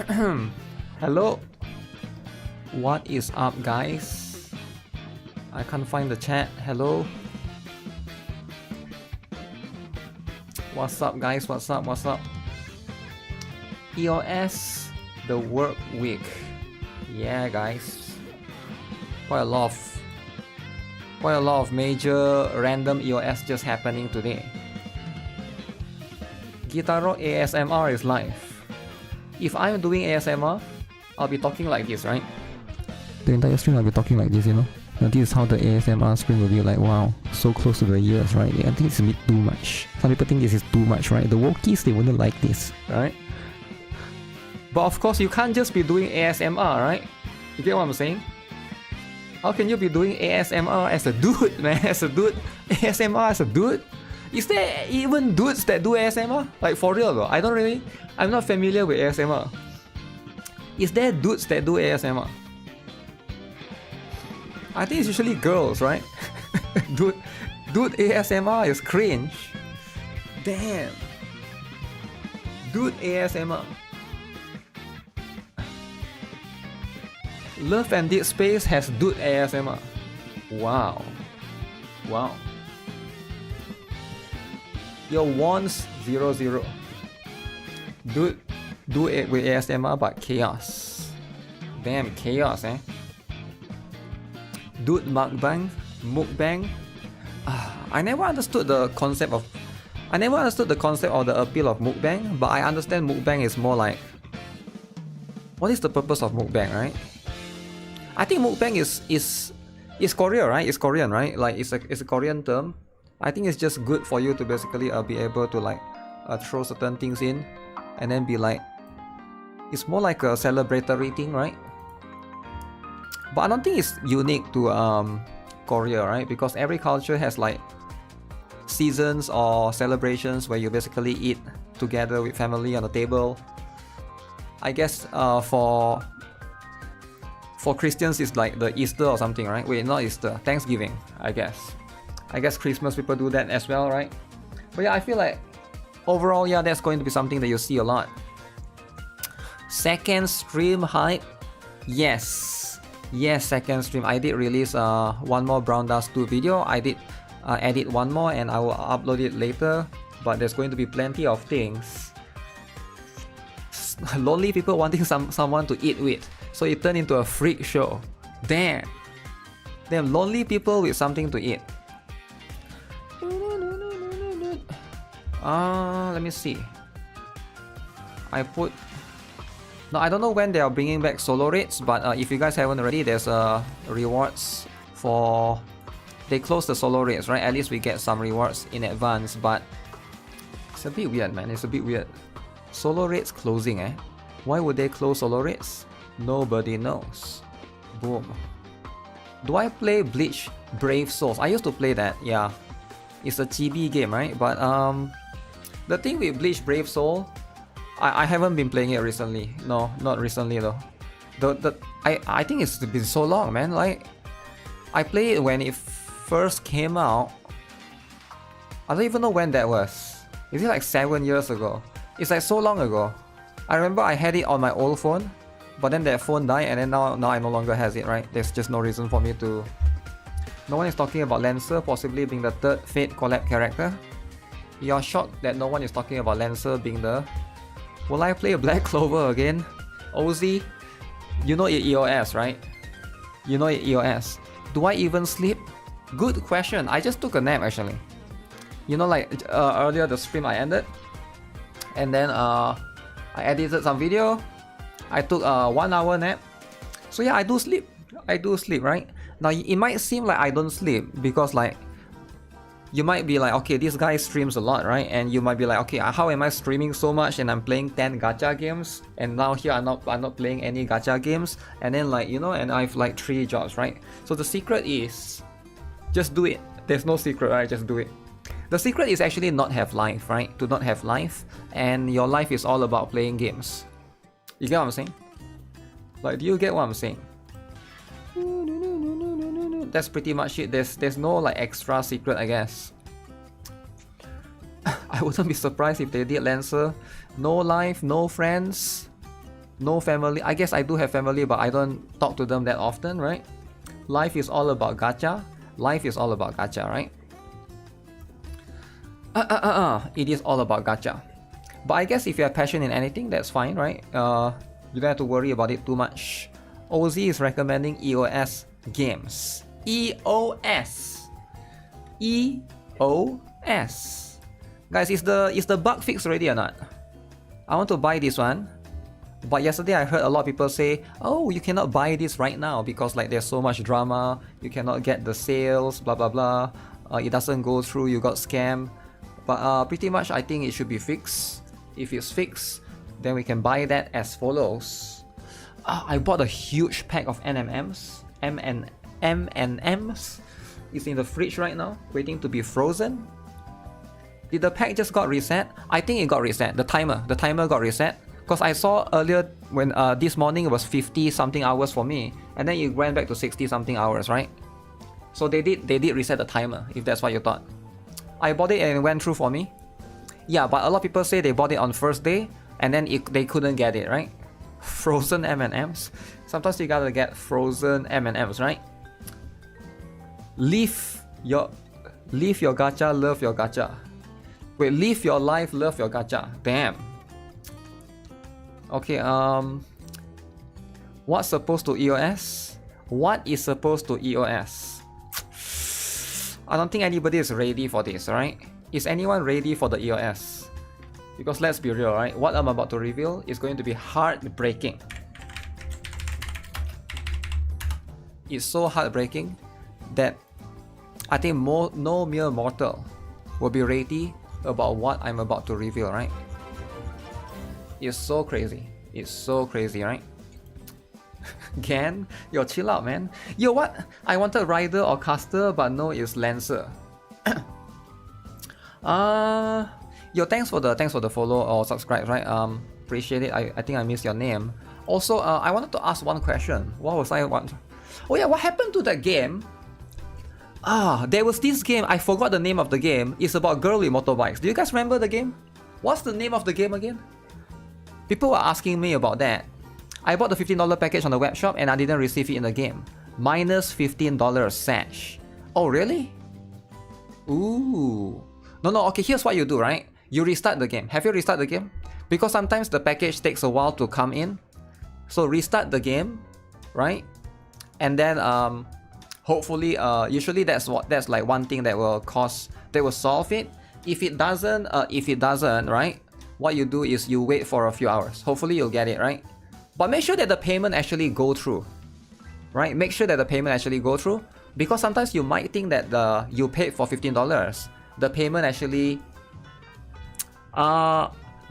Hello. What is up, guys? I can't find the chat. Hello. What's up, guys? What's up? What's up? EOS, the work week. Yeah, guys. Quite a lot of major random EOS just happening today. GuitarRock ASMR is live. If I'm doing ASMR, I'll be talking like this, right? The entire stream I'll be talking like this, you know? Now this is how the ASMR stream will be like. Wow, so close to the ears, right? I think it's a bit too much. Some people think this is too much, right? The wokies, they wouldn't like this, right? But of course, you can't just be doing ASMR, right? You get what I'm saying? How can you be doing ASMR as a dude, man? As a dude? ASMR as a dude? Is there even dudes that do ASMR? Like, for real though, I'm not familiar with ASMR. Is there dudes that do ASMR? I think it's usually girls, right? Dude ASMR is cringe. Damn. Dude ASMR. Love and Dead Space has dude ASMR. Wow. Wow. Yo, Wands 00. Dude, do it with ASMR but chaos. Damn, chaos, eh? Dude mukbang. I never understood the concept of the appeal of mukbang, but I understand mukbang is more like, what is the purpose of mukbang, right? I think mukbang is Korean, right? It's Korean, right? Like it's a Korean term. I think it's just good for you to basically be able to like throw certain things in, and then be like, it's more like a celebratory thing, right? But I don't think it's unique to Korea, right? Because every culture has like seasons or celebrations where you basically eat together with family on the table. I guess for Christians it's like the Easter or something, right? Wait, not Easter, Thanksgiving, I guess Christmas people do that as well, right? But yeah, I feel like overall, yeah, that's going to be something that you'll see a lot. Second stream hype. Yes, second stream. I did release one more Brown Dust 2 video. I did edit one more and I will upload it later. But there's going to be plenty of things. Lonely people wanting someone to eat with, so it turned into a freak show. Damn, lonely people with something to eat. Let me see. I don't know when they are bringing back solo raids, but if you guys haven't already, there's rewards for... They close the solo raids, right? At least we get some rewards in advance, but it's a bit weird, man. It's a bit weird. Solo raids closing, eh? Why would they close solo raids? Nobody knows. Boom. Do I play Bleach Brave Souls? I used to play that, yeah. It's a chibi game, right? But the thing with Bleach Brave Soul, I haven't been playing it recently. No, not recently though. I think it's been so long, man. Like, I played it when it first came out. I don't even know when that was. Is it like 7 years ago? It's like so long ago. I remember I had it on my old phone, but then that phone died, and then now I no longer has it, right? There's just no reason for me to... No one is talking about Lancer possibly being the third Fate collab character. You're shocked that no one is talking about Lancer being the... Will I play Black Clover again? Ozzy? You know EOS, right? You know EOS. Do I even sleep? Good question. I just took a nap actually. You know, like earlier the stream I ended, and then I edited some video. I took a 1 hour nap. So yeah, I do sleep, right? Now it might seem like I don't sleep because like, you might be like, okay, this guy streams a lot, right? And you might be like, okay, how am I streaming so much and I'm playing 10 gacha games, and now here I'm not playing any gacha games, and then like, you know, and I've like 3 jobs, right? So the secret is just do it. There's no secret, right? Just do it. The secret is actually not have life, right? To not have life, and your life is all about playing games. You get what I'm saying? Like, do you get what I'm saying? That's pretty much it. There's no like extra secret, I guess. I wouldn't be surprised if they did Lancer. No life, no friends. No family. I guess I do have family, but I don't talk to them that often, right? Life is all about gacha. Life is all about gacha, right? It is all about gacha. But I guess if you have passion in anything, that's fine, right? You don't have to worry about it too much. OZ is recommending EOS games. EOS. EOS. Guys, is the bug fixed already or not? I want to buy this one. But yesterday I heard a lot of people say, oh, you cannot buy this right now because like there's so much drama, you cannot get the sales, blah blah blah. It doesn't go through, you got scammed. But pretty much I think it should be fixed. If it's fixed, then we can buy that as follows. I bought a huge pack of M&Ms. M&Ms. It's in the fridge right now, waiting to be frozen. Did the pack just got reset? I think it got reset. The timer got reset. Because I saw earlier when this morning it was 50 something hours for me, and then it went back to 60 something hours, right? So they did reset the timer, if that's what you thought. I bought it and it went through for me. Yeah, but a lot of people say they bought it on first day and then they couldn't get it, right? Frozen M&Ms. Sometimes you gotta get frozen M&Ms, right? Live your gacha, love your gacha. Wait, live your life, love your gacha. Damn. Okay, what's supposed to EOS? What is supposed to EOS? I don't think anybody is ready for this, right? Is anyone ready for the EOS? Because let's be real, right? What I'm about to reveal is going to be heartbreaking. It's so heartbreaking that I think no mere mortal will be ready about what I'm about to reveal, right? It's so crazy. It's so crazy, right? Gan, yo, chill out, man. Yo, what? I wanted Rider or Caster, but no, it's Lancer. Yo, thanks for the follow or subscribe, right? Appreciate it. I think I missed your name. Also, I wanted to ask one question. What was I want? Oh yeah, what happened to that game? There was this game. I forgot the name of the game. It's about girly motorbikes. Do you guys remember the game? What's the name of the game again? People were asking me about that. I bought the $15 package on the web shop and I didn't receive it in the game. Minus $15 sash. Oh, really? Ooh. No, okay, here's what you do, right? You restart the game. Have you restarted the game? Because sometimes the package takes a while to come in. So restart the game, right? And then hopefully usually that's like one thing that will solve it. If it doesn't, right? What you do is you wait for a few hours. Hopefully you'll get it, right? But make sure that the payment actually go through, right? Make sure that the payment actually go through, because sometimes you might think that you paid for $15. The payment actually,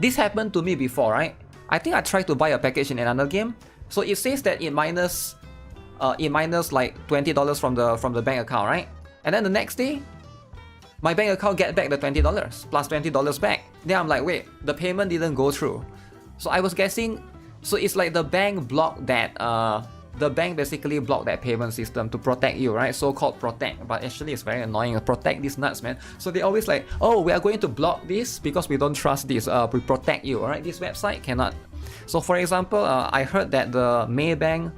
this happened to me before, right? I think I tried to buy a package in another game, so it says that it minus like $20 from the bank account, right? And then the next day, my bank account get back the $20 plus $20 back. Then I'm like, wait, the payment didn't go through. So I was guessing, so it's like the bank blocked that, the bank basically blocked that payment system to protect you, right? So-called protect, but actually it's very annoying. Protect these nuts, man. So they always like, oh, we are going to block this because we don't trust this. We protect you, right? This website cannot. So for example, I heard that the Maybank,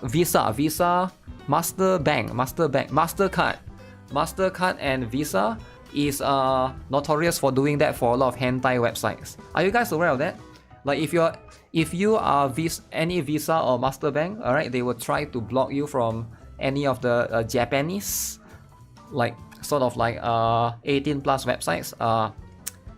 Visa, Mastercard and Visa is notorious for doing that for a lot of hentai websites. Are you guys aware of that? Like if you are any Visa or Masterbank, alright, they will try to block you from any of the Japanese, like sort of like 18 plus websites.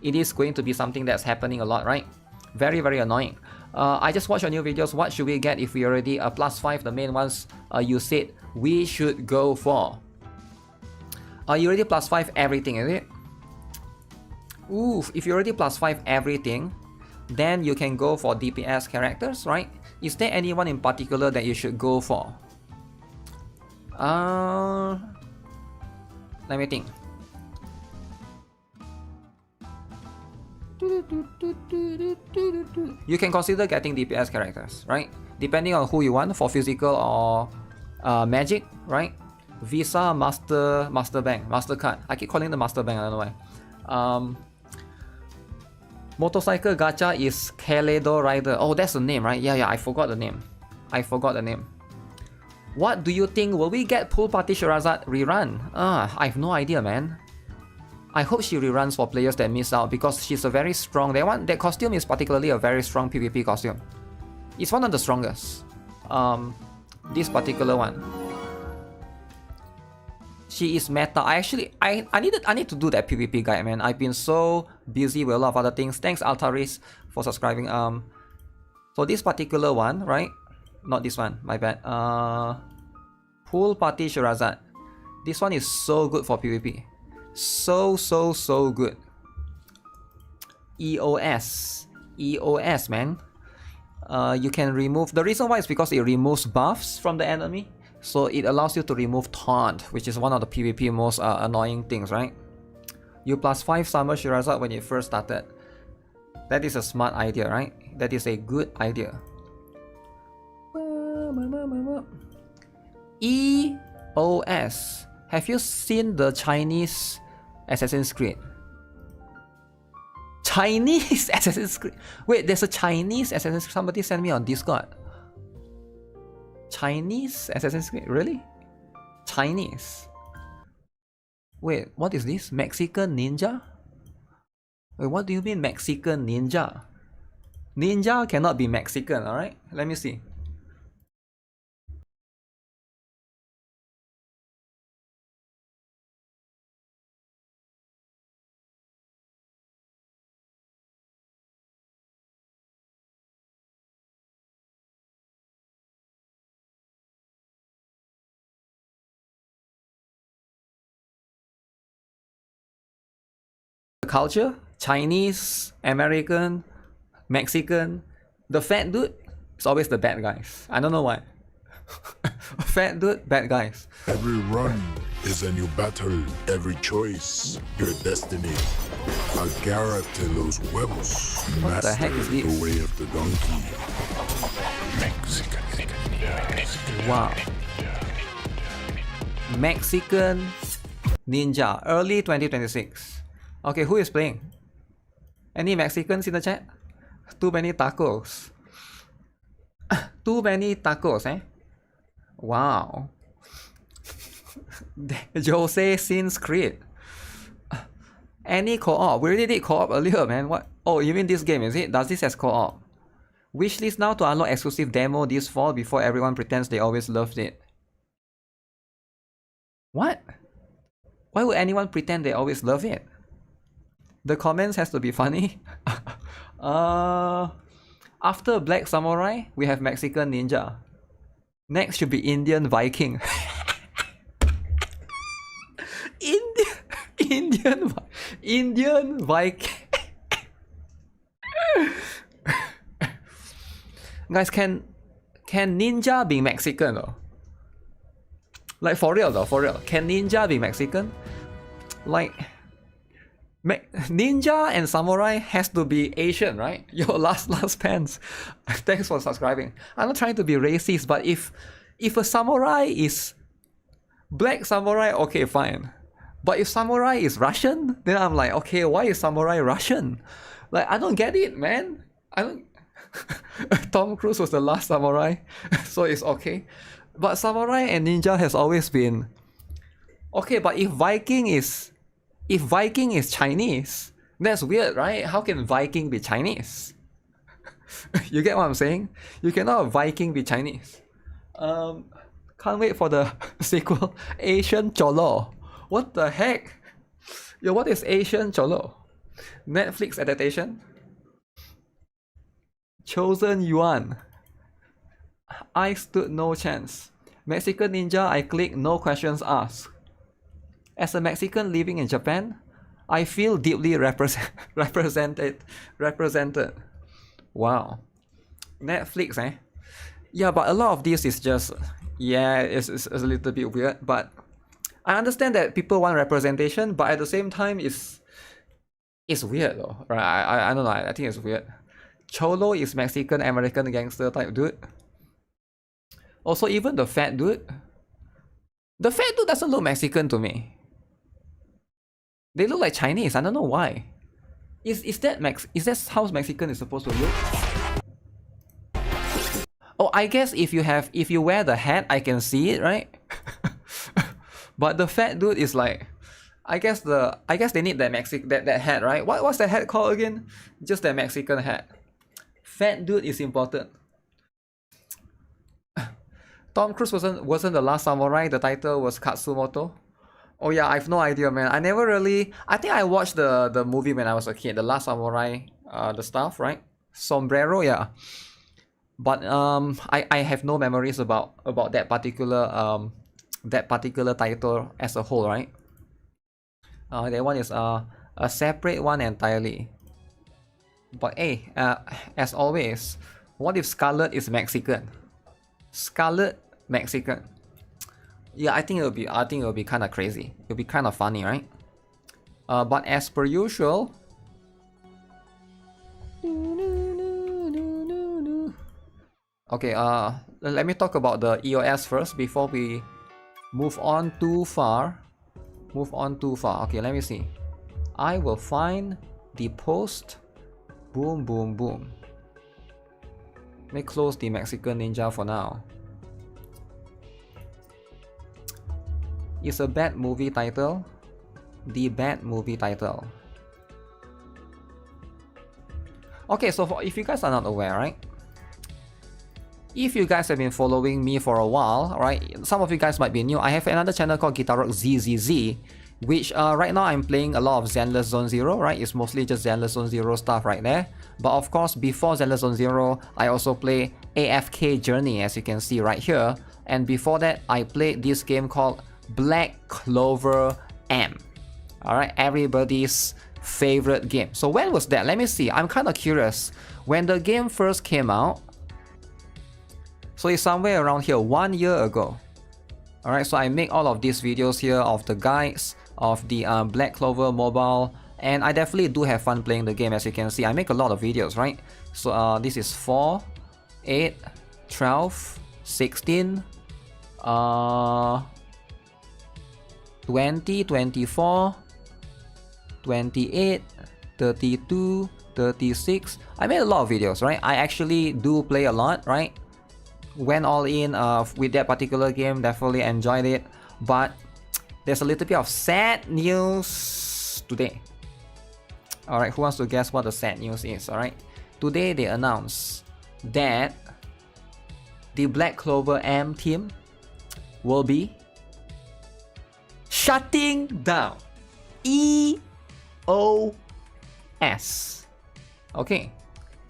It is going to be something that's happening a lot, right? Very, very annoying. I just watched your new videos. What should we get if we already +5, the main ones you said we should go for? You already +5 everything, is it? Ooh, if you already +5 everything, then you can go for DPS characters, right? Is there anyone in particular that you should go for? Let me think. You can consider getting DPS characters, right? Depending on who you want, for physical or magic, right? Visa, Masterbank, Mastercard. I keep calling the Masterbank, I don't know why. Motorcycle gacha is Kaledo Rider. Oh, that's the name, right? Yeah, I forgot the name. What do you think? Will we get Pool Party Shirazad rerun? I have no idea, man. I hope she reruns for players that miss out because she's a very strong. That costume is particularly a very strong PvP costume. It's one of the strongest. This particular one. She is meta. I need to do that PvP guide, man. I've been so busy with a lot of other things. Thanks Altaris for subscribing. So this particular one, right? Not this one, my bad. Pool Party Shirazad. This one is so good for PvP. So good. EOS, man. You can remove. The reason why is because it removes buffs from the enemy. So it allows you to remove taunt, which is one of the PvP most annoying things, right? You +5 Summer Shirazad when you first started. That is a smart idea, right? That is a good idea. EOS. Have you seen the Chinese Assassin's Creed? Chinese Assassin's Creed? Wait, there's a Chinese Assassin's Creed. Somebody sent me on Discord. Chinese Assassin's Creed? Really? Chinese? Wait, what is this? Mexican Ninja? Wait, what do you mean Mexican Ninja? Ninja cannot be Mexican, alright? Let me see. Culture, Chinese, American, Mexican. The fat dude is always the bad guys. I don't know why. Fat dude, bad guys. Every run is a new battle. Every choice, your destiny. Agárrate los huevos. What the heck is this? The way of the donkey. Wow. Mexican Ninja, early 2026. Okay, who is playing? Any Mexicans in the chat? Too many tacos. Too many tacos, eh? Wow. Jose Sins Creed. Any co-op? We already did co-op earlier, man. What? Oh, you mean this game, is it? Does this has co-op? Wishlist now to unlock exclusive demo this fall before everyone pretends they always loved it. What? Why would anyone pretend they always love it? The comments has to be funny. After Black Samurai, we have Mexican Ninja. Next should be Indian Viking. Indian Viking. Guys, can Ninja be Mexican though? Like for real though, for real. Can Ninja be Mexican? Like Ninja and Samurai has to be Asian, right? Yo, last pants. Thanks for subscribing. I'm not trying to be racist, but if a samurai is Black Samurai, okay, fine. But if Samurai is Russian, then I'm like, okay, why is Samurai Russian? Like, I don't get it, man. I don't. Tom Cruise was the last samurai, so it's okay. But Samurai and Ninja has always been okay. But if Viking is Chinese, that's weird, right? How can Viking be Chinese? You get what I'm saying? You cannot Viking be Chinese. Can't wait for the sequel. Asian Cholo. What the heck? Yo, what is Asian Cholo? Netflix adaptation? Chosen Yuan. I stood no chance. Mexican Ninja, I click no questions asked. As a Mexican living in Japan, I feel deeply represented. Wow. Netflix, eh? Yeah, but a lot of this is just, yeah, it's a little bit weird, but I understand that people want representation, but at the same time, it's weird though, right? I don't know, I think it's weird. Cholo is Mexican American gangster type dude. Also, even the fat dude doesn't look Mexican to me. They look like Chinese. I don't know why. Is that how Mexican is supposed to look? Oh, I guess if you wear the hat, I can see it, right? But the fat dude is like, I guess they need that hat, right? What's that hat called again? Just that Mexican hat. Fat dude is important. Tom Cruise wasn't the last samurai. The title was Katsumoto. Oh yeah, I've no idea, man. I never really. I think I watched the movie when I was a kid, The Last Samurai, the stuff, right? Sombrero, yeah. But I have no memories about that particular title as a whole, right? That one is a separate one entirely. But hey, as always, what if Scarlet is Mexican? Scarlet Mexican. Yeah, I think it'll be kind of crazy. It'll be kind of funny, right? But as per usual. Okay, let me talk about the EOS first before we move on too far. Okay, let me see. I will find the post. Boom, boom, boom. Let me close the Mexican Ninja for now. It's a bad movie title. The bad movie title. Okay, so if you guys are not aware, right? If you guys have been following me for a while, right? Some of you guys might be new. I have another channel called GuitarRock ZZZ, which right now I'm playing a lot of Zenless Zone Zero, right? It's mostly just Zenless Zone Zero stuff right there. But of course, before Zenless Zone Zero, I also play AFK Journey, as you can see right here. And before that, I played this game called Black Clover M. Alright, everybody's favorite game. So when was that? Let me see. I'm kind of curious. When the game first came out, so it's somewhere around here, 1 year ago. Alright, so I make all of these videos here of the guides of the Black Clover Mobile, and I definitely do have fun playing the game. As you can see, I make a lot of videos, right? So this is 4, 8, 12, 16, 20, 24, 28, 32, 36. I made a lot of videos, right? I actually do play a lot, right? Went all in with that particular game, definitely enjoyed it. But there's a little bit of sad news today. Alright, who wants to guess what the sad news is? Alright, today they announced that the Black Clover M team will be shutting down. EOS. Okay,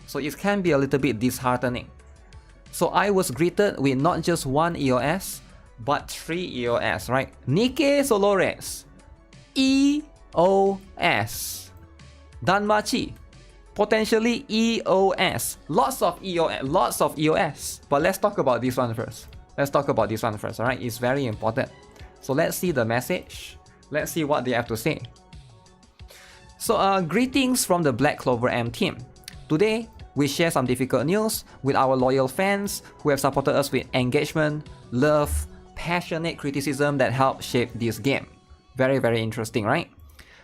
so it can be a little bit disheartening. So I was greeted with not just one EOS, but 3 EOS, right? Nikke Solores, EOS, Danmachi, potentially EOS, lots of EOS. But let's talk about this one first. Alright? It's very important. So let's see the message. Let's see what they have to say. So greetings from the Black Clover M team. Today, we share some difficult news with our loyal fans who have supported us with engagement, love, passionate criticism that helped shape this game. Very, very interesting, right?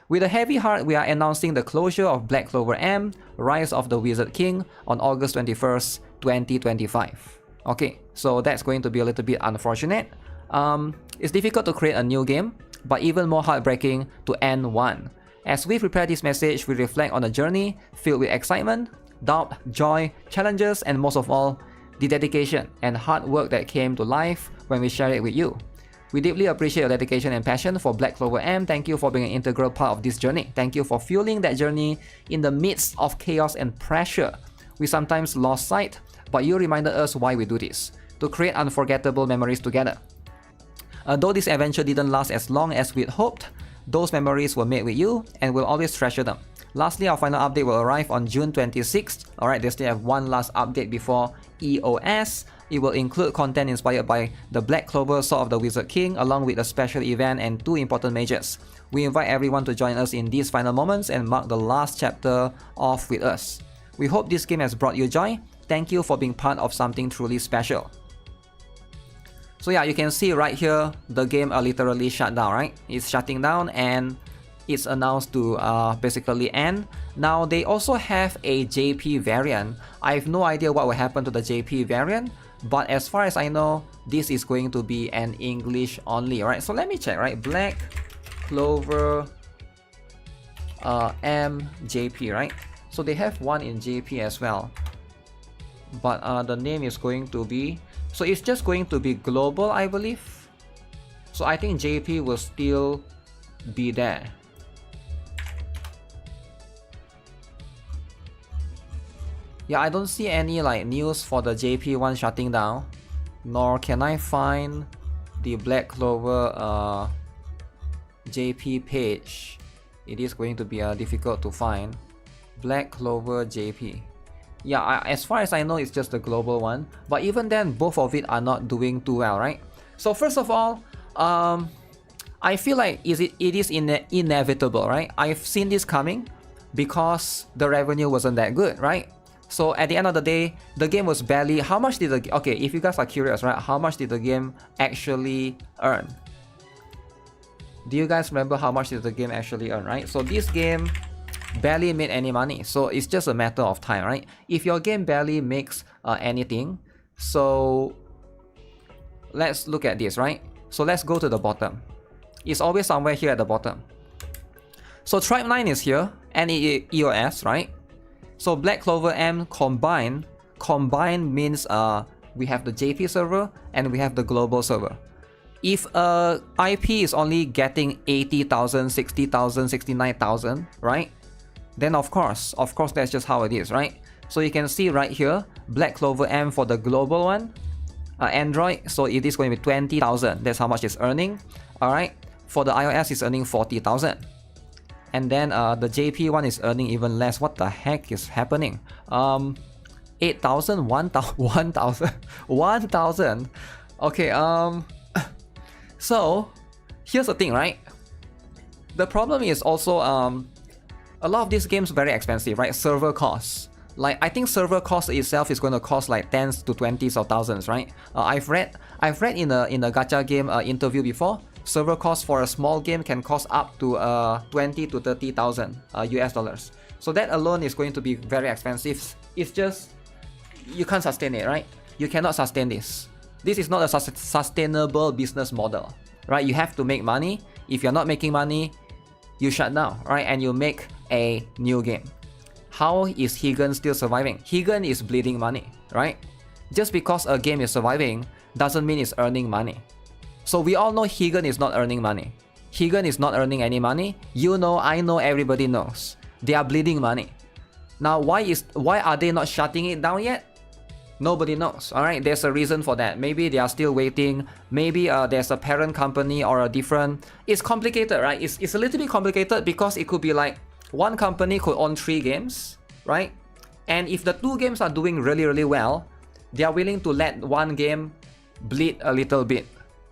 With a heavy heart, we are announcing the closure of Black Clover M, Rise of the Wizard King on August 21st, 2025. Okay, so that's going to be a little bit unfortunate. It's difficult to create a new game, but even more heartbreaking to end one. As we prepare this message, we reflect on a journey filled with excitement, doubt, joy, challenges, and most of all, the dedication and hard work that came to life when we share it with you. We deeply appreciate your dedication and passion for Black Clover M. Thank you for being an integral part of this journey. Thank you for fueling that journey in the midst of chaos and pressure. We sometimes lost sight, but you reminded us why we do this, to create unforgettable memories together. Though this adventure didn't last as long as we'd hoped, those memories were made with you and we'll always treasure them. Lastly, our final update will arrive on June 26th. Alright, they still have one last update before EOS. It will include content inspired by the Black Clover Sword of the Wizard King, along with a special event and 2 important majors. We invite everyone to join us in these final moments and mark the last chapter off with us. We hope this game has brought you joy. Thank you for being part of something truly special. So yeah, you can see right here, the game literally shut down, right? It's shutting down, and it's announced to basically end. Now they also have a JP variant. I have no idea what will happen to the JP variant, but as far as I know, this is going to be an English only, right? So let me check, right? Black Clover M JP, right? So they have one in JP as well, but the name is going to be, so it's just going to be global, I believe. So I think JP will still be there. Yeah, I don't see any like news for the JP one shutting down, nor can I find the Black Clover JP page. It is going to be difficult to find. Black Clover JP. Yeah, as far as I know, it's just the global one. But even then, both of it are not doing too well, right? So first of all, I feel like it is inevitable, right? I've seen this coming because the revenue wasn't that good, right? So at the end of the day, the game was barely, how much did the, okay, if you guys are curious, right, how much did the game actually earn? Do you guys remember how much did the game actually earn, right? So this game barely made any money, so it's just a matter of time, right? If your game barely makes anything, so let's look at this, right? So let's go to the bottom. It's always somewhere here at the bottom. So Frontline is here, and EOS, right? So Black Clover M combined means we have the JP server and we have the global server. If a IP is only getting 80,000, 60,000, 69,000, right? Then of course that's just how it is, right? So you can see right here, Black Clover M for the global one, Android, so it is going to be 20,000. That's how much it's earning. All right. For the iOS, it's earning 40,000. And then the JP one is earning even less. What the heck is happening? 8,000, 1,000, 1,000. Okay. So here's the thing, right? The problem is also a lot of these games are very expensive, right? Server costs. Like I think server cost itself is going to cost like tens to 20s of thousands, right? I've read in a gacha game interview before. Server cost for a small game can cost up to 20 to 30,000 US dollars. So that alone is going to be very expensive. It's just you can't sustain it, right? You cannot sustain this. This is not a sustainable business model, right? You have to make money. If you're not making money, you shut down, right? And you make a new game. How is Higan still surviving? Higan is bleeding money, right? Just because a game is surviving doesn't mean it's earning money. So we all know Higan is not earning money. Higan is not earning any money. You know, I know, everybody knows. They are bleeding money. Now, why are they not shutting it down yet? Nobody knows, alright? There's a reason for that. Maybe they are still waiting. Maybe there's a parent company or a different... It's complicated, right? It's a little bit complicated because it could be like one company could own 3 games, right? And if the 2 games are doing really, really well, they are willing to let one game bleed a little bit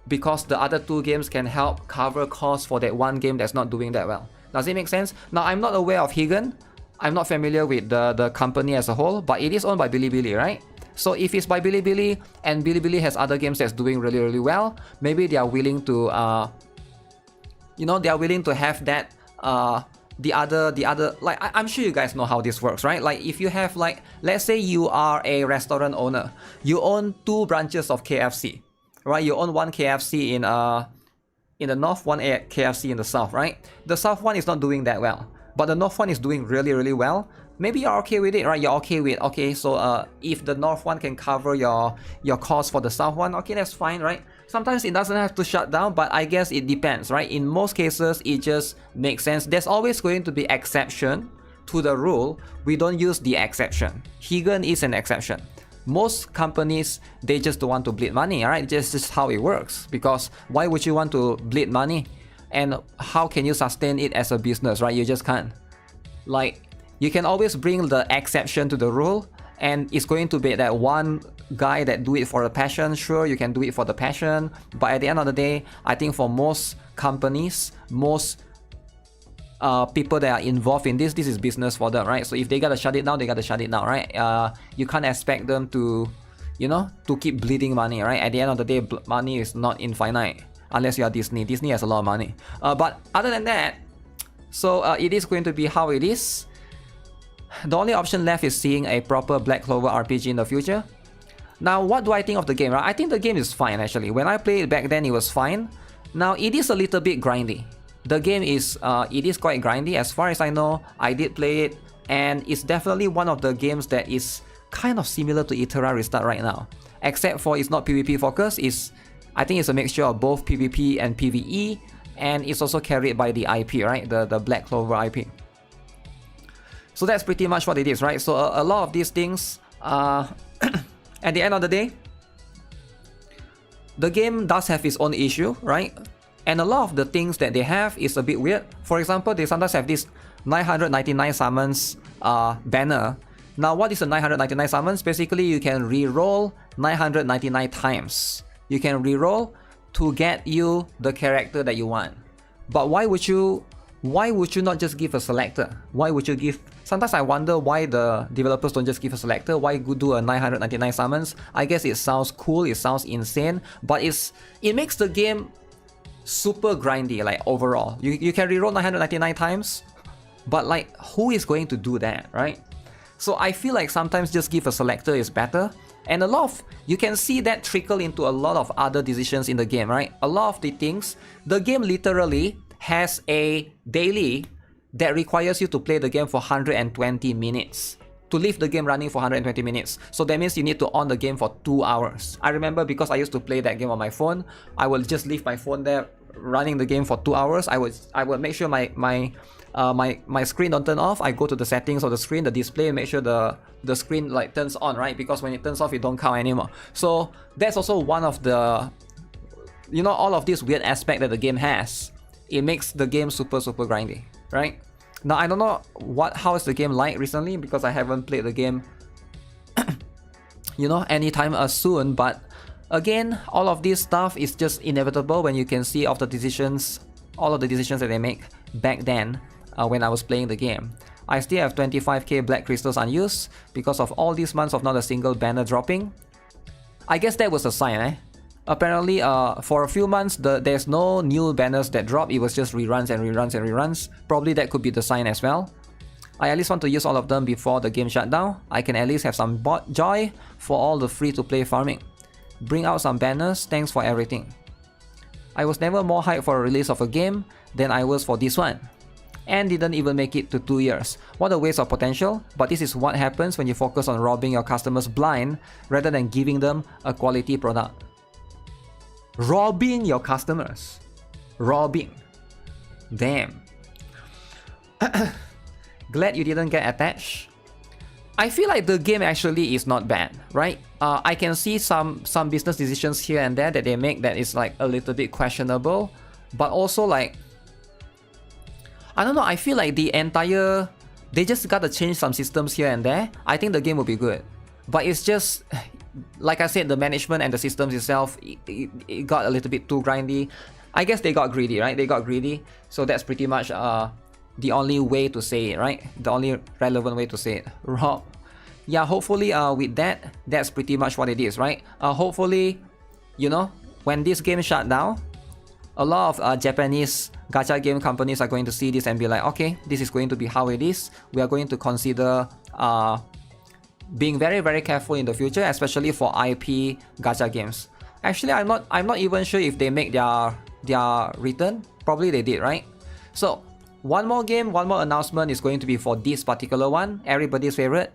because the other 2 games can help cover costs for that one game that's not doing that well. Does it make sense? Now, I'm not aware of Higan. I'm not familiar with the company as a whole, but it is owned by Bilibili, right? So if it's by Bilibili and Bilibili has other games that's doing really, really well, maybe they are willing to, they are willing to have that, the other, like, I'm sure you guys know how this works, right? Like if you have like, let's say you are a restaurant owner, you own 2 branches of KFC, right? You own one KFC in the north, one KFC in the south, right? The south one is not doing that well, but the north one is doing really, really well. Maybe you're okay with it, right? You're okay with, okay, so if the north one can cover your cost for the south one, okay, that's fine, right? Sometimes it doesn't have to shut down, but I guess it depends, right? In most cases, it just makes sense. There's always going to be exception to the rule. We don't use the exception. Higan is an exception. Most companies, they just don't want to bleed money, right? This is how it works. Because why would you want to bleed money? And how can you sustain it as a business, right? You just can't. Like, you can always bring the exception to the rule, and it's going to be that one guy that do it for the passion. Sure, you can do it for the passion, but at the end of the day, I think for most companies, most people that are involved in this is business for them, right? So if they gotta shut it down, they gotta shut it down, right? You can't expect them to, to keep bleeding money, right? At the end of the day, money is not infinite, unless you are Disney. Disney has a lot of money. But other than that, So it is going to be how it is. The only option left is seeing a proper Black Clover RPG in the future. Now, what do I think of the game? Right? I think the game is fine actually. When I played it back then, it was fine. Now, it is a little bit grindy. The game is it is quite grindy. As far as I know, I did play it, and it's definitely one of the games that is kind of similar to Itera Restart right now. Except for it's not PvP focused. I think it's a mixture of both PvP and PvE, and it's also carried by the IP, right? The Black Clover IP. So that's pretty much what it is, right? So a lot of these things, at the end of the day, the game does have its own issue, right? And a lot of the things that they have is a bit weird. For example, they sometimes have this 999 summons banner. Now, what is a 999 summons? Basically, you can reroll 999 times. You can reroll to get you the character that you want. But why would you not just give a selector? Why would you give... Sometimes I wonder why the developers don't just give a selector. Why do a 999 summons? I guess it sounds cool, it sounds insane, but it makes the game super grindy, like overall. You can reroll 999 times, but like, who is going to do that, right? So I feel like sometimes just give a selector is better. And a lot of, you can see that trickle into a lot of other decisions in the game, right? A lot of the things, the game literally has a daily that requires you to play the game for 120 minutes. To leave the game running for 120 minutes. So that means you need to on the game for 2 hours. I remember because I used to play that game on my phone, I will just leave my phone there running the game for 2 hours. I would make sure my screen don't turn off. I go to the settings of the screen, the display, make sure the screen like turns on, right? Because when it turns off, it don't count anymore. So that's also one of the, you know, all of this weird aspect that the game has. It makes the game super grindy, right? Now I don't know how is the game like recently because I haven't played the game you know, anytime soon, but again, all of this stuff is just inevitable when you can see all of the decisions that they make back then when I was playing the game. I still have 25k black crystals unused because of all these months of not a single banner dropping. I guess that was a sign, eh? Apparently, for a few months, there's no new banners that drop. It was just reruns and reruns and reruns. Probably that could be the sign as well. I at least want to use all of them before the game shut down. I can at least have some joy for all the free-to-play farming. Bring out some banners, thanks for everything. I was never more hyped for a release of a game than I was for this one. And didn't even make it to 2 years. What a waste of potential, but this is what happens when you focus on robbing your customers blind rather than giving them a quality product. Robbing your customers. Robbing. Damn. Glad you didn't get attached. I feel like the game actually is not bad, right? I can see some business decisions here and there that they make that is like a little bit questionable, but also like, I don't know, I feel like they just gotta change some systems here and there. I think the game will be good, but it's just, like I said, the management and the systems itself, it got a little bit too grindy. I guess they got greedy, right? They got greedy, so that's pretty much the only way to say it, right? The only relevant way to say it. Rob. Yeah, hopefully with that, that's pretty much what it is, right? Hopefully, you know, when this game shut down, a lot of Japanese gacha game companies are going to see this and be like, okay, this is going to be how it is. We are going to consider being very careful in the future, especially for IP gacha games. Actually, I'm not even sure if they make their return. Probably they did, right? So one more game, one more announcement is going to be for this particular one, everybody's favorite,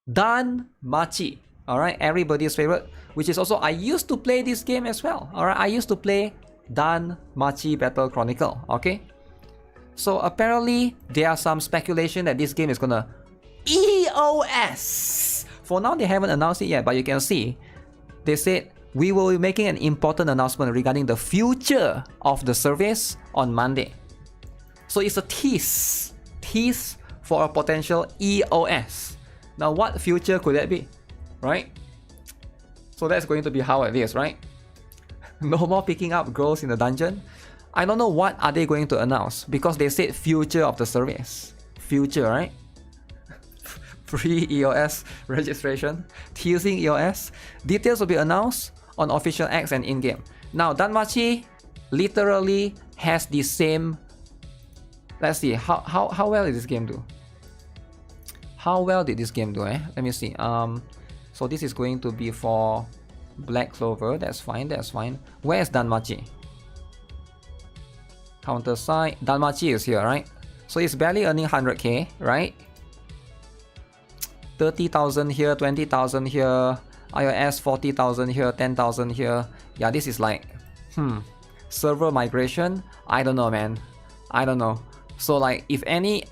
Danmachi. Alright, everybody's favorite, which is also, I used to play this game as well. Alright, I used to play Danmachi Battle Chronicle. Okay, so apparently there are some speculation that this game is gonna EOS. For now, they haven't announced it yet, but you can see they said we will be making an important announcement regarding the future of the service on Monday. So it's a tease for a potential EOS. Now, what future could that be, right? So that's going to be how it is, right? No more picking up girls in the dungeon. I don't know what are they going to announce because they said future of the service. Future, right? Free EOS registration, teasing EOS. Details will be announced on official X and in-game. Now, Danmachi literally has the same Let's see, how well did this game do? How well did this game do, eh? Let me see. So this is going to be for Black Clover. That's fine, that's fine. Where is Danmachi? Counter side. Danmachi is here, right? So it's barely earning 100k, right? 30,000 here, 20,000 here, iOS 40,000 here, 10,000 here. Yeah, this is like, server migration. I don't know, man. I don't know. So like, if any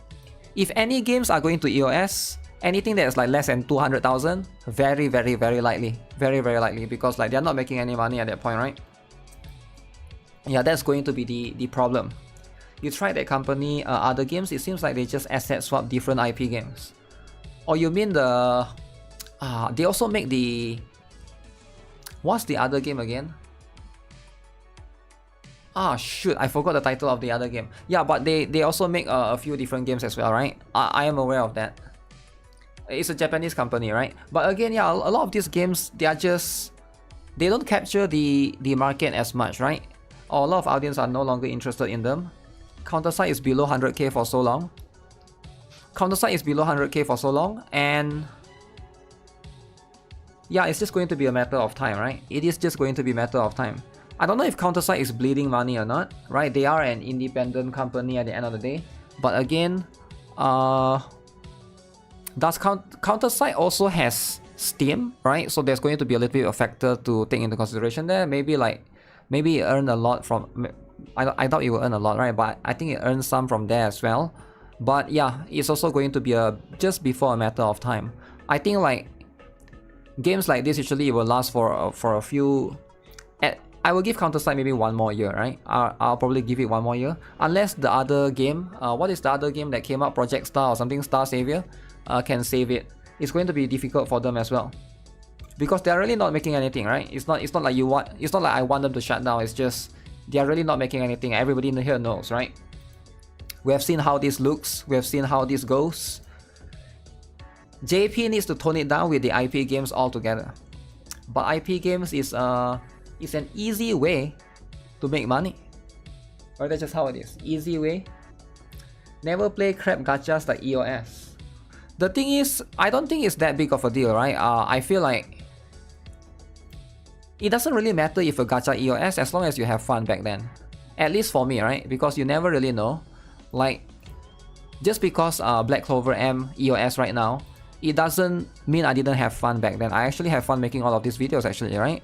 games are going to EOS, anything that is like less than 200,000, very likely, very likely, because like they're not making any money at that point, right? Yeah, that's going to be the problem. You tried that company, other games, it seems like they just asset swap different IP games. Or you mean the... they also make the... What's the other game again? Shoot, I forgot the title of the other game. Yeah, but they also make a few different games as well, right? I am aware of that. It's a Japanese company, right? But again, yeah, a lot of these games, they are just... They don't capture the market as much, right? Or a lot of audience are no longer interested in them. Counter-Strike is below 100k for so long. Counter-Strike is below 100k for so long, and yeah, it's just going to be a matter of time, right? It is just going to be a matter of time. I don't know if Counter-Strike is bleeding money or not, right? They are an independent company at the end of the day. But again, does Counter-Strike also has Steam, right? So there's going to be a little bit of factor to take into consideration there. Maybe it earned a lot from... I doubt it will earn a lot, right? But I think it earns some from there as well. But yeah, it's also going to be just before a matter of time. I think like games like this usually it will last for a few. I will give Counter-Strike maybe 1 more year, right? I'll probably give it 1 more year, unless the other game, what is the other game that came out, Project Star or something, Star Savior, can save it. It's going to be difficult for them as well, because they're really not making anything, right? It's not like I want them to shut down. It's just they're really not making anything. Everybody in here knows, right? We have seen how this looks. We have seen how this goes. JP needs to tone it down with the IP games altogether. But IP games is an easy way to make money. Or that's just how it is. Easy way. Never play crap gachas like EOS. The thing is, I don't think it's that big of a deal, right? I feel like it doesn't really matter if a gacha EOS as long as you have fun back then. At least for me, right? Because you never really know. Like, just because Black Clover EOS right now, it doesn't mean I didn't have fun back then. I actually have fun making all of these videos actually, right?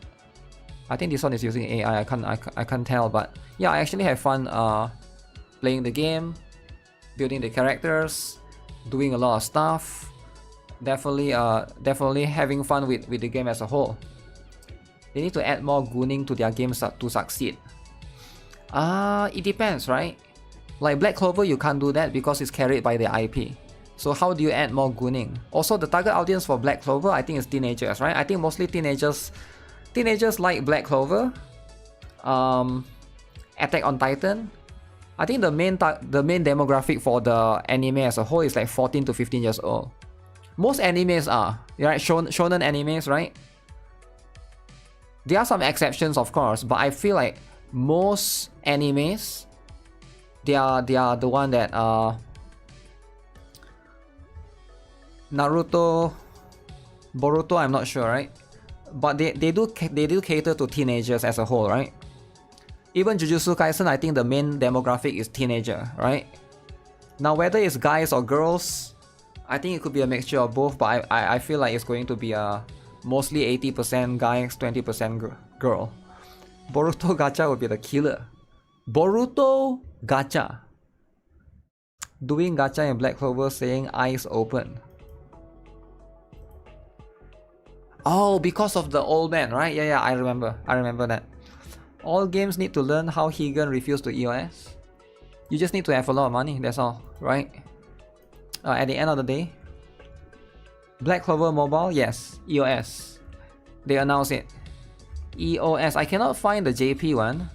I think this one is using AI, I can't tell, but yeah, I actually have fun playing the game, building the characters, doing a lot of stuff. Definitely having fun with the game as a whole. They need to add more gooning to their games to succeed. It depends, right? Like Black Clover, you can't do that because it's carried by the IP. So how do you add more gooning? Also, the target audience for Black Clover, I think is teenagers, right? I think mostly teenagers like Black Clover, Attack on Titan. I think the main demographic for the anime as a whole is like 14 to 15 years old. Most animes are, right? Shonen animes, right? There are some exceptions, of course, but I feel like most animes, they are the one that Naruto, Boruto, I'm not sure, right? But they do cater to teenagers as a whole, right? Even Jujutsu Kaisen, I think the main demographic is teenager, right? Now whether it's guys or girls, I think it could be a mixture of both, but I feel like it's going to be mostly 80% guys, 20% girl. Boruto Gacha would be the killer. Boruto Gacha. Doing Gacha in Black Clover saying eyes open. Oh, because of the old man, right? Yeah, I remember that. All games need to learn how Higan refused to EOS. You just need to have a lot of money, that's all, right? At the end of the day, Black Clover Mobile, yes, EOS. They announced it. EOS, I cannot find the JP one.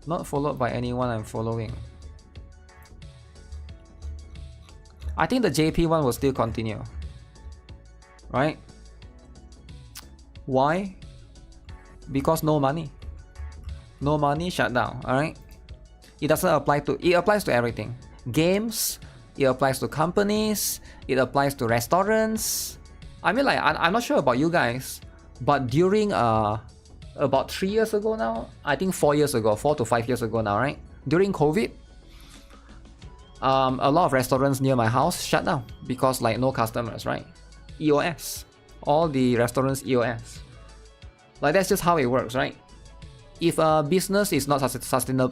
Not followed by anyone I'm following. I think the JP one will still continue. Right? Why? Because no money. no money, shut down. All right. It doesn't apply to. It applies to everything. Games. It applies to companies. It applies to restaurants. I mean, like, I'm not sure about you guys, but during about 3 years ago now, I think 4 years ago, 4 to 5 years ago now, right? During COVID, a lot of restaurants near my house shut down because like no customers, right? EOS, all the restaurants EOS. Like that's just how it works, right? If a business is not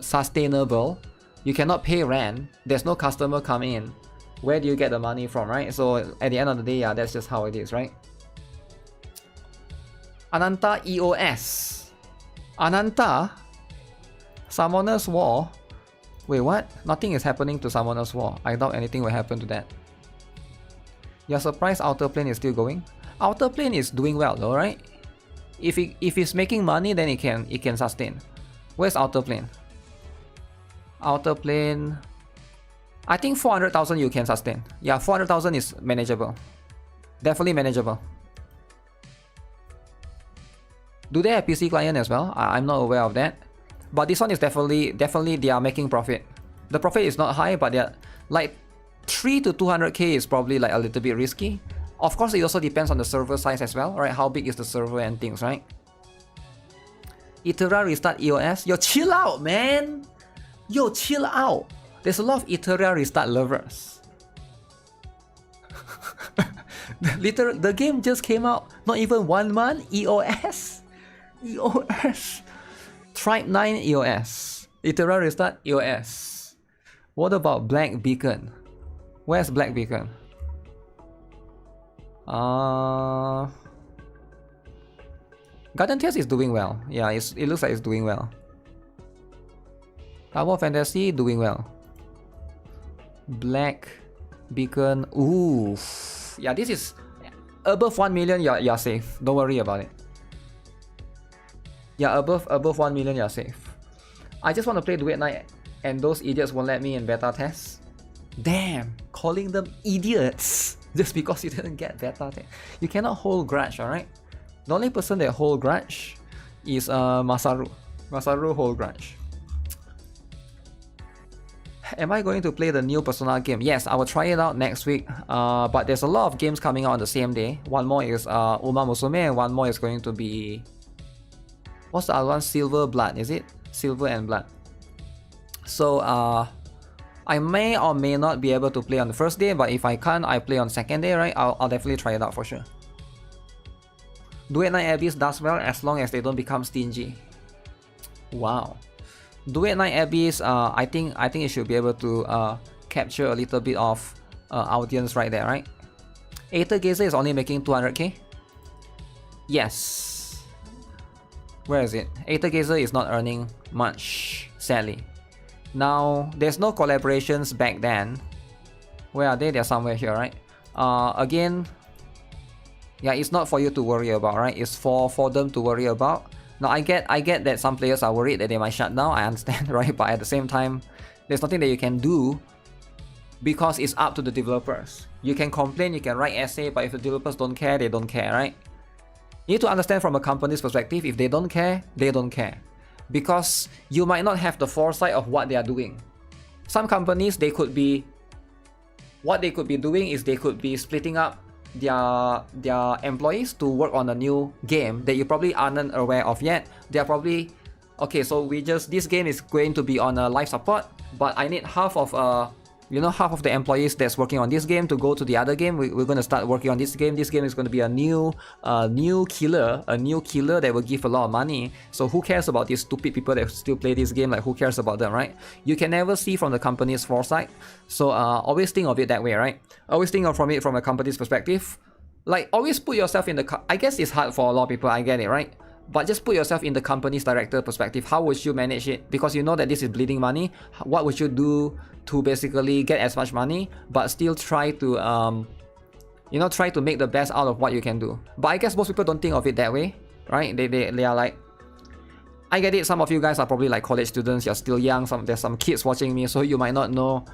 sustainable, you cannot pay rent, there's no customer come in, where do you get the money from, right? So at the end of the day, yeah, that's just how it is, right? Ananta EOS. Ananta? Summoner's War? Wait, what? Nothing is happening to Summoner's War. I doubt anything will happen to that. You're surprised Outer Plane is still going? Outer Plane is doing well though, right? If it's making money, then it can sustain. Where's Outer Plane? Outer Plane, I think 400,000 you can sustain. Yeah, 400,000 is manageable. Definitely manageable. Do they have PC client as well? I'm not aware of that. But this one is definitely they are making profit. The profit is not high, but they're like 3 to 200k is probably like a little bit risky. Of course, it also depends on the server size as well, right? How big is the server and things, right? Iteria restart EOS. Yo, chill out, man. Yo, chill out. There's a lot of Iteria restart lovers. The game just came out. Not even 1 month. EOS. EOS. Tribe 9 EOS. Iteria restart EOS. What about Black Beacon? Where's Black Beacon? Garden Tales is doing well. Yeah, it looks like it's doing well. Tower Fantasy doing well. Black Beacon. Ooh. Yeah, this is above 1 million. You're safe. Don't worry about it. Yeah, above 1 million, you're safe. I just want to play Duet Night, and those idiots won't let me in beta test. Damn, calling them idiots just because you didn't get beta test. You cannot hold grudge, alright? The only person that hold grudge is Masaru. Masaru hold grudge. Am I going to play the new Persona game? Yes, I will try it out next week. But there's a lot of games coming out on the same day. One more is Uma Musume, and one more is going to be... What's the other one? Silver Blood, is it? Silver and Blood. So, I may or may not be able to play on the first day, but if I can't, I play on the second day, right? I'll definitely try it out for sure. Duet Night Abyss does well as long as they don't become stingy. Wow. Duet Night Abyss, I think it should be able to capture a little bit of audience right there, right? Aether Gazer is only making 200k. Yes. Where is it? Aether Gazer is not earning much, sadly. Now, there's no collaborations back then. Where are they? They're somewhere here, right? Again, yeah, it's not for you to worry about, right? It's for them to worry about. Now, I get that some players are worried that they might shut down. I understand, right? But at the same time, there's nothing that you can do because it's up to the developers. You can complain, you can write essay, but if the developers don't care, they don't care, right? You need to understand from a company's perspective, if they don't care, they don't care. Because you might not have the foresight of what they are doing. Some companies, what they could be doing is they could be splitting up their employees to work on a new game that you probably aren't aware of yet. They're probably, okay, so this game is going to be on a live support, but I need half of half of the employees that's working on this game to go to the other game. We're going to start working on this game. This game is going to be a new killer that will give a lot of money. So who cares about these stupid people that still play this game? Like, who cares about them, right? You can never see from the company's foresight. So always think of it that way, right? Always think of it from a company's perspective. Like, always put yourself in the... I guess it's hard for a lot of people, I get it, right? But just put yourself in the company's director perspective. How would you manage it? Because you know that this is bleeding money. What would you do to basically get as much money, but still try to, try to make the best out of what you can do? But I guess most people don't think of it that way, right? They are like, I get it. Some of you guys are probably like college students. You're still young. There's some kids watching me, so you might not know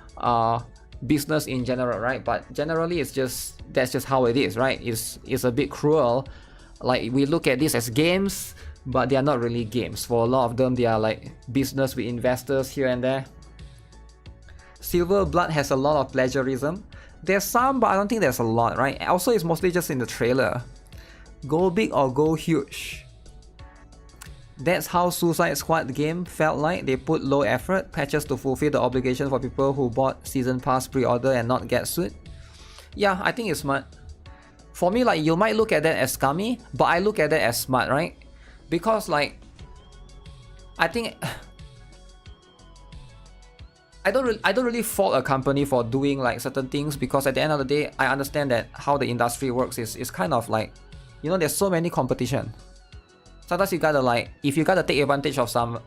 business in general, right? But generally, that's just how it is, right? It's a bit cruel. Like, we look at this as games, but they are not really games. For a lot of them, they are like business with investors here and there. Silver Blood has a lot of plagiarism. There's some, but I don't think there's a lot, right? Also, it's mostly just in the trailer. Go big or go huge. That's how Suicide Squad game felt like. They put low effort patches to fulfill the obligation for people who bought season pass pre-order and not get sued. Yeah, I think it's smart. For me, like, you might look at that as scummy, but I look at that as smart, right? Because like, I think I don't really fault a company for doing like certain things, because at the end of the day, I understand that how the industry works is kind of like, you know, there's so many competition. Sometimes you gotta like, if you gotta take advantage of some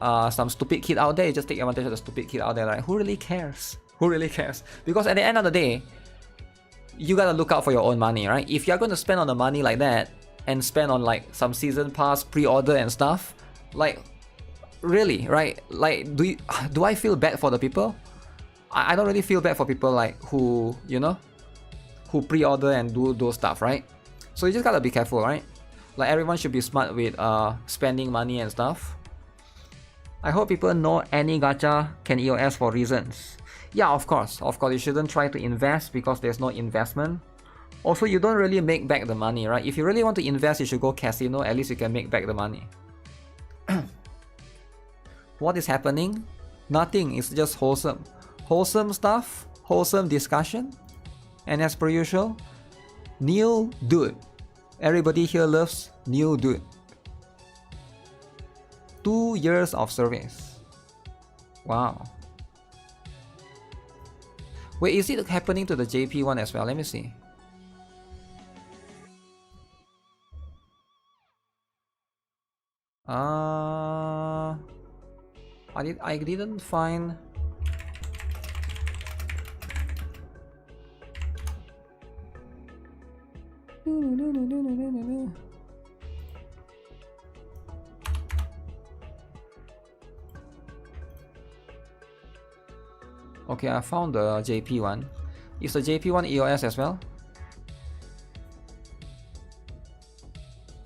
stupid kid out there, you just take advantage of the stupid kid out there. Like, who really cares? Who really cares? Because at the end of the day, you gotta look out for your own money, right? If you're going to spend on the money like that and spend on like some season pass pre-order and stuff, like, really, right? Like, do I feel bad for the people? I don't really feel bad for people like who, you know, who pre-order and do those stuff, right? So you just gotta be careful, right? Like, everyone should be smart with spending money and stuff. I hope people know any gacha can EOS for reasons. Yeah, of course, you shouldn't try to invest because there's no investment. Also, you don't really make back the money, right? If you really want to invest, you should go casino, at least you can make back the money. What is happening? Nothing, it's just wholesome. Wholesome stuff, wholesome discussion. And as per usual, new dude. Everybody here loves new dude. 2 years of service. Wow. Wait, is it happening to the JP one as well? Let me see. I didn't find. Okay, I found the JP one. Is the JP one EOS as well?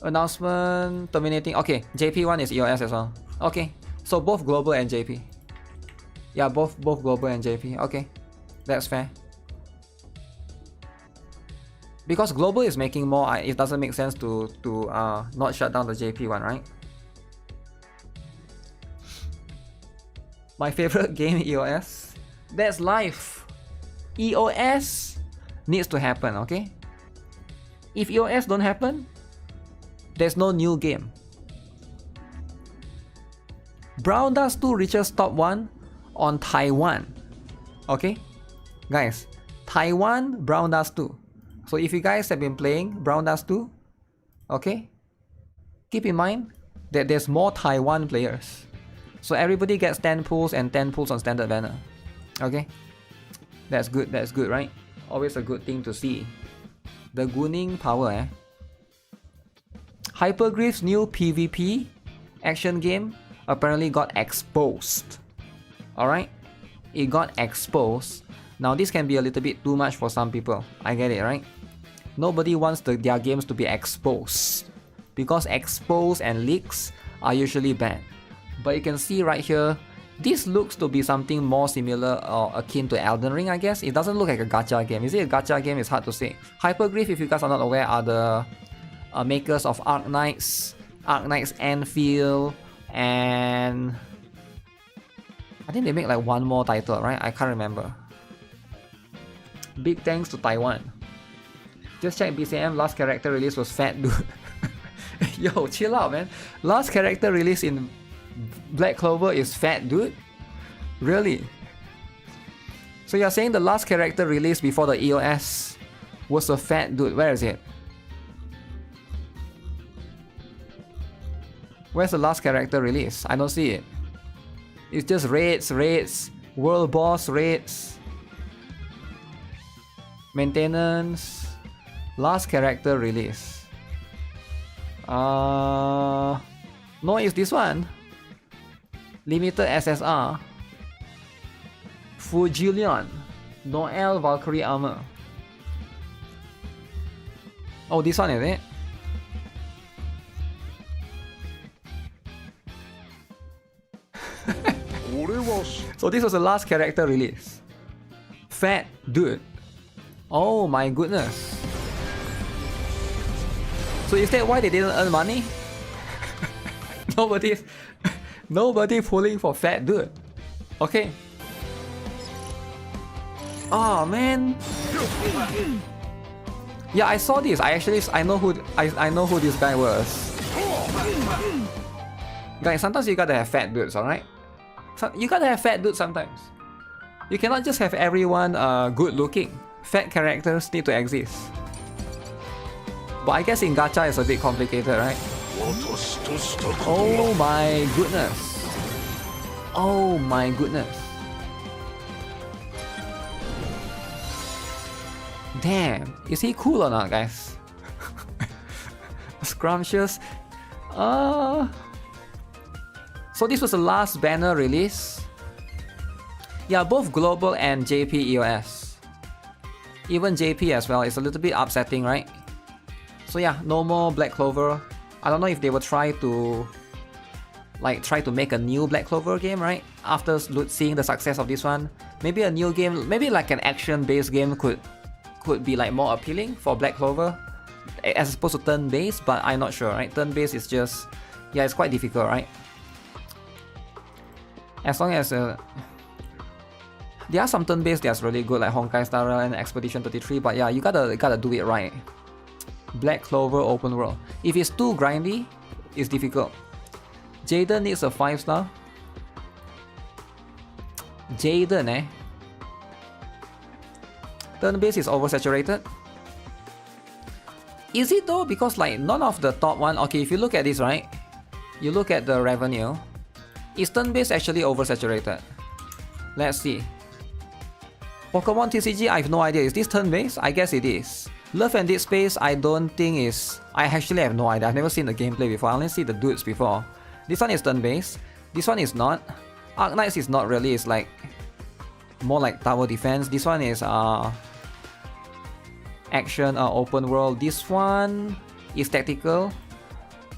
Announcement terminating. Okay, JP one is EOS as well. Okay, so both global and JP. Yeah, both global and JP. Okay, that's fair. Because global is making more, it doesn't make sense to not shut down the JP one, right? My favorite game, EOS. That's life. EOS needs to happen, okay? If EOS don't happen, there's no new game. Brown Dust 2 reaches top 1 on Taiwan. Okay? Guys, Taiwan Brown Dust 2. So if you guys have been playing Brown Dust 2, okay? Keep in mind that there's more Taiwan players. So everybody gets 10 pulls and 10 pulls on standard banner. Okay? That's good, right? Always a good thing to see. The Gunning power, eh? Hypergriff's new PvP action game apparently got exposed. Alright? It got exposed. Now this can be a little bit too much for some people. I get it, right? Nobody wants their games to be exposed, because exposed and leaks are usually bad. But you can see right here, this looks to be something more similar or akin to Elden Ring, I guess. It doesn't look like a gacha game. Is it a gacha game? It's hard to say. Hypergriff, if you guys are not aware, are the makers of Arknights, Anvil, and I think they make like one more title, right? I can't remember. Big thanks to Taiwan. Just check BCM, last character release was fat dude. Yo, chill out, man. Last character release in Black Clover is fat dude? Really? So you're saying the last character released before the EOS was a fat dude? Where is it? Where's the last character release? I don't see it. It's just raids, world boss raids, maintenance, last character release. No, it's this one. Limited SSR. Fujilion. Noel Valkyrie armor. Oh, this one is it? So this was the last character release. Fat dude. Oh my goodness. So is that why they didn't earn money? Nobody pulling for fat dude. Okay. Oh man. Yeah, I saw this. I know who this guy was. Guys, sometimes you gotta have fat dudes, alright? So you gotta have fat dudes sometimes. You cannot just have everyone good looking. Fat characters need to exist. But I guess in Gacha it's a bit complicated, right? Oh my goodness. Oh my goodness. Damn, is he cool or not, guys? Scrumptious. So this was the last banner release. Yeah, both global and JP EOS. Even JP as well. It's a little bit upsetting, right? So yeah, no more Black Clover. I don't know if they will try to make a new Black Clover game, right? After seeing the success of this one, maybe a new game, maybe like an action-based game could be like more appealing for Black Clover, as opposed to turn-based. But I'm not sure, right? Turn-based is just, yeah, it's quite difficult, right? As long as there are some turn-based that's really good, like Honkai Star Rail and Expedition 33, but yeah, you gotta do it right. Black Clover open world. If it's too grindy, it's difficult. Jaden needs a 5-star. Jaden, eh? Turn-based is oversaturated. Is it though? Because like none of the top one. Okay, if you look at this, right? You look at the revenue. Is turn-based actually oversaturated? Let's see. Pokemon TCG, I have no idea. Is this turn-based? I guess it is. Love and Dead Space, I don't think is... I actually have no idea. I've never seen the gameplay before. I only see the dudes before. This one is turn-based. This one is not. Arknights is not really. It's like... more like tower defense. This one is action, open world. This one is tactical.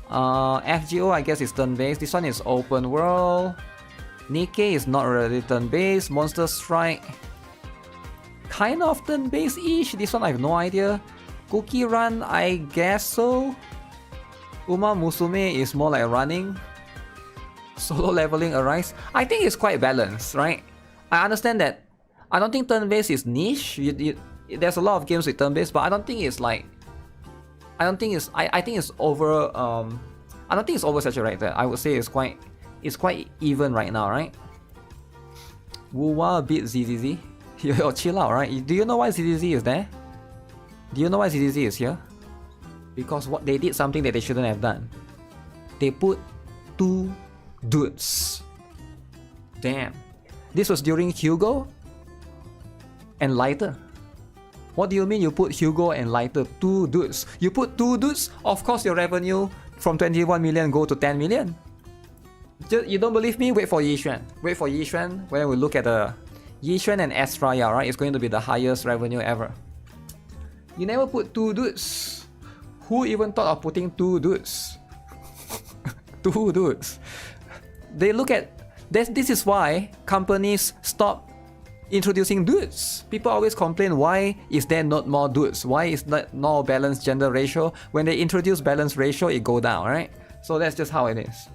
FGO, I guess, is turn-based. This one is open world. Nikke is not really turn-based. Monster Strike, kind of turn-based-ish. This one I have no idea. Cookie Run, I guess so. Uma Musume is more like running. Solo leveling Arise. I think it's quite balanced, right? I understand that. I don't think turn-based is niche. There's a lot of games with turn-based, but I don't think it's like... I think it's over. I don't think it's oversaturated. I would say it's quite even right now, right? Wuwa beat ZZZ. Yo, chill out, right? Do you know why ZZZ is there? Do you know why ZZZ is here? Because they did something that they shouldn't have done. They put 2 dudes. Damn. This was during Hugo and Lighter. What do you mean you put Hugo and Lighter? 2 dudes. You put 2 dudes, of course your revenue from 21 million go to 10 million. You don't believe me? Wait for Yishuan. Wait for Yishuan when we look at the Yishuan and Estraya, right? It's going to be the highest revenue ever. You never put 2 dudes. Who even thought of putting 2 dudes? 2 dudes. They look at... This is why companies stop introducing dudes. People always complain, why is there not more dudes? Why is that no balanced gender ratio? When they introduce balanced ratio, it go down, right? So that's just how it is.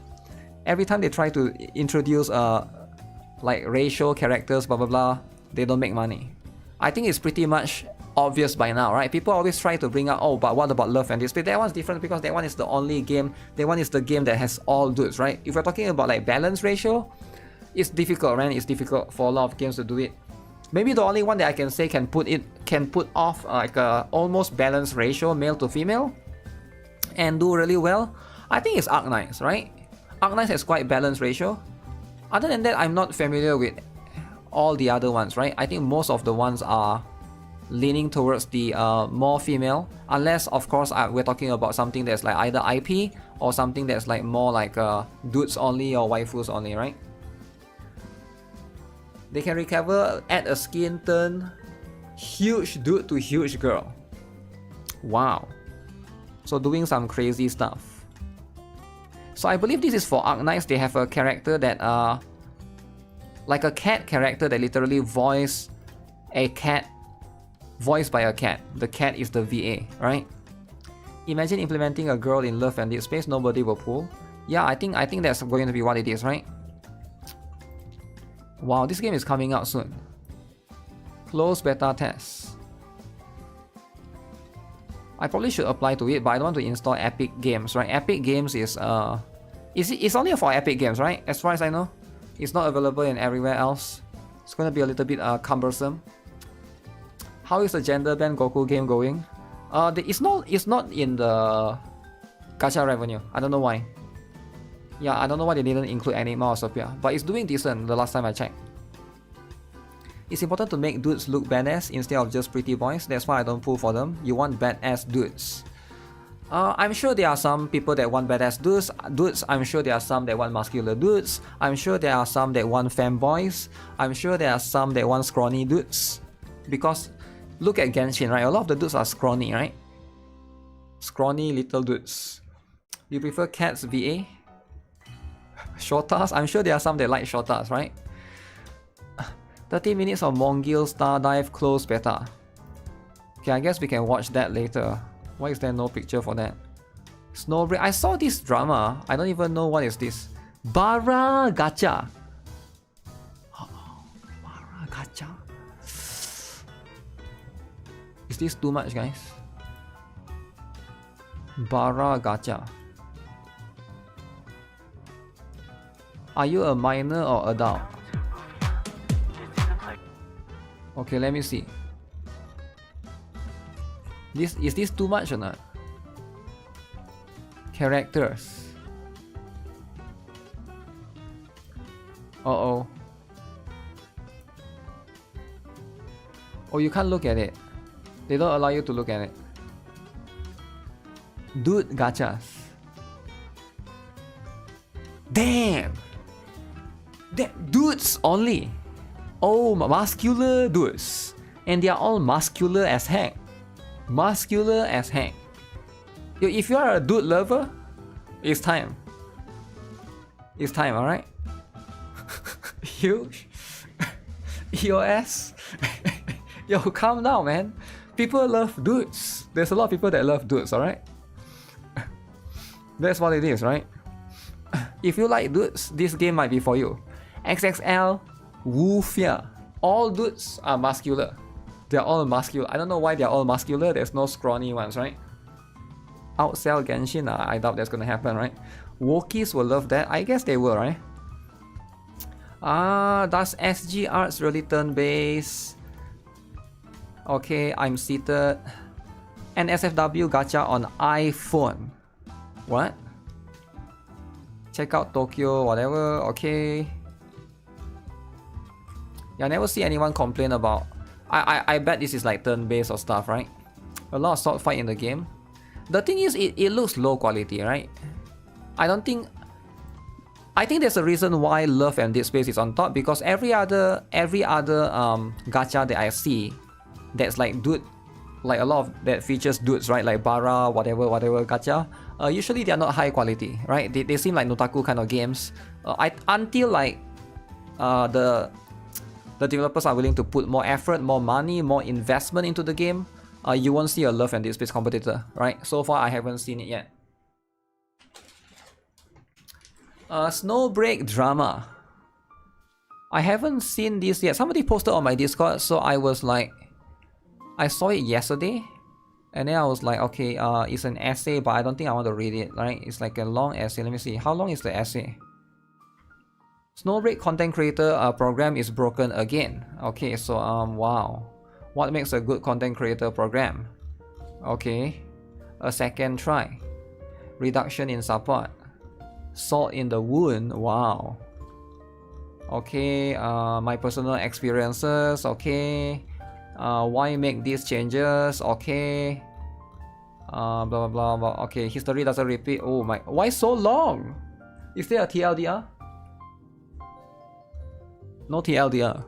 Every time they try to introduce like racial characters, blah blah blah, they don't make money. I think it's pretty much obvious by now, right? People always try to bring up, oh, but what about Love and Dead Space? That one's different because that one is the only game, that one is the game that has all dudes, right? If we're talking about like balance ratio, it's difficult, right? It's difficult for a lot of games to do it. Maybe the only one that I can say can put off like a almost balanced ratio, male to female, and do really well, I think it's Arknights, right? Arknights has quite balanced ratio. Other than that, I'm not familiar with all the other ones, right? I think most of the ones are leaning towards the more female, unless of course we're talking about something that's like either IP or something that's like more like dudes only or waifus only, right? They can recover, add a skin, turn huge dude to huge girl. Wow. So doing some crazy stuff. So I believe this is for Arknights. They have a character that Like a cat character that literally voiced a cat, voiced by a cat. The cat is the VA, right? Imagine implementing a girl in Love and Dead Space, nobody will pull. Yeah, I think that's going to be what it is, right? Wow, this game is coming out soon. Close beta test. I probably should apply to it, but I don't want to install Epic Games, right? Epic Games is it's only for Epic Games, right? As far as I know, it's not available in everywhere else. It's gonna be a little bit cumbersome. How is the gender band Goku game going? It's not in the Gacha revenue. I don't know why. Yeah, I don't know why they didn't include Anima or Sophia, but it's doing decent the last time I checked. It's important to make dudes look badass instead of just pretty boys. That's why I don't pull for them. You want badass dudes. I'm sure there are some people that want badass dudes. I'm sure there are some that want muscular dudes. I'm sure there are some that want femboys. I'm sure there are some that want scrawny dudes. Because look at Genshin, right? A lot of the dudes are scrawny, right? Scrawny little dudes. You prefer cats VA? Shotas? I'm sure there are some that like Shotas, right? 30 minutes of Mongil Stardive closed beta. Okay, I guess we can watch that later. Why is there no picture for that? Snowbreak. I saw this drama. I don't even know what is this. Bara Gacha. Oh, Bara Gacha. Is this too much, guys? Bara Gacha. Are you a minor or adult? Okay, let me see. Is this too much or not? Characters. Uh-oh. Oh, you can't look at it. They don't allow you to look at it. Dude gachas. Damn! Dudes only. Oh, muscular dudes. And they are all muscular as heck. Muscular as heck. Yo, if you are a dude lover, it's time. It's time, alright? Huge. EOS. Yo, calm down, man. People love dudes. There's a lot of people that love dudes, alright? That's what it is, right? If you like dudes, this game might be for you. XXL, Wufia. All dudes are muscular. They're all muscular. I don't know why they're all muscular. There's no scrawny ones, right? Outsell Genshin, I doubt that's gonna happen, right? Wokies will love that. I guess they will, right? Does SG Arts really turn base? Okay, I'm seated. NSFW gacha on iPhone. What? Check out Tokyo, whatever. Okay. Yeah, I never see anyone complain about. I bet this is like turn-based or stuff, right? A lot of sword fight in the game. The thing is, it looks low quality, right? I think there's a reason why Love and Dead Space is on top, because every other gacha that I see that's like dude, like a lot of that features dudes, right? Like Bara, whatever gacha. Usually they are not high quality, right? They seem like Notaku kind of games. Until like the developers are willing to put more effort, more money, more investment into the game, you won't see a Love and Dead Space competitor, right? So far, I haven't seen it yet. Snowbreak drama. I haven't seen this yet. Somebody posted on my Discord, so I was like, I saw it yesterday, and then I was like, okay, it's an essay, but I don't think I want to read it, right? It's like a long essay. Let me see. How long is the essay? Snowbreak content creator program is broken again. Okay, so wow. What makes a good content creator program? Okay. A second try. Reduction in support. Salt in the wound. Wow. Okay, my personal experiences. Okay. Why make these changes? Okay. Blah blah blah blah. Okay, history doesn't repeat. Oh my, why so long? Is there a TLDR? No TLDR.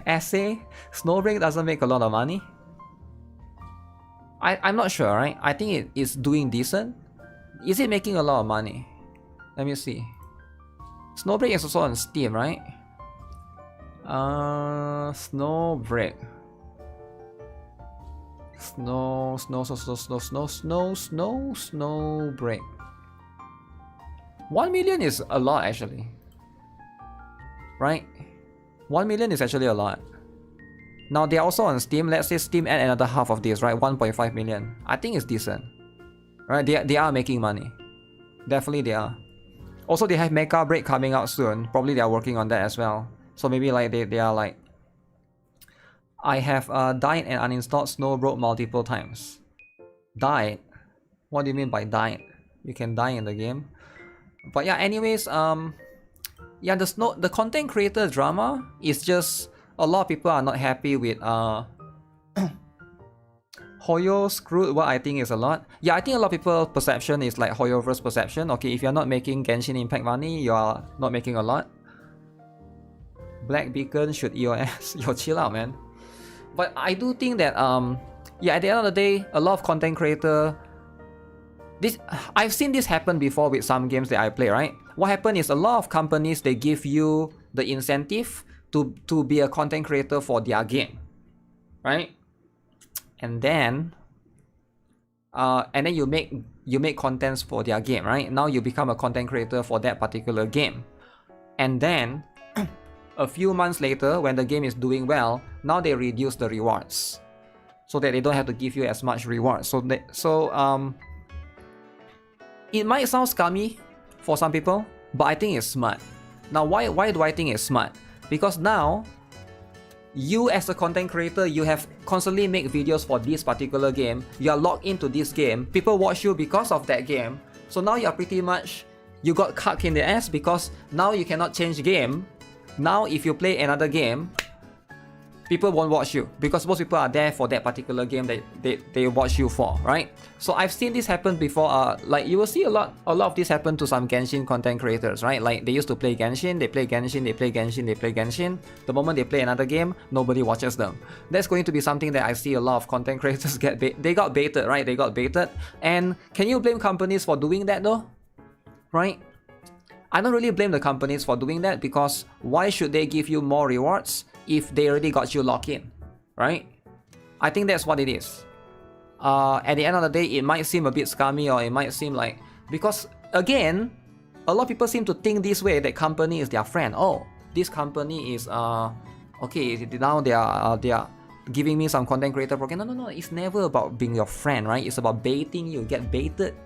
Essay? Snowbreak doesn't make a lot of money? I'm not sure, right? I think it is doing decent. Is it making a lot of money? Let me see. Snowbreak is also on Steam, right? Snowbreak. Snowbreak. 1 million is a lot actually. Right? 1 million is actually a lot. Now they're also on Steam. Let's say Steam add another half of this, right? 1.5 million. I think it's decent. Right? They are making money. Definitely they are. Also they have Mecha Break coming out soon. Probably they are working on that as well. So maybe like they are like, I have died and uninstalled Snowbreak multiple times. Died? What do you mean by died? You can die in the game. But yeah, anyways, yeah, the content creator drama is just a lot of people are not happy with Hoyo screwed what I think is a lot. Yeah, I think a lot of people's perception is like Hoyoverse perception. Okay, if you're not making Genshin Impact money, you are not making a lot. Black Beacon should EOS. Yo, chill out, man. But I do think that yeah, at the end of the day, a lot of content creator, I've seen this happen before with some games that I play, right? What happened is a lot of companies, they give you the incentive to be a content creator for their game, right? And then you make contents for their game, right? Now you become a content creator for that particular game. And then a few months later, when the game is doing well, now they reduce the rewards so that they don't have to give you as much rewards. It might sound scummy for some people, but I think it's smart. Now, why do I think it's smart? Because now, you as a content creator, you have constantly make videos for this particular game. You are logged into this game. People watch you because of that game. So now you're pretty much, you got cucked in the ass because now you cannot change game. Now if you play another game, people won't watch you because most people are there for that particular game that they watch you for, right? So I've seen this happen before. Like you will see a lot of this happen to some Genshin content creators, right? Like they used to play Genshin, they play Genshin, they play Genshin, they play Genshin. The moment they play another game, nobody watches them. That's going to be something that I see a lot of content creators they got baited, right? They got baited. And can you blame companies for doing that though? Right? I don't really blame the companies for doing that because why should they give you more rewards if they already got you locked in, right? I think that's what it is. At the end of the day, it might seem a bit scummy or it might seem like... Because, again, a lot of people seem to think this way, that company is their friend. Oh, this company is... okay, now they are giving me some content creator program. No, it's never about being your friend, right? It's about baiting you, get baited.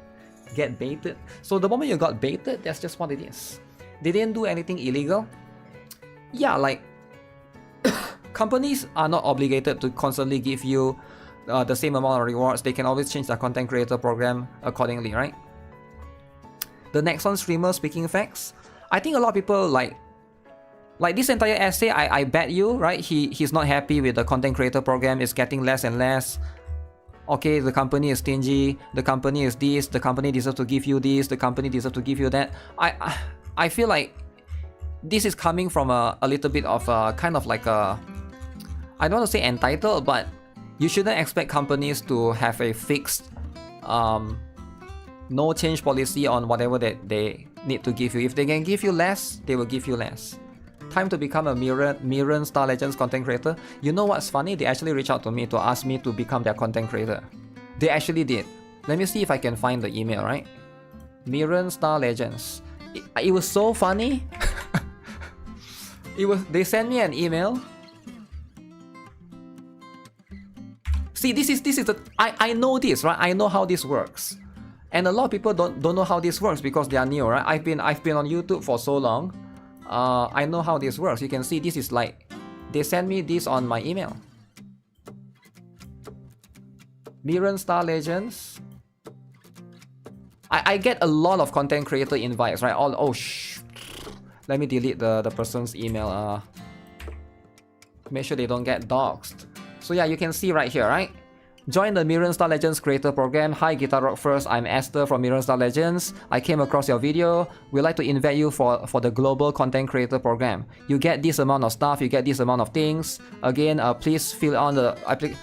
So the moment you got baited, that's just what it is. They didn't do anything illegal. Yeah, like... companies are not obligated to constantly give you the same amount of rewards. They can always change their content creator program accordingly, right? The next one, streamer speaking facts. I think a lot of people like this entire essay, I bet you, right? He's not happy with the content creator program. It's getting less and less. Okay, the company is stingy. The company is this. The company deserves to give you this. The company deserves to give you that. I feel like this is coming from a little bit of a kind of like a, I don't want to say entitled, but you shouldn't expect companies to have a fixed no change policy on whatever that they need to give you. If they can give you less, they will give you less. Time to become a Mirren Star Legends content creator. You know what's funny? They actually reached out to me to ask me to become their content creator. They actually did. Let me see if I can find the email, right? Mirren Star Legends. It was so funny. They sent me an email. See, this is the I know this, right? I know how this works. And a lot of people don't know how this works because they are new, right? I've been on YouTube for so long. I know how this works. You can see this is like they send me this on my email. Mirren Star Legends. I get a lot of content creator invites, right? Let me delete the person's email. Make sure they don't get doxed. So yeah, you can see right here, right? Join the Mirren Star Legends creator program. Hi GuitarRock first, I'm Esther from Mirren Star Legends. I came across your video. We'd like to invite you for the global content creator program. You get this amount of stuff, you get this amount of things. Again, please fill on the application.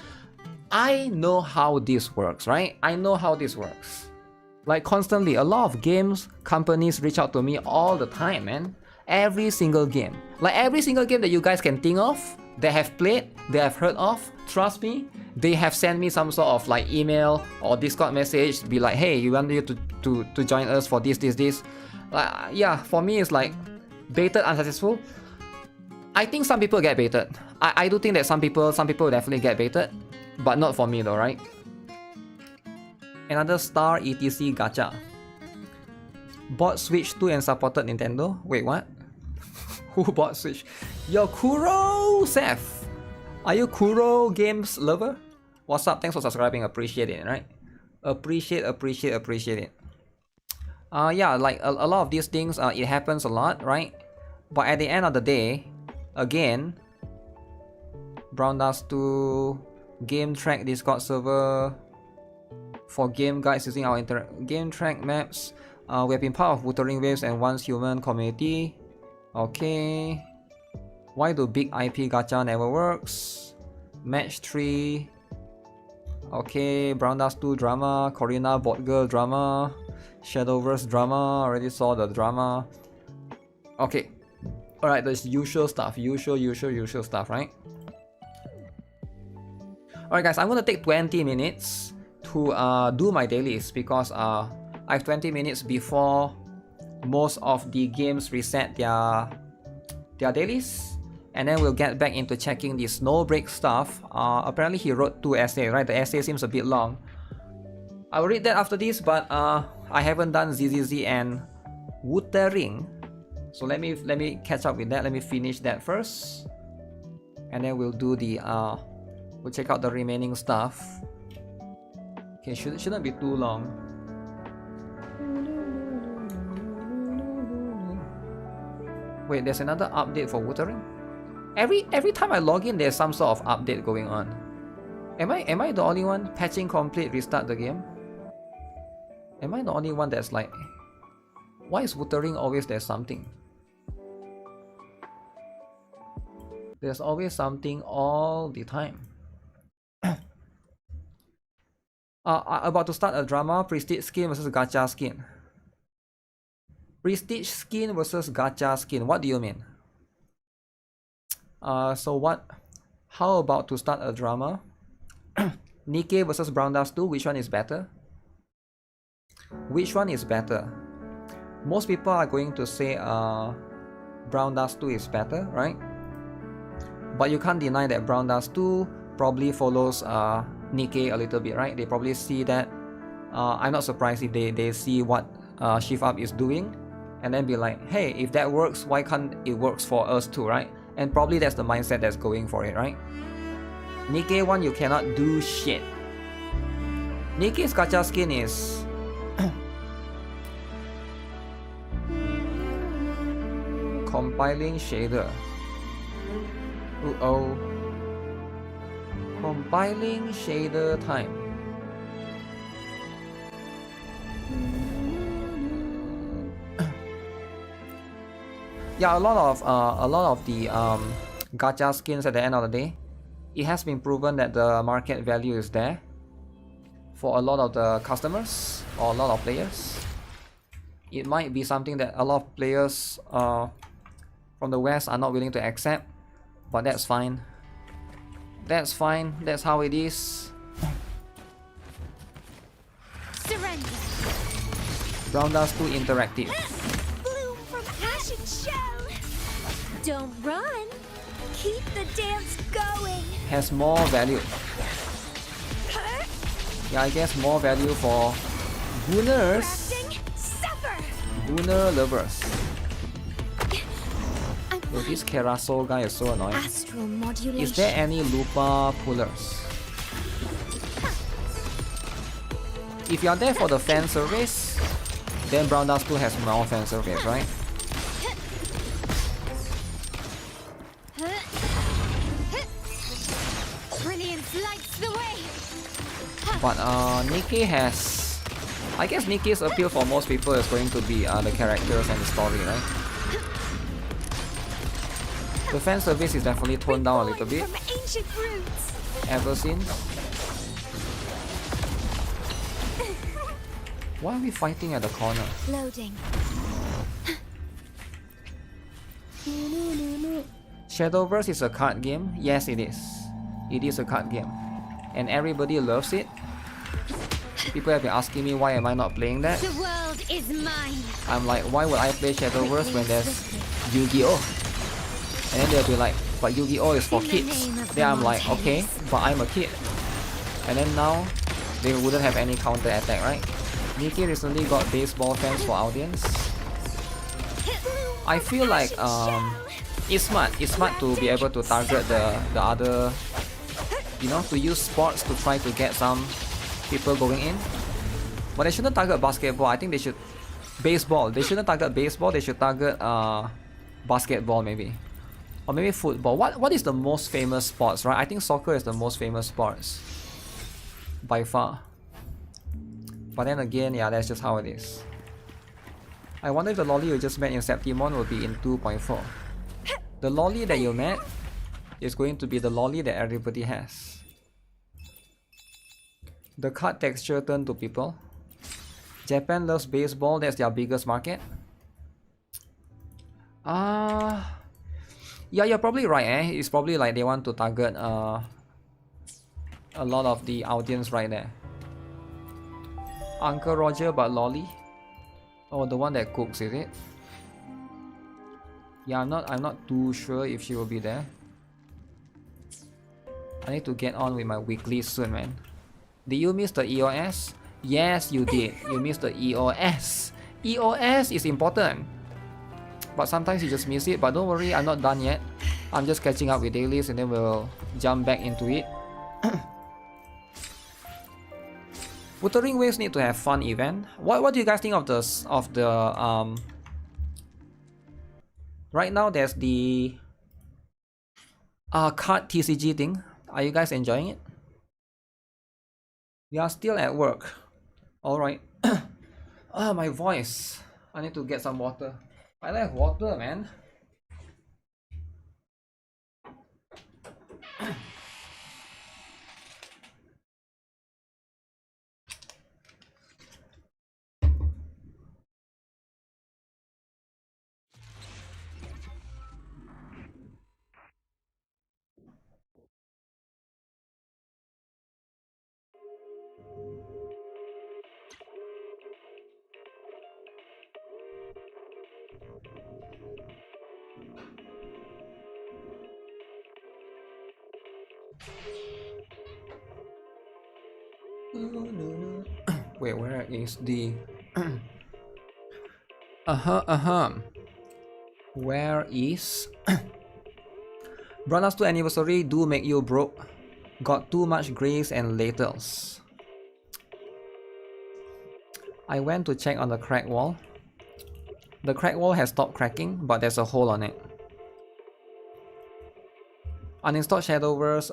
I know how this works, right? I know how this works. Like constantly, a lot of games companies reach out to me all the time, man. Every single game. Like every single game that you guys can think of, they have played, they have heard of, trust me, they have sent me some sort of like email or Discord message, be like, hey, we want you to join us for this. Yeah, for me it's like, baited, unsuccessful. I think some people get baited. I do think that some people definitely get baited, but not for me though, right? Another star etc gacha. Bought Switch 2 and supported Nintendo? Wait, what? Who bought Switch? Yo, Kuro Seth! Are you Kuro Games lover? What's up? Thanks for subscribing. Appreciate it, right? Appreciate it. Yeah, like a lot of these things, it happens a lot, right? But at the end of the day, again, Brown Dust 2, Game Track Discord server, for game guides using our game track maps. We have been part of Wuthering Waves and Once Human community. Okay. Why do big IP gacha never works? Match 3. Okay, Brown Dust 2 drama, Corina Bot Girl drama, Shadowverse drama, already saw the drama. Okay. Alright, the usual stuff, usual stuff, right? Alright guys, I'm gonna take 20 minutes to do my dailies because I have 20 minutes before most of the games reset their dailies, and then we'll get back into checking the Snowbreak stuff. Apparently he wrote 2 essays, right? The essay seems a bit long. I'll read that after this, but I haven't done ZZZ and Wuthering, so let me catch up with that. Let me finish that first, and then we'll do the we'll check out the remaining stuff. Okay, shouldn't be too long. Wait, there's another update for Wuthering? Every time I log in, there's some sort of update going on. Am I the only one? Patching complete, restart the game? Am I the only one that's like, why is Wuthering always there's something? There's always something all the time. About to start a drama, Prestige skin versus Gacha skin. Prestige skin versus Gacha skin, what do you mean? So what? How about to start a drama? Nikke versus Brown Dust 2, which one is better? Which one is better? Most people are going to say Brown Dust 2 is better, right? But you can't deny that Brown Dust 2 probably follows Nikke a little bit, right? They probably see that. I'm not surprised if they see what Shift Up is doing and then be like, hey, if that works, why can't it works for us too, right? And probably that's the mindset that's going for it, right? Nikke one, you cannot do shit. Nikke's gacha skin is compiling shader. Uh-oh. Compiling shader time. Yeah, a lot of the gacha skins at the end of the day, it has been proven that the market value is there for a lot of the customers or a lot of players. It might be something that a lot of players from the West are not willing to accept, but that's fine. That's fine. That's how it is. Surrender. Brown Dust 2 interactive. Bloom from ash and shell. Don't run. Keep the dance going. Has more value. Yeah, I guess more value for Booners. Booner lovers. Yo, this Keraso guy is so annoying. Astral modulation. Is there any Lupa pullers? If you are there for the fan service, then Brown Dust 2 has more fan service, right? Brilliance lights the way. But Nikke has, I guess Nikke's appeal for most people is going to be the characters and the story, right? The fan service is definitely toned down a little bit ever since. Why are we fighting at the corner? Loading. Shadowverse is a card game. Yes, it is. It is a card game. And everybody loves it. People have been asking me why am I not playing that. The world is mine. I'm like, why would I play Shadowverse when there's Yu-Gi-Oh? And then they'll be like, but Yu-Gi-Oh is for kids. Then I'm like, okay, but I'm a kid. And then now, they wouldn't have any counter attack, right? Nikke recently got baseball fans for audience. I feel like it's smart to be able to target the other, you know, to use sports to try to get some people going in. But they shouldn't target basketball. I think they should baseball. They shouldn't target baseball. They should target basketball maybe, or maybe football. What is the most famous sports, right? I think soccer is the most famous sports by far. But then again, yeah, that's just how it is. I wonder if the lolly you just met in Septimon will be in 2.4. The lolly that you met is going to be the lolly that everybody has. The card texture turn to people. Japan loves baseball, that's their biggest market. Yeah, you're probably right, eh? It's probably like they want to target a lot of the audience right there. Uncle Roger but lolly? Oh, the one that cooks, is it? Yeah, I'm not too sure if she will be there. I need to get on with my weekly soon, man. Did you miss the EOS? Yes, you did. You missed the EOS. EOS is important. But sometimes you just miss it. But don't worry, I'm not done yet. I'm just catching up with dailies and then we'll jump back into it. Wuthering waves need to have fun event. What do you guys think of the right now there's the card TCG thing. Are you guys enjoying it? We are still at work. Alright. My voice. I need to get some water. I like water, man. Wait, where is the where is Brana's 2 anniversary do make you broke? Got too much grace and latels. I went to check on the crack wall. The crack wall has stopped cracking, but there's a hole on it. Uninstalled Shadowverse,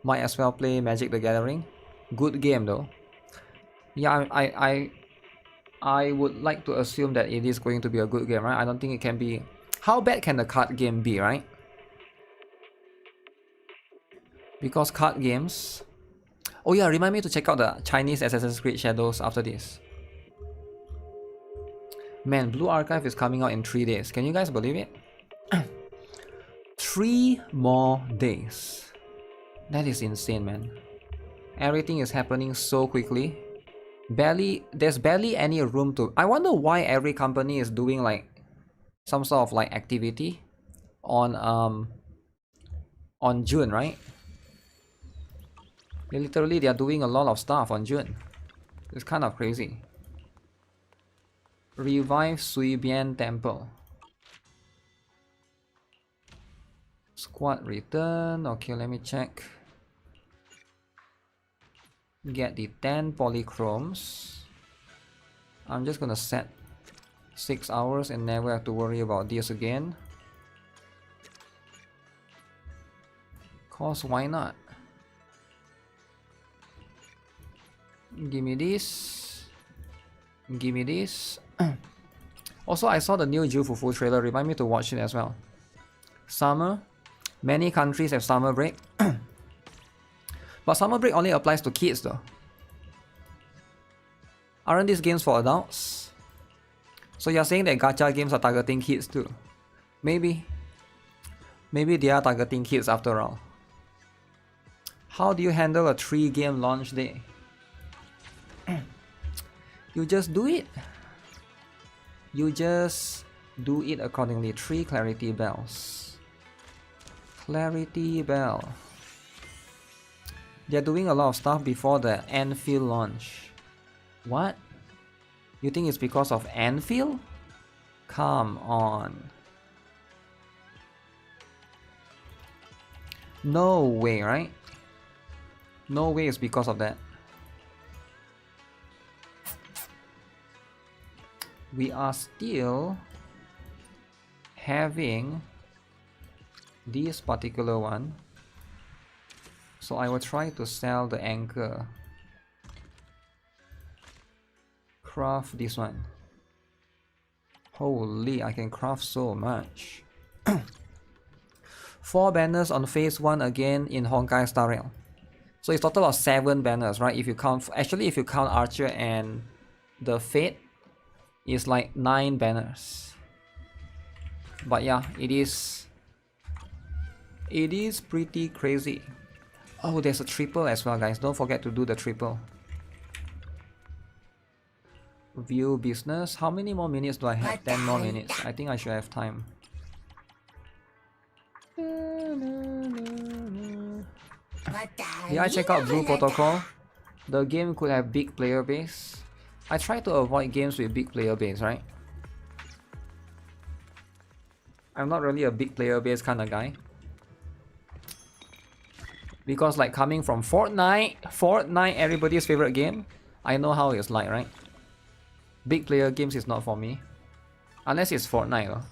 might as well play Magic the Gathering. Good game though. Yeah, I would like to assume that it is going to be a good game, right? I don't think it can be. How bad can the card game be, right? Because card games. Oh yeah, remind me to check out the Chinese Assassin's Creed Shadows after this. Man, Blue Archive is coming out in 3 days. Can you guys believe it? 3 more days. That is insane, man. Everything is happening so quickly. There's barely any room to. I wonder why every company is doing like some sort of like activity on June, right? They are doing a lot of stuff on June. It's kind of crazy. Revive Sui Bian Temple. Squad return. Okay, let me check. Get the 10 polychromes. I'm just gonna set 6 hours and never have to worry about this again. Cause why not? Give me this. Give me this. Also, I saw the new Jufufu trailer. Remind me to watch it as well. Summer. Many countries have summer break. But summer break only applies to kids though. Aren't these games for adults? So you're saying that gacha games are targeting kids too? Maybe they are targeting kids after all. How do you handle a 3-game launch day? You just do it. You just do it accordingly. 3 clarity bells. Clarity bell. They're doing a lot of stuff before the Anfield launch. What? You think it's because of Anfield? Come on. No way, right? No way it's because of that. We are still having this particular one. So I will try to sell the anchor. Craft this one. Holy, I can craft so much. 4 banners on phase 1 again in Honkai Star Rail. So it's total of 7 banners, right? If you count, actually if you count Archer and the Fate, it's like 9 banners. But yeah, it is pretty crazy. Oh, there's a triple as well, guys. Don't forget to do the triple. View business. How many more minutes do I have? 10 more minutes. I think I should have time. Did I check out Blue Protocol? The game could have big player base. I try to avoid games with big player base, right? I'm not really a big player base kind of guy. Because like coming from Fortnite, everybody's favorite game, I know how it's like, right? Big player games is not for me. Unless it's Fortnite.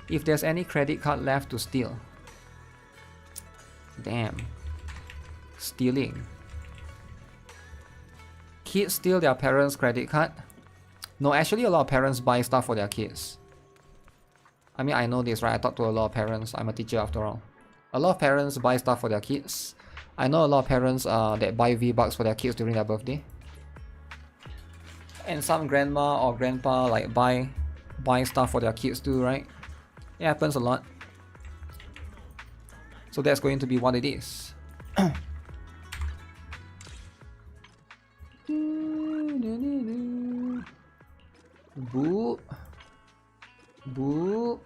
If there's any credit card left to steal. Damn. Stealing. Kids steal their parents' credit card? No, actually a lot of parents buy stuff for their kids. I mean, I know this, right? I talk to a lot of parents. I'm a teacher after all. A lot of parents buy stuff for their kids. I know a lot of parents that buy V-Bucks for their kids during their birthday. And some grandma or grandpa like buy stuff for their kids too, right? It happens a lot. So that's going to be what it is. Boop. Boop.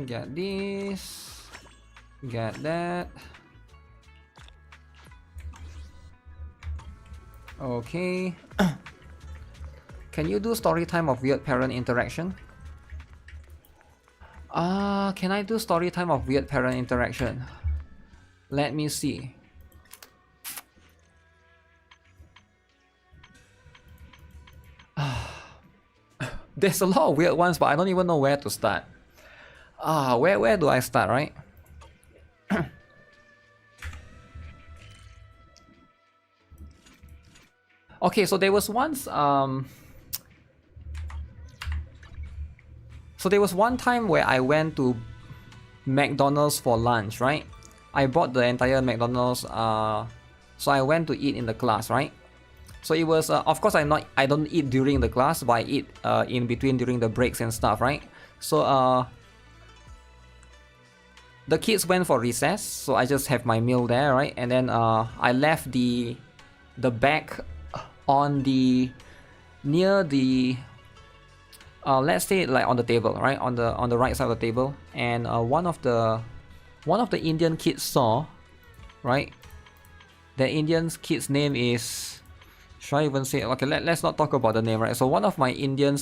Get this. Get that. Okay. Can you do story time of weird parent interaction? Can I do story time of weird parent interaction? Let me see. There's a lot of weird ones, but I don't even know where to start. Where do I start, right? Okay, so there was once so there was one time where I went to McDonald's for lunch, right? I bought the entire McDonald's, so I went to eat in the class, right? So it was, of course I don't eat during the class, but I eat in between during the breaks and stuff, right? So the kids went for recess, so I just have my meal there, right? And then I left the bag on the near the let's say like on the table, right? On the right side of the table, and one of the Indian kids saw, right? The Indian kid's name is, should I even say? Okay, let's not talk about the name, right? So one of the Indian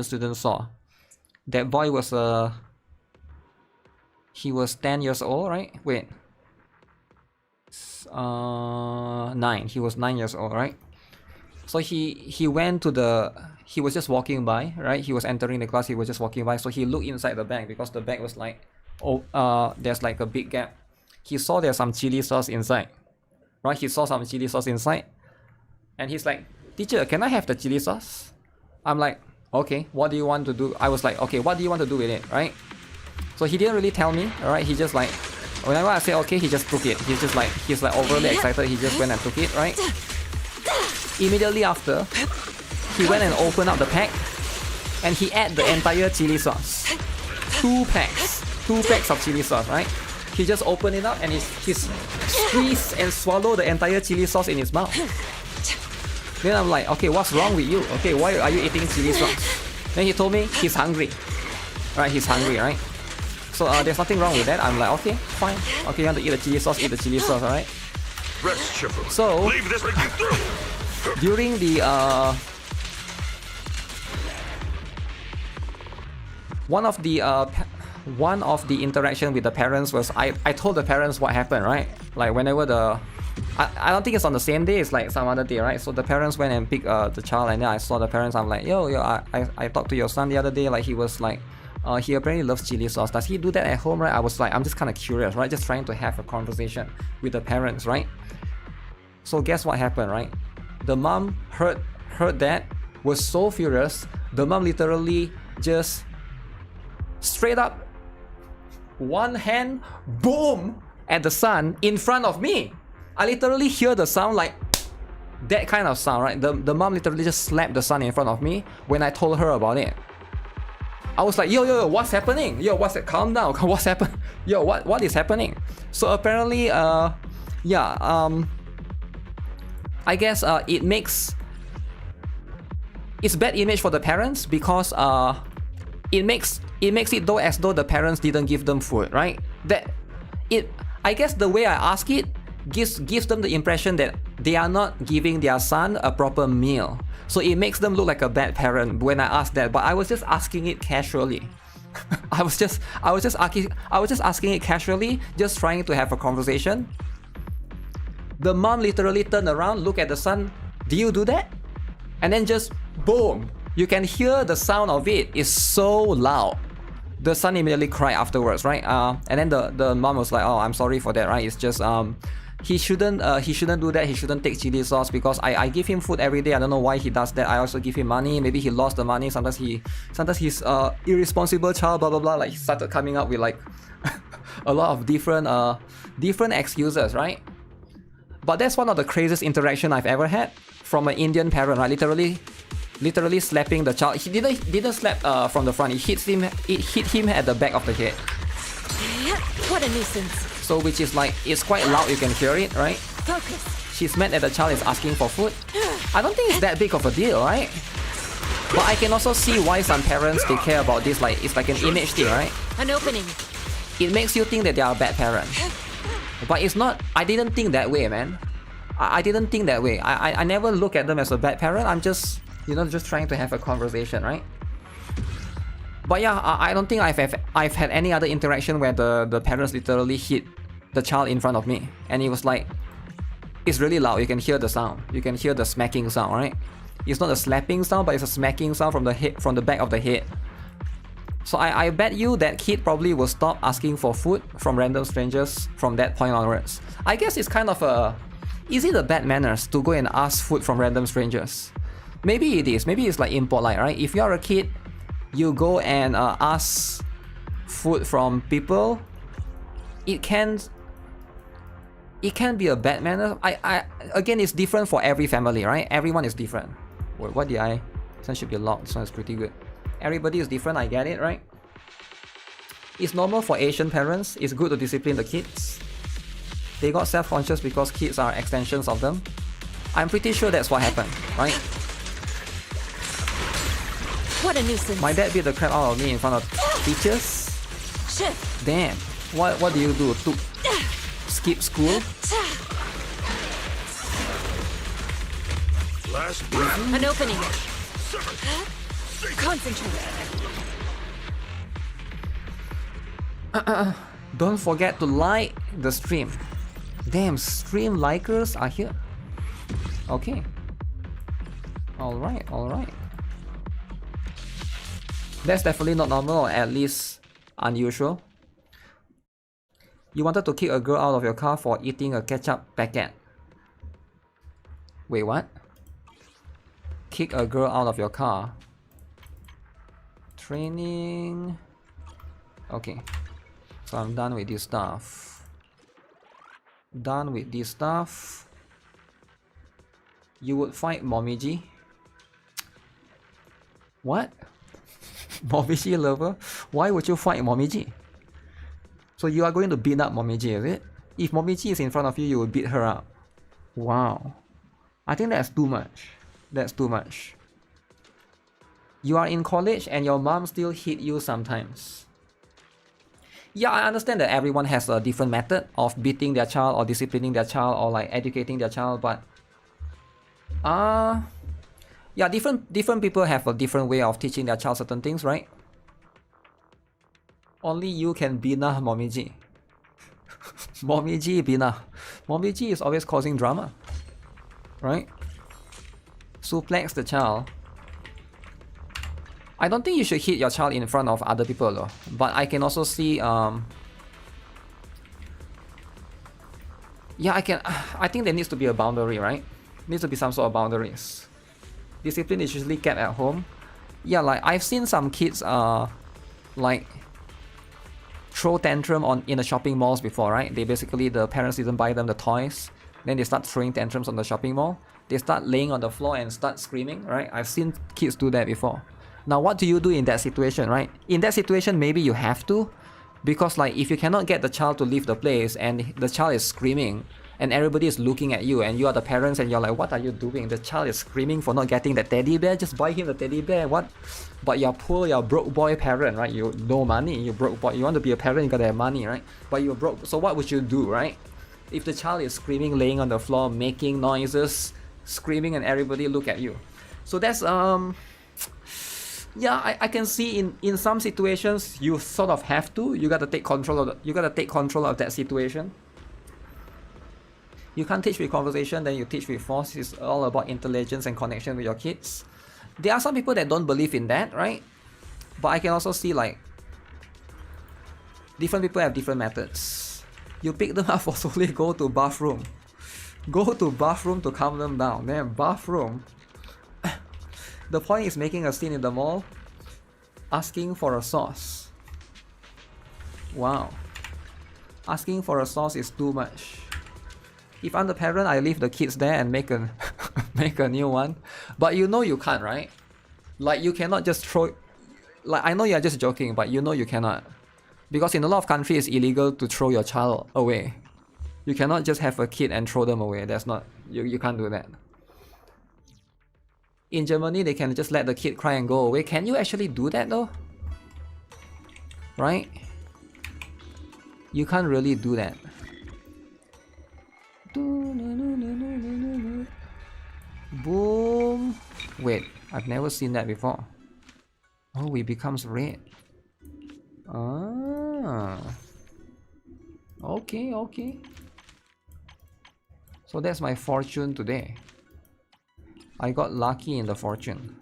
students saw. That boy was he was 10 years old, right? Wait. 9. He was 9 years old, right? So he went to he was just walking by, right? He was entering the class, he was just walking by. So he looked inside the bag because the bag was like, there's like a big gap. He saw there's some chili sauce inside, right? He saw some chili sauce inside. And he's like, teacher, can I have the chili sauce? I'm like, okay, what do you want to do? I was like, okay, what do you want to do with it, right? So he didn't really tell me, alright? He just like, whenever I say okay, he just took it. He's like overly excited. He just went and took it, right? Immediately after, he went and opened up the pack, and he ate the entire chili sauce. 2 packs of chili sauce, right? He just opened it up and he squeezed and swallowed the entire chili sauce in his mouth. Then I'm like, okay, what's wrong with you? Okay, why are you eating chili sauce? Then he told me he's hungry. Right, he's hungry, right? So there's nothing wrong with that. I'm like, okay, fine. Okay, you want to eat the chili sauce, alright? So during the one of the interaction with the parents was I told the parents what happened, right? Like whenever I don't think it's on the same day, it's like some other day, right? So the parents went and picked the child, and then I saw the parents. I'm like, yo, I talked to your son the other day. Like he was like, he apparently loves chili sauce. Does he do that at home, right? I was like, I'm just kind of curious, right? Just trying to have a conversation with the parents, right? So guess what happened, right? The mom heard that, was so furious. The mom literally just straight up one hand, boom, at the son in front of me. I literally hear the sound like that kind of sound, right? The mom literally just slapped the son in front of me when I told her about it. I was like, yo, what's happening? Yo, what's it? Calm down. What's happening? Yo, what is happening? So apparently, I guess it's bad image for the parents because it makes it though as though the parents didn't give them food, right? I guess the way I ask it gives them the impression that they are not giving their son a proper meal. So it makes them look like a bad parent when I ask that. But I was just asking it casually. I was just asking it casually, just trying to have a conversation. The mom literally turned around, looked at the son. Do you do that? And then just boom. You can hear the sound of it. It's so loud. The son immediately cried afterwards, right? And then the mom was like, "Oh, I'm sorry for that, right? It's just he shouldn't do that. He shouldn't take chili sauce because I give him food every day. I don't know why he does that. I also give him money. Maybe he lost the money. Sometimes he's irresponsible child. Blah blah blah." Like he started coming up with like a lot of different excuses, right? But that's one of the craziest interaction I've ever had from an Indian parent, right? Literally slapping the child. He didn't slap from the front. It hit him at the back of the head. What a nuisance. So which is like, it's quite loud, you can hear it, right? Focus. She's mad that the child is asking for food. I don't think it's that big of a deal, right? But I can also see why some parents, they care about this, like it's like an image thing, right? An opening. It makes you think that they are a bad parent. But it's not, I didn't think that way, man. I didn't think that way. I never look at them as a bad parent. I'm just, just trying to have a conversation, right? But yeah, I don't think I've had any other interaction where the parents literally hit the child in front of me. And it was like, it's really loud. You can hear the sound. You can hear the smacking sound, right? It's not a slapping sound, but it's a smacking sound from the back of the head. So I bet you that kid probably will stop asking for food from random strangers from that point onwards. I guess it's kind of is it a bad manners to go and ask food from random strangers? Maybe it is. Maybe it's like impolite, right? If you're a kid, you go and ask food from people, it can be a bad manner. Again, it's different for every family, right? Everyone is different. Wait, what did I? This one should be locked. This one is pretty good. Everybody is different, I get it, right? It's normal for Asian parents. It's good to discipline the kids. They got self-conscious because kids are extensions of them. I'm pretty sure that's what happened, right? What a nuisance. My dad beat the crap out of me in front of teachers. Damn. What do you do? To skip school? Last breath. An opening. Concentrate. Don't forget to like the stream. Damn, stream likers are here. Okay. Alright. That's definitely not normal, or at least unusual. You wanted to kick a girl out of your car for eating a ketchup packet. Wait, what? Kick a girl out of your car. Training. Okay. So I'm done with this stuff. Done with this stuff. You would fight Momiji? What? Momiji lover? Why would you fight Momiji? So you are going to beat up Momiji, is it? If Momiji is in front of you, you will beat her up. Wow. I think that's too much. That's too much. You are in college and your mom still hit you sometimes. Yeah, I understand that everyone has a different method of beating their child or disciplining their child or like educating their child, but yeah, different people have a different way of teaching their child certain things, right? Only you can bina Momiji. Momiji bina. Momiji is always causing drama, right? Suplex the child. I don't think you should hit your child in front of other people though. But I can also see yeah, I think there needs to be a boundary, right? Needs to be some sort of boundaries. Discipline is usually kept at home. Yeah, like I've seen some kids like throw tantrum in the shopping malls before, right? They basically, the parents didn't buy them the toys, then they start throwing tantrums on the shopping mall. They start laying on the floor and start screaming, right? I've seen kids do that before. Now what do you do in that situation, right? In that situation, maybe you have to, because like if you cannot get the child to leave the place and the child is screaming and everybody is looking at you and you are the parents and you're like, what are you doing? The child is screaming for not getting the teddy bear, just buy him the teddy bear, what? But you're poor, you're broke boy parent, right? You no money, you broke boy, you want to be a parent, you gotta have money, right? But you're broke, so what would you do, right? If the child is screaming, laying on the floor, making noises, screaming and everybody look at you. So that's yeah, I can see in some situations you sort of have to. You gotta take control of that situation. You can't teach with conversation, then you teach with force. It's all about intelligence and connection with your kids. There are some people that don't believe in that, right? But I can also see like different people have different methods. You pick them up for solely go to bathroom. Go to bathroom to calm them down. Then bathroom. The point is making a scene in the mall, asking for a sauce. Wow. Asking for a sauce is too much. If I'm the parent, I leave the kids there and make a make a new one. But you know you can't, right? Like you cannot just throw. Like I know you're just joking, but you know you cannot. Because in a lot of countries, it's illegal to throw your child away. You cannot just have a kid and throw them away. That's not, you can't do that. In Germany, they can just let the kid cry and go away. Can you actually do that though? Right? You can't really do that. Boom. Wait, I've never seen that before. Oh, it becomes red. Ah. Okay, okay. So that's my fortune today. I got lucky in the fortune.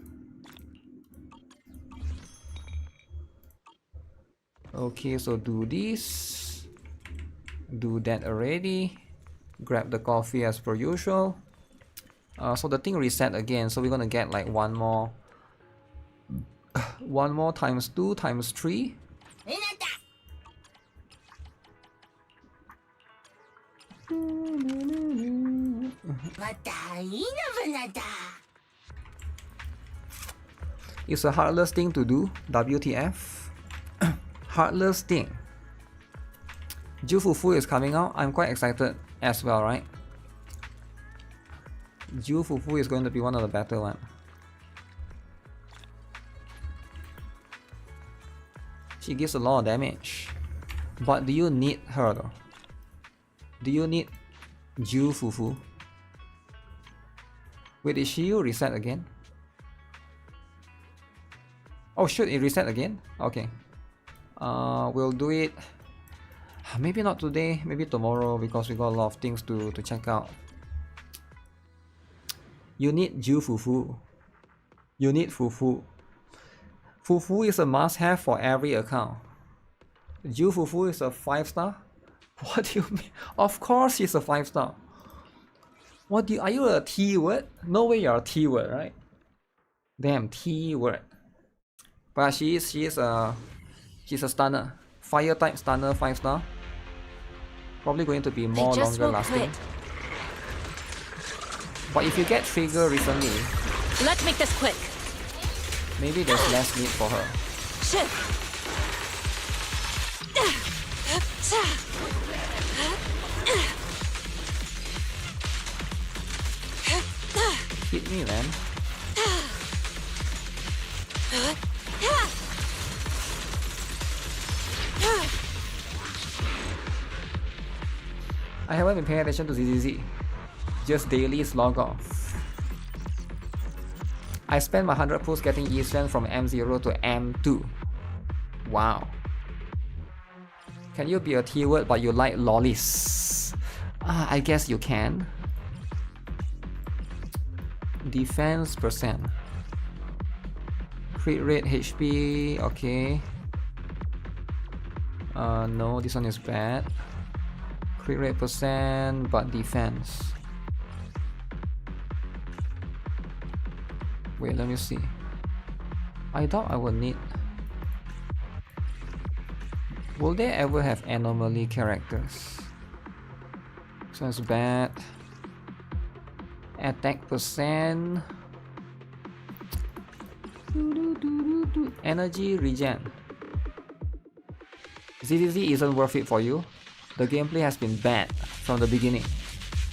Okay, so do this. Do that already. Grab the coffee as per usual. So the thing reset again, so we're gonna get like one more times 2 times 3. It's a heartless thing to do. WTF. Heartless thing. Jufufu is coming out. I'm quite excited as well, right? Jufufu is going to be one of the better ones. She gives a lot of damage. But do you need her though? Do you need Jufufu? Wait, did she reset again? Oh shoot, it reset again? Okay. We'll do it. Maybe not today, maybe tomorrow, because we got a lot of things to check out. You need Jufufu. You need Fufu. Fufu is a must-have for every account. Jufufu is a 5-star? What do you mean? Of course she's a 5-star. What do you, are you a T word? No way you're a T word, right? Damn, T word. But she's a stunner. fire type stunner 5-star. Probably going to be more longer lasting. But if you get trigger recently, Let's make this quick. maybe there's less need for her. Shit. Hit me, man. I haven't been paying attention to ZZZ. Just dailies log off. I spent my 100 pulls getting E strength from M0 to M2. Wow. Can you be a T word but you like lollies? I guess you can. Defense percent. Crit rate, HP, okay. No, this one is bad. Crit rate percent, but defense. Wait, let me see. I doubt I will need... Will they ever have anomaly characters? This one's bad. Attack percent. Energy regen. ZZZ isn't worth it for you. The gameplay has been bad from the beginning.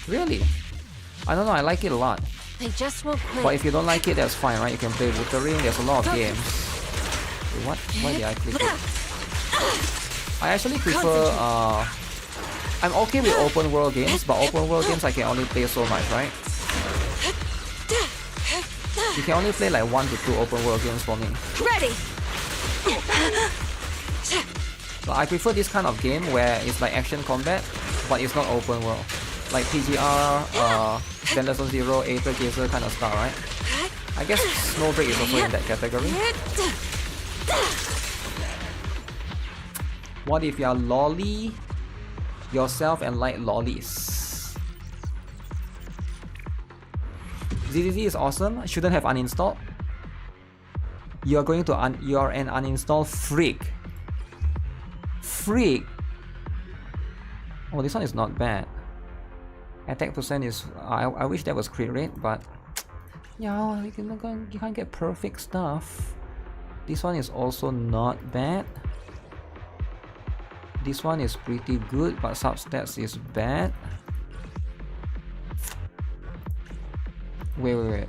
Really? I don't know, I like it a lot. They just won't quit. But if you don't like it, that's fine, right? You can play Wuthering, there's a lot of games. Wait, what? Why did I click it? I actually prefer, I'm okay with open world games, but open world games I can only play so much, right? You can only play like 1 to 2 open world games for me. Ready. But I prefer this kind of game where it's like action combat, but it's not open world. Like PGR, Zenless on Zero, Aether Gazer kind of style, right? I guess Snowbreak is also in that category. What if you're lolly yourself and like lollies? ZZZ is awesome, shouldn't have uninstalled. You're going to you're an uninstall freak. Freak! Oh, this one is not bad. Attack percent is... I wish that was crit rate, but... Yeah, you can't get perfect stuff. This one is also not bad. This one is pretty good, but substats is bad. Wait.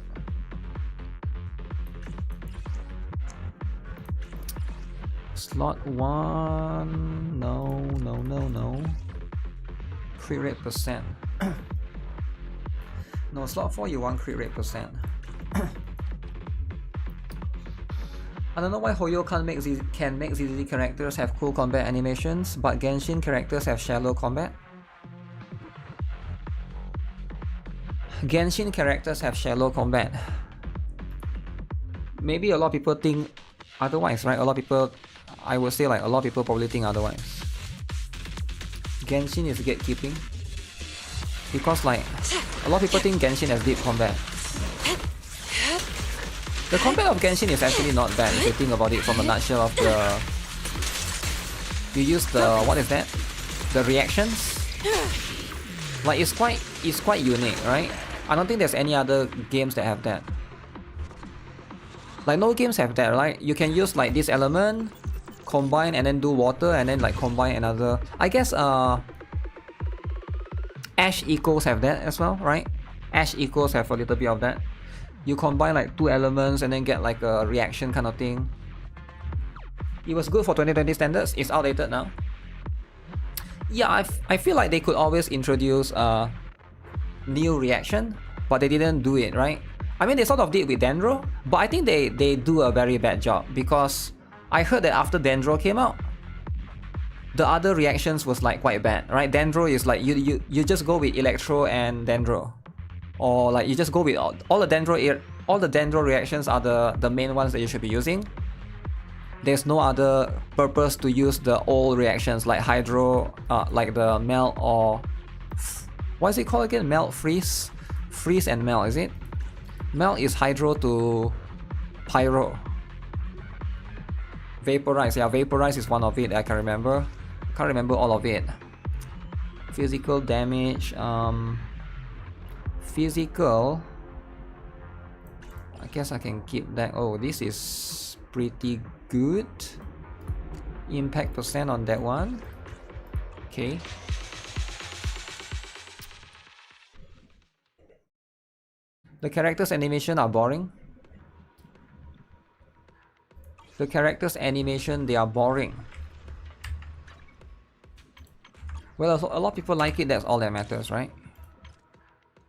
Slot 1... No. Crit rate percent. No, slot 4 you want crit rate percent. I don't know why Hoyo can make ZZZ characters have cool combat animations, but Genshin characters have shallow combat. Genshin characters have shallow combat. Maybe a lot of people think otherwise, right? A lot of people, I would say like a lot of people probably think otherwise. Genshin is gatekeeping. Because like, a lot of people think Genshin has deep combat. The combat of Genshin is actually not bad if you think about it from a nutshell of the... You use the... what is that? The reactions? Like it's quite unique, right? I don't think there's any other games that have that. Like no games have that, right? You can use like this element, combine and then do water and then like combine another... I guess Ash Echoes have that as well, right? Ash Echoes have a little bit of that. You combine like 2 elements and then get like a reaction kind of thing. It was good for 2020 standards, it's outdated now. Yeah, I feel like they could always introduce new reaction, but they didn't do it, right? I mean, they sort of did with Dendro, but I think they do a very bad job because I heard that after Dendro came out, the other reactions was like quite bad, right? Dendro is like you just go with Electro and Dendro, or like you just go with all the Dendro reactions are the main ones that you should be using. There's no other purpose to use the old reactions like Hydro, like the Melt or... What is it called again? Melt, Freeze? Freeze and Melt, is it? Melt is Hydro to Pyro. Vaporize, yeah, Vaporize is one of it I can remember. Can't remember all of it. Physical damage, physical, I guess I can keep that. Oh, this is pretty good. Impact percent on that one. Okay. The characters animation are boring. The characters animation, they are boring. Well, a lot of people like it, that's all that matters, right?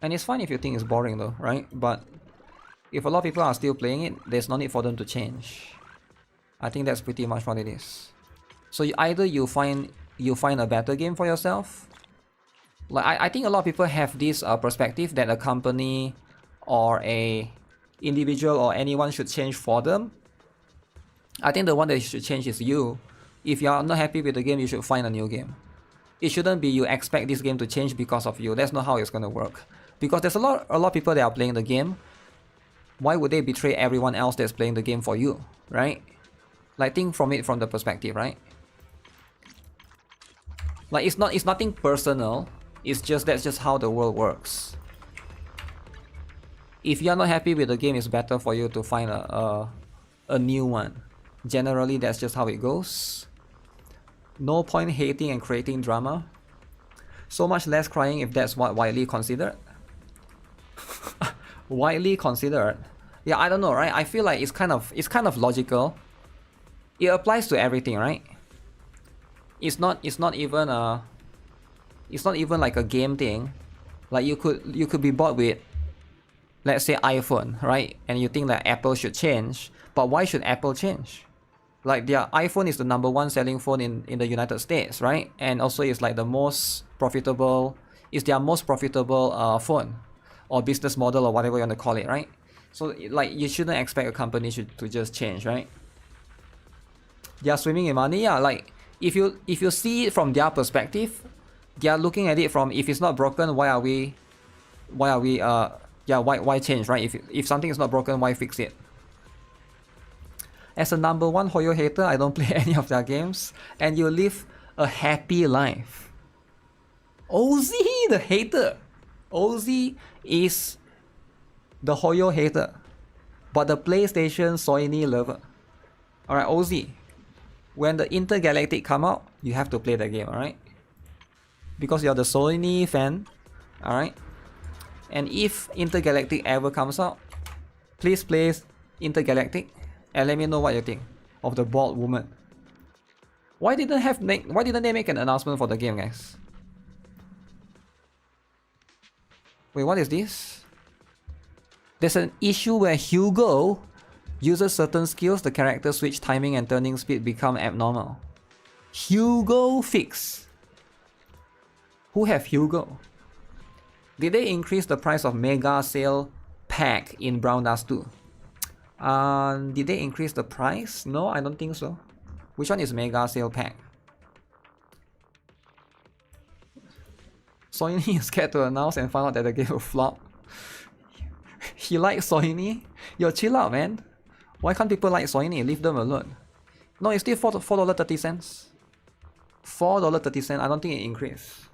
And it's fine if you think it's boring though, right? But if a lot of people are still playing it, there's no need for them to change. I think that's pretty much what it is. So either you find a better game for yourself. Like I think a lot of people have this perspective that a company or a individual or anyone should change for them. I think the one that should change is you. If you are not happy with the game, you should find a new game. It shouldn't be you expect this game to change because of you. That's not how it's gonna work. Because there's a lot of people that are playing the game. Why would they betray everyone else that's playing the game for you, right? Like think from it from the perspective, right? Like it's nothing personal. It's just that's just how the world works. If you're not happy with the game, it's better for you to find a new one. Generally, that's just how it goes. No point hating and creating drama. So much less crying if that's what widely considered. Widely considered. Yeah, I don't know, right? I feel like it's kind of logical. It applies to everything, right? It's not even like a game thing. Like you could be bought with, let's say, iPhone, right? And you think that Apple should change, but why should Apple change? Like their iPhone is the #1 selling phone in the United States, right? And also it's like the most profitable, it's their most profitable phone or business model or whatever you want to call it, right? So like you shouldn't expect a company to just change, right? They are swimming in money, yeah. Like if you see it from their perspective, they are looking at it from, if it's not broken, why change, right? If something is not broken, why fix it? As a #1 Hoyo hater, I don't play any of their games, and you live a happy life. Ozzy, the hater. Ozzy is the Hoyo hater, but the PlayStation Sony lover. Alright, Ozzy, when the Intergalactic come out, you have to play the game, alright? Because you're the Sony fan, alright? And if Intergalactic ever comes out, please play Intergalactic and let me know what you think of the bald woman. Why didn't they make an announcement for the game, guys? Wait, what is this? There's an issue where Hugo uses certain skills, the character switch timing and turning speed become abnormal. Hugo fix. Who have Hugo? Did they increase the price of Mega Sale Pack in Brown Dust 2? Did they increase the price? No, I don't think so. Which one is Mega Sale Pack? Sony is scared to announce and find out that the game will flop. He likes Sony? Yo, chill out, man. Why can't people like Sony? Leave them alone. No, it's still $4.30. $4.30. I don't think it increased.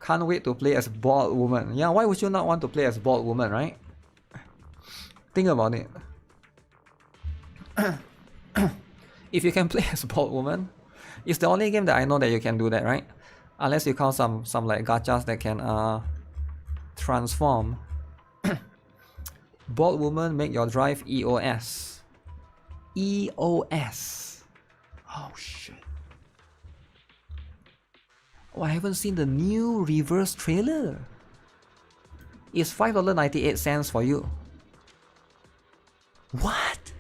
Can't wait to play as bald woman. Yeah, why would you not want to play as bald woman, right? Think about it. If you can play as bald woman, it's the only game that I know that you can do that, right? Unless you count some like gachas that can transform. Bald woman, make your drive EOS. EOS. Oh shit. Oh, I haven't seen the new reverse trailer. It's $5.98 for you. What?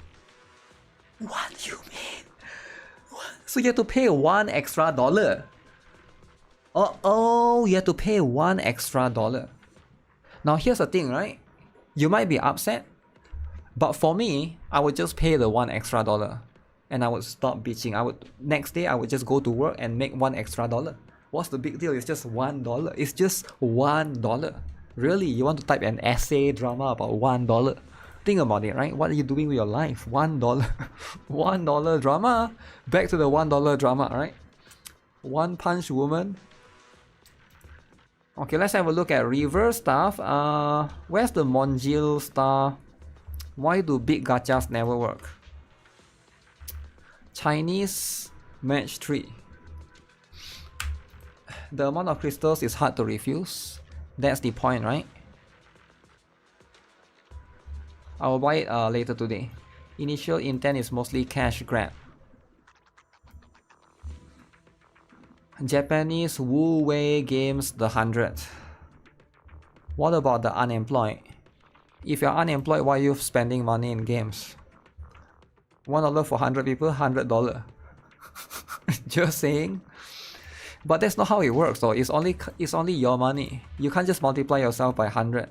What do you mean? What? So you have to pay $1 extra. Oh, you have to pay $1 extra. Now here's the thing, right? You might be upset, but for me, I would just pay the $1 extra, and I would stop bitching. Next day I would just go to work and make $1 extra. What's the big deal? It's just $1. It's just $1. Really? You want to type an essay drama about $1? Think about it, right? What are you doing with your life? $1. $1 drama. Back to the $1 drama, right? One Punch Woman. Okay, let's have a look at reverse stuff. Where's the Monjil star? Why do big gachas never work? Chinese match 3. The amount of crystals is hard to refuse. That's the point, right? I will buy it later today. Initial intent is mostly cash grab. Japanese Wu Wei Games the 100. What about the unemployed? If you're unemployed, why are you spending money in games? $1 for 100 people, $100. Just saying. But that's not how it works though. It's only your money. You can't just multiply yourself by 100.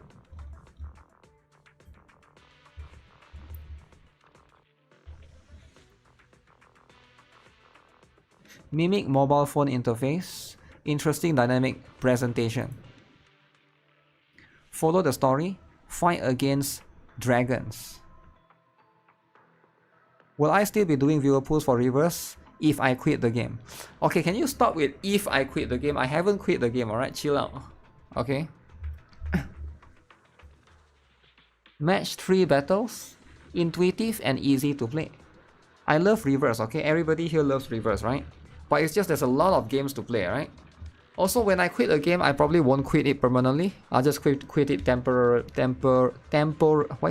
Mimic mobile phone interface. Interesting dynamic presentation. Follow the story. Fight against dragons. Will I still be doing viewer pools for reverse if I quit the game? Okay, can you stop with if I quit the game? I haven't quit the game, alright? Chill out. Okay. Match 3 battles. Intuitive and easy to play. I love reverse, okay? Everybody here loves reverse, right? But it's just there's a lot of games to play, right? Also, when I quit a game, I probably won't quit it permanently. I'll just quit it why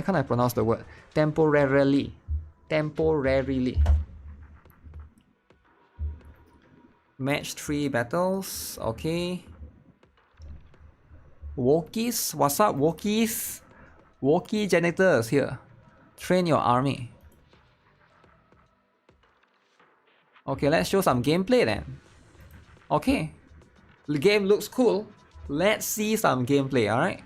can't I pronounce the word? Temporarily. Temporarily. Match 3 battles, okay. Wokies, what's up Wokies? Wokie janitors here. Train your army. Okay, let's show some gameplay then. Okay. The game looks cool. Let's see some gameplay, alright?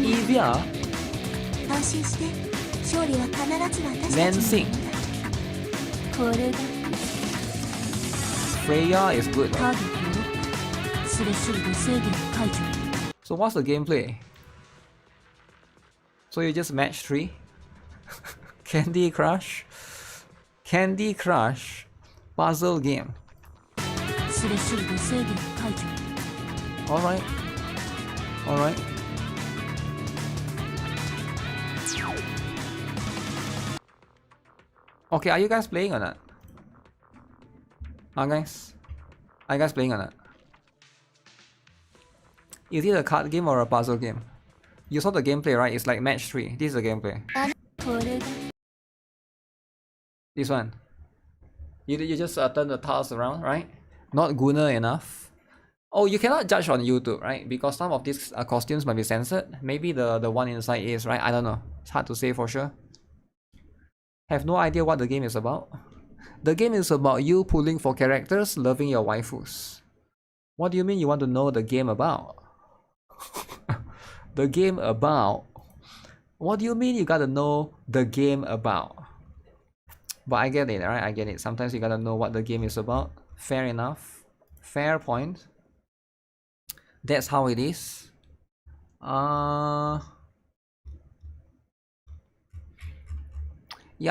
Evia. Lansing. Freya is good though. So what's the gameplay? So you just match 3? Candy Crush? Candy Crush puzzle game. Alright. Alright. Okay, are you guys playing or not? Guys? Are you guys playing or not? Is it a card game or a puzzle game? You saw the gameplay, right? It's like match 3. This is the gameplay. This one. You just turn the tiles around, right? Not Gunner enough. Oh, you cannot judge on YouTube, right? Because some of these costumes might be censored. Maybe the one inside is, right? I don't know. It's hard to say for sure. Have no idea what the game is about. The game is about you pulling for characters, loving your waifus. What do you mean you want to know the game about? The game about? What do you mean you gotta know the game about? But I get it, right? I get it. Sometimes you gotta know what the game is about. Fair enough. Fair point. That's how it is. Yeah,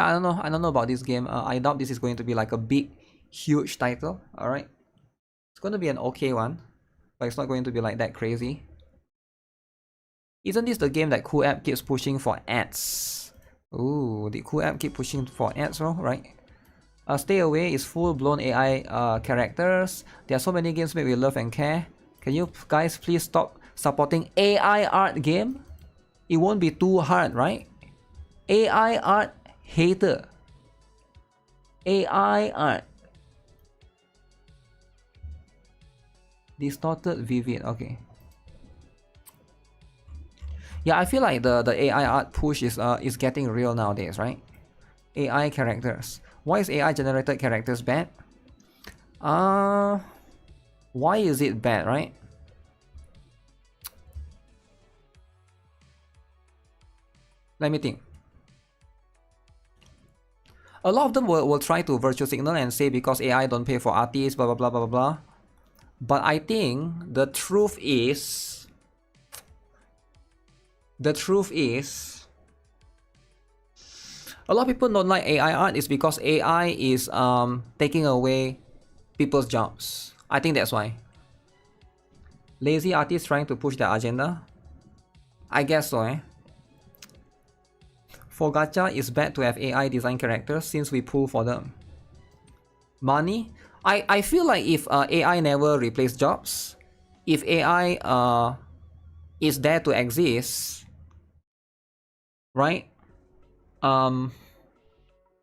I don't know about this game. I doubt this is going to be like a big, huge title. Alright. It's going to be an okay one. But it's not going to be like that crazy. Isn't this the game that Cool App keeps pushing for ads? Ooh, did Cool App keep pushing for ads, right? Stay Away is full-blown AI characters. There are so many games made with love and care. Can you guys please stop supporting AI art game? It won't be too hard, right? AI art hater. AI art. Distorted Vivid, okay. Yeah, I feel like the AI art push is getting real nowadays, right? AI characters. Why is AI generated characters bad? Why is it bad, right? Let me think. A lot of them will try to virtue signal and say because AI don't pay for artists, blah blah blah blah blah. But I think the truth is, a lot of people don't like AI art is because AI is taking away people's jobs. I think that's why. Lazy artists trying to push their agenda? I guess so, eh? For Gacha, it's bad to have AI design characters since we pull for them. Money? I feel like if AI never replace jobs, if AI is there to exist, right?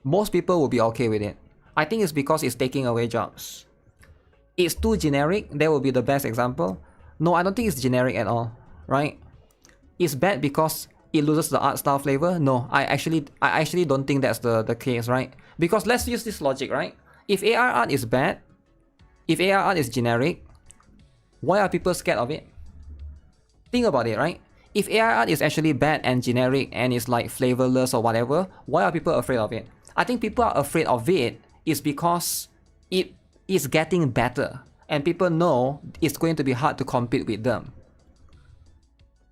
Most people will be okay with it. I think it's because it's taking away jobs. It's too generic, that will be the best example. No, I don't think it's generic at all, right? It's bad because it loses the art style flavor. No, I actually don't think that's the case, right? Because let's use this logic, right? If AI art is bad, if AI art is generic, why are people scared of it? Think about it, right? If AI art is actually bad and generic and it's like flavorless or whatever, why are people afraid of it? I think people are afraid of it is because it is getting better and people know it's going to be hard to compete with them.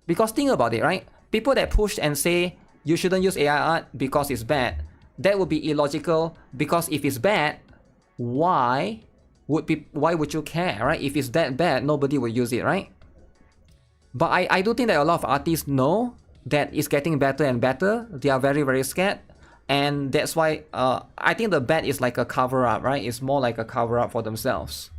Because think about it, right? People that push and say you shouldn't use AI art because it's bad, that would be illogical because if it's bad, why would you care, right? If it's that bad, nobody will use it, right? But I do think that a lot of artists know that it's getting better and better. They are very, very scared. And that's why I think the bad is like a cover-up, right? It's more like a cover-up for themselves.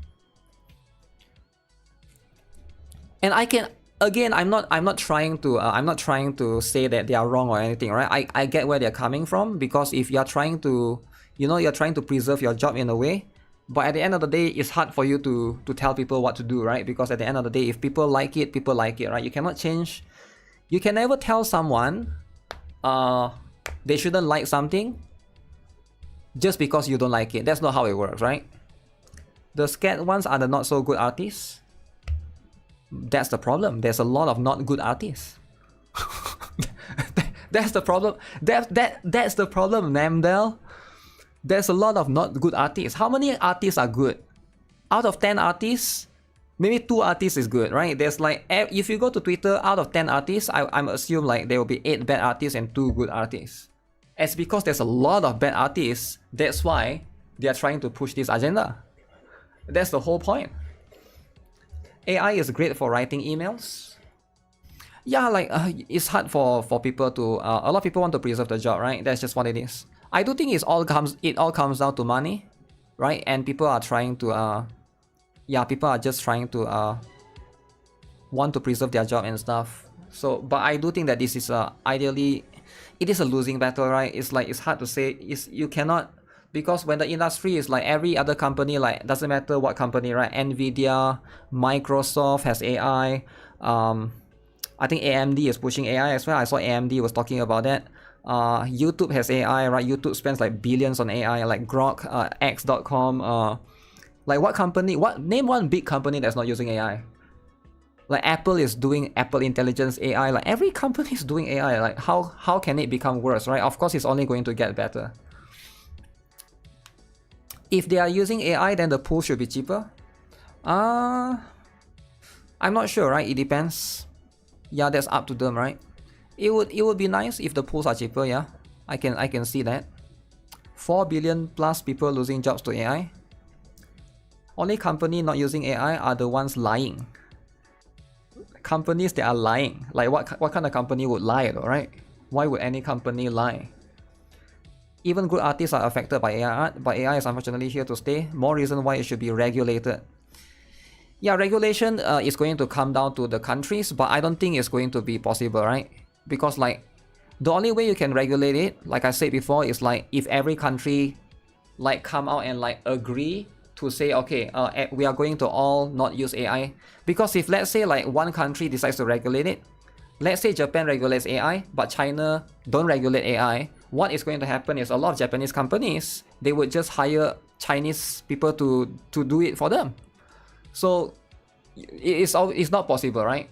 And I can, again, I'm not trying to say that they are wrong or anything, right? I get where they're coming from, because if you're trying to, you're trying to preserve your job in a way, but at the end of the day, it's hard for you to tell people what to do, right? Because at the end of the day, if people like it, right? You cannot change. You can never tell someone they shouldn't like something just because you don't like it. That's not how it works, right? The scared ones are the not so good artists. That's the problem. There's a lot of not good artists. That's the problem. That's the problem, Namdel. There's a lot of not good artists. How many artists are good? Out of 10 artists, maybe 2 artists is good, right? There's like, if you go to Twitter, out of 10 artists, I'm assume like there will be 8 bad artists and 2 good artists. It's because there's a lot of bad artists. That's why they are trying to push this agenda. That's the whole point. AI is great for writing emails. Yeah, like it's hard for people to. A lot of people want to preserve the job, right? That's just what it is. I do think it all comes down to money, right? And people are trying to. People are just trying to want to preserve their job and stuff. So, but I do think that this is ideally, it is a losing battle, right? It's like, it's hard to say. You cannot, because when the industry is like every other company, like doesn't matter what company, right? Nvidia, Microsoft has AI. I think AMD is pushing AI as well. I saw AMD was talking about that. YouTube has AI, right? YouTube spends like billions on AI, like Grok, X.com. Like what company? Name one big company that's not using AI? Like Apple is doing Apple Intelligence AI. Like every company is doing AI. Like how can it become worse, right? Of course, it's only going to get better. If they are using AI, then the pool should be cheaper. I'm not sure, right? It depends. Yeah, that's up to them, right? It would be nice if the pools are cheaper. Yeah, I can see that. 4 billion plus people losing jobs to AI. Only company not using AI are the ones lying. Companies that are lying. Like what kind of company would lie, though, right? Why would any company lie? Even good artists are affected by AI art, but AI is unfortunately here to stay. More reason why it should be regulated. Yeah, regulation is going to come down to the countries, but I don't think it's going to be possible, right? Because like, the only way you can regulate it, like I said before, is like if every country like come out and like agree to say, okay, we are going to all not use AI. Because if let's say like one country decides to regulate it, let's say Japan regulates AI, but China don't regulate AI, what is going to happen is a lot of Japanese companies, they would just hire Chinese people to do it for them. So it's not possible, right?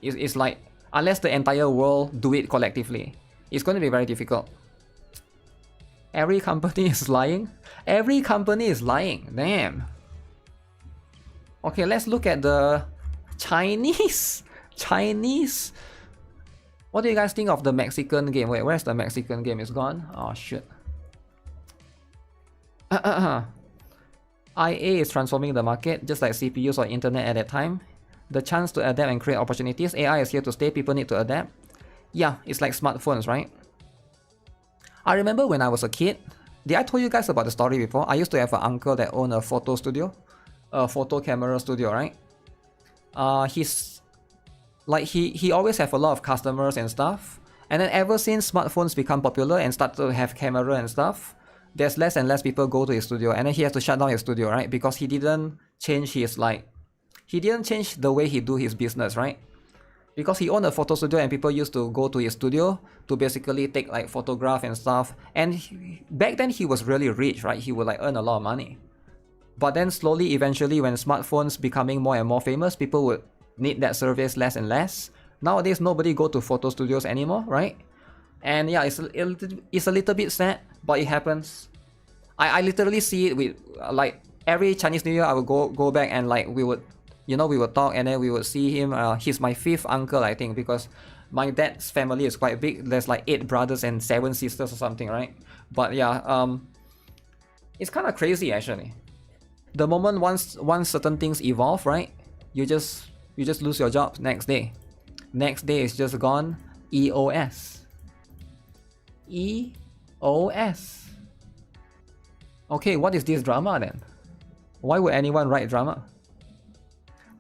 It's like, unless the entire world do it collectively, it's going to be very difficult. Every company is lying. Every company is lying. Damn. Okay, let's look at the Chinese. Chinese. What do you guys think of the Mexican game? Wait, where's the Mexican game? It's gone? Oh, shit. IA is transforming the market, just like CPUs or internet at that time. The chance to adapt and create opportunities. AI is here to stay, people need to adapt. Yeah, it's like smartphones, right? I remember when I was a kid, did I tell you guys about the story before? I used to have an uncle that owned a photo studio, a photo camera studio, right? He's like he always have a lot of customers and stuff. And then ever since smartphones become popular and start to have camera and stuff, there's less and less people go to his studio, and then he has to shut down his studio, right? Because he didn't change his he didn't change the way he do his business, right? Because he owned a photo studio and people used to go to his studio to basically take like photograph and stuff. And back then he was really rich, right? He would like earn a lot of money. But then slowly, eventually, when smartphones becoming more and more famous, people would need that service less and less. Nowadays, nobody go to photo studios anymore, right? And yeah, it's a little bit sad, but it happens. I literally see it with like every Chinese New Year. I would go back and like we would talk, and then we would see him. He's my 5th uncle, I think, because my dad's family is quite big. There's like 8 brothers and 7 sisters or something, right? But yeah, it's kind of crazy actually. The moment once certain things evolve, right? You just lose your job next day. Next day is just gone. EOS. EOS. Okay, what is this drama then? Why would anyone write drama?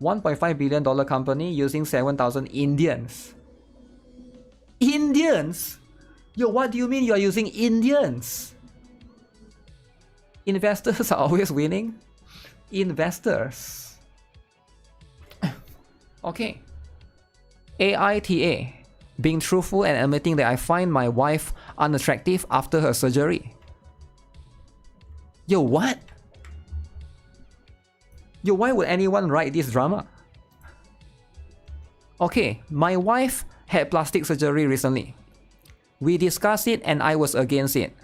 $1.5 billion company using 7,000 Indians. Indians? Yo, what do you mean you are using Indians? Investors are always winning. Investors. Okay. AITA. Being truthful and admitting that I find my wife unattractive after her surgery. Yo, what? Yo, why would anyone write this drama? Okay, my wife had plastic surgery recently. We discussed it and I was against it.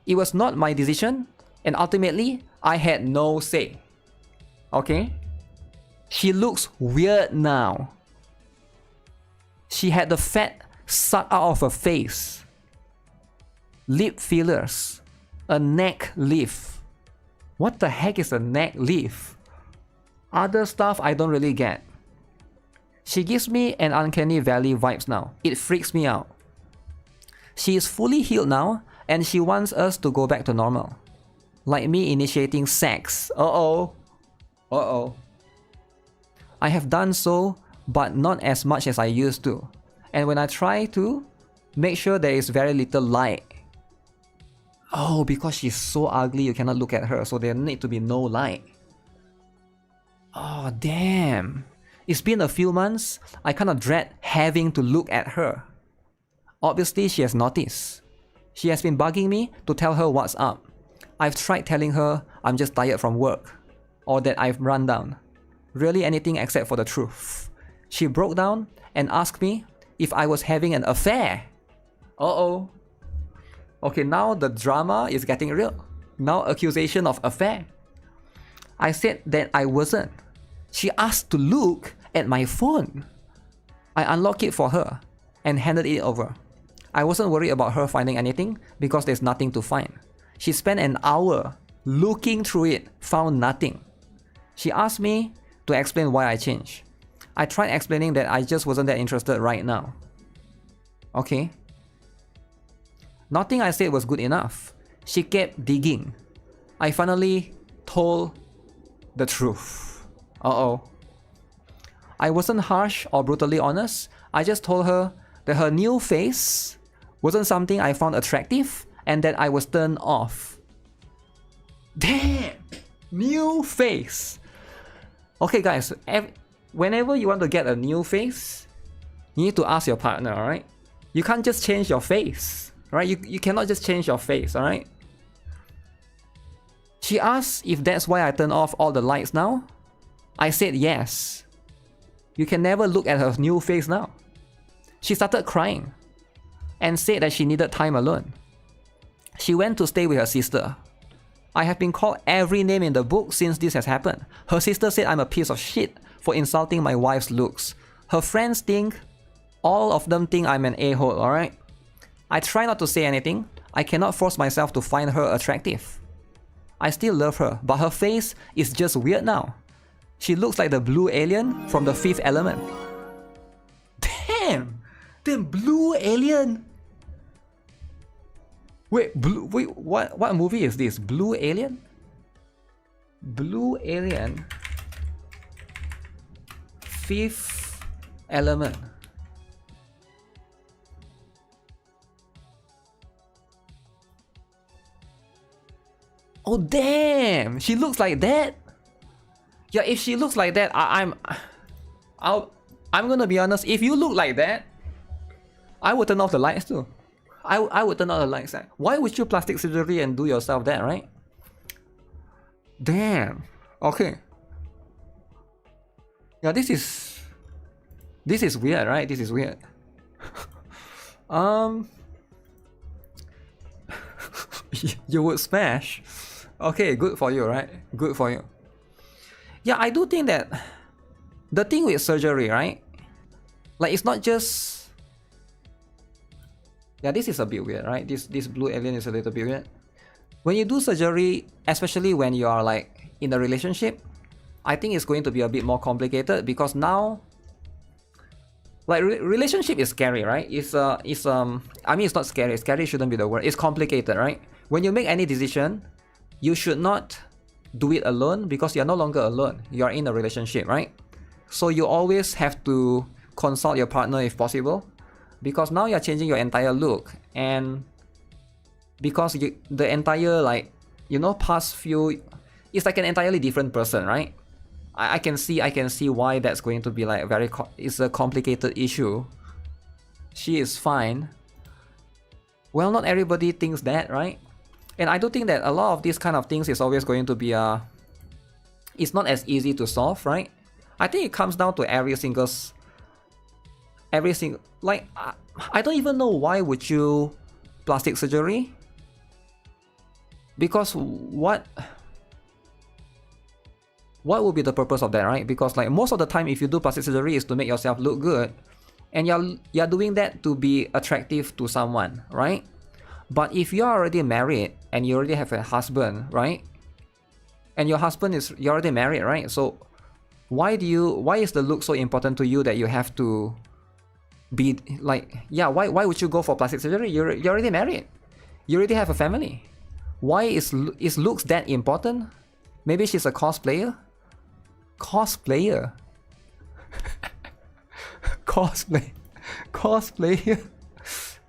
It was not my decision, and ultimately, I had no say. Okay? She looks weird now. She had the fat sucked out of her face. Lip fillers. A neck lift. What the heck is a neck lift? Other stuff I don't really get. She gives me an uncanny valley vibes now. It freaks me out. She is fully healed now, and she wants us to go back to normal. Like me initiating sex. Uh-oh. Uh-oh. I have done so, but not as much as I used to. And when I try to, make sure there is very little light. Oh, because she's so ugly you cannot look at her, so there need to be no light. Oh, damn. It's been a few months. I kind of dread having to look at her. Obviously, she has noticed. She has been bugging me to tell her what's up. I've tried telling her I'm just tired from work, or that I've run down. Really anything except for the truth. She broke down and asked me if I was having an affair. Uh-oh. Okay, now the drama is getting real. Now accusation of affair. I said that I wasn't. She asked to look at my phone. I unlocked it for her and handed it over. I wasn't worried about her finding anything because there's nothing to find. She spent an hour looking through it, found nothing. She asked me to explain why I changed. I tried explaining that I just wasn't that interested right now. Okay. Nothing I said was good enough. She kept digging. I finally told the truth. Uh-oh. I wasn't harsh or brutally honest. I just told her that her new face wasn't something I found attractive and that I was turned off. Damn! New face! Okay guys, whenever you want to get a new face, you need to ask your partner, alright? You can't just change your face, right? You cannot just change your face, alright? She asked if that's why I turned off all the lights now. I said yes. You can never look at her new face now. She started crying and said that she needed time alone. She went to stay with her sister. I have been called every name in the book since this has happened. Her sister said I'm a piece of shit for insulting my wife's looks. Her friends think, all of them think I'm an a-hole, alright? I try not to say anything. I cannot force myself to find her attractive. I still love her, but her face is just weird now. She looks like the blue alien from the Fifth Element. Damn! The blue alien! Wait, what movie is this? Blue Alien? Blue Alien. Fifth Element. Oh damn! She looks like that? Yeah, if she looks like that, I'm gonna be honest, if you look like that, I would turn off the lights too. I would turn off the lights. Why would you plastic surgery and do yourself that, right? Damn. Okay. Yeah, this is weird, right? This is weird. You would smash. Okay, good for you, right? Good for you. Yeah, I do think that the thing with surgery, right? Like, it's not just... Yeah, this is a bit weird, right? This blue alien is a little bit weird. When you do surgery, especially when you are like in a relationship, I think it's going to be a bit more complicated because now, like, relationship is scary, right? I mean, it's not scary. Scary shouldn't be the word. It's complicated, right? When you make any decision, you should not do it alone because you're no longer alone. You're in a relationship, right? So you always have to consult your partner if possible, because now you're changing your entire look, and because the entire, like, you know, past few, it's like an entirely different person, right? I can see why that's going to be like it's a complicated issue. She is fine. Well, not everybody thinks that, right? And I do think that a lot of these kind of things is always going to be it's not as easy to solve, right? I think it comes down to every single, like, I don't even know why would you plastic surgery, because what would be the purpose of that, right? Because, like, most of the time if you do plastic surgery is to make yourself look good, and you're doing that to be attractive to someone, right? But if you're already married and you already have a husband, right? And your husband you're already married, right? So why is the look so important to you that you have to be like, yeah, why would you go for plastic surgery? You're already married. You already have a family. Why is looks that important? Maybe she's a cosplayer? Cosplayer? Cosplayer?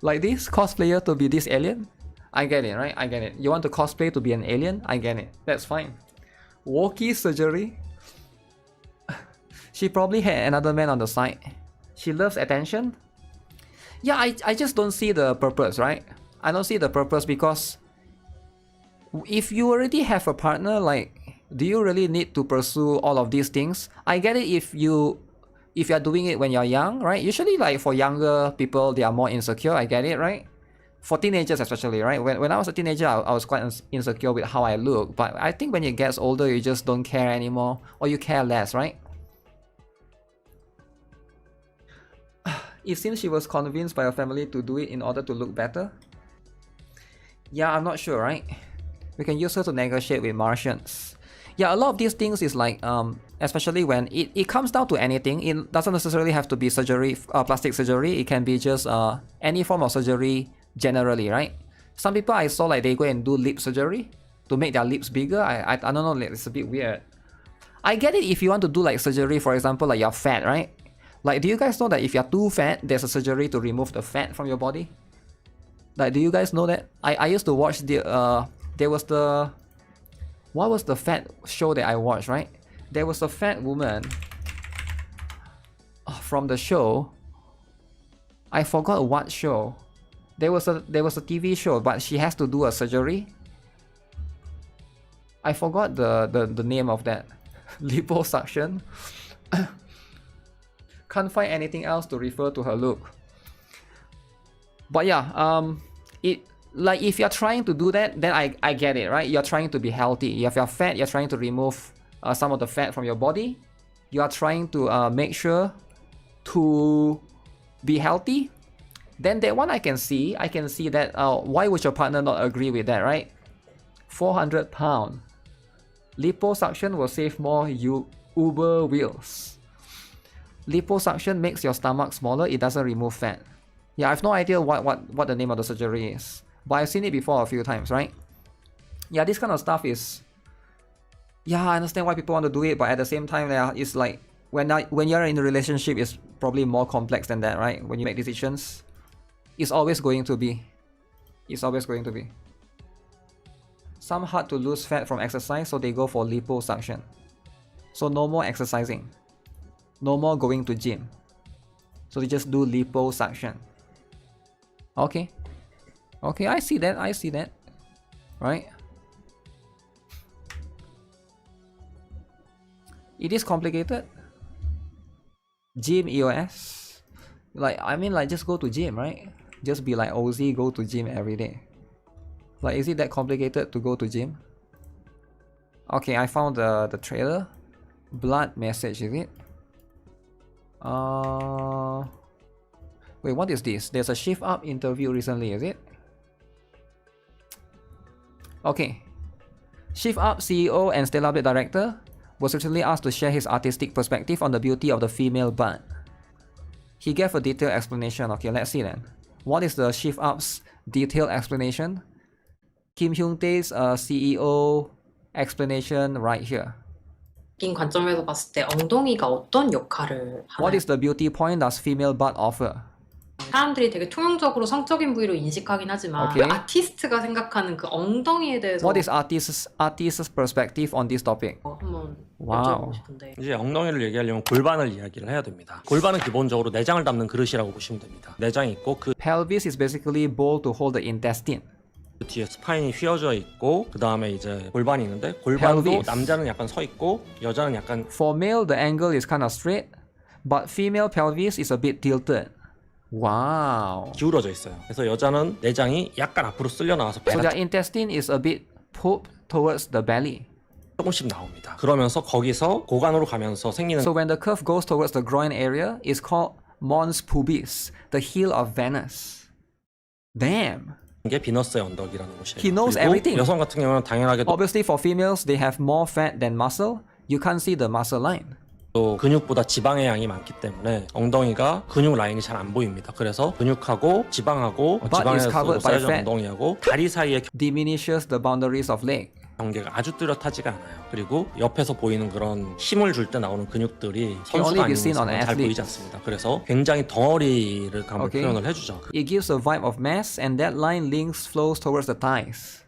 Like this? Cosplayer to be this alien? I get it, right? I get it. You want to cosplay to be an alien? I get it. That's fine. Wokey surgery? She probably had another man on the side. She loves attention? Yeah, I just don't see the purpose, right? I don't see the purpose, because if you already have a partner, like, do you really need to pursue all of these things? I get it if you're doing it when you're young, right? Usually, like, for younger people, they are more insecure. I get it, right? For teenagers especially, right? When I was a teenager, I was quite insecure with how I look. But I think when you get older, you just don't care anymore, or you care less, right? It seems she was convinced by her family to do it in order to look better. Yeah, I'm not sure, right? We can use her to negotiate with Martians. Yeah, a lot of these things is like, especially when it comes down to anything. It doesn't necessarily have to be surgery, plastic surgery. It can be just any form of surgery generally, right? Some people I saw, like, they go and do lip surgery to make their lips bigger. I don't know, it's a bit weird. I get it if you want to do, like, surgery, for example, like, you're fat, right? Like, do you guys know that if you're too fat, there's a surgery to remove the fat from your body? Like, do you guys know that? I used to watch the there was the, what was the fat show that I watched, right? There was a fat woman from the show. I forgot what show. There was a TV show, but she has to do a surgery. I forgot the name of that. Liposuction. Can't find anything else to refer to her look. But yeah, like if you're trying to do that, then I get it, right? You're trying to be healthy. You have your fat, you're trying to remove some of the fat from your body. You are trying to make sure to be healthy. Then that one I can see that why would your partner not agree with that, right? 400 pound. Liposuction will save more Uber wheels. Liposuction makes your stomach smaller, it doesn't remove fat. Yeah, I have no idea what the name of the surgery is, but I've seen it before a few times, right? Yeah, this kind of stuff is... Yeah, I understand why people want to do it, but at the same time, yeah, it's like when you're in a relationship, it's probably more complex than that, right? When you make decisions, it's always going to be. It's always going to be. Some hard to lose fat from exercise, so they go for liposuction. So no more exercising. No more going to gym. So they just do liposuction. Okay. Okay, I see that. I see that. Right? It is complicated. Gym EOS. Like, I mean, like, just go to gym, right? Just be like Ozzy, go to gym every day. Like, is it that complicated to go to gym? Okay, I found the trailer. Blood message, is it? Wait, what is this? There's a shift up interview recently, is it? Okay. Shift Up CEO and Stellar Blade director was recently asked to share his artistic perspective on the beauty of the female butt. He gave a detailed explanation. Okay, let's see then. What is the Shift Up's detailed explanation? Kim Hyung-tae's CEO explanation right here. 관점에서 봤을 때 엉덩이가 어떤 역할을 What 하나요? is the beauty point does female butt offer? 사람들이 되게 통용적으로 성적인 부위로 인식하긴 하지만 Okay. 그 아티스트가 생각하는 그 엉덩이에 대해서 What is artist's perspective on this topic? 한번 와우. 여쭤보고 싶은데 이제 엉덩이를 얘기하려면 골반을 이야기를 해야 됩니다. 골반은 기본적으로 내장을 담는 그릇이라고 보시면 됩니다. 내장이 있고 그 Pelvis is basically bowl to hold the intestine. 뒤에 스파인이 휘어져 있고 그 다음에 이제 골반이 있는데 골반도 Pelvis. 남자는 약간 서 있고 여자는 약간 For male, the angle is kind of straight, but female pelvis is a bit tilted. Wow. 기울어져 있어요. 그래서 여자는 내장이 약간 앞으로 쓸려 나와서 So 배가 their intestine is a bit pulled towards the belly. 조금씩 나옵니다. 그러면서 거기서 고관으로 가면서 생기는 So when the curve goes towards the groin area, it's called mons pubis, the heel of Venus. Damn. 게 비너스의 언덕이라는 곳이에요. He knows 그리고 everything. 여성 같은 경우는 당연하게도 Obviously, for females, they have more fat than muscle. You can't see the muscle line. 또 근육보다 지방의 양이 많기 때문에 엉덩이가 근육 라인이 잘 안 보입니다. 그래서 근육하고 지방하고 But 지방에서 is covered by 쌓여진 fat. 엉덩이하고 다리 사이의 Diminishes the boundaries of leg. 경계가 아주 뚜렷하지가 않아요. 그리고 옆에서 보이는 그런 힘을 줄 때 나오는 근육들이 only 선수가 be 아닌 seen on 이상은 잘 athletes. 보이지 않습니다. 그래서 굉장히 덩어리를 한번 Okay. 표현을 해주죠. It gives a vibe of mass, and that line links flows towards the thighs.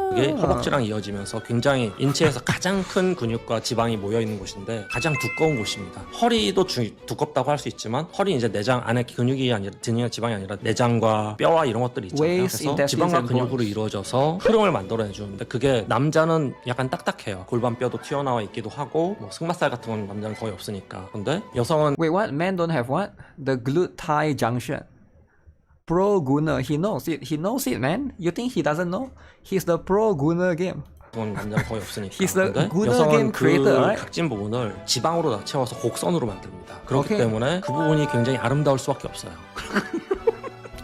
그게 허벅지랑 이어지면서 굉장히 인체에서 가장 큰 근육과 지방이 모여 있는 곳인데 가장 두꺼운 곳입니다. 허리도 두껍다고 할 수 있지만 허리 이제 내장 안에 근육이 아니라 근육이나 지방이 아니라 내장과 뼈와 이런 것들이 있잖아요. Waist, 그래서 intestines 지방과 and 근육으로 bones. 이루어져서 흐름을 만들어내 주는데 그게 남자는 약간 딱딱해요. 골반뼈도 튀어나와 있기도 하고 뭐 승마살 같은 건 남자는 거의 없으니까. 근데 여성은 Wait, what? Men don't have what? The glute thigh junction. Pro Gunner, he knows it. He knows it, man. You think he doesn't know? He's the Pro Gunner game. 그건 남자는 거의 없으니까. He's the 근데 good 여성은 game 그 creator, right? 각진 부분을 지방으로 다 채워서 곡선으로 만듭니다. 그렇기 Okay. 때문에 그 부분이 굉장히 아름다울 수밖에 없어요.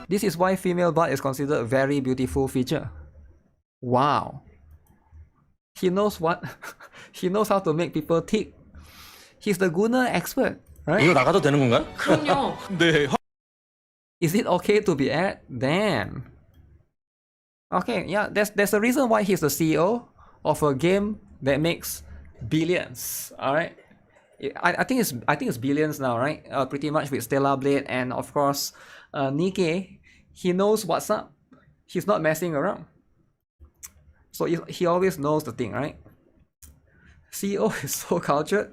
This is why female butt is considered a very beautiful feature. Wow. He knows what? He knows how to make people tick. He's the Gunner expert, right? 이거 나가도 되는 건가요? 그럼요. 네. Is it okay to be at? Damn. Okay, yeah, there's a reason why he's the CEO of a game that makes billions. All right, I think it's billions now, right? Pretty much with Stellar Blade and of course, Nikke. He knows what's up. He's not messing around. So he always knows the thing, right? CEO is so cultured.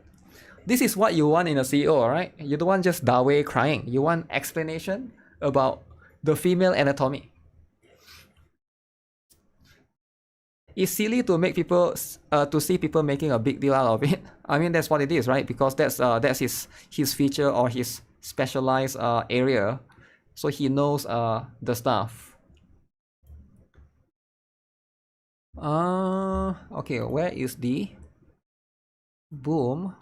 This is what you want in a CEO, alright? You don't want just Dawei crying. You want explanation about the female anatomy. It's silly to make people to see people making a big deal out of it. I mean that's what it is, right? Because that's his feature or his specialized area, so he knows the stuff. Okay, where is the boom?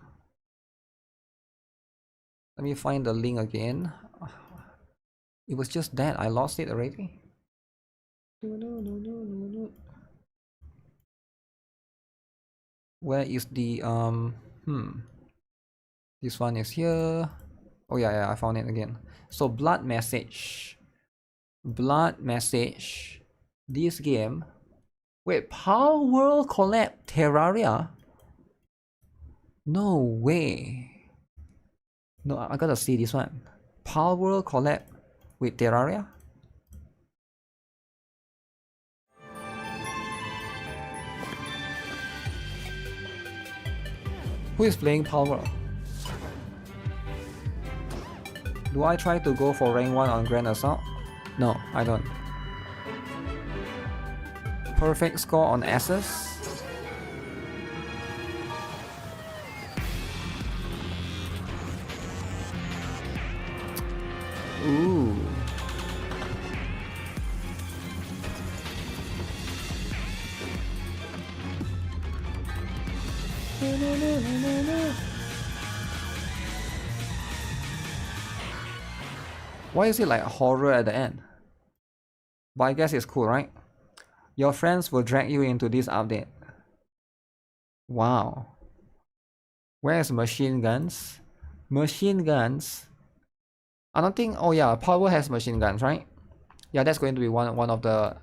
Let me find the link again. It was just that I lost it already. Where is the this one is here. Oh yeah, I found it again. So blood message. This game. Wait, Power World collab Terraria? No way. No, I gotta see this one. Power World collab with Terraria? Who is playing Power World? Do I try to go for rank 1 on Grand Assault? No, I don't. Perfect score on S's? Ooh. Why is it like horror at the end? But I guess it's cool, right? Your friends will drag you into this update. Wow. Where's machine guns? Machine guns? I don't think. Oh yeah, Power has machine guns, right? Yeah, that's going to be one of the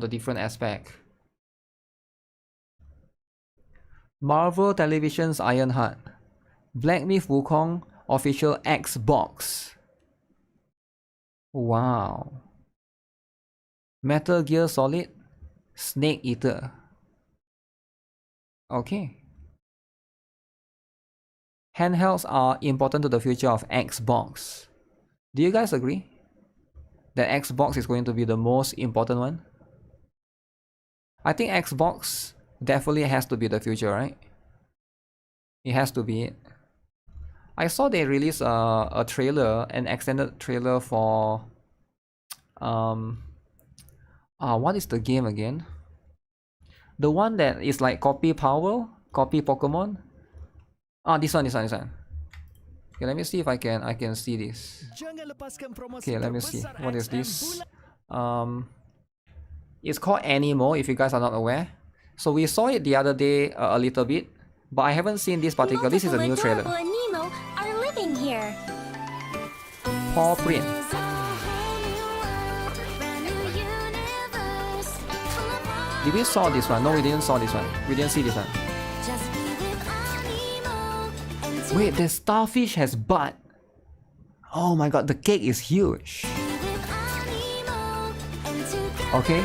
different aspects. Marvel Television's Ironheart. Black Myth Wukong official Xbox. Wow. Metal Gear Solid Snake Eater. Okay. Handhelds are important to the future of Xbox. Do you guys agree that Xbox is going to be the most important one? I think Xbox definitely has to be the future, right? It has to be it. I saw they released a trailer, an extended trailer for what is the game again? The one that is like copy Power, copy Pokemon. This one. Okay, let me see if I can see this. Okay, let me see. What is this? It's called Animo, if you guys are not aware. So we saw it the other day a little bit, but I haven't seen this particular. This is a new trailer. Nemo are living here. Paw print. Did we saw this one? No, we didn't saw this one. We didn't see this one. Wait, the starfish has butt. Oh my god, the cake is huge. Okay.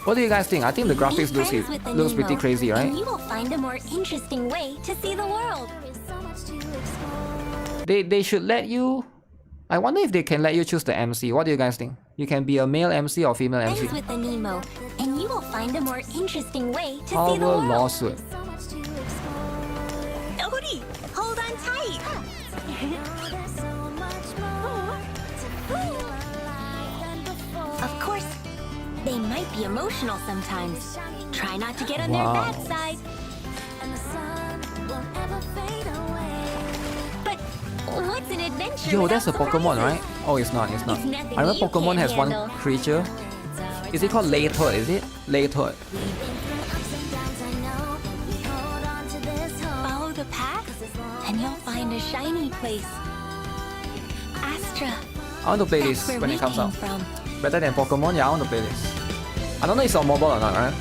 What do you guys think? I think the graphics looks pretty crazy, right? And you will find a more interesting way to see the world. They should let you. I wonder if they can let you choose the MC. What do you guys think? You can be a male MC or female MC. Friends with the Nemo, and you will find a more interesting way to see the Power world. lawsuit. Odie, hold on tight. Of course, they might be emotional sometimes. Try not to get on their bad side. But what's an adventure? Yo, that's a without Pokemon, surprises? right? Oh, it's not. It's I nothing remember you Pokemon can't has one handle. creature. Is it called Laytoad? Is it? Laytoad. Follow the path, and you'll find a shiny place. Astra. I want to play That's this where when we it comes came out. from. Better than Pokemon? Yeah, I want to play this. I don't know if it's on mobile or not, right?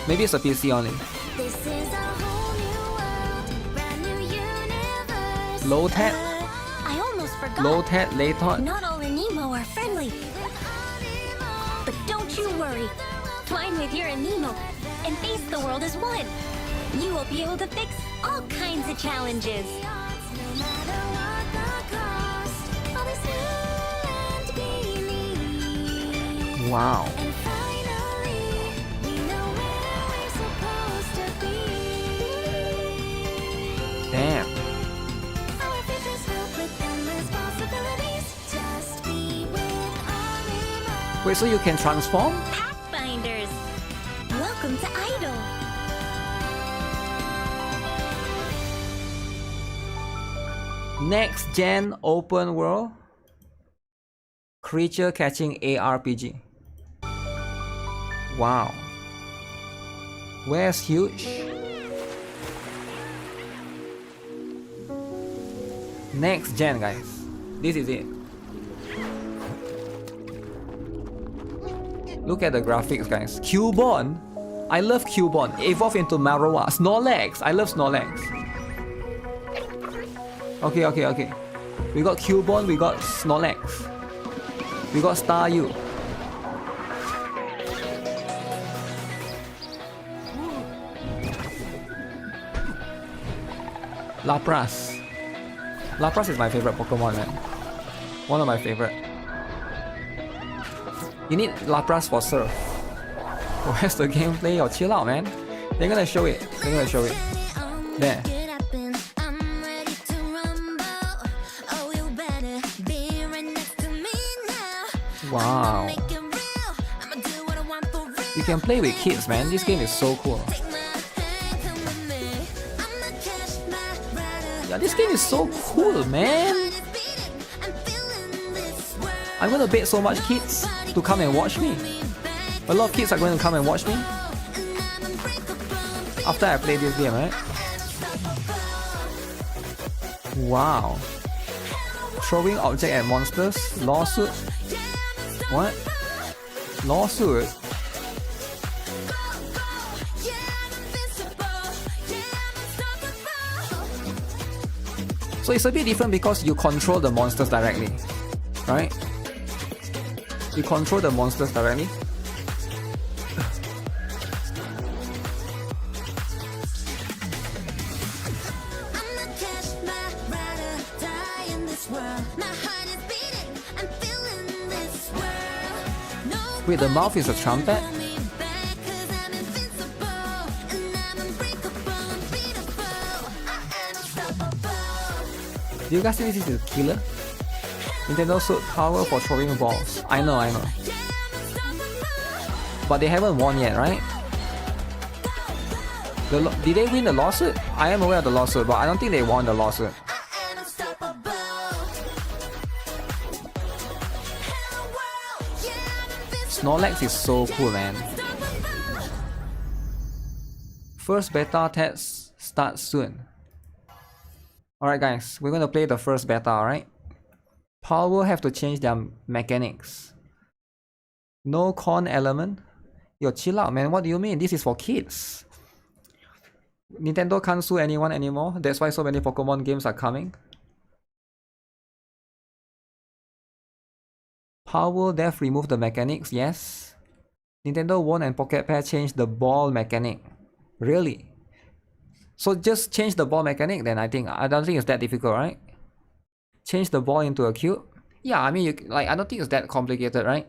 Maybe it's a PC only. This is a whole new world, brand new universe. Low-tech? I almost forgot. Low-tech, Laytoad. Not all Anemo are friendly. But don't you worry. Twine with your Anemo and face the world as one. You will be able to fix all kinds of challenges. Wow. Damn. Wait, so you can transform? Pathfinders! Welcome to Idol! Next gen open world creature catching ARPG. Wow. Where's huge? Next gen, guys. This is it. Look at the graphics, guys. Cubone. I love Cubone. Evolve into Marowak. Snorlax. I love Snorlax. Okay. We got Cubone, we got Snorlax. We got Staryu. Lapras. Lapras is my favorite Pokemon, man. One of my favorite. You need Lapras for Surf. Where's the gameplay? Oh, chill out, man. They're gonna show it. There. Wow. You can play with kids, man. This game is so cool. Yeah, this game is so cool, man. I'm gonna bait so much kids to come and watch me. A lot of kids are going to come and watch me after I play this game, right? Wow. Throwing object at monsters? Lawsuit? What? Lawsuit? So it's a bit different because you control the monsters directly, right? You control the monsters directly. Wait, the mouth is a trumpet? Do you guys think this is a killer? Nintendo suit power for throwing balls. I know. But they haven't won yet, right? Did they win the lawsuit? I am aware of the lawsuit, but I don't think they won the lawsuit. Snorlax is so cool, man. First beta test starts soon. Alright guys, we're gonna play the first beta, alright? Power will have to change their mechanics. No con element? Yo, chill out, man. What do you mean? This is for kids. Nintendo can't sue anyone anymore. That's why so many Pokemon games are coming. Power Death remove the mechanics, yes. Nintendo One and Pocket Pair change the ball mechanic. Really? So just change the ball mechanic then. I don't think it's that difficult, right? Change the ball into a cube. Yeah, I mean, I don't think it's that complicated, right?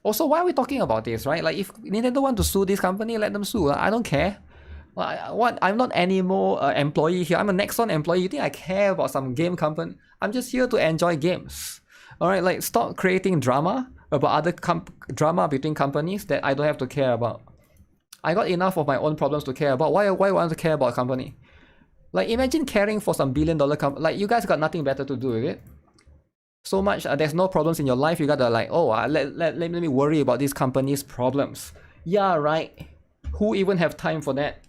Also, why are we talking about this, right? Like, if Nintendo want to sue this company, let them sue. I don't care. What? I'm not anymore employee here. I'm a Nexon employee. You think I care about some game company? I'm just here to enjoy games. Alright, like, stop creating drama about other drama between companies that I don't have to care about. I got enough of my own problems to care about. Why do I want to care about a company? Like, imagine caring for some billion-dollar company. Like, you guys got nothing better to do with it. So much, there's no problems in your life. You gotta like, oh, let me worry about this company's problems. Yeah, right. Who even have time for that?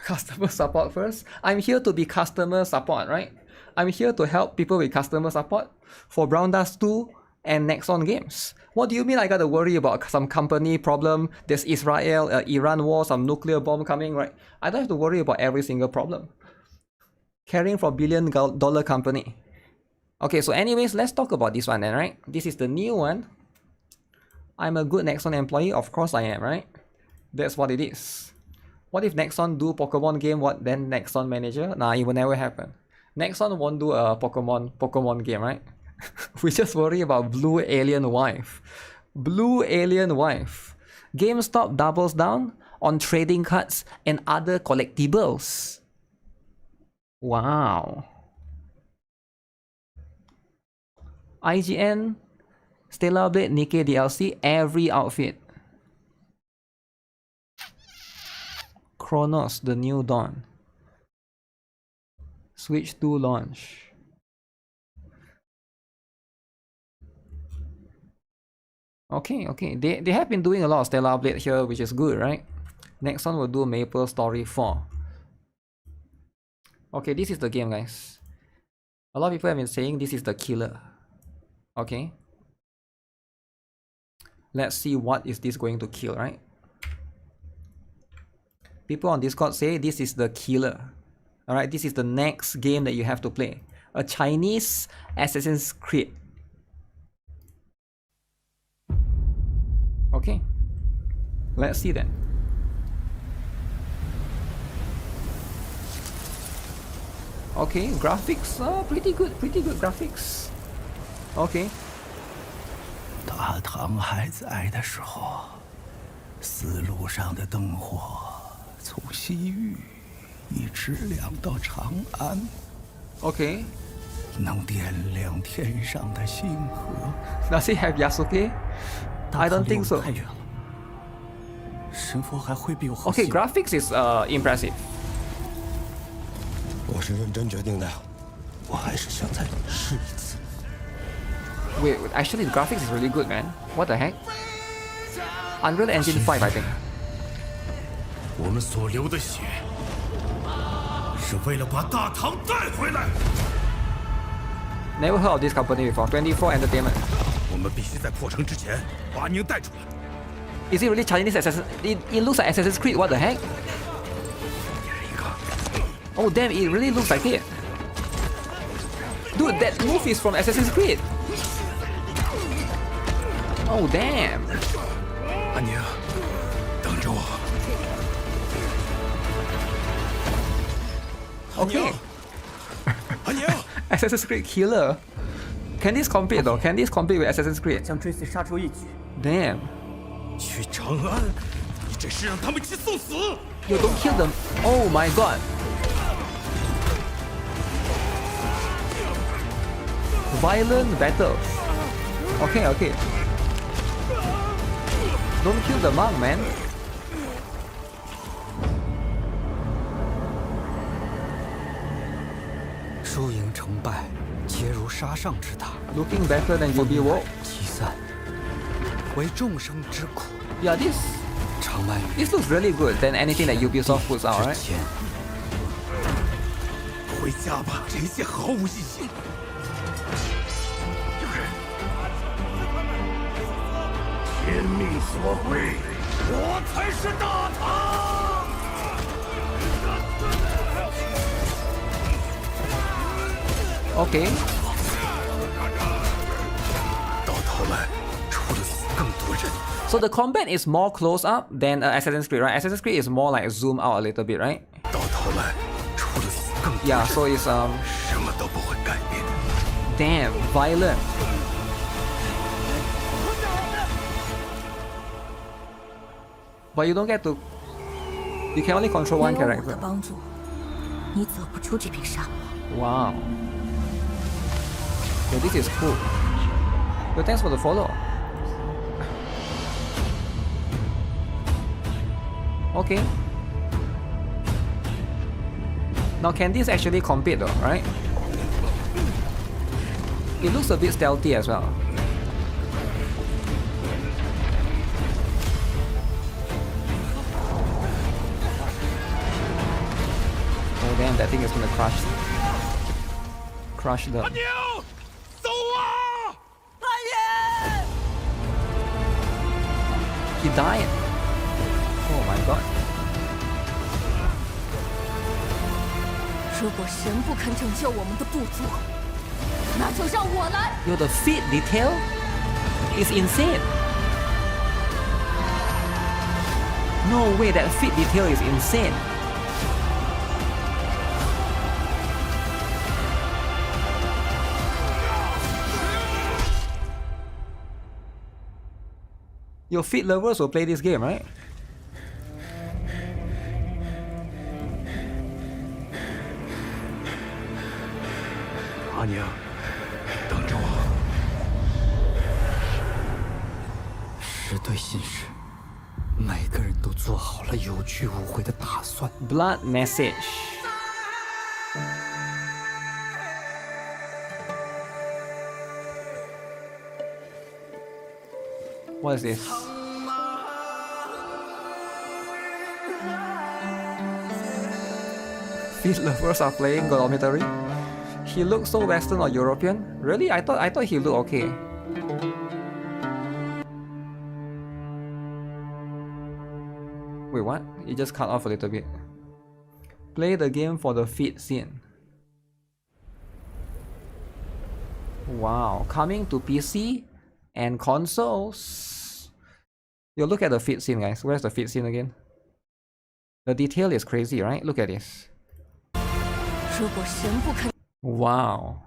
Customer support first. I'm here to be customer support, right? I'm here to help people with customer support for Brown Dust 2 and Nexon games. What do you mean I gotta worry about some company problem? There's Israel, Iran war, some nuclear bomb coming, right? I don't have to worry about every single problem. Caring for billion-dollar company. Okay, so anyways, let's talk about this one then, right? This is the new one. I'm a good Nexon employee. Of course I am, right? That's what it is. What if Nexon do Pokemon game? What then Nexon manager? Nah, it will never happen. Nexon won't do a Pokemon game, right? We just worry about Blue Alien Wife. Blue Alien Wife. GameStop doubles down on trading cards and other collectibles. Wow. IGN Stellar Blade Nikke DLC, every outfit. Chronos, the new dawn. Switch 2 launch. Okay, okay. They have been doing a lot of Stellar Blade here, which is good, right? Next one we'll do Maple Story 4. Okay, this is the game, guys. A lot of people have been saying this is the killer. Okay. Let's see what is this going to kill, right? People on Discord say this is the killer. Alright, this is the next game that you have to play. A Chinese Assassin's Creed. Okay. Let's see then. Okay, graphics are pretty good graphics. Okay. 大唐还在的时候，丝路上的灯火从西域一直亮到长安， Okay. 能点亮天上的星河。 Does he have Yasuke? I don't think so. 太远了，神佛还会比我好 Okay, 些吗 graphics is impressive. 我是认真决定的，我还是想再试一次。 Wait, actually the graphics is really good, man. What the heck? Unreal Engine 5, I think. 我们所流的血，是为了把大唐带回来。 Never heard of this company before. 24 Entertainment. 我们必须在破城之前把宁带出来。 Is it really Chinese Assassin? It looks like Assassin's Creed. What the heck? Oh damn! It really looks like it. Dude, that move is from Assassin's Creed. Oh damn! 安宁，等着我。 Okay. 安宁， Assassin's Creed killer. Can this compete though? Can this compete with Assassin's Creed? 将追随杀出一举。 Damn. 去长安，你这是让他们去送死。 Yo, don't kill them. Oh my god. Violent battle. Okay, okay. Don't kill the monk, man. Looking better than Yubi World. 积散为众生之苦， Yeah, this 长满于 looks really good than anything that Ubisoft puts out, right? 前。回家吧，这一切毫无意义。天命所归，我才是大唐。 Okay. 到头来，除了死更多人。 So the combat is more close up than Assassin's Creed, right? Assassin's Creed is more like zoom out a little bit, right? 到头来，除了死更多 Yeah, 人。 so it's 什么都不会改变。 damn violent. But you don't get to. You can only control one 没有我 character. 的帮助，你走不出这片沙漠。 Wow. Yo, this is cool. Yo, thanks for the follow. Okay. Now can this actually compete though, right? It looks a bit stealthy as well. Oh damn, that thing is gonna crush the. 牛，走啊！ He died. Oh my god. 如果神不肯拯救我们的部族，那就让我来。 Yo, the feet detail is insane. No way, that feet detail is insane. Your feet lovers will play this game, right? 对心事，每个人都做好了有去无回的打算。Blood message. What is this? Fish lovers are playing Dormitory. He looks so Western or European. Really? I thought he looked okay. Wait, what? It just cut off a little bit. Play the game for the feed scene. Wow, coming to PC and consoles. You look at the feed scene, guys. Where's the feed scene again? The detail is crazy, right? Look at this. Wow,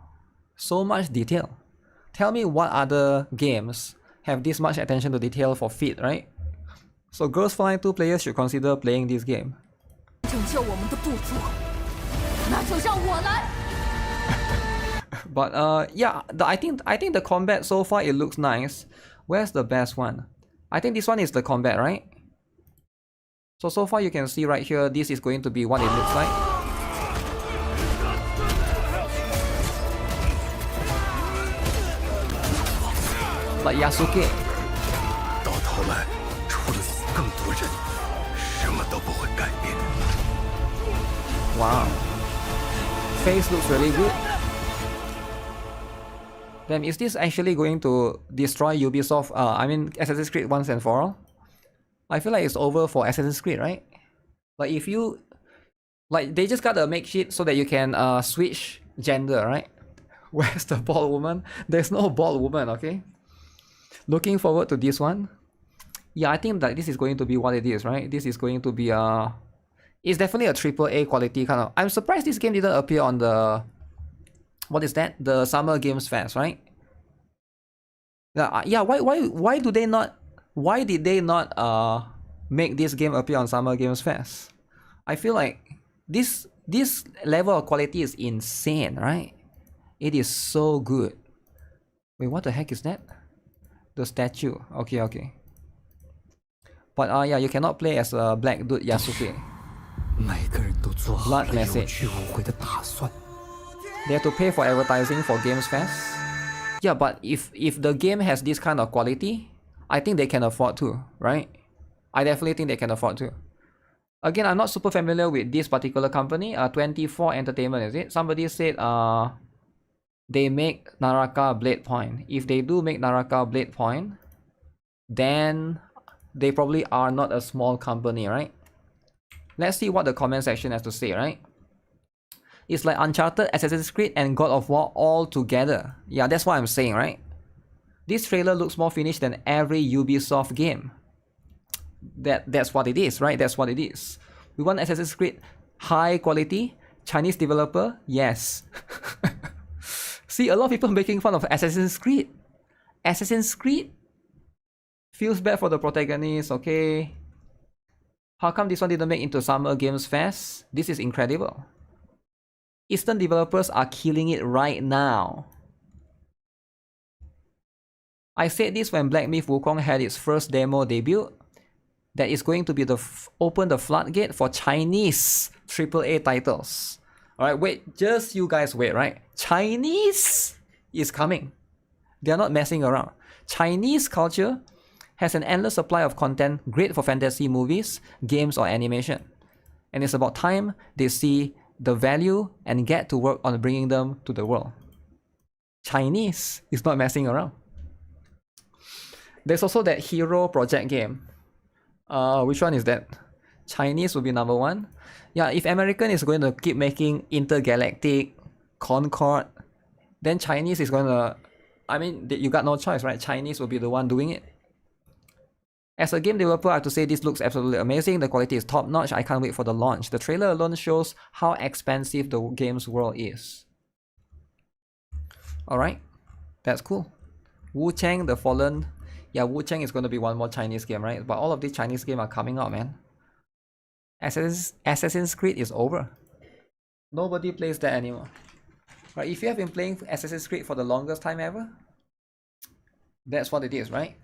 so much detail. Tell me what other games have this much attention to detail for feed, right? So Girls Flying 2 players should consider playing this game. But yeah, I think the combat so far it looks nice. Where's the best one? I think this one is the combat, right? So far you can see right here, this is going to be what it looks like. Like Yasuke. 到头来，除了死更多人，什么都不会改变。 Wow. Face looks really good. Then is this actually going to destroy Ubisoft, I mean Assassin's Creed once and for all? I feel like it's over for Assassin's Creed, right? Like if you... Like they just gotta make shit so that you can switch gender, right? Where's the bald woman? There's no bald woman, okay? Looking forward to this one. Yeah, I think that this is going to be what it is, right? This is going to be it's definitely a AAA quality kind of... I'm surprised this game didn't appear on the... What is that? The Summer Games Fest, right? Yeah, why do they not... Why did they not make this game appear on Summer Games Fest? I feel like this level of quality is insane, right? It is so good. Wait, what the heck is that? The statue. Okay. But yeah, you cannot play as a black dude Yasuke. Blood message. They have to pay for advertising for Games Fest. Yeah, but if the game has this kind of quality, I think they can afford to, right? I definitely think they can afford to. Again, I'm not super familiar with this particular company. 24 Entertainment, is it? Somebody said they make Naraka Blade Point. If they do make Naraka Blade Point, then they probably are not a small company, right? Let's see what the comment section has to say, right? It's like Uncharted, Assassin's Creed, and God of War all together. Yeah, that's what I'm saying, right? This trailer looks more finished than every Ubisoft game. That's what it is, right? That's what it is. We want Assassin's Creed high quality, Chinese developer, yes. See, a lot of people making fun of Assassin's Creed. Assassin's Creed feels bad for the protagonist, okay? How come this one didn't make into Summer Games Fest? This is incredible. Eastern developers are killing it right now. I said this when Black Myth Wukong had its first demo debut, that is going to be open the floodgate for Chinese AAA titles. Alright, wait, just you guys wait, right? Chinese is coming. They are not messing around. Chinese culture has an endless supply of content great for fantasy movies, games or animation. And it's about time they see the value and get to work on bringing them to the world. Chinese is not messing around. There's also that Hero Project game. Which one is that? Chinese will be number one. Yeah, if American is going to keep making Intergalactic, Concord, then Chinese is going to... I mean, you got no choice, right? Chinese will be the one doing it. As a game developer, I have to say this looks absolutely amazing. The quality is top notch. I can't wait for the launch. The trailer alone shows how expansive the game's world is. Alright, that's cool. Wu Chang the Fallen. Yeah, Wu Chang is going to be one more Chinese game, right? But all of these Chinese games are coming out, man. Assassin's Creed is over. Nobody plays that anymore. Right? If you have been playing Assassin's Creed for the longest time ever, that's what it is, right?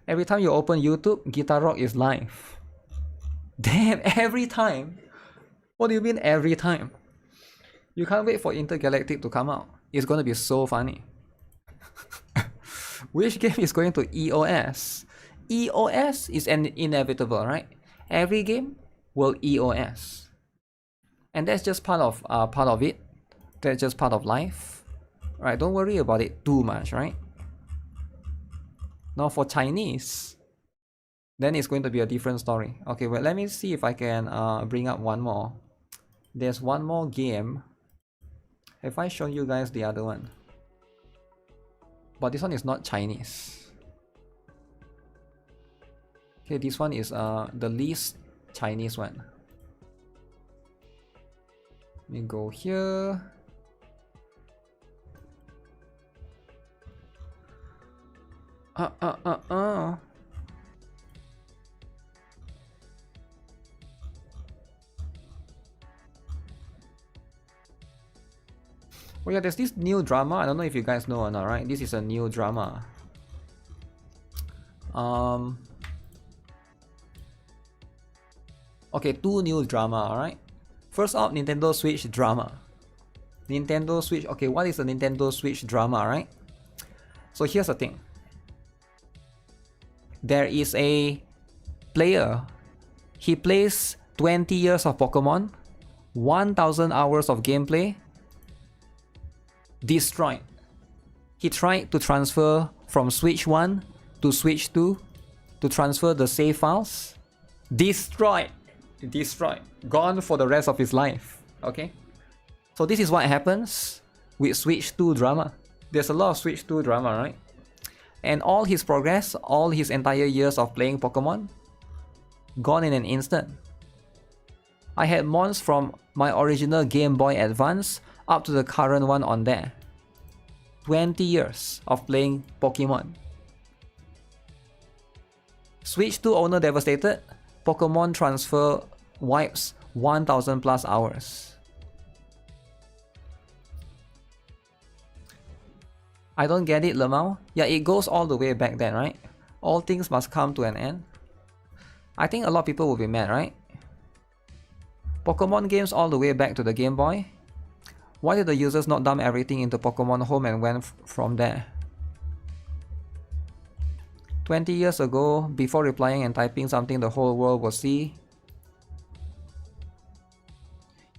Every time you open YouTube, GuitarRock is live. Damn, every time. What do you mean every time? You can't wait for Intergalactic to come out. It's gonna be so funny. Which game is going to EOS? EOS is an inevitable, right? Every game will EOS. And that's just part of it. That's just part of life. Right, don't worry about it too much, right? Now for Chinese, then it's going to be a different story. Okay, well, let me see if I can bring up one more. There's one more game. Have I shown you guys the other one? But this one is not Chinese. Okay, this one is the least Chinese one. Let me go here. Oh yeah, there's this new drama. I don't know if you guys know or not, right? This is a new drama. Okay, two new drama, alright? First up, Nintendo Switch drama. Nintendo Switch. Okay, what is a Nintendo Switch drama, right? So here's the thing. There is a player. He plays 20 years of Pokemon, 1,000 hours of gameplay, destroyed. He tried to transfer from Switch 1 to Switch 2 to transfer the save files. Destroyed. Destroyed. Gone for the rest of his life. Okay? So this is what happens with Switch 2 drama. There's a lot of Switch 2 drama, right? And all his progress, all his entire years of playing Pokemon, gone in an instant. I had mons from my original Game Boy Advance up to the current one on there. 20 years of playing Pokemon. Switch 2 owner devastated. Pokemon transfer wipes 1,000 plus hours. I don't get it, Lemao. Yeah, it goes all the way back then, right? All things must come to an end. I think a lot of people will be mad, right? Pokemon games all the way back to the Game Boy. Why did the users not dump everything into Pokemon Home and went from there? 20 years ago, before replying and typing something the whole world will see.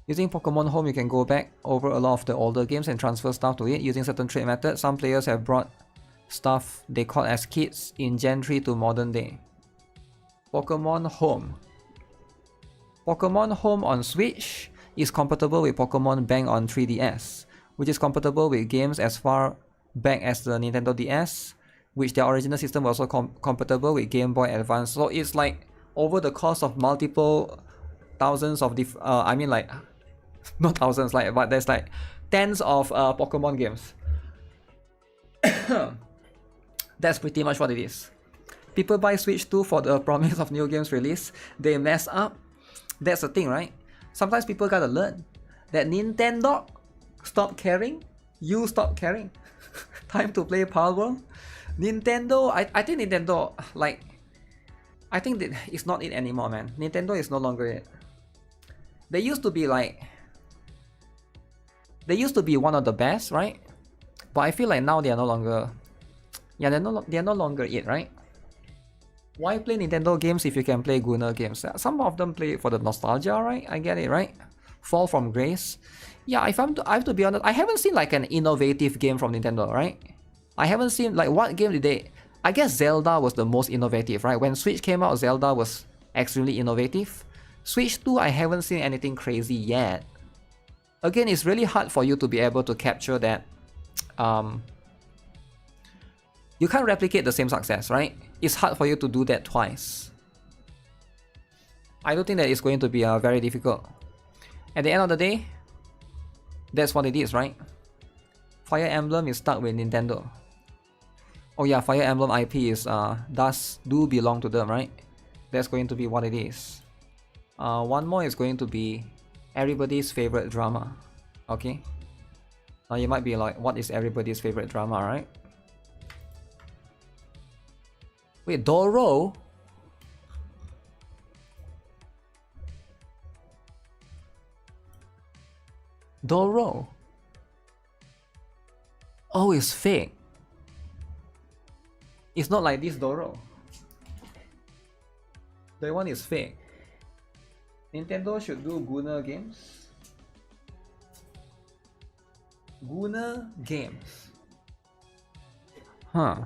Using Pokemon Home, you can go back over a lot of the older games and transfer stuff to it using certain trade methods. Some players have brought stuff they caught as kids in Gen 3 to modern day. Pokemon Home. Pokemon Home on Switch is compatible with Pokemon Bank on 3DS, which is compatible with games as far back as the Nintendo DS, which their original system was also compatible with Game Boy Advance. So it's like over the course of multiple thousands of I mean like not thousands, like, but there's like tens of Pokemon games. That's pretty much what it is. People buy Switch 2 for the promise of new games release. They mess up. That's the thing, right? Sometimes people gotta learn that Nintendo stop caring. You stop caring. Time to play Palworld. Nintendo, I think Nintendo, like, I think that it's not it anymore, man. Nintendo is no longer it. They used to be like, they used to be one of the best, right? But I feel like now they are no longer, yeah, they're no longer it, right? Why play Nintendo games if you can play Gunnar games? Some of them play it for the nostalgia, right? I get it, right? Fall from Grace. Yeah, I have to be honest, I haven't seen like an innovative game from Nintendo, right? I haven't seen, like, what game did they... I guess Zelda was the most innovative, right? When Switch came out, Zelda was extremely innovative. Switch 2, I haven't seen anything crazy yet. Again, it's really hard for you to be able to capture that. You can't replicate the same success, right? It's hard for you to do that twice. I don't think that it's going to be very difficult. At the end of the day, that's what it is, right? Fire Emblem is stuck with Nintendo. Oh yeah, Fire Emblem IP is do belong to them, right? That's going to be what it is. One more is going to be everybody's favorite drama. Okay. Now you might be like, what is everybody's favorite drama, right? Wait, Doro? Doro? Oh, it's fake. It's not like this Doro. That one is fake. Nintendo should do Gunner games. Gunner games. Huh.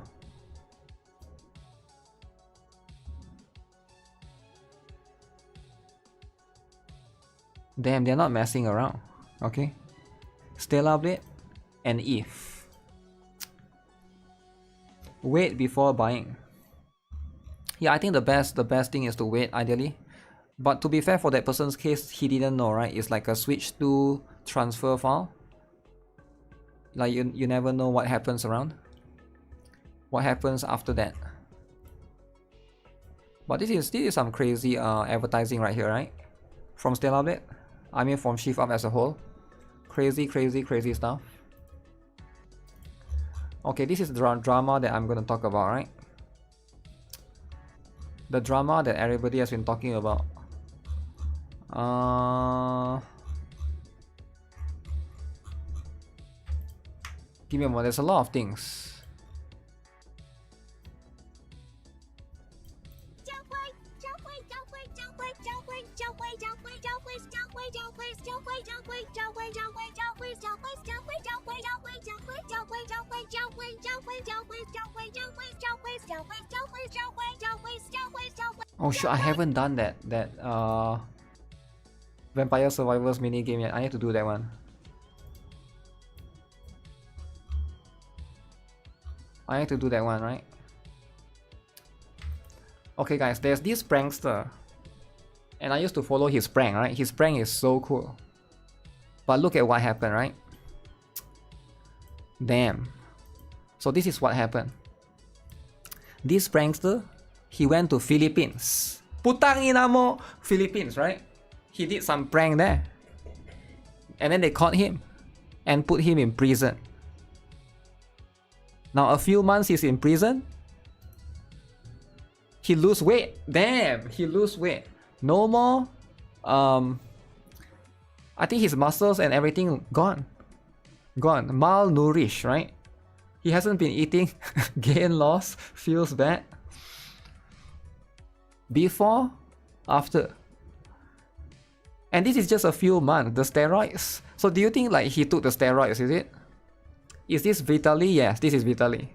Damn, they're not messing around. Okay. Stellar Blade and Eve. Wait before buying. Yeah, I think the best thing is to wait ideally. But to be fair, for that person's case, he didn't know, right? It's like a switch to transfer file. Like you never know what happens around. What happens after that. But this is some crazy advertising right here, right? From Stellar Blade. I mean from Shift Up as a whole. Crazy stuff. Okay, this is the drama that I'm gonna talk about, right? The drama that everybody has been talking about. Give me a moment, there's a lot of things. Oh sure, I haven't done that Vampire Survivors minigame yet. I need to do that one. I need to do that one, right? Okay guys, there's this prankster. And I used to follow his prank, right? His prank is so cool. But look at what happened, right? Damn. So this is what happened. This prankster, he went to Philippines. Putang ina mo! Philippines, right? He did some prank there. And then they caught him. And put him in prison. Now a few months he's in prison. He lose weight. Damn! He lose weight. No more. I think his muscles and everything gone. Gone. Malnourished, right? He hasn't been eating. Gain, loss, feels bad. Before, after. And this is just a few months. The steroids. So do you think like he took the steroids, is it? Is this Vitaly? Yes, this is Vitaly.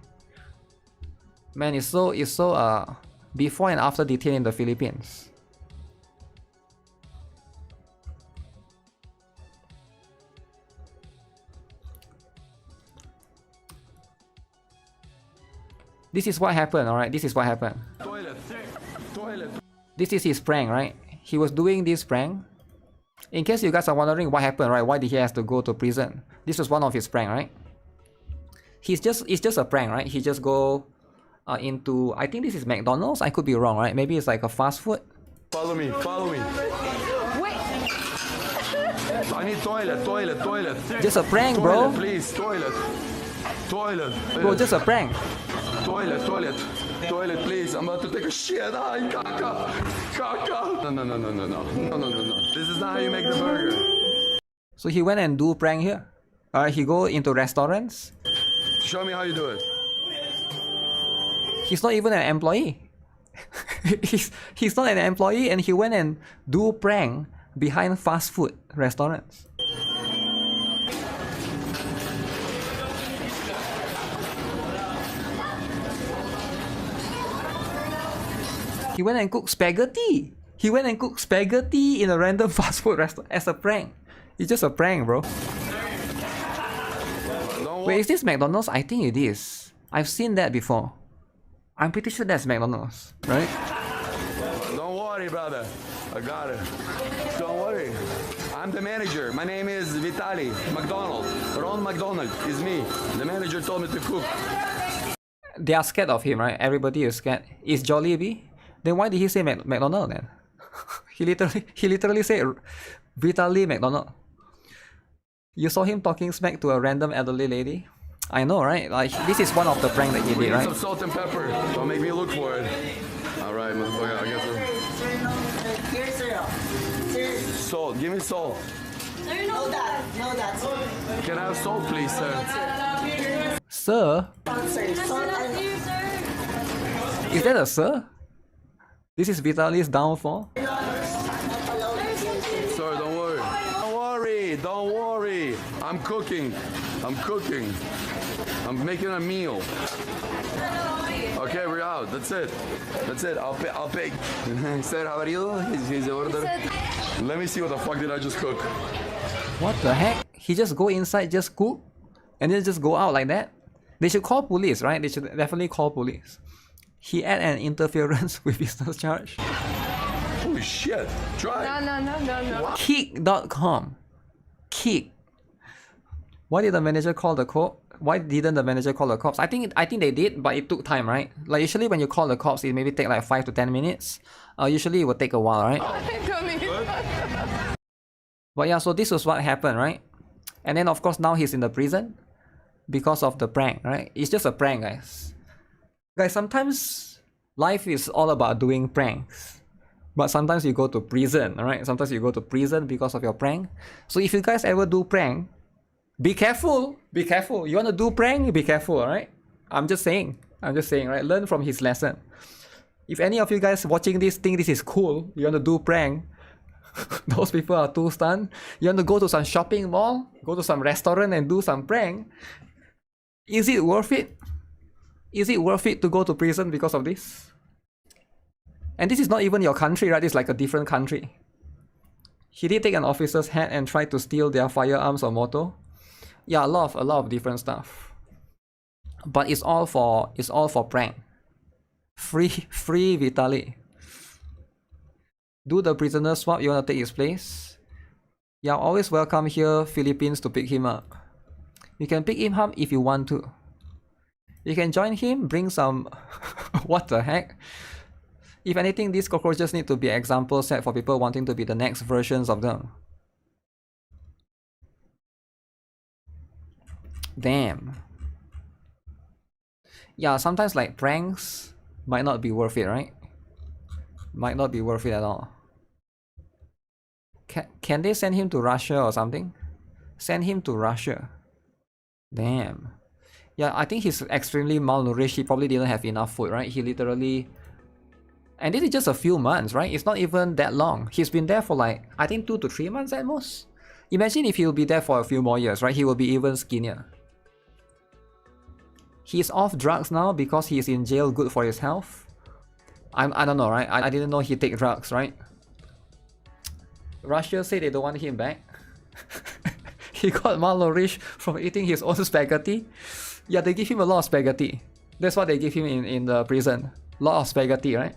Man, it's so before and after detained in the Philippines. This is what happened, alright? This is what happened. Toilet. This is his prank, right? He was doing this prank. In case you guys are wondering what happened, right? Why did he have to go to prison? This was one of his prank, right? It's just a prank, right? He just go into, I think this is McDonald's. I could be wrong, right? Maybe it's like a fast food. Follow me. Wait! I need toilet. Just a prank, bro. Toilet, please, toilet. Bro, just a prank. Toilet, please. I'm about to take a shit. Ay, caca. No. This is not how you make the burger. So he went and do prank here. Alright, he go into restaurants. Show me how you do it. He's not even an employee. he's not an employee, and he went and do prank behind fast food restaurants. He went and cooked spaghetti. He went and cooked spaghetti in a random fast food restaurant as a prank. It's just a prank, bro. Wait, is this McDonald's? I think it is. I've seen that before. I'm pretty sure that's McDonald's, right? Don't worry, brother. I got it. Don't worry. I'm the manager. My name is Vitaly McDonald. Ron McDonald is me. The manager told me to cook. They are scared of him, right? Everybody is scared. Is Jollibee? Then why did he say McDonald then? he literally said Vitaly McDonald. You saw him talking smack to a random elderly lady? I know, right? Like, this is one of the prank that he did, right? Some salt and pepper. Don't make me look for it. Alright, motherfucker, I got some. Salt, give me salt. No that. Can I have salt, please, sir? Sir? Is that a sir? This is Vitali's downfall? Sir, don't worry. Don't worry. I'm cooking. I'm making a meal. Okay, we're out. That's it. I'll pay. Sir, how are you? His order. Let me see what the fuck did I just cook. What the heck? He just go inside, just cook, and then just go out like that? They should call police, right? They should definitely call police. He had an interference with business charge. Holy shit. Try. No. Kick.com. Kick. Why did the manager call the cops? Why didn't the manager call the cops? I think they did, but it took time, right? Like usually when you call the cops, it maybe take like 5 to 10 minutes. Usually it will take a while, right? But yeah, so this was what happened, right? And then of course now he's in the prison because of the prank, right? It's just a prank, guys. Guys, sometimes life is all about doing pranks. But sometimes you go to prison, alright? Sometimes you go to prison because of your prank. So if you guys ever do prank, be careful. Be careful. You want to do prank? Be careful, alright? I'm just saying, right? Learn from his lesson. If any of you guys watching this think this is cool, you want to do prank, those people are too stunned. You want to go to some shopping mall, go to some restaurant and do some prank. Is it worth it? Is it worth it to go to prison because of this? And this is not even your country, right? It's like a different country. He did take an officer's hat and tried to steal their firearms or motor. Yeah, a lot of different stuff. But it's all for prank. Free Vitali. Do the prisoner swap, you wanna take his place? Yeah, always welcome here, Philippines, to pick him up. You can pick him up if you want to. You can join him, bring some... What the heck? If anything, these cockroaches need to be an example set for people wanting to be the next versions of them. Damn. Yeah, sometimes like pranks might not be worth it, right? Might not be worth it at all. Can they send him to Russia or something? Send him to Russia. Damn. Yeah, I think he's extremely malnourished. He probably didn't have enough food, right? He literally... And this is just a few months, right? It's not even that long. He's been there for like, I think 2 to 3 months at most. Imagine if he'll be there for a few more years, right? He will be even skinnier. He's off drugs now because he's in jail, good for his health. I don't know, right? I didn't know he take drugs, right? Russia said they don't want him back. He got malnourished from eating his own spaghetti. Yeah, they give him a lot of spaghetti. That's what they give him in the prison. Lot of spaghetti, right?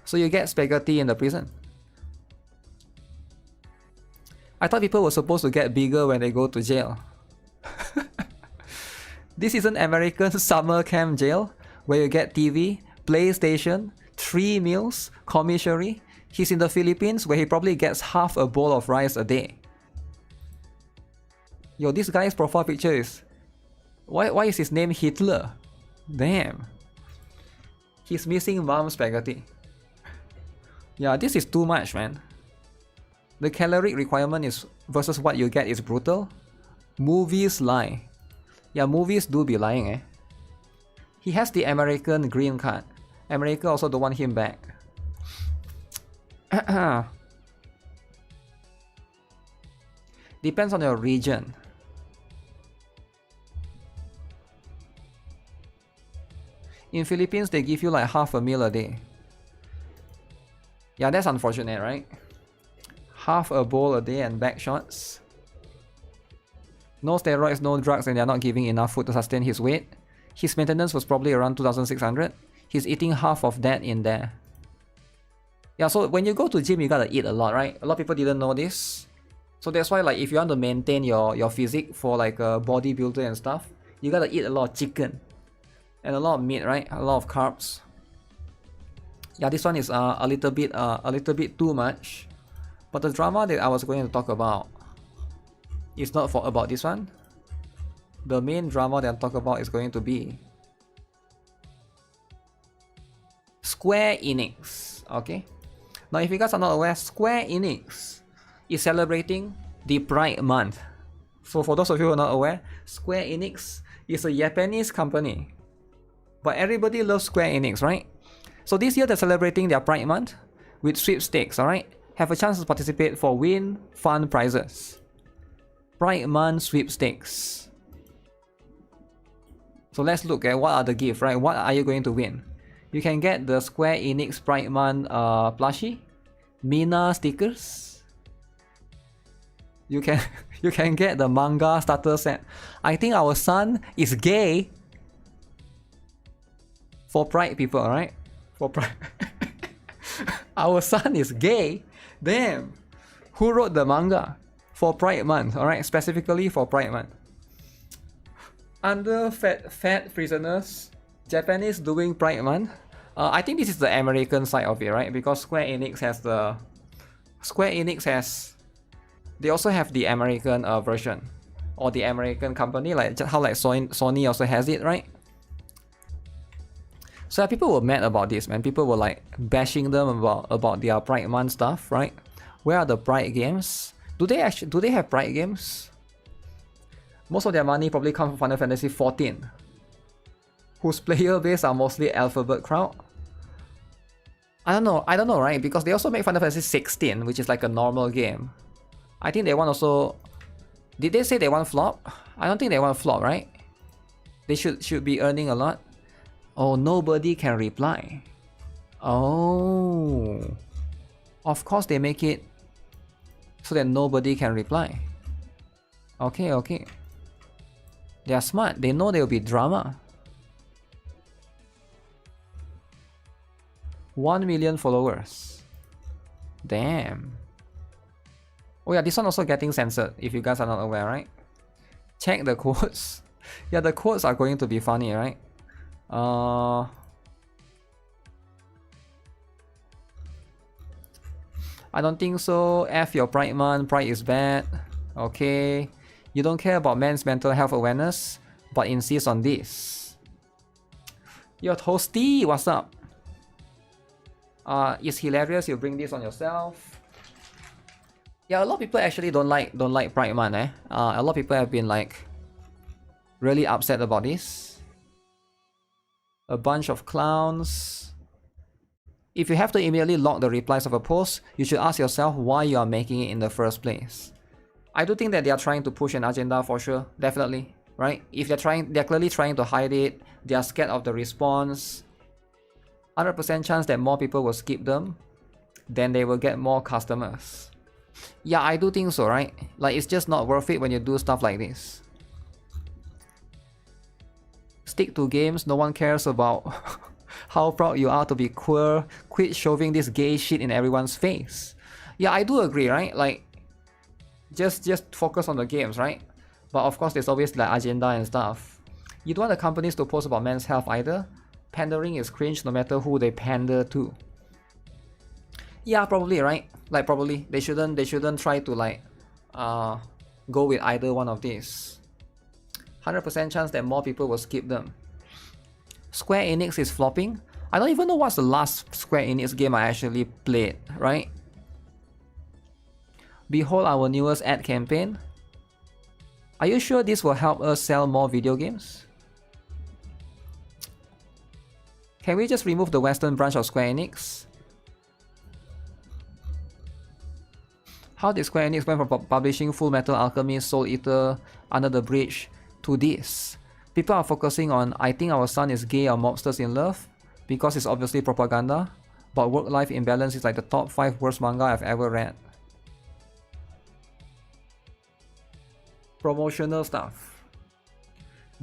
So you get spaghetti in the prison. I thought people were supposed to get bigger when they go to jail. This isn't American summer camp jail where you get TV, PlayStation, 3 meals, commissary. He's in the Philippines where he probably gets half a bowl of rice a day. Yo, this guy's profile picture is... Why is his name Hitler? Damn. He's missing mom's spaghetti. Yeah, this is too much, man. The caloric requirement is versus what you get is brutal. Movies lie. Yeah, movies do be lying, eh? He has the American green card. America also don't want him back. Depends on your region. In Philippines, they give you like half a meal a day. Yeah, that's unfortunate, right? Half a bowl a day and back shots. No steroids, no drugs, and they're not giving enough food to sustain his weight. His maintenance was probably around 2,600. He's eating half of that in there. Yeah, so when you go to gym, you gotta eat a lot, right? A lot of people didn't know this. So that's why, like, if you want to maintain your physique for like a bodybuilder and stuff, you gotta eat a lot of chicken. And a lot of meat, right? A lot of carbs. Yeah, this one is a little bit too much. But the drama that I was going to talk about is not about this one. the main drama that I'm talking about is going to be Square Enix. Okay, now if you guys are not aware, Square Enix is celebrating the Pride Month. So for those of you who are not aware, Square Enix is a Japanese company, but everybody loves Square Enix, right? So this year they're celebrating their Pride Month with sweepstakes, alright? Have a chance to participate for win fun prizes. Pride Month sweepstakes. So let's look at what are the gifts, right? What are you going to win? You can get the Square Enix Pride Month plushie, Mina stickers. You can get the manga starter set. I think our son is gay. For Pride people, alright? For Pride. Our son is gay. Damn. Who wrote the manga? For Pride Month, alright? Specifically for Pride Month. Under fat prisoners, Japanese doing Pride Month. I think this is the American side of it, right? Because Square Enix has they also have the American version, or the American company, like how like Sony also has it, right? So people were mad about this, man. People were like bashing them about their Pride Month stuff, right? Where are the Pride games? Do they have Pride games? Most of their money probably comes from Final Fantasy XIV, whose player base are mostly alphabet crowd. I don't know, right? Because they also make Final Fantasy 16, which is like a normal game. I think they want also. Did they say they want flop? I don't think they want flop, right? They should be earning a lot. Oh, nobody can reply. Oh, of course they make it so that nobody can reply. Okay. They are smart. They know there will be drama. 1 million followers. Damn. Oh yeah, this one also getting censored, if you guys are not aware, right? Check the quotes. Yeah, the quotes are going to be funny, right? I don't think so. F your Pride Month. Pride is bad. Okay. You don't care about men's mental health awareness, but insist on this. Yo, Toasty, what's up? It's hilarious. You bring this on yourself. Yeah, a lot of people actually don't like Pride Month. A lot of people have been like really upset about this. A bunch of clowns. If you have to immediately log the replies of a post, you should ask yourself why you are making it in the first place. I do think that they are trying to push an agenda for sure, definitely, right? If they're clearly trying to hide it, they are scared of the response. 100% chance that more people will skip them, then they will get more customers. Yeah, I do think so, right? Like, it's just not worth it when you do stuff like this. Stick to games, no one cares about how proud you are to be queer. Quit shoving this gay shit in everyone's face. Yeah, I do agree, right? Like, just focus on the games, right? But of course, there's always like agenda and stuff. You don't want the companies to post about men's health either. Pandering is cringe no matter who they pander to. Yeah, probably, right? Like, probably they shouldn't try to like go with either one of these. 100% chance that more people will skip them. Square Enix is flopping. I don't even know what's the last Square Enix game I actually played, right? Behold our newest ad campaign. Are you sure this will help us sell more video games? Can we just remove the Western branch of Square Enix? How did Square Enix went from publishing Full Metal Alchemist, Soul Eater, Under the Bridge to this? People are focusing on I think our son is gay or mobsters in love because it's obviously propaganda, but work-life imbalance is like the top 5 worst manga I've ever read. Promotional stuff.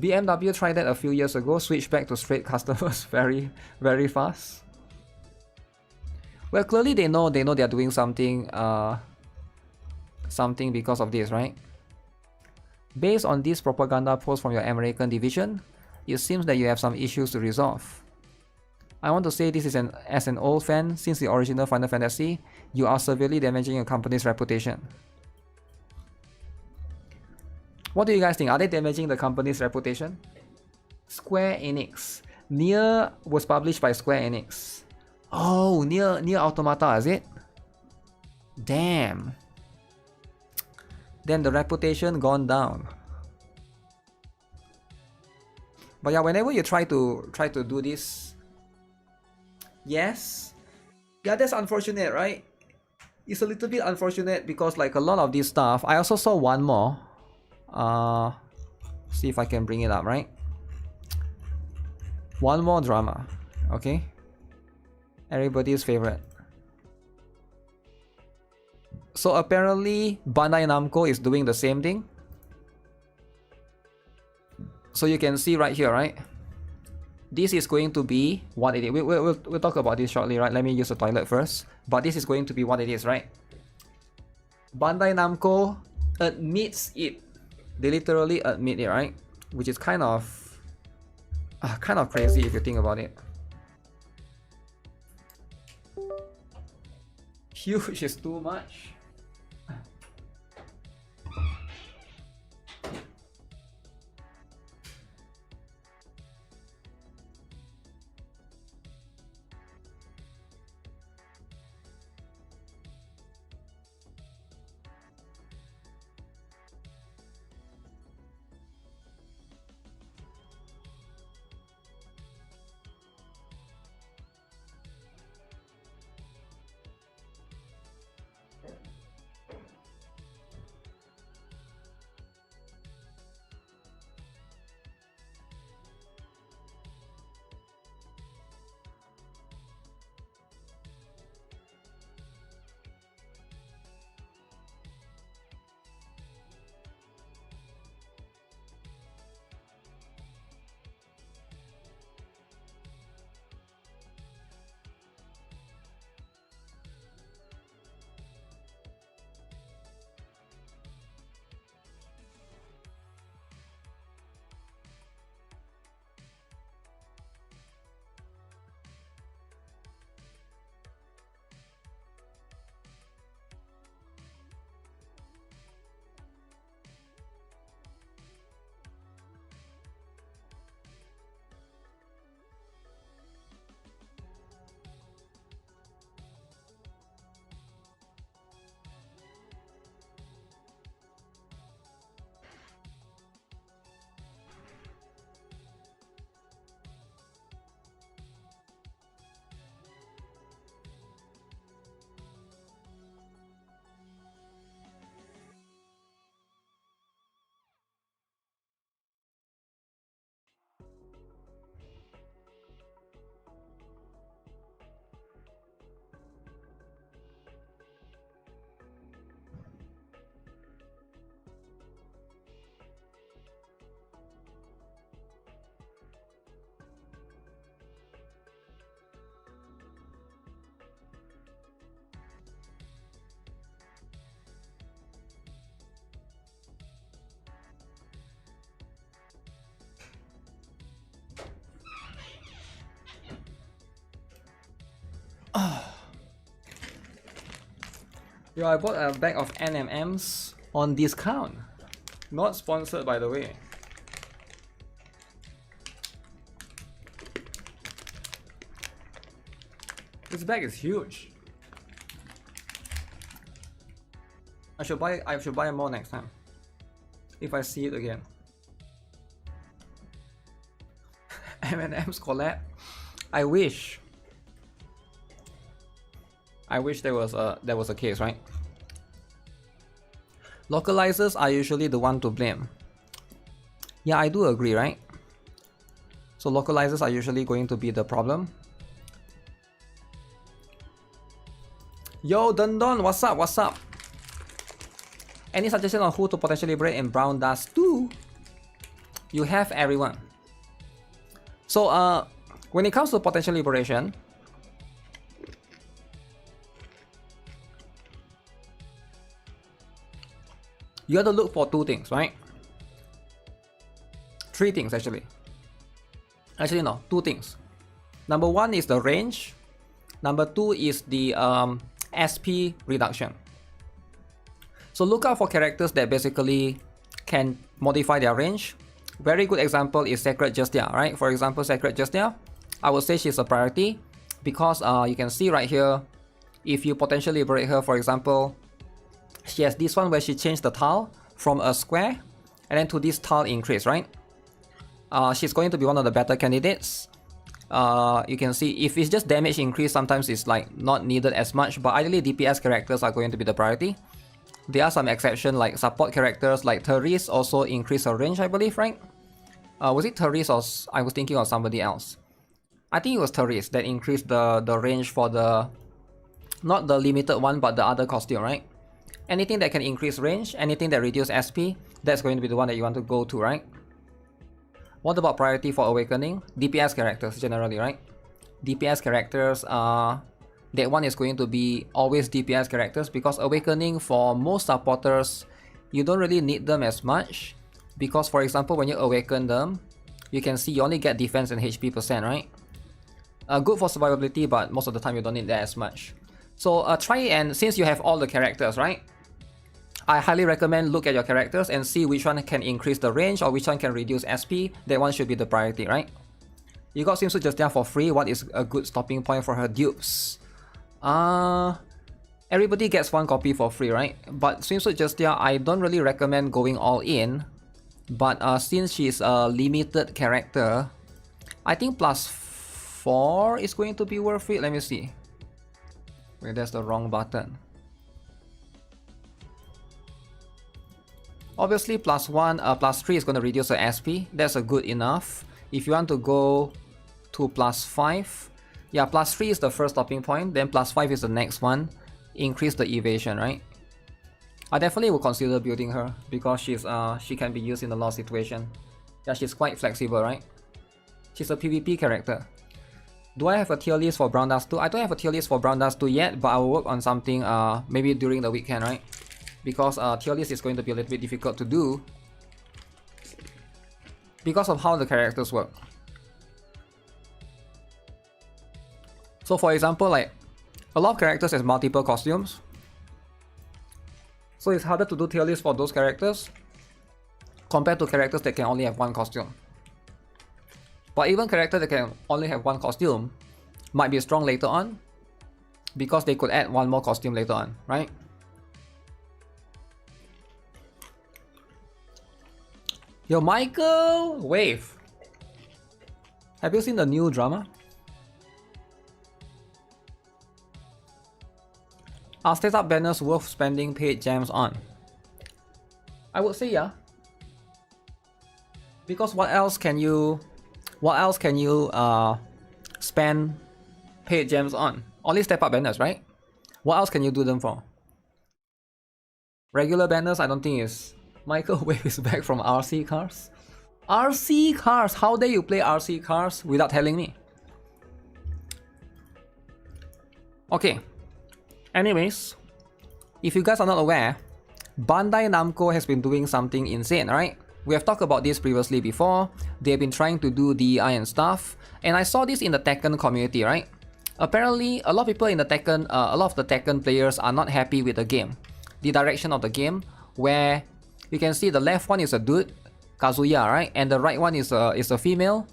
BMW tried that a few years ago, switched back to straight customers very fast. Well, clearly they know they're doing something because of this, right? Based on this propaganda post from your American division, it seems that you have some issues to resolve. I want to say this is as an old fan since the original Final Fantasy, you are severely damaging your company's reputation. What do you guys think? Are they damaging the company's reputation? Square Enix. Nier was published by Square Enix. Oh, Nier Automata, is it? Damn. Then the reputation gone down. But yeah, whenever you try to do this, yes, yeah, that's unfortunate, right? It's a little bit unfortunate because like a lot of this stuff. I also saw one more. See if I can bring it up, right? One more drama, okay? Everybody's favorite. So apparently Bandai Namco is doing the same thing. So you can see right here, right? This is going to be what it is. We'll talk about this shortly, right? Let me use the toilet first. But this is going to be what it is, right? Bandai Namco admits it. They literally admit it, right? Which is kind of crazy if you think about it. Huge is too much. Yo, I bought a bag of NMMs on discount. Not sponsored, by the way. This bag is huge. I should buy more next time. If I see it again. M&M's collab. I wish there was a case, right? Localizers are usually the one to blame. Yeah, I do agree, right? So localizers are usually going to be the problem. Yo, Dundon, what's up? What's up? Any suggestion on who to potentially break in Brown Dust 2? You have everyone. So when it comes to potential liberation, you have to look for two things, right? Three things actually. Actually no, two things. Number one is the range. Number two is the SP reduction. So look out for characters that basically can modify their range. Very good example is Sacred Justia, right? For example, Sacred Justia, I would say she's a priority because you can see right here, if you potentially liberate her, for example, she has this one where she changed the tile from a square and then to this tile increase, right? She's going to be one of the better candidates. You can see if it's just damage increase, sometimes it's like not needed as much, but ideally DPS characters are going to be the priority. There are some exceptions like support characters like Therese also increase her range, I believe, right? Was it Therese or I was thinking of somebody else? I think it was Therese that increased the range for the, not the limited one, but the other costume, right? Anything that can increase range, anything that reduce SP, that's going to be the one that you want to go to, right? What about priority for Awakening? DPS characters generally, right? DPS characters, that one is going to be always DPS characters because Awakening for most supporters, you don't really need them as much because, for example, when you awaken them, you can see you only get defense and HP percent, right? Good for survivability, but most of the time you don't need that as much. So try and since you have all the characters, right? I highly recommend look at your characters and see which one can increase the range or which one can reduce SP. That one should be the priority, right? You got Swimsuit Justia for free. What is a good stopping point for her dupes? Everybody gets one copy for free, right? But Swimsuit Justia, I don't really recommend going all in. But since she's a limited character, I think +4 is going to be worth it. Let me see. Wait, that's the wrong button. Obviously +1, +3 is going to reduce the SP. That's a good enough. If you want to go to +5, yeah, +3 is the first stopping point, then +5 is the next one. Increase the evasion, right? I definitely will consider building her because she can be used in a lot of situations. Yeah, she's quite flexible, right? She's a PvP character. Do I have a tier list for Brown Dust 2? I don't have a tier list for Brown Dust 2 yet, but I will work on something maybe during the weekend, right? Because tier list is going to be a little bit difficult to do because of how the characters work. So for example, like a lot of characters has multiple costumes, so it's harder to do tier list for those characters compared to characters that can only have one costume. But even characters that can only have one costume might be strong later on because they could add one more costume later on, right? Yo, Michael! Wave! Have you seen the new drama? Are state-up banners worth spending paid gems on? I would say yeah. Because what else can you spend paid gems on? Only step-up banners, right? What else can you do them for? Regular banners, I don't think is... Michael Wave is back from RC Cars. RC Cars! How dare you play RC Cars without telling me? Okay. Anyways, if you guys are not aware, Bandai Namco has been doing something insane, right? We have talked about this previously before. They've been trying to do DEI and stuff. And I saw this in the Tekken community, right? Apparently, a lot of people in the Tekken, a lot of the Tekken players are not happy with the game. The direction of the game, where you can see the left one is a dude, Kazuya, right? And the right one is a female.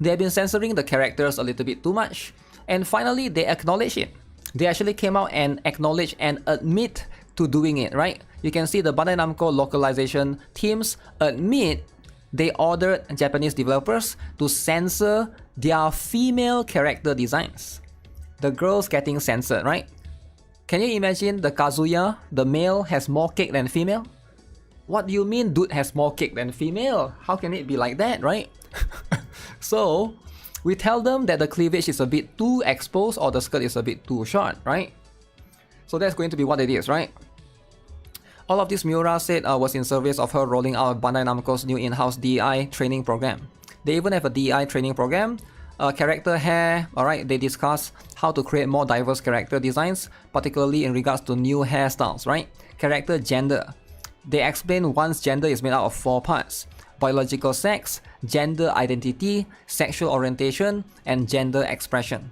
They have been censoring the characters a little bit too much. And finally, they acknowledge it. They actually came out and acknowledge and admit to doing it, right? You can see the Bandai Namco localization teams admit they ordered Japanese developers to censor their female character designs. The girls getting censored, right? Can you imagine the Kazuya, the male, has more cake than female? What do you mean dude has more cake than female? How can it be like that, right? So, we tell them that the cleavage is a bit too exposed or the skirt is a bit too short, right? So that's going to be what it is, right? All of this Miura said was in service of her rolling out Bandai Namco's new in-house DEI training program. They even have a DEI training program. Character hair, alright, they discuss how to create more diverse character designs, particularly in regards to new hairstyles, right? Character gender. They explain one's gender is made out of 4 parts: biological sex, gender identity, sexual orientation, and gender expression.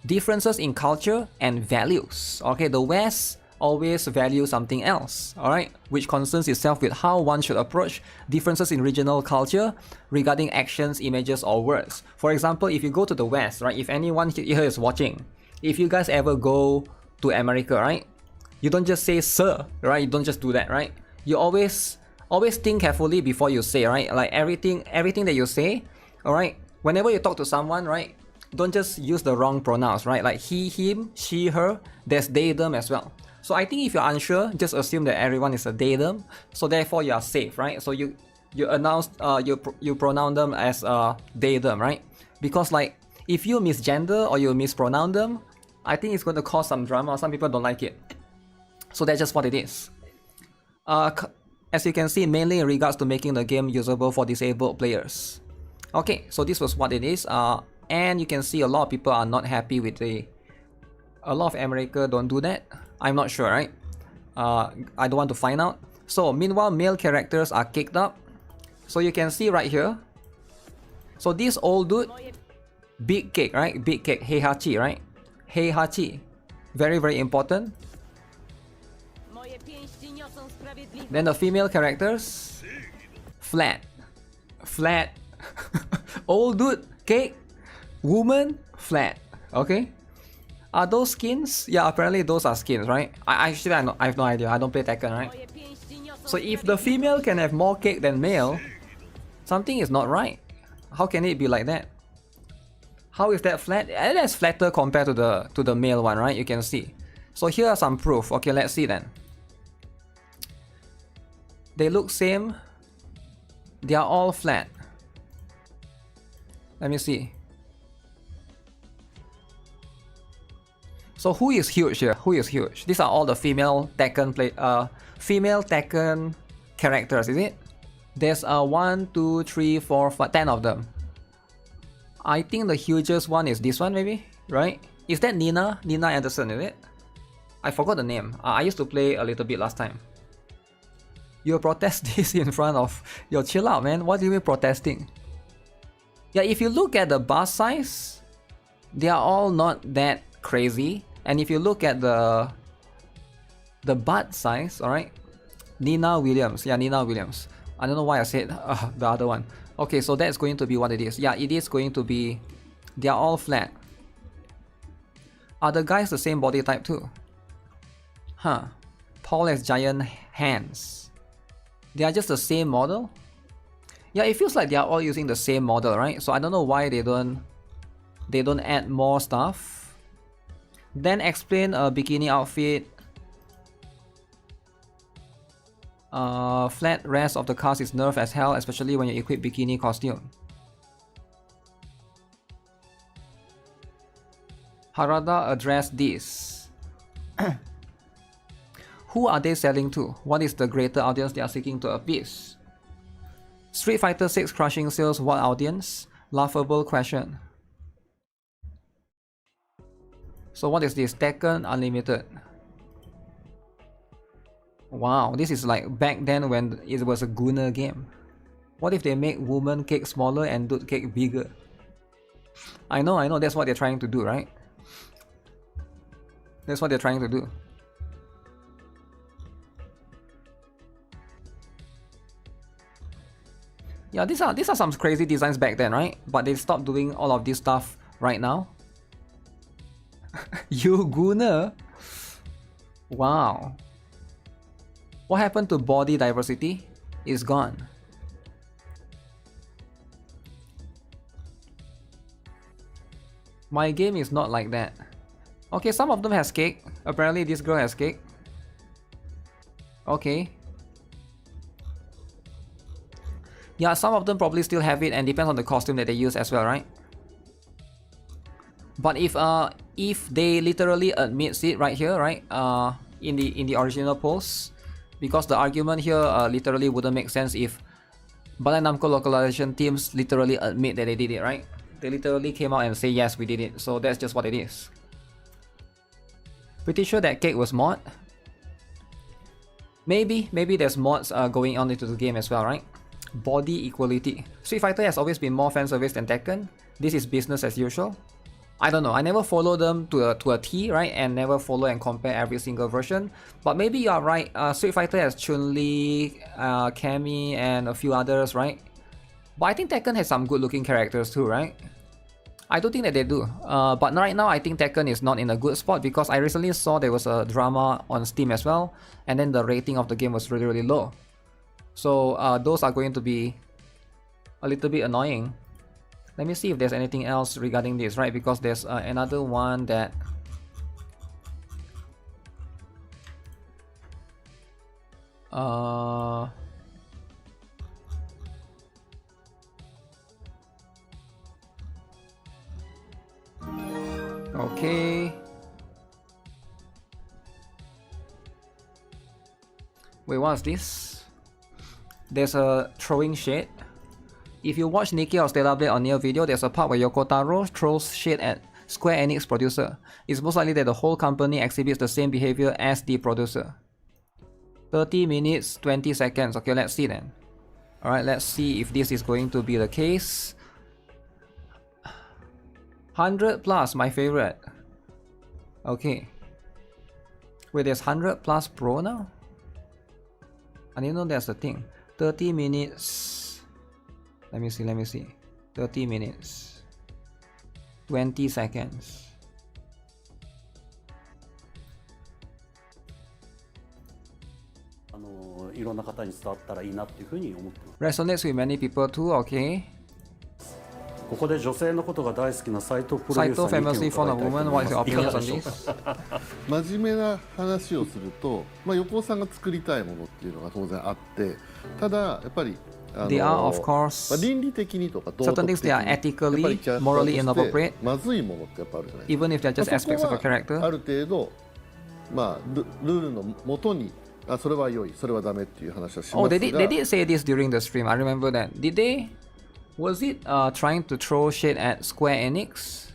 Differences in culture and values. Okay, the West always value something else, alright? Which concerns itself with how one should approach differences in regional culture regarding actions, images, or words. For example, if you go to the West, right? If anyone here is watching, if you guys ever go to America, right? You don't just say sir, right? You don't just do that, right? You always think carefully before you say, right? Like everything that you say, alright? Whenever you talk to someone, right? Don't just use the wrong pronouns, right? Like he, him, she, her, there's they, them as well. So I think if you're unsure, just assume that everyone is a they, them. So therefore you are safe, right? So you pronoun them as they, them, right? Because like if you misgender or you mispronounce them, I think it's going to cause some drama. Some people don't like it. So that's just what it is. As you can see, mainly in regards to making the game usable for disabled players. Okay, so this was what it is. And you can see a lot of people are not happy with a lot of America don't do that. I'm not sure, right? I don't want to find out. So meanwhile, male characters are kicked up. So you can see right here. So this old dude, big cake, right? Big cake, Heihachi, right? Heihachi, very, very important. Then the female characters, flat, old dude, cake, woman, flat. Okay, are those skins? Yeah, apparently those are skins, right? I have no idea. I don't play Tekken, right? So if the female can have more cake than male, something is not right. How can it be like that? How is that flat? That's flatter compared to the male one, right? You can see. So here are some proof. Okay, let's see then. They look same. They are all flat. Let me see. So who is huge here? Who is huge? These are all the female Tekken characters, is it? There's 1, 2, 3, 4, 5, 10 of them. I think the hugest one is this one, maybe, right? Is that Nina? Nina Anderson, is it? I forgot the name. I used to play a little bit last time. You protest this in front of... Yo, chill out, man. What do you mean protesting? Yeah, if you look at the bust size, they are all not that crazy. And if you look at the butt size, alright? Nina Williams. Yeah, Nina Williams. I don't know why I said the other one. Okay, so that's going to be what it is. Yeah, it is going to be... They are all flat. Are the guys the same body type too? Huh. Paul has giant hands. They are just the same model? Yeah, it feels like they are all using the same model, right? So I don't know why they don't add more stuff. Then explain a bikini outfit. Flat rest of the cast is nerfed as hell, especially when you equip bikini costume. Harada addressed this. Who are they selling to? What is the greater audience they are seeking to appease? Street Fighter 6 crushing sales, what audience? Laughable question. So what is this? Tekken Unlimited. Wow, this is like back then when it was a Gunner game. What if they make woman cake smaller and dude cake bigger? I know, that's what they're trying to do, right? That's what they're trying to do. Yeah, these are some crazy designs back then, right? But they stopped doing all of this stuff right now. You Gunner? Wow. What happened to body diversity? It's gone. My game is not like that. Okay, some of them has cake. Apparently this girl has cake. Okay. Yeah, some of them probably still have it and depends on the costume that they use as well, right? But if they literally admits it right here, right? In the original post, because the argument here literally wouldn't make sense if Bandai Namco localization teams literally admit that they did it, right? They literally came out and say yes, we did it. So that's just what it is. Pretty sure that cake was mod. Maybe there's mods going on into the game as well, right? Body equality. Street Fighter has always been more fan service than Tekken. This is business as usual. I don't know. I never follow them to a T, right? And never follow and compare every single version. But maybe you are right. Street Fighter has Chun-Li, Cammy, and a few others, right? But I think Tekken has some good-looking characters too, right? I don't think that they do. But right now, I think Tekken is not in a good spot because I recently saw there was a drama on Steam as well, and then the rating of the game was really, really low. So those are going to be a little bit annoying. Let me see if there's anything else regarding this, right? Because there's another one that... Okay. Wait, what's this? There's a throwing shade. If you watch Nikke or Stellar Blade on Neo video, there's a part where Yoko Taro throws shade at Square Enix producer. It's most likely that the whole company exhibits the same behavior as the producer. 30 minutes, 20 seconds. Okay, let's see then. Alright, let's see if this is going to be the case. 100 plus, my favorite. Okay. Wait, there's 100 plus pro now? I didn't know there's a thing. 30 minutes. Let me see. 30 minutes. 20 seconds. Resonates with many people too, okay. Saito famously fond of women. What is your opinion on this? 真面目な話をすると、横尾さんが作りたいものっていうのが当然あって、ただやっぱり They are, of course, 倫理的にとか道 certain 徳 things 的 they are に ethically, morally inappropriate, まずいものってやっぱあるじゃないですか。 even if they're just aspects of a そこは character. ある程度ルールのもとにそれは良い、それはダメっていう話はしますが。 Oh, they did say this during the stream. I remember that. Did they? Was it trying to throw shade at Square Enix?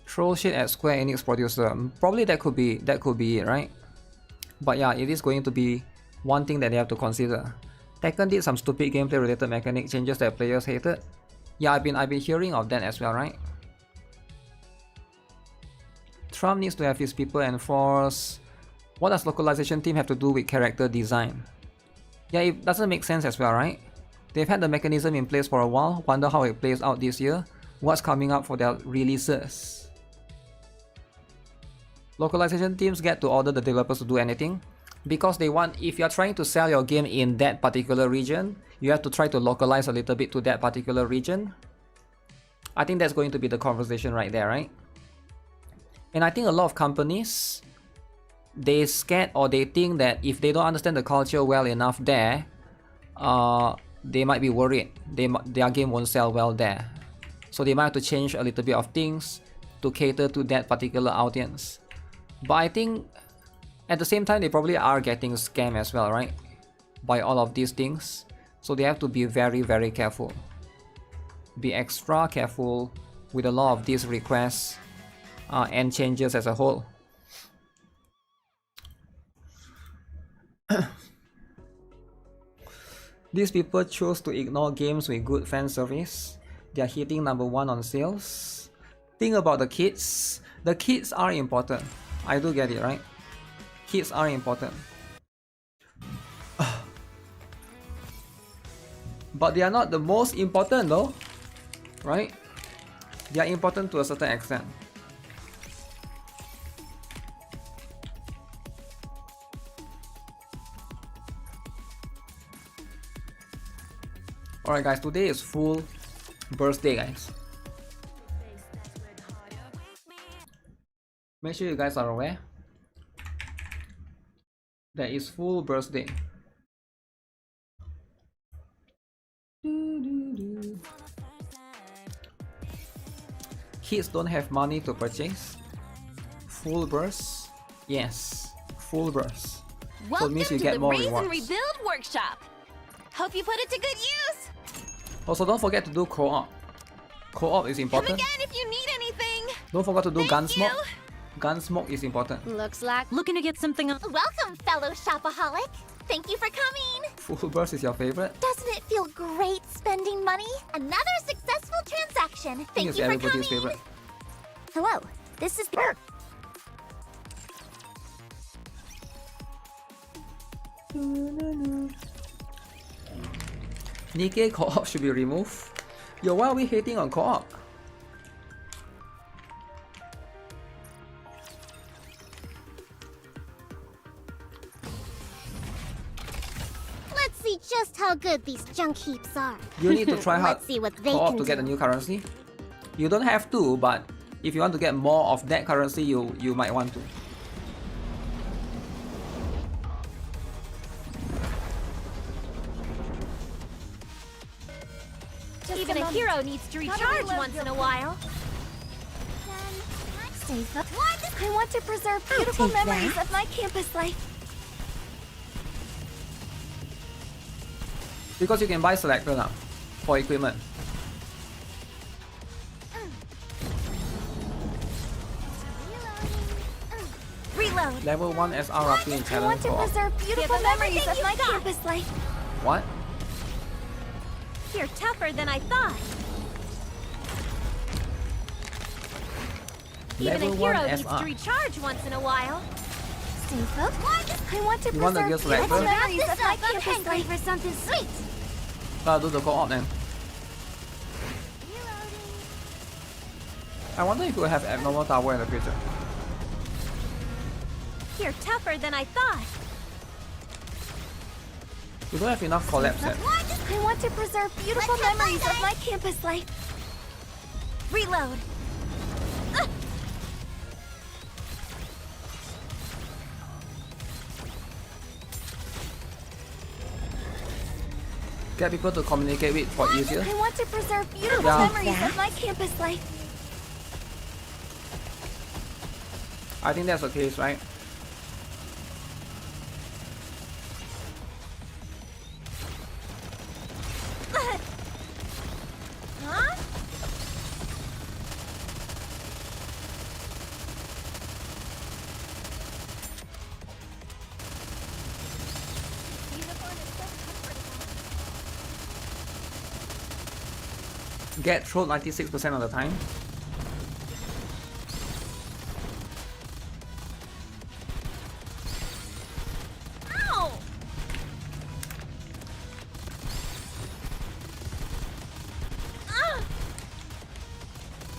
Throw shade at Square Enix producer. Probably that could be it, right? But yeah, it is going to be one thing that they have to consider. Tekken did some stupid gameplay related mechanic changes that players hated. Yeah, I've been hearing of that as well, right? Trump needs to have his people enforce. What does localization team have to do with character design? Yeah, it doesn't make sense as well, right? They've had the mechanism in place for a while. Wonder how it plays out this year. What's coming up for their releases? Localization teams get to order the developers to do anything because they want, if you're trying to sell your game in that particular region, you have to try to localize a little bit to that particular region. I think that's going to be the conversation right there, right? And I think a lot of companies, they scared or they think that if they don't understand the culture well enough there, they might be worried their game won't sell well there. So they might have to change a little bit of things to cater to that particular audience. But I think at the same time, they probably are getting scammed as well, right? By all of these things. So they have to be very, very careful. Be extra careful with a lot of these requests and changes as a whole. These people chose to ignore games with good fan service. They are hitting #1 on sales. Think about the kids. The kids are important. I do get it, right? Kids are important. But they are not the most important though, right? They are important to a certain extent. Alright guys, today is full birthday guys. Make sure you guys are aware that it's full birthday. Kids don't have money to purchase. Full burst? Yes, full burst. So it means you get more rewards. Rebuild workshop. Hope you put it to good use. Also, don't forget to do co-op. Co-op is important. Come again if you need anything. Don't forget to do Thank Gunsmoke. you. Gunsmoke is important. Looks like looking to get something on. Welcome, fellow shopaholic. Thank you for coming. Full burst is your favorite? Doesn't it feel great spending money? Another successful transaction. I think Thank it's you for everybody's coming. favorite. Hello, this is. Nikke co-op should be removed. Yo, why are we hating on co-op? Let's see just how good these junk heaps are. You need to try hard Let's see what they co-op can to get do. the new currency. You don't have to, but if you want to get more of that currency, you might want to. Even a hero needs to recharge once in a while. Stay up. I want to preserve beautiful memories of my campus life. Because you can buy selector now for equipment. Reload. Level 1 SRP in I challenge want to co-op. preserve beautiful memories of my campus life. What? You're tougher than I thought. Even Level a 1 hero needs to SR. recharge once in a while. Stay focused. I want to You want to preserve get selector? beautiful memories of my campus life for something sweet. Do the co-op then. I wonder if we'll have abnormal tower in the future. You're tougher than I thought. We don't have enough collapse yet. I want to preserve beautiful memories of my campus life. Reload. Get people to communicate with for easier. I want to preserve beautiful Yeah. memories of my campus life. I think that's the case, right? Huh? Get trolled 96% of the time. Ow!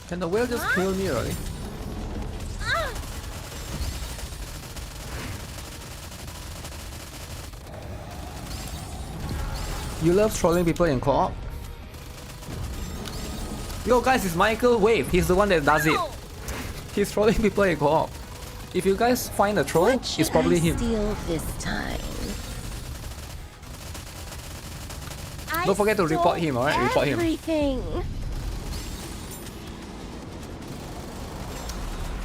Can the whale just kill me already? You love trolling people in co-op? Yo guys, it's Michael Wave. He's the one that does it. He's trolling people in co-op. If you guys find a troll, it's probably him. Steal this time. Don't forget to report him, alright? Report him. Everything.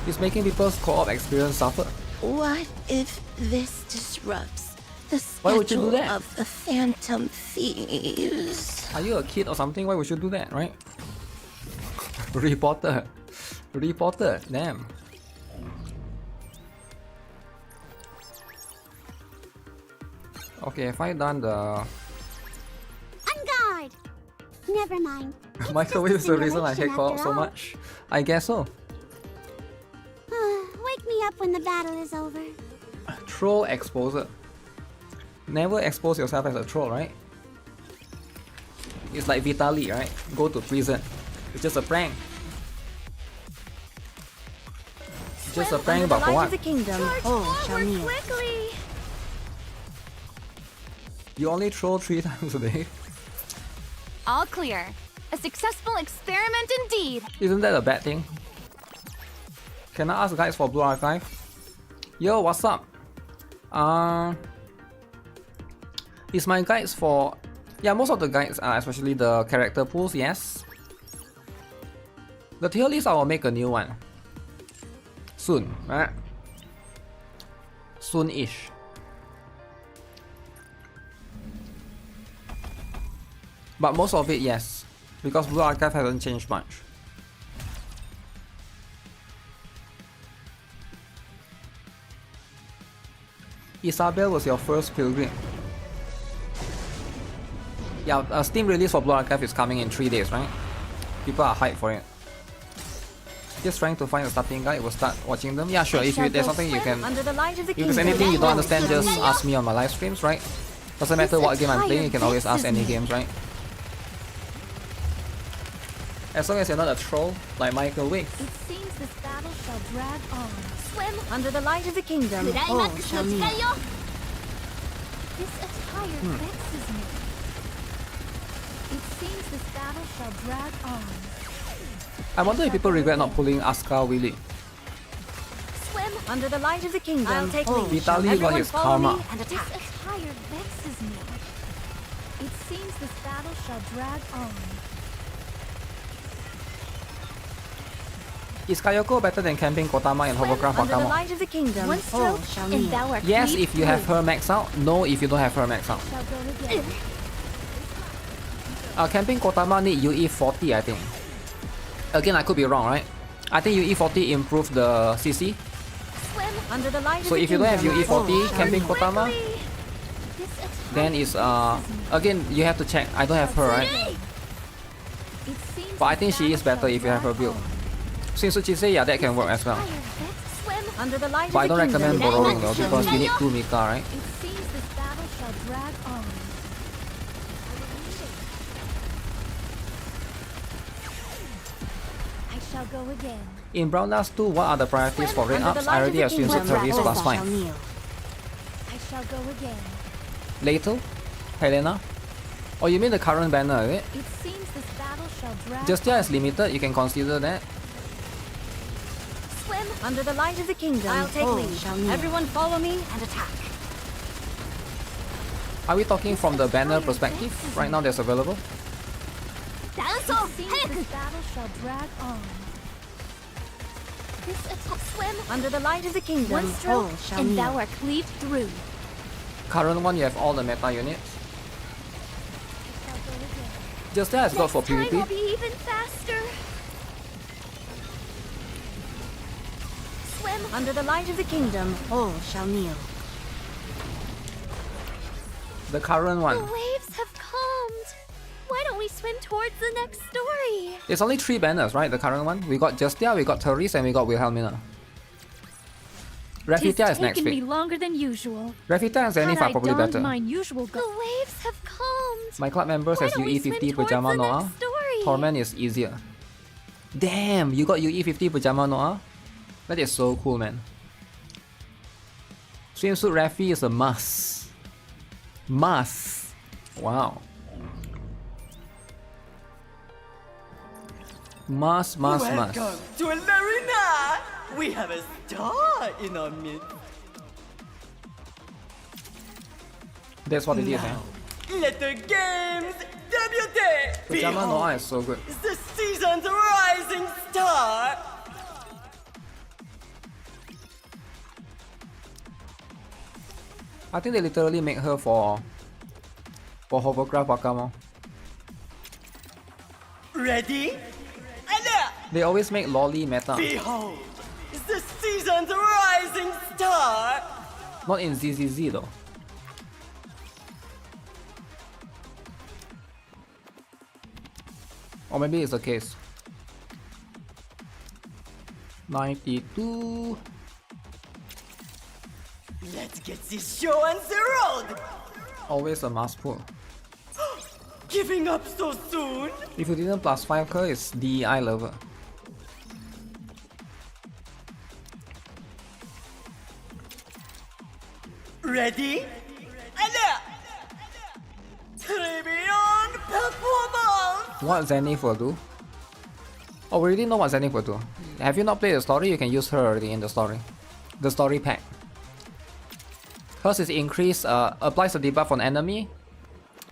He's making people's co-op experience suffer. What if this disrupts the Why would you do schedule that? of the Phantom Thieves? Are you a kid or something? Why would you do that, right? Reporter. Reporter. Damn. Okay, have I done the... On guard. Never mind. Microwave is the reason I hate simulation co-op after so all. much? I guess so. Wake me up when the battle is over. Troll exposer. Never expose yourself as a troll, right? It's like Vitali, right? Go to prison. It's just a prank. It's just a prank, but for what? kingdom, Quickly. You only troll 3 times a day? All clear. A successful experiment indeed. Isn't that a bad thing? Can I ask guys for Blue Archive? Yo, what's up? Is my guides for... Yeah, most of the guides are especially the character pools, yes. The tier list I will make a new one. Soon, right? Soon-ish. But most of it, yes. Because Blue Archive hasn't changed much. Isabel was your first pilgrim. Yeah, a Steam release for Blue Archive is coming in 3 days, right? People are hyped for it. Just trying to find a starting guide. We'll start watching them. Yeah, sure. If there's something you can, if there's anything you don't understand, just ask me on my live streams, right? Doesn't matter what game I'm playing, you can always ask any games, right? As long as you're not a troll like Michael Wick. It seems this battle shall drag on. Swim under the light of the kingdom. All shall kneel. This attire vexes me. It seems this battle shall drag on. I wonder if people regret not pulling Asuka Willy. Swim under the light of the kingdom. I'll take lead. Vitaly got his karma. And attack. This attire vexes me. It seems this battle shall drag on. Is Kayoko better than camping Kotama and Hovercraft Under the Wakamo? light of the kingdom. One stroke and thou art Yes, cleaved if you have her max out. No, if you don't have her max out. Shall go again. Camping Kotama need UE 40, I think. Again, I could be wrong, right? I think UE 40 improved the CC. Swim under the light So of if the you don't have kingdom. UE 40 All camping shall Kotama, kneel. This attire then it's again you have to check. I don't have her, right? It seems But I think she is better if you have her build. Shinsuchi say yeah, that can work as well. swim under the light But I of don't the recommend kingdom. borrowing though because you need 2 Mika, right? It seems this battle shall drag on. I shall go again. In Brown Last 2, what are the priorities for raid ups? I already assume Terrorist plus I 5. shall go again. Later? Helena? Oh, you mean the current banner, is it? It seems this battle shall drag Justia is limited, you can consider that. swim under the light of the kingdom. I'll take lead. Everyone follow me and attack. Are we talking from the banner perspective? Right now that's available. It seems this battle shall drag on. This attack swim under the light of the kingdom. One stroke and thou art cleaved through. Current one, you have all the meta units. Justia is good for Time will PvP. be even faster. Swim under the light of the kingdom. All shall kneel. The current The one. waves have calmed. Why don't we swim towards the next story? It's only 3 banners, right? The current one. We got Justia, we got Therese, and we got Wilhelmina. Refita is next taken me pick. longer than usual. Refita and Zenith are probably better. Mine usual the waves have calmed. My club members Why has don't we UE 50 swim towards Pajama the Noah. next story? Torment is easier. Damn, you got UE 50 Pajama Noah? That is so cool, man. Swimsuit Rafi is a must. Must. Wow. Must. To Larina! We have a star in our midst. That's what it is, man. Let the games debut! Pajama Noah is so good. The season's rising star! I think they literally make her for Hovercraft Wakamo. Ready? And They always make lolly meta. behold! The season's rising star! Not in ZZZ though. Or maybe it's the case. 92. Let's get this show on the road! Always a must pull. Giving up so soon? If you didn't plus 5 her, it's DEI level. Ready? And Tribune performance! What Zenith will do? Oh, we already know what Zenith will do. Have you not played the story? You can use her already in the story. The story pack. Hers is increase, applies a debuff on enemy.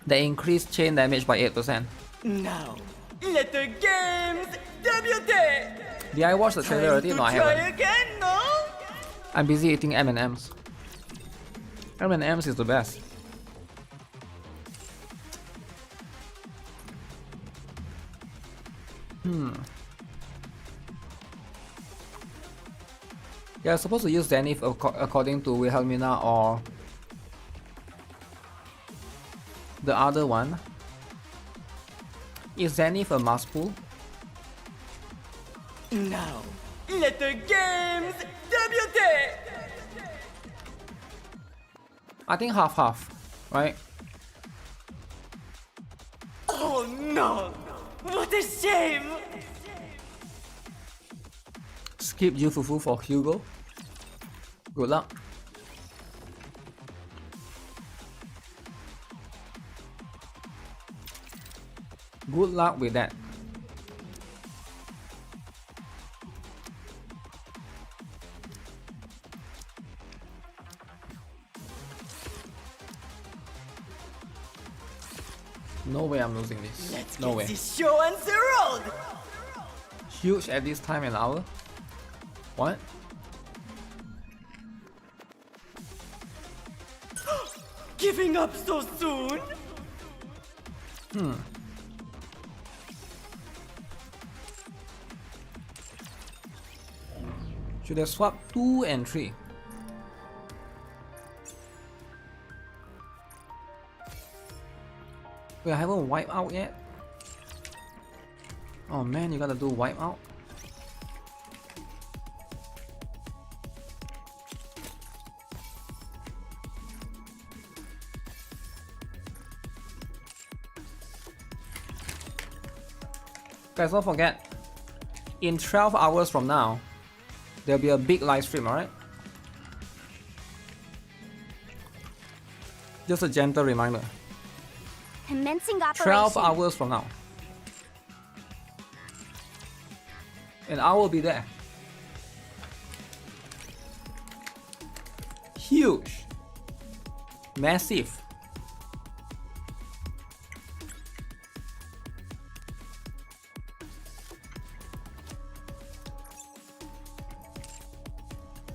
They increase chain damage by 8%. Now, let the games debut! Did I watch the trailer already? No, I haven't. Again, no? I'm busy eating M&M's. M&M's is the best. Yeah, I'm supposed to use Zenith according to Wilhelmina or the other one. Is Zenith a must pull? Now, let the games debut! I think half-half, right? Oh no! What a shame! Skip Yufufu for Hugo. Good luck. Good luck with that. No way I'm losing this. Let's no get way. this show on the road! Huge at this time and hour. What? Giving up so soon? Should have swapped 2 and 3. Wait, I haven't wiped out yet? Oh man, you gotta do wipe out? Guys, don't forget, in 12 hours from now, there'll be a big live stream, alright? Just a gentle reminder. Commencing operation. 12 hours from now. And I will be there. Huge. Massive.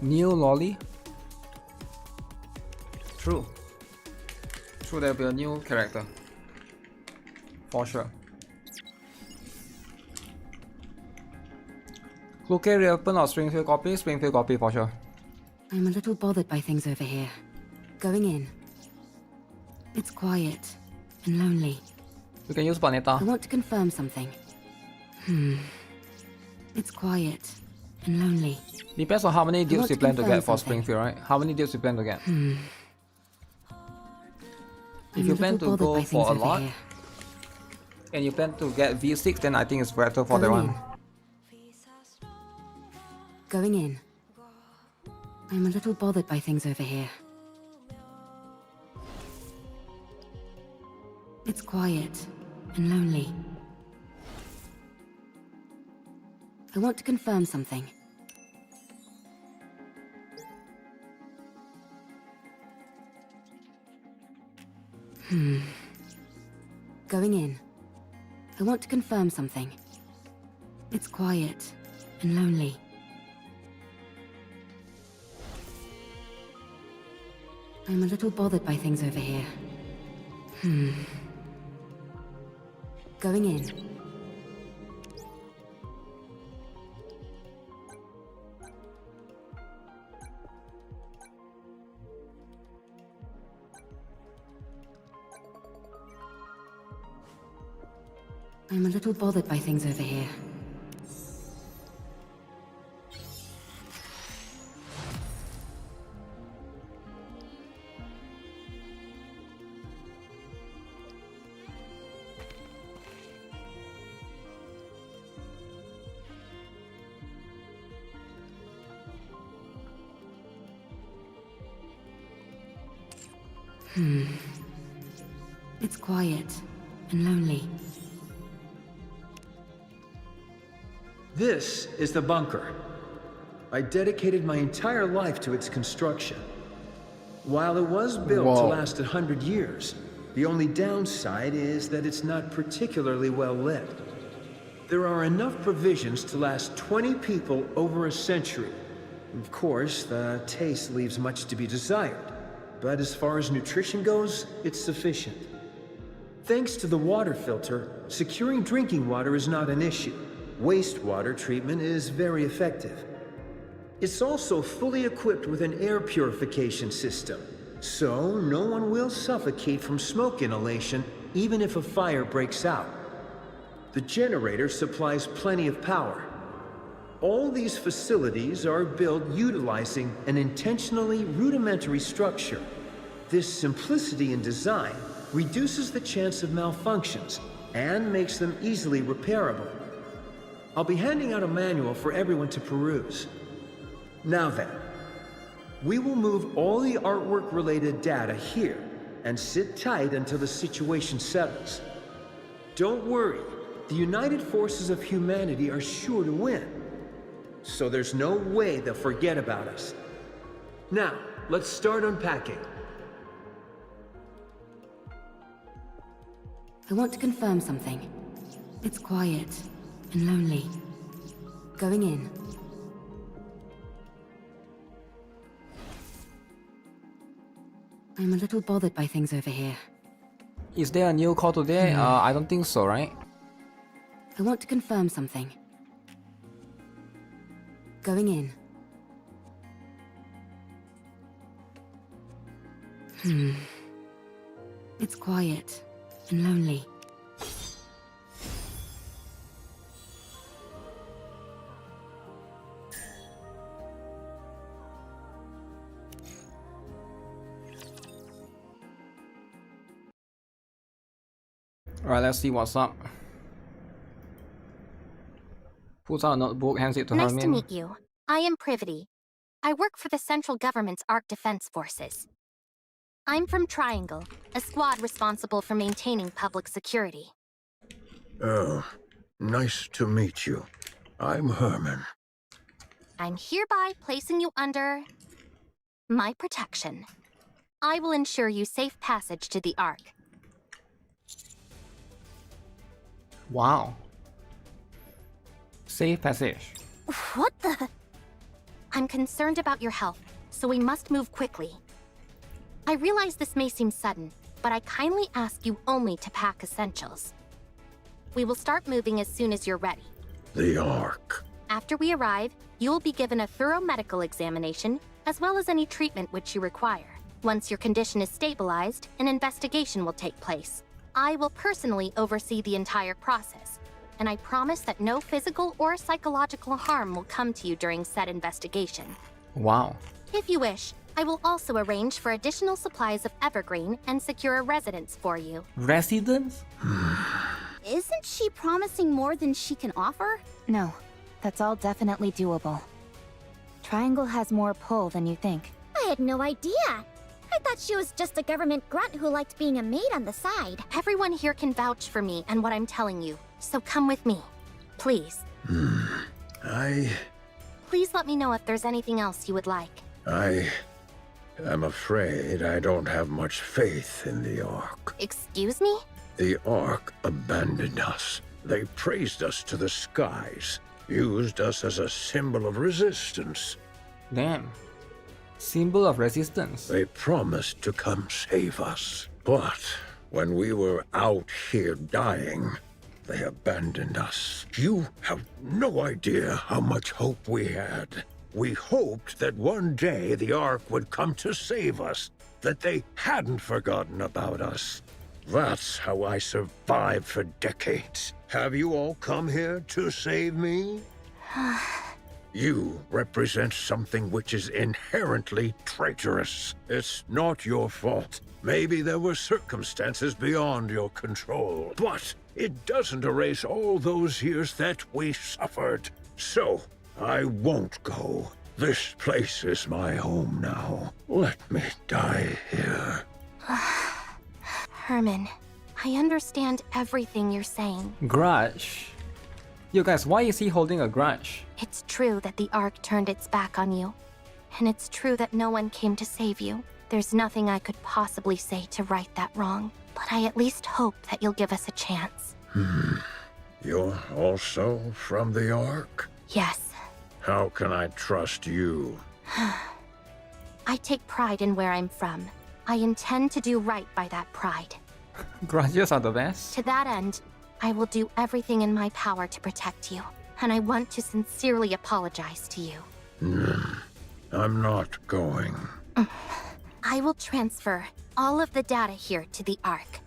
New lolly. True. True, there'll be a new character. For sure. Clover reopen or Springfield copy? Springfield copy for sure. I'm a little bothered by things over here. Going in. It's quiet and lonely. You can use Planeta. I want to confirm something. It's quiet and lonely. Depends on how many deals you plan to confirm get for something. Springfield, right? How many deals you plan to get? If I'm you a plan little to bothered go by for a things over lot, here. and you plan to get V6, then I think it's better for that Going one. Going in. I'm a little bothered by things over here. It's quiet and lonely. I want to confirm something. Going in. I want to confirm something. It's quiet and lonely. I'm a little bothered by things over here. Going in. I'm a little bothered by things over here. It's quiet and lonely. This is the bunker. I dedicated my entire life to its construction. While it was built to last 100 years, the only downside is that it's not particularly well lit. There are enough provisions to last 20 people over a century. Of course, the taste leaves much to be desired, but as far as nutrition goes, it's sufficient. Thanks to the water filter, securing drinking water is not an issue. Wastewater treatment is very effective. It's also fully equipped with an air purification system, so no one will suffocate from smoke inhalation even if a fire breaks out. The generator supplies plenty of power. All these facilities are built utilizing an intentionally rudimentary structure. This simplicity in design reduces the chance of malfunctions and makes them easily repairable. I'll be handing out a manual for everyone to peruse. Now then, we will move all the artwork-related data here and sit tight until the situation settles. Don't worry, the united forces of humanity are sure to win. So there's no way they'll forget about us. Now, let's start unpacking. I want to confirm something. It's quiet and lonely. Going in. I'm a little bothered by things over here. Is there a new call today? I don't think so, right? I want to confirm something. Going in. It's quiet and lonely. Alright, let's see what's up. Pulls out a notebook, hands it to Nice Herman. to meet you. I am Privity. I work for the central government's Ark Defense Forces. I'm from Triangle, a squad responsible for maintaining public security. Oh, nice to meet you. I'm Herman. I'm hereby placing you under my protection. I will ensure you safe passage to the Ark. Wow. Safe passage. What the? I'm concerned about your health, so we must move quickly. I realize this may seem sudden, but I kindly ask you only to pack essentials. We will start moving as soon as you're ready. The Ark. After we arrive, you will be given a thorough medical examination, as well as any treatment which you require. Once your condition is stabilized, an investigation will take place. I will personally oversee the entire process, and I promise that no physical or psychological harm will come to you during said investigation. Wow. If you wish, I will also arrange for additional supplies of evergreen and secure a residence for you. Residence? Isn't she promising more than she can offer? No, that's all definitely doable. Triangle has more pull than you think. I had no idea. I thought she was just a government grunt who liked being a maid on the side. Everyone here can vouch for me and what I'm telling you, so come with me. Please. Please let me know if there's anything else you would like. I'm afraid I don't have much faith in the Ark. Excuse me? The Ark abandoned us. They praised us to the skies, used us as a symbol of resistance. Damn. Symbol of resistance. They promised to come save us. But when we were out here dying, they abandoned us. You have no idea how much hope we had. We hoped that one day the Ark would come to save us, that they hadn't forgotten about us. That's how I survived for decades. Have you all come here to save me? You represent something which is inherently traitorous. It's not your fault. Maybe there were circumstances beyond your control, but it doesn't erase all those years that we suffered. So, I won't go. This place is my home now. Let me die here. Herman, I understand everything you're saying. Grudge. You guys, why is he holding a grudge? It's true that the Ark turned its back on you. And it's true that no one came to save you. There's nothing I could possibly say to right that wrong. But I at least hope that you'll give us a chance. You're also from the Ark? Yes. How can I trust you? I take pride in where I'm from. I intend to do right by that pride. Grudges are the best. To that end, I will do everything in my power to protect you. And I want to sincerely apologize to you. I'm not going. I will transfer all of the data here to the Ark.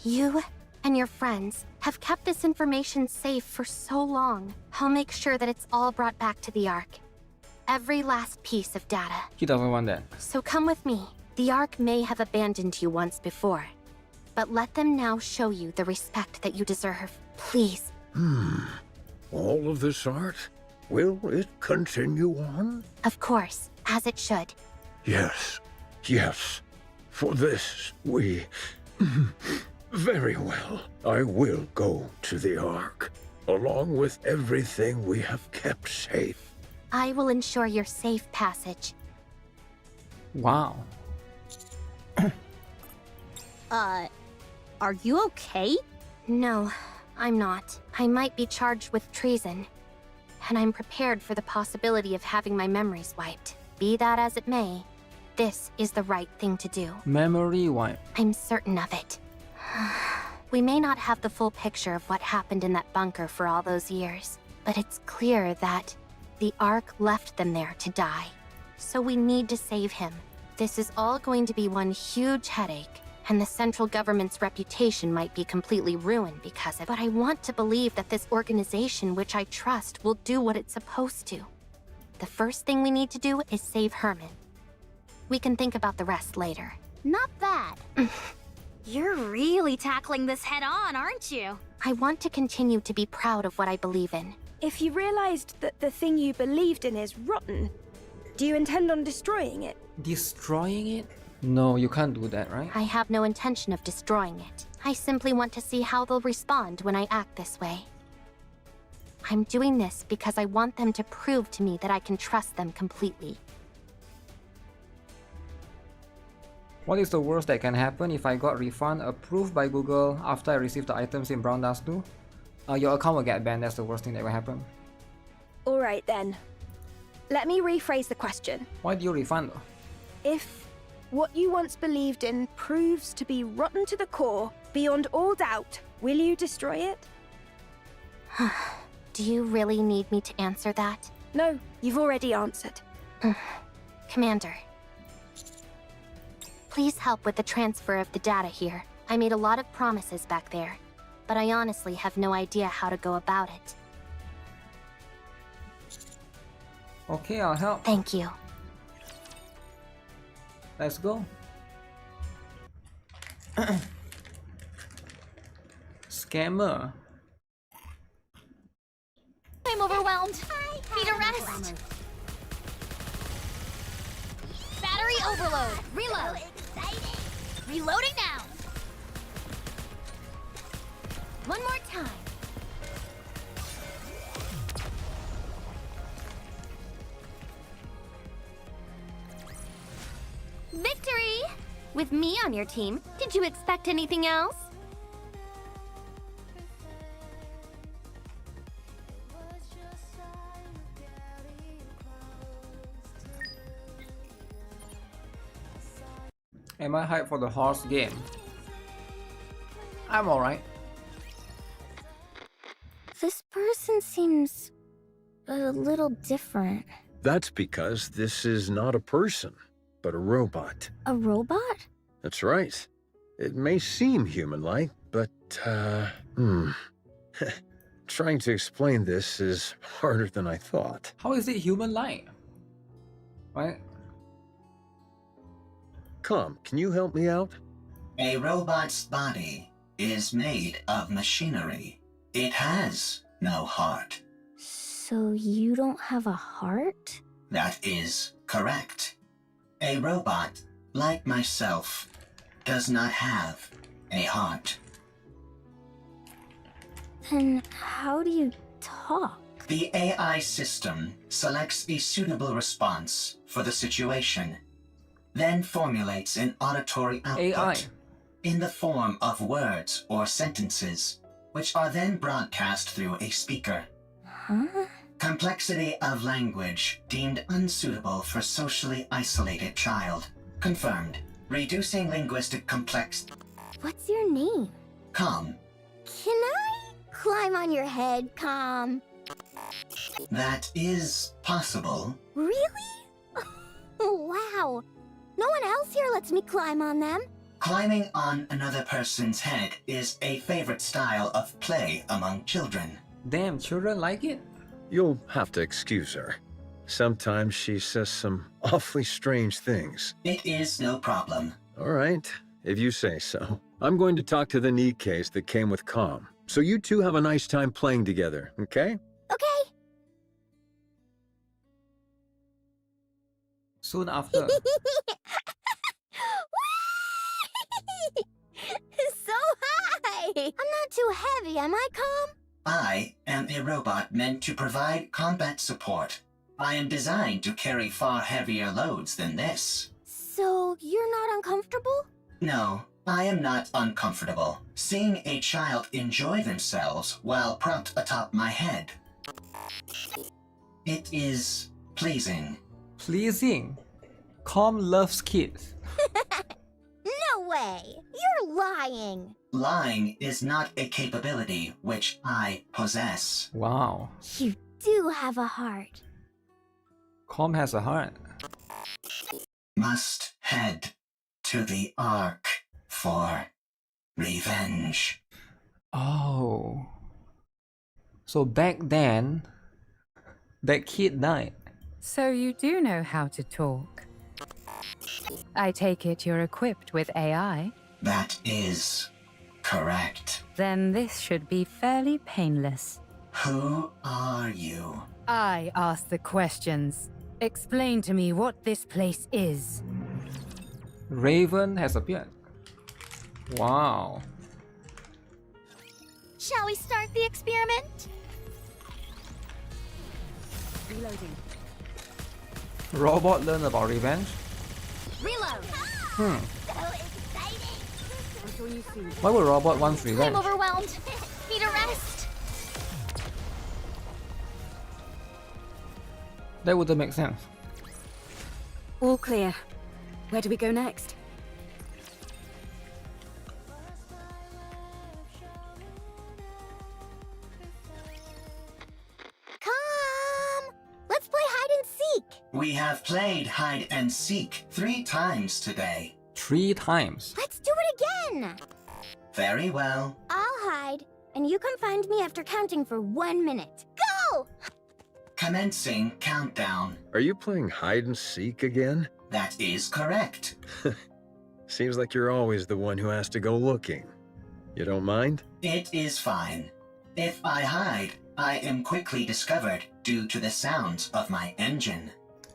You and your friends have kept this information safe for so long. I'll make sure that it's all brought back to the Ark. Every last piece of data. He doesn't want that. So come with me. The Ark may have abandoned you once before, but let them now show you the respect that you deserve. Please. All of this art? Will it continue on? Of course, as it should. Yes, yes. For this, we... Very well. I will go to the Ark, along with everything we have kept safe. I will ensure your safe passage. Wow. Are you okay? No, I'm not. I might be charged with treason, and I'm prepared for the possibility of having my memories wiped. Be that as it may, this is the right thing to do. Memory wipe. I'm certain of it. We may not have the full picture of what happened in that bunker for all those years, but it's clear that the Ark left them there to die. So we need to save him. This is all going to be one huge headache, and the central government's reputation might be completely ruined because of it. But I want to believe that this organization, which I trust, will do what it's supposed to. The first thing we need to do is save Herman. We can think about the rest later. Not bad. You're really tackling this head on, aren't you? I want to continue to be proud of what I believe in. If you realized that the thing you believed in is rotten, do you intend on destroying it? Destroying it? No, you can't do that, right? I have no intention of destroying it. I simply want to see how they'll respond when I act this way. I'm doing this because I want them to prove to me that I can trust them completely. What is the worst that can happen if I got refund approved by Google after I received the items in Brown Dust 2? Your account will get banned. That's the worst thing that will happen. Alright then. Let me rephrase the question. Why do you refund though? If what you once believed in proves to be rotten to the core, beyond all doubt, will you destroy it? Do you really need me to answer that? No, you've already answered. Commander, please help with the transfer of the data here. I made a lot of promises back there, but I honestly have no idea how to go about it. Okay, I'll help. Thank you. Let's go. Scammer. I'm overwhelmed. Need a rest. Battery overload. Reload. Reloading now. One more time. Victory! With me on your team, did you expect anything else? Am I hyped for the horse game? I'm alright. This person seems a little different. That's because this is not a person, but a robot. A robot? That's right. It may seem human-like, but, trying to explain this is harder than I thought. How is it human-like? Right? Come, can you help me out? A robot's body is made of machinery. It has no heart. So you don't have a heart? That is correct. A robot, like myself, does not have a heart. Then how do you talk? The AI system selects a suitable response for the situation, then formulates an auditory output AI. in the form of words or sentences, which are then broadcast through a speaker. Huh? Complexity of language deemed unsuitable for socially isolated child. Confirmed. Reducing linguistic complexity. What's your name? Calm. Can I climb on your head, Calm? That is possible. Really? Wow. No one else here lets me climb on them. Climbing on another person's head is a favorite style of play among children. Damn, children like it? You'll have to excuse her. Sometimes she says some awfully strange things. It is no problem. All right, if you say so. I'm going to talk to the Nikkes that came with Com. So you two have a nice time playing together, okay? Okay. Soon after. So high! I'm not too heavy, am I, Com? I am a robot meant to provide combat support. I am designed to carry far heavier loads than this. So you're not uncomfortable? No, I am not uncomfortable. Seeing a child enjoy themselves while propped atop my head. It is pleasing. Pleasing? Com loves kids. No way! You're lying! Lying is not a capability which I possess. Wow. You do have a heart. Com has a heart. Must head to the Ark for revenge. Oh. So back then, that kid died. So you do know how to talk. I take it you're equipped with AI? That is correct. Then this should be fairly painless. Who are you? I ask the questions. Explain to me what this place is. Raven has appeared. Wow. Shall we start the experiment? Reloading. Robot learn about revenge? Reload! Hmm. So exciting! I'll join you soon. Why would robot want revenge? I'm overwhelmed. Need a rest. That wouldn't make sense. All clear. Where do we go next? Come! Let's play hide and seek. We have played hide and seek 3 times today. 3 times. Let's do it again. Very well. I'll hide, and you come find me after counting for 1 minute. Go! Commencing countdown. Are you playing hide and seek again? That is correct. Seems like you're always the one who has to go looking. You don't mind? It is fine. If I hide, I am quickly discovered due to the sounds of my engine.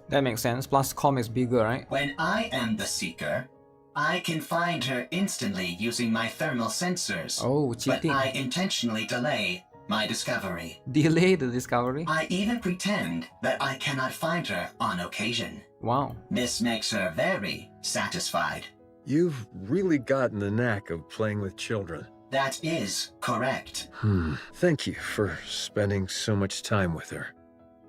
That makes sense. Plus, Com is bigger, right? When I am the seeker, I can find her instantly using my thermal sensors. Oh, cheating. But I intentionally delay my discovery. Delay the discovery? I even pretend that I cannot find her on occasion. Wow. This makes her very satisfied. You've really gotten the knack of playing with children. That is correct. Thank you for spending so much time with her.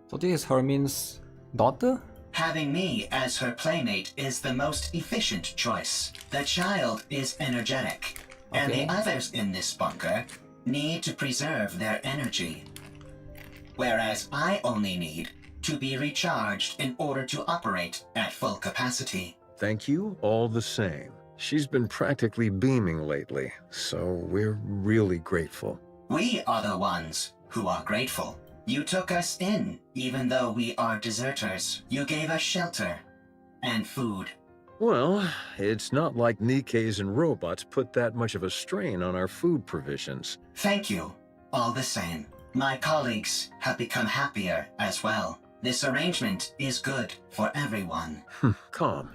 So this is Hermine's daughter? Having me as her playmate is the most efficient choice. The child is energetic, and the others in this bunker need to preserve their energy. Whereas I only need to be recharged in order to operate at full capacity. Thank you all the same. She's been practically beaming lately, so we're really grateful. We are the ones who are grateful. You took us in, even though we are deserters. You gave us shelter and food. Well, it's not like Nikkes and robots put that much of a strain on our food provisions. Thank you, all the same. My colleagues have become happier as well. This arrangement is good for everyone. Calm.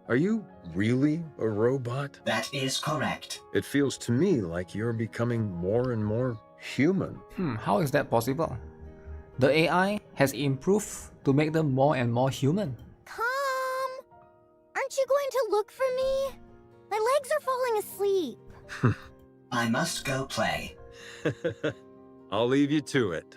Are you really a robot? That is correct. It feels to me like you're becoming more and more human. How is that possible? The AI has improved to make them more and more human. Aren't you going to look for me? My legs are falling asleep. I must go play. I'll leave you to it.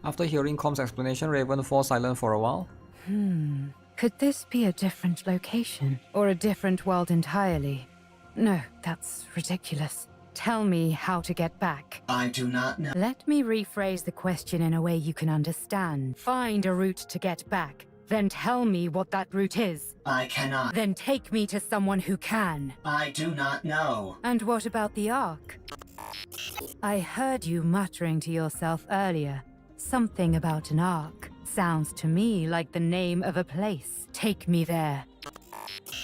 After hearing Com's explanation, Raven falls silent for a while. Could this be a different location? Or a different world entirely? No, that's ridiculous. Tell me how to get back. I do not know. Let me rephrase the question in a way you can understand. Find a route to get back. Then tell me what that route is. I cannot. Then take me to someone who can. I do not know. And what about the Ark? I heard you muttering to yourself earlier. Something about an Ark. Sounds to me like the name of a place. Take me there.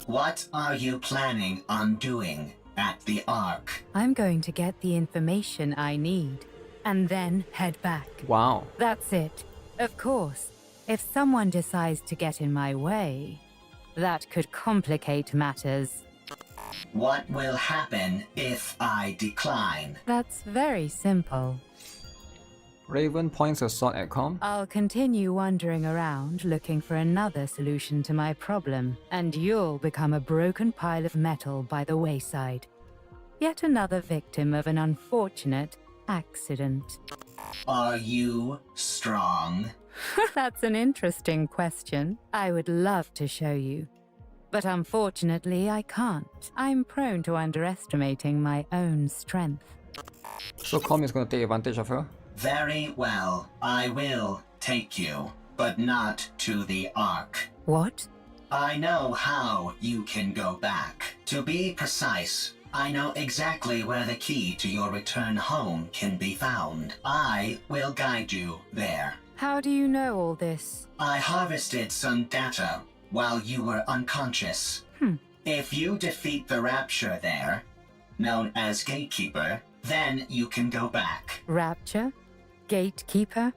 What are you planning on doing at the Ark? I'm going to get the information I need, and then head back. Wow. That's it. Of course, if someone decides to get in my way, that could complicate matters. What will happen if I decline? That's very simple. Raven points a sword at Com. I'll continue wandering around looking for another solution to my problem, and you'll become a broken pile of metal by the wayside. Yet another victim of an unfortunate accident. Are you strong? That's an interesting question. I would love to show you. But unfortunately, I can't. I'm prone to underestimating my own strength. So Com is going to take advantage of her. Very well. I will take you, but not to the Ark. What? I know how you can go back. To be precise, I know exactly where the key to your return home can be found. I will guide you there. How do you know all this? I harvested some data while you were unconscious. If you defeat the Rapture there, known as Gatekeeper, then you can go back. Rapture? Gatekeeper?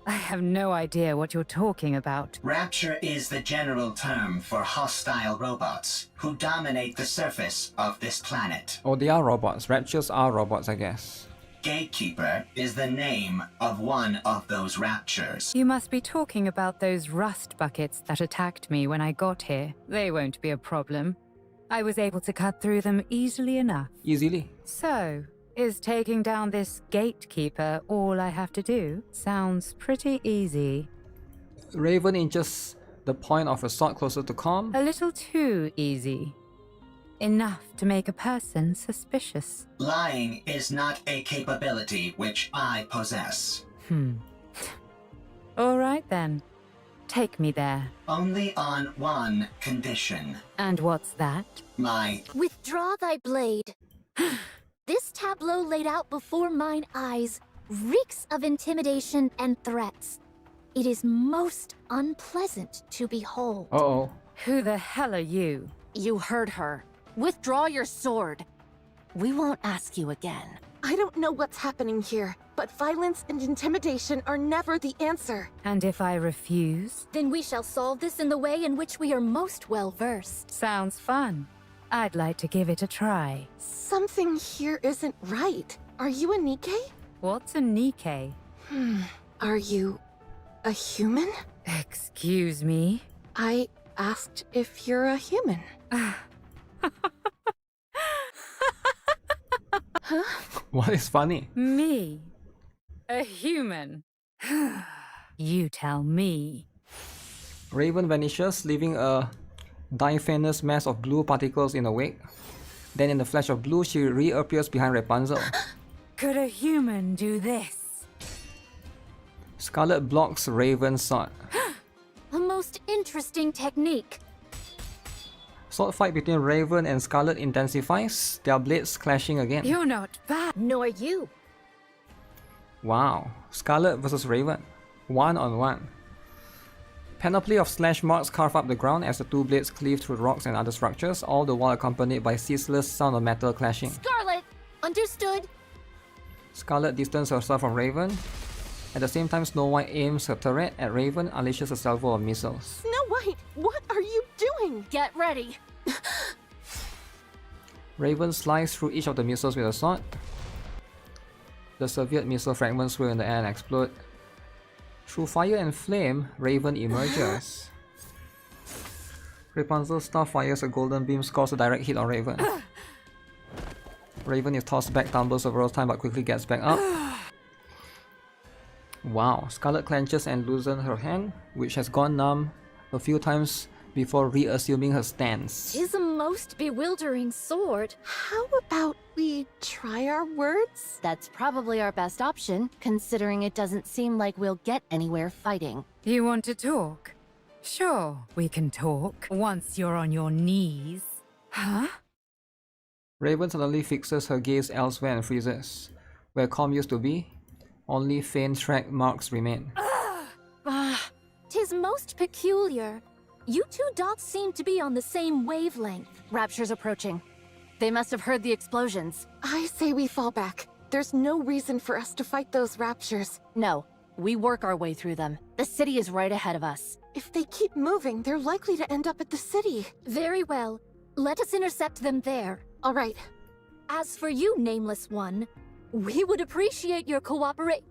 I have no idea what you're talking about. Rapture is the general term for hostile robots who dominate the surface of this planet. Oh, they are robots. Raptures are robots, I guess. Gatekeeper is the name of one of those Raptures. You must be talking about those rust buckets that attacked me when I got here. They won't be a problem. I was able to cut through them easily enough. Easily? So, is taking down this gatekeeper all I have to do? Sounds pretty easy. Raven inches the point of her sword closer to Com. A little too easy. Enough to make a person suspicious. Lying is not a capability which I possess. All right then. Take me there. Only on one condition. And what's that? My... Withdraw thy blade. This tableau laid out before mine eyes reeks of intimidation and threats. It is most unpleasant to behold. Uh-oh. Who the hell are you? You heard her. Withdraw your sword. We won't ask you again. I don't know what's happening here, but violence and intimidation are never the answer. And if I refuse? Then we shall solve this in the way in which we are most well versed. Sounds fun. I'd like to give it a try. Something here isn't right. Are you a Nikke? What's a Nikke? Are you a human? Excuse me? I asked if you're a human. Huh? What is funny? Me? A human? You tell me. Raven vanishes, leaving a diaphanous mass of blue particles in her wake. Then in the flash of blue, she reappears behind Rapunzel. Could a human do this? Scarlet blocks Raven's sword. A most interesting technique. Sword fight between Raven and Scarlet intensifies, their blades clashing again. You're not bad. Nor you. Wow. Scarlet versus Raven. 1-on-1. Panoply of slash marks carve up the ground as the two blades cleave through rocks and other structures, all the while accompanied by ceaseless sound of metal clashing. Scarlet! Understood. Scarlet distances herself from Raven. At the same time, Snow White aims her turret at Raven, unleashes a salvo of missiles. Snow White, what are you doing? Get ready. Raven slices through each of the missiles with a sword. The severed missile fragments swirl in the air and explode. Through fire and flame, Raven emerges. Rapunzel's staff fires a golden beam, scores a direct hit on Raven. Raven is tossed back, tumbles several times but quickly gets back up. Wow, Scarlet clenches and loosens her hand, which has gone numb a few times before reassuming her stance. Tis a most bewildering sword. How about we try our words? That's probably our best option, considering it doesn't seem like we'll get anywhere fighting. You want to talk? Sure, we can talk once you're on your knees. Huh? Raven suddenly fixes her gaze elsewhere and freezes. Where Com used to be, only faint track marks remain. Tis most peculiar. You two dots seem to be on the same wavelength. Rapture's approaching. They must have heard the explosions. I say we fall back. There's no reason for us to fight those raptures. No, we work our way through them. The city is right ahead of us. If they keep moving, they're likely to end up at the city. Very well. Let us intercept them there. All right. As for you, Nameless One, we would appreciate your cooperation.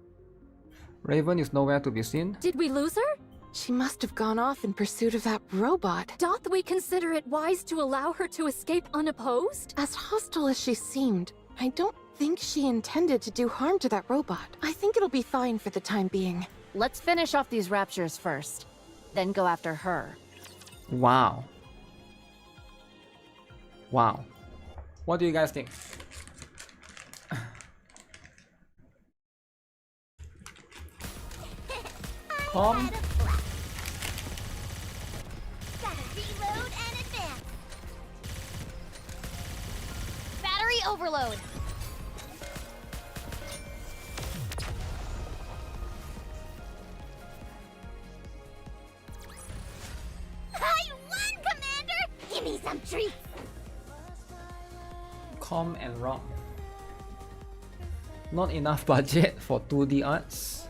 Raven is nowhere to be seen. Did we lose her? She must have gone off in pursuit of that robot. Doth we consider it wise to allow her to escape unopposed? As hostile as she seemed, I don't think she intended to do harm to that robot. I think it'll be fine for the time being. Let's finish off these raptures first, then go after her. Wow. Wow. What do you guys think? Com? Gotta reload and advance. Battery overload. I won, Commander! Give me some treats. Com and Rock. Not enough budget for 2D arts.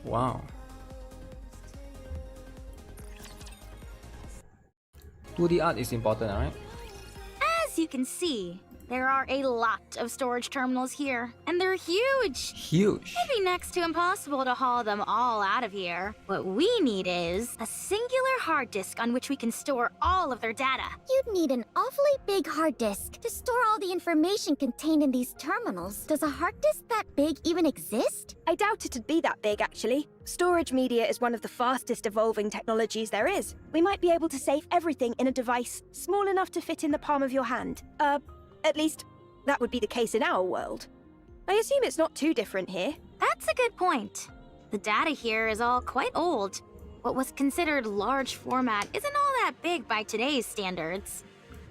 Wow. 2D art is important, alright? As you can see, there are a lot of storage terminals here, and they're huge. Huge. It'd be next to impossible to haul them all out of here. What we need is a singular hard disk on which we can store all of their data. You'd need an awfully big hard disk to store all the information contained in these terminals. Does a hard disk that big even exist? I doubt it'd be that big, actually. Storage media is one of the fastest evolving technologies there is. We might be able to save everything in a device small enough to fit in the palm of your hand. At least, that would be the case in our world. I assume it's not too different here. That's a good point. The data here is all quite old. What was considered large format isn't all that big by today's standards.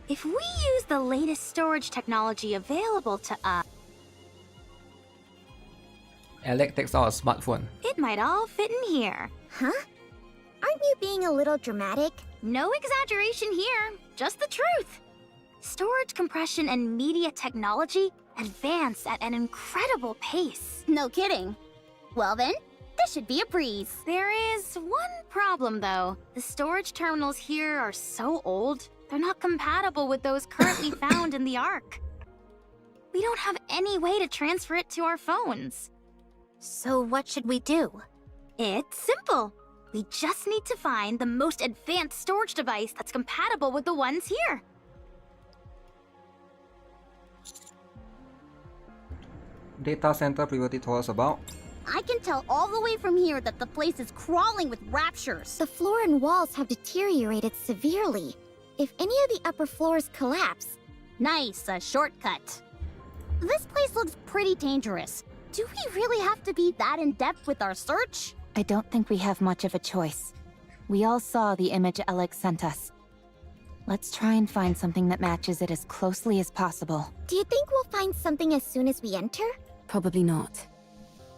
If we use the latest storage technology available to us, Alec takes out a smartphone. it might all fit in here. Huh? Aren't you being a little dramatic? No exaggeration here, just the truth. Storage compression and media technology advance at an incredible pace. No kidding. Well then, this should be a breeze. There is one problem though. The storage terminals here are so old, they're not compatible with those currently found in the Ark. We don't have any way to transfer it to our phones. So what should we do? It's simple. We just need to find the most advanced storage device that's compatible with the ones here. Data center previously told us about. I can tell all the way from here that the place is crawling with raptures. The floor and walls have deteriorated severely. If any of the upper floors collapse... Nice, a shortcut. This place looks pretty dangerous. Do we really have to be that in-depth with our search? I don't think we have much of a choice. We all saw the image Alex sent us. Let's try and find something that matches it as closely as possible. Do you think we'll find something as soon as we enter? Probably not.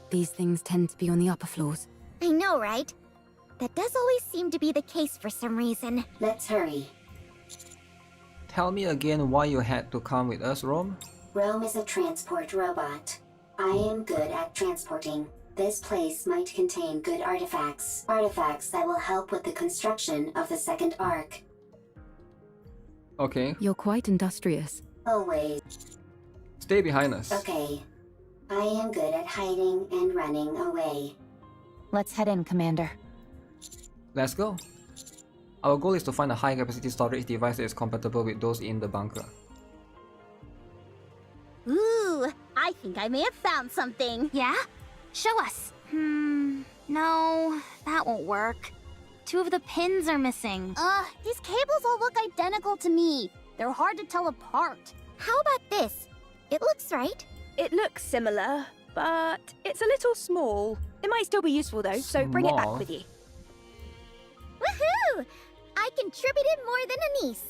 These things tend to be on the upper floors. I know, right? That does always seem to be the case for some reason. Let's hurry. Tell me again why you had to come with us, Rome? Rome is a transport robot. I am good at transporting. This place might contain good artifacts. Artifacts that will help with the construction of the second arc. Okay. You're quite industrious. Always. Stay behind us. Okay. I am good at hiding and running away. Let's head in, Commander. Let's go. Our goal is to find a high-capacity storage device that is compatible with those in the bunker. Ooh, I think I may have found something. Yeah? Show us. No, that won't work. 2 of the pins are missing. These cables all look identical to me. They're hard to tell apart. How about this? It looks right. It looks similar, but it's a little small. It might still be useful though, so bring it back Small? with you. Woohoo! I contributed more than Anise.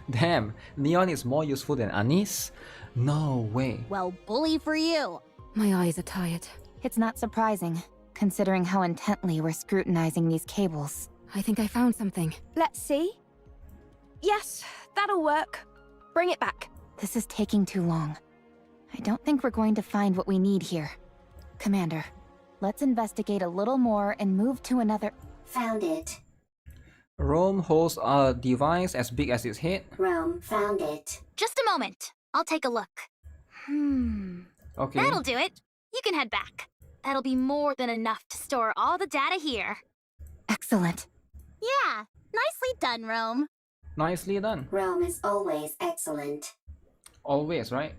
Damn, neon is more useful than anise? No way. Well, bully for you. My eyes are tired. It's not surprising, considering how intently we're scrutinizing these cables. I think I found something. Let's see. Yes, that'll work. Bring it back. This is taking too long. I don't think we're going to find what we need here. Commander, let's investigate a little more and move to another... Found it. Rome holds a device as big as its head. Rome found it. Just a moment. I'll take a look. Okay. That'll do it. You can head back. That'll be more than enough to store all the data here. Excellent. Yeah, nicely done, Rome. Nicely done. Rome is always excellent. Always, right?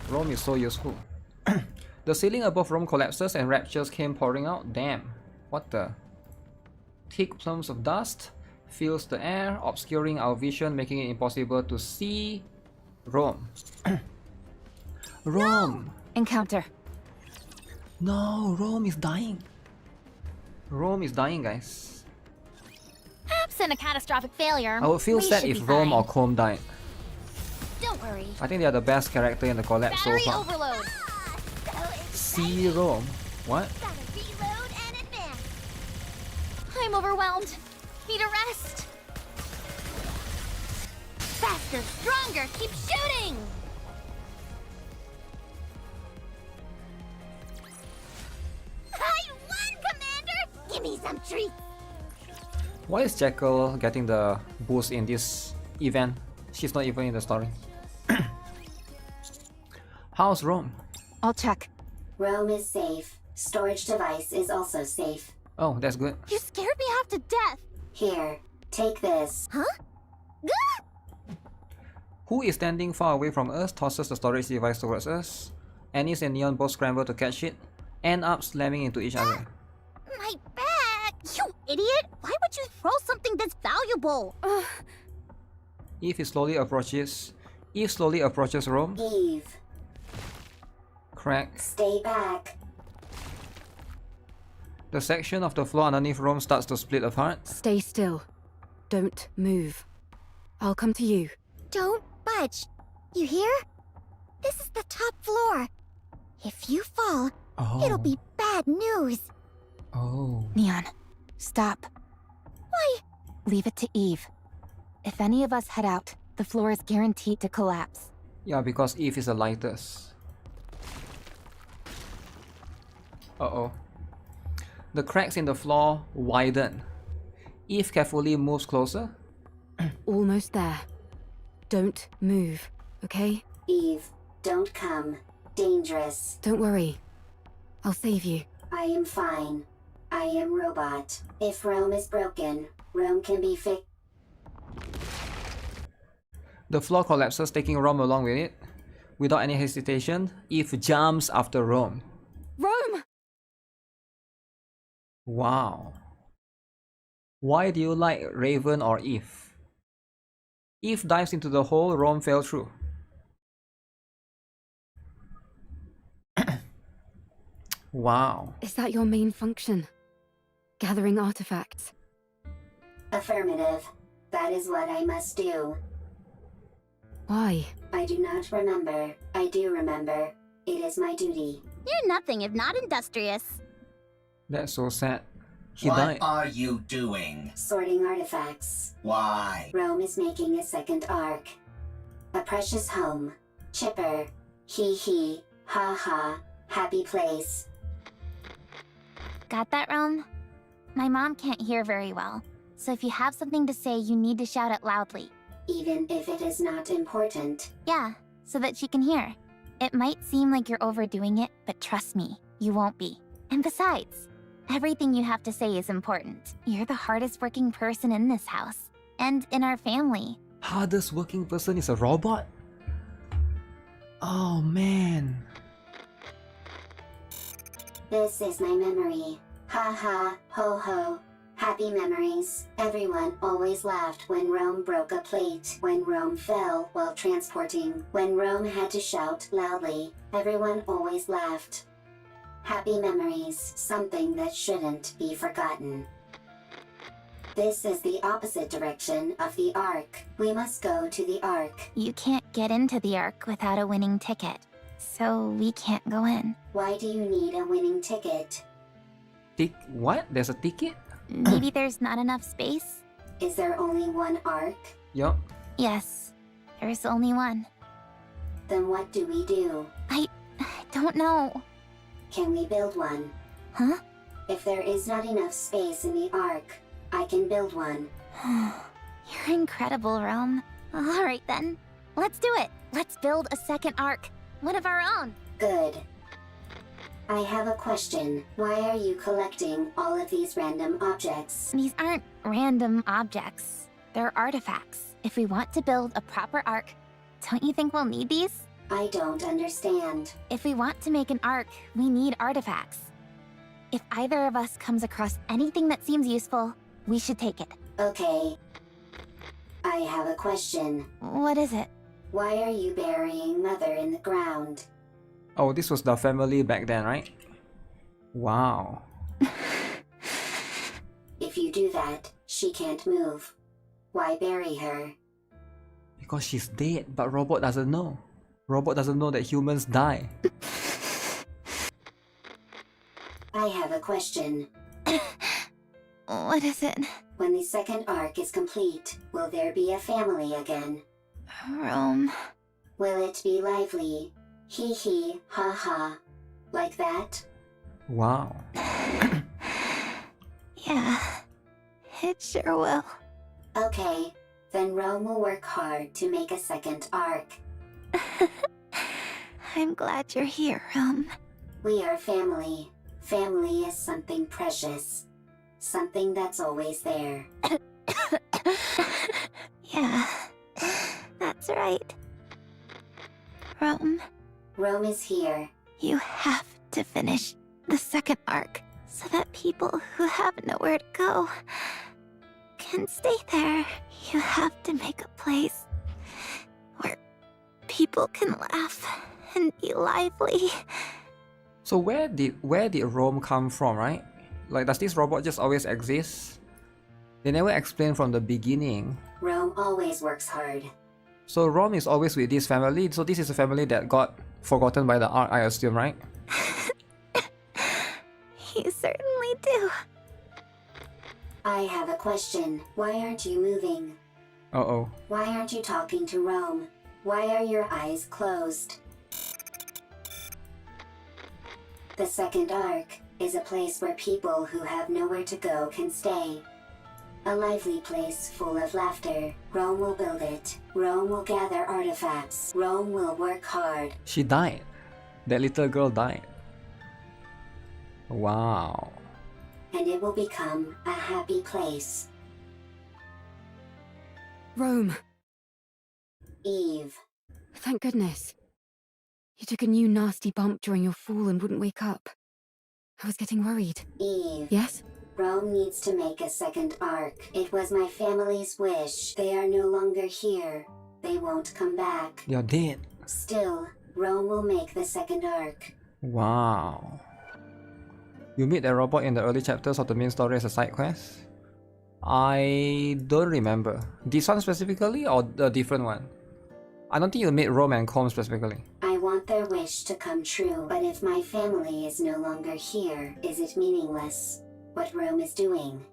Rome is so useful. The ceiling above Rome collapses and raptures came pouring out. Damn. What the? Thick plumes of dust fills the air, obscuring our vision, making it impossible to see Rome. Rome! No! Encounter. No, Rome is dying. Rome is dying, guys. Absent a catastrophic failure, I would feel we sad should if be Rome fine. or Combe died. Don't worry. I think they are the best character in the collapse so Battery far. overload. See Rome. What? Reload and advance. I'm overwhelmed. Need a rest. Faster, stronger, keep shooting! I won, Commander! Give me some treats! Why is Jekyll getting the boost in this event? She's not even in the story. How's Rome? I'll check. Rome is safe. Storage device is also safe. Oh, that's good. You scared me half to death! Here, take this. Huh? Who is standing far away from us tosses the storage device towards us. Anis and Neon both scramble to catch it, end up slamming into each other. My bag! You idiot! Why would you throw something this valuable? Eve slowly approaches Rome. Eve, Crack. stay back. The section of the floor underneath Rome starts to split apart. Stay still. Don't move. I'll come to you. Don't budge. You hear? This is the top floor. If you fall, it'll be bad news. Oh. Neon, stop. Why? Leave it to Eve. If any of us head out, the floor is guaranteed to collapse. Yeah, because Eve is the lightest. Uh-oh. The cracks in the floor widen. Eve carefully moves closer. Almost there. Don't move, okay? Eve, don't come. Dangerous. Don't worry. I'll save you. I am fine. I am robot. If Rome is broken, Rome can be fixed. The floor collapses, taking Rome along with it. Without any hesitation, Eve jumps after Rome. Rome! Wow. Why do you like Raven or Eve? Eve dives into the hole, Rome fell through. Wow. Is that your main function? Gathering artifacts? Affirmative. That is what I must do. Why? I do not remember. I do remember. It is my duty. You're nothing if not industrious. That's so sad. He What died. are you doing? Sorting artifacts. Why? Rome is making a second arc. A precious home. Chipper. Hee hee. Ha ha. Happy place. Got that, Rome? My mom can't hear very well, so if you have something to say, you need to shout it loudly. Even if it is not important. Yeah, so that she can hear. It might seem like you're overdoing it, but trust me, you won't be. And besides, everything you have to say is important. You're the hardest working person in this house, and in our family. Hardest working person is a robot? Oh man. This is my memory. Ha ha. Ho ho. Happy memories. Everyone always laughed when Rome broke a plate, when Rome fell while transporting, when Rome had to shout loudly. Everyone always laughed. Happy memories, something that shouldn't be forgotten. This is the opposite direction of the Ark. We must go to the Ark. You can't get into the Ark without a winning ticket, so we can't go in. Why do you need a winning ticket? What? There's a ticket? Maybe there's not enough space? Is there only one Ark? Yup. Yes, there's only one. Then what do we do? I don't know. Can we build one? Huh? If there is not enough space in the Ark, I can build one. You're incredible, Rome. Alright then, let's do it. Let's build a second Ark. One of our own. Good. I have a question. Why are you collecting all of these random objects? These aren't random objects. They're artifacts. If we want to build a proper Ark, don't you think we'll need these? I don't understand. If we want to make an Ark, we need artifacts. If either of us comes across anything that seems useful, we should take it. Okay. I have a question. What is it? Why are you burying Mother in the ground? Oh, this was the family back then, right? Wow. If you do that, she can't move. Why bury her? Because she's dead, but Robot doesn't know. Robot doesn't know that humans die. I have a question. What is it? When the second Ark is complete, will there be a family again? Rome. Will it be lively? Hee hee, ha ha. Like that? Wow. Yeah, it sure will. Okay, then Rome will work hard to make a second Ark. I'm glad you're here, Rome. We are family. Family is something precious. Something that's always there. Yeah, that's right. Rome. Rome is here. You have to finish the second Ark so that people who have nowhere to go can stay there. You have to make a place where people can laugh and be lively. So where did Rome come from, right? Like, does this robot just always exist? They never explain from the beginning. Rome always works hard. So Rome is always with this family, so this is a family that got forgotten by the Ark, I assume, right? You certainly do. I have a question. Why aren't you moving? Uh-oh. Why aren't you talking to Rome? Why are your eyes closed? The second Ark is a place where people who have nowhere to go can stay. A lively place full of laughter. Rome will build it. Rome will gather artifacts. Rome will work hard. She died. That little girl died. Wow. And it will become a happy place. Rome. Eve. Thank goodness. You took a new nasty bump during your fall and wouldn't wake up. I was getting worried. Eve. Yes? Rome needs to make a second Ark. It was my family's wish. They are no longer here. They won't come back. You're dead. Still, Rome will make the second Ark. Wow. You meet the robot in the early chapters of the main story as a side quest? I don't remember. This one specifically or a different one? I don't think you meet Rome and Com specifically. I want their wish to come true, but if my family is no longer here, is it meaningless? What Rome is doing?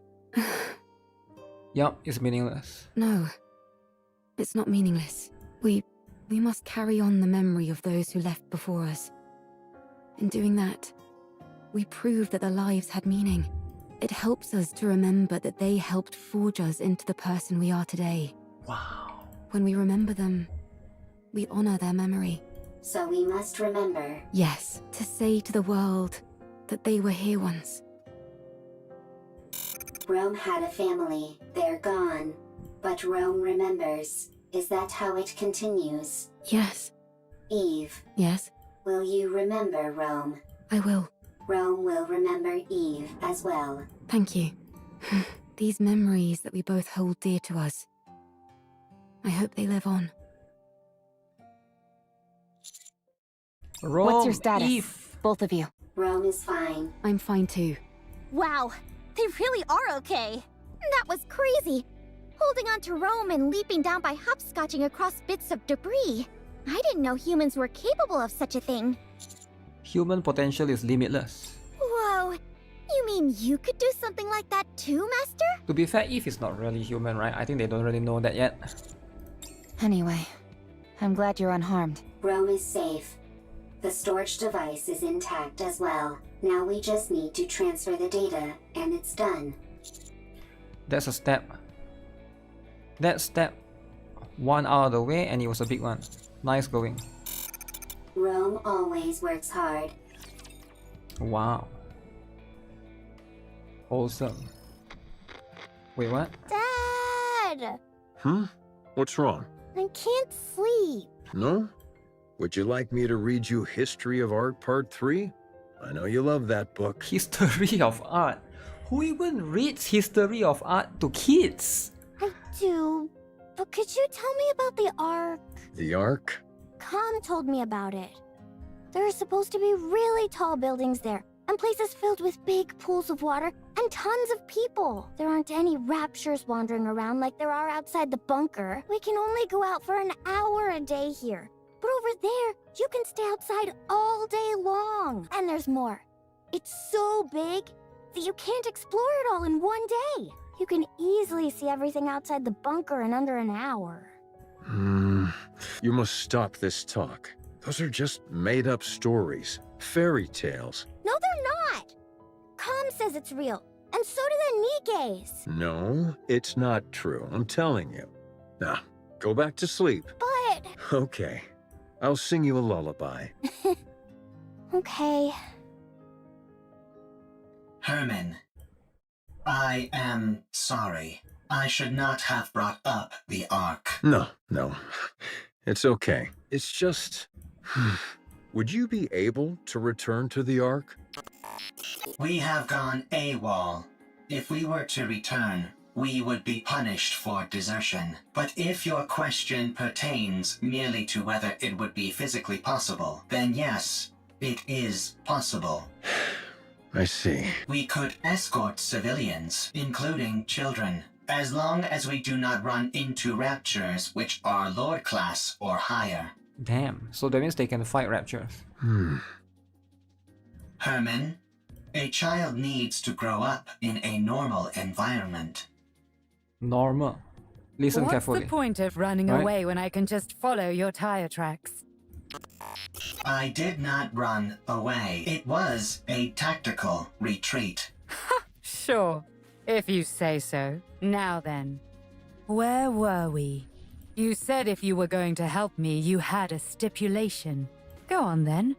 Yup, it's meaningless. No. It's not meaningless. We must carry on the memory of those who left before us. In doing that, we prove that their lives had meaning. It helps us to remember that they helped forge us into the person we are today. Wow. When we remember them, we honor their memory. So we must remember. Yes, to say to the world that they were here once. Rome had a family. They're gone. But Rome remembers. Is that how it continues? Yes. Eve. Yes? Will you remember Rome? I will. Rome will remember Eve as well. Thank you. These memories that we both hold dear to us. I hope they live on. Rome, What's your status, Eve. both of you? Rome is fine. I'm fine too. Wow, they really are okay. That was crazy. Holding on to Rome and leaping down by hopscotching across bits of debris. I didn't know humans were capable of such a thing. Human potential is limitless. Whoa, you mean you could do something like that too, Master? To be fair, Eve is not really human, right? I think they don't really know that yet. Anyway, I'm glad you're unharmed. Rome is safe. The storage device is intact as well. Now we just need to transfer the data, and it's done. That's a step. That step, one out of the way, and it was a big one. Nice going. Rome always works hard. Wow. Awesome. Wait, what? Dad! What's wrong? I can't sleep. No? Would you like me to read you History of Art Part 3? I know you love that book. History of Art? Who even reads History of Art to kids? I do, but could you tell me about the Ark? The Ark? Com told me about it. There are supposed to be really tall buildings there, and places filled with big pools of water, and tons of people. There aren't any raptures wandering around like there are outside the bunker. We can only go out for an hour a day here. But over there, you can stay outside all day long. And there's more. It's so big that you can't explore it all in one day. You can easily see everything outside the bunker in under an hour. You must stop this talk. Those are just made-up stories. Fairy tales. No, they're not. Com says it's real, and so do the Nikkes. No, it's not true. I'm telling you. Now, go back to sleep. But... Okay. I'll sing you a lullaby. Okay. Herman, I am sorry. I should not have brought up the Ark. No. It's okay. It's just... Would you be able to return to the Ark? We have gone AWOL. If we were to return, we would be punished for desertion. But if your question pertains merely to whether it would be physically possible, then yes, it is possible. I see. We could escort civilians, including children, as long as we do not run into raptures which are Lord class or higher. Damn, so that means they can fight raptures. Herman, a child needs to grow up in a normal environment. Normal. Listen What's carefully. the point of running Right? away when I can just follow your tire tracks? I did not run away. It was a tactical retreat. Sure, if you say so. Now then, where were we? You said if you were going to help me, you had a stipulation. Go on then.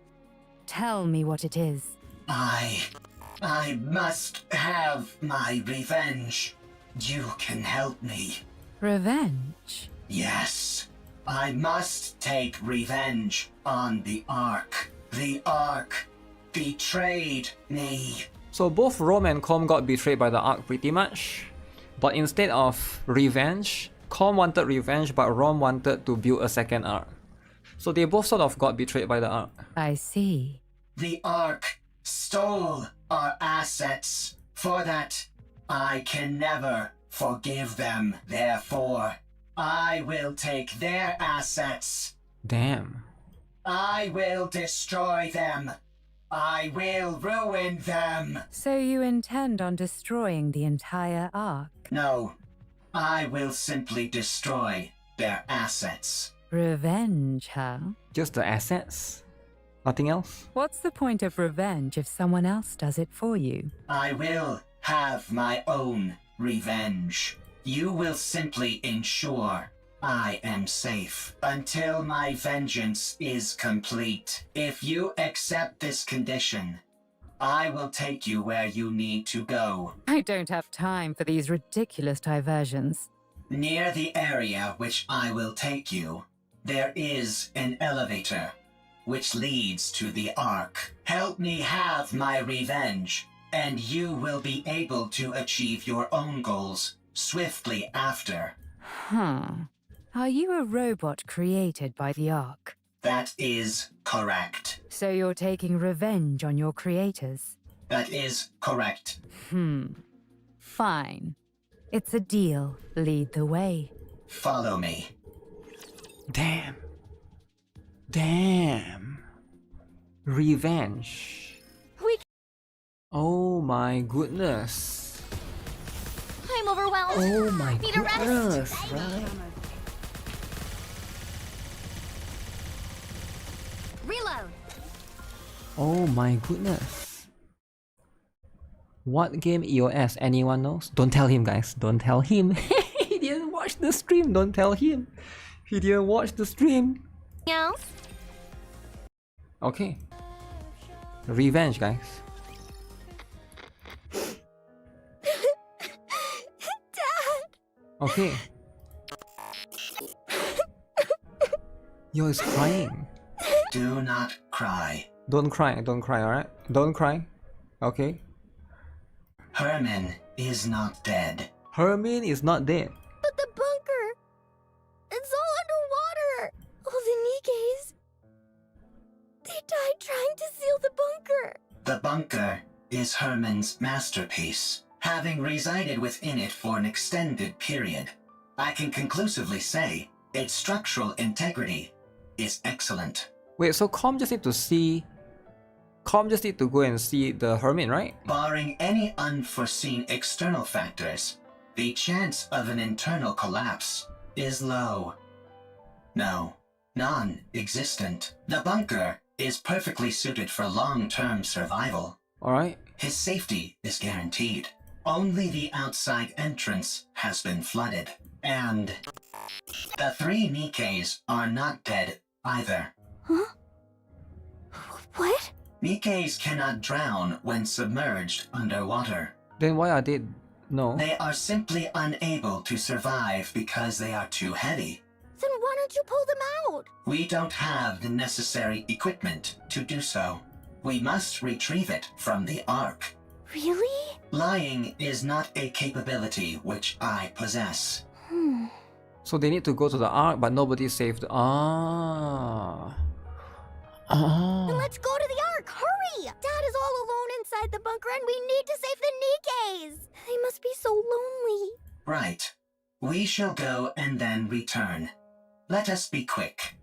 Tell me what it is. I must have my revenge. You can help me. Revenge? Yes. I must take revenge on the Ark. The Ark betrayed me. So both Rome and Com got betrayed by the Ark pretty much. But instead of revenge, Com wanted revenge but Rome wanted to build a second Ark. So they both sort of got betrayed by the Ark. I see. The Ark stole our assets. For that, I can never forgive them. Therefore, I will take their assets. Damn. I will destroy them. I will ruin them. So you intend on destroying the entire Ark? No, I will simply destroy their assets. Revenge, huh? Just the assets? Nothing else? What's the point of revenge if someone else does it for you? I will have my own revenge. You will simply ensure I am safe until my vengeance is complete. If you accept this condition, I will take you where you need to go. I don't have time for these ridiculous diversions. Near the area which I will take you, there is an elevator which leads to the Ark. Help me have my revenge, and you will be able to achieve your own goals swiftly after. Are you a robot created by the Ark? That is correct. So you're taking revenge on your creators? That is correct. Fine. It's a deal. Lead the way. Follow me. Damn. Damn. Revenge. Oh my goodness. I'm overwhelmed. Oh my Need a rest. goodness, right? Reload. Oh my goodness. What game EOS? Anyone knows? Don't tell him, guys. Don't tell him. He didn't watch the stream. Don't tell him. He didn't watch the stream. Else? Okay. Revenge, guys. Dad! Okay. Yo, is crying. Do not cry. Don't cry, alright? Don't cry. Okay. Herman is not dead. Herman is not dead. But the bunker! It's all underwater! All the Nikkes! They died trying to seal the bunker! The bunker is Herman's masterpiece. Having resided within it for an extended period, I can conclusively say its structural integrity is excellent. Wait, so Com just need to see... Com just need to go and see the Herman, right? Barring any unforeseen external factors, the chance of an internal collapse is low. No, non-existent. The bunker is perfectly suited for long-term survival. Alright. His safety is guaranteed. Only the outside entrance has been flooded. And the 3 Nikkes are not dead either. Huh? What? Nikkes cannot drown when submerged underwater. Then why are they... No. They are simply unable to survive because they are too heavy. Then why don't you pull them out? We don't have the necessary equipment to do so. We must retrieve it from the Ark. Really? Lying is not a capability which I possess. So they need to go to the Ark, but nobody saved... Ah. Ah. Then let's go to the Ark! Hurry! Dad is all alone inside the bunker and we need to save the Nikkes! They must be so lonely. Right. We shall go and then return. Let us be quick.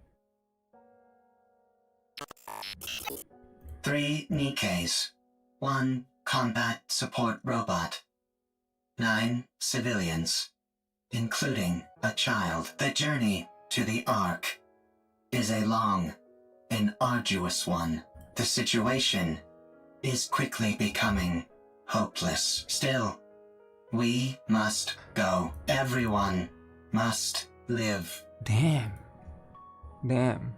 3 Nikkes. 1 combat support robot. 9 civilians, including a child. The journey to the Ark is a long and arduous one. The situation is quickly becoming hopeless. Still, we must go. Everyone must live. Damn. Damn.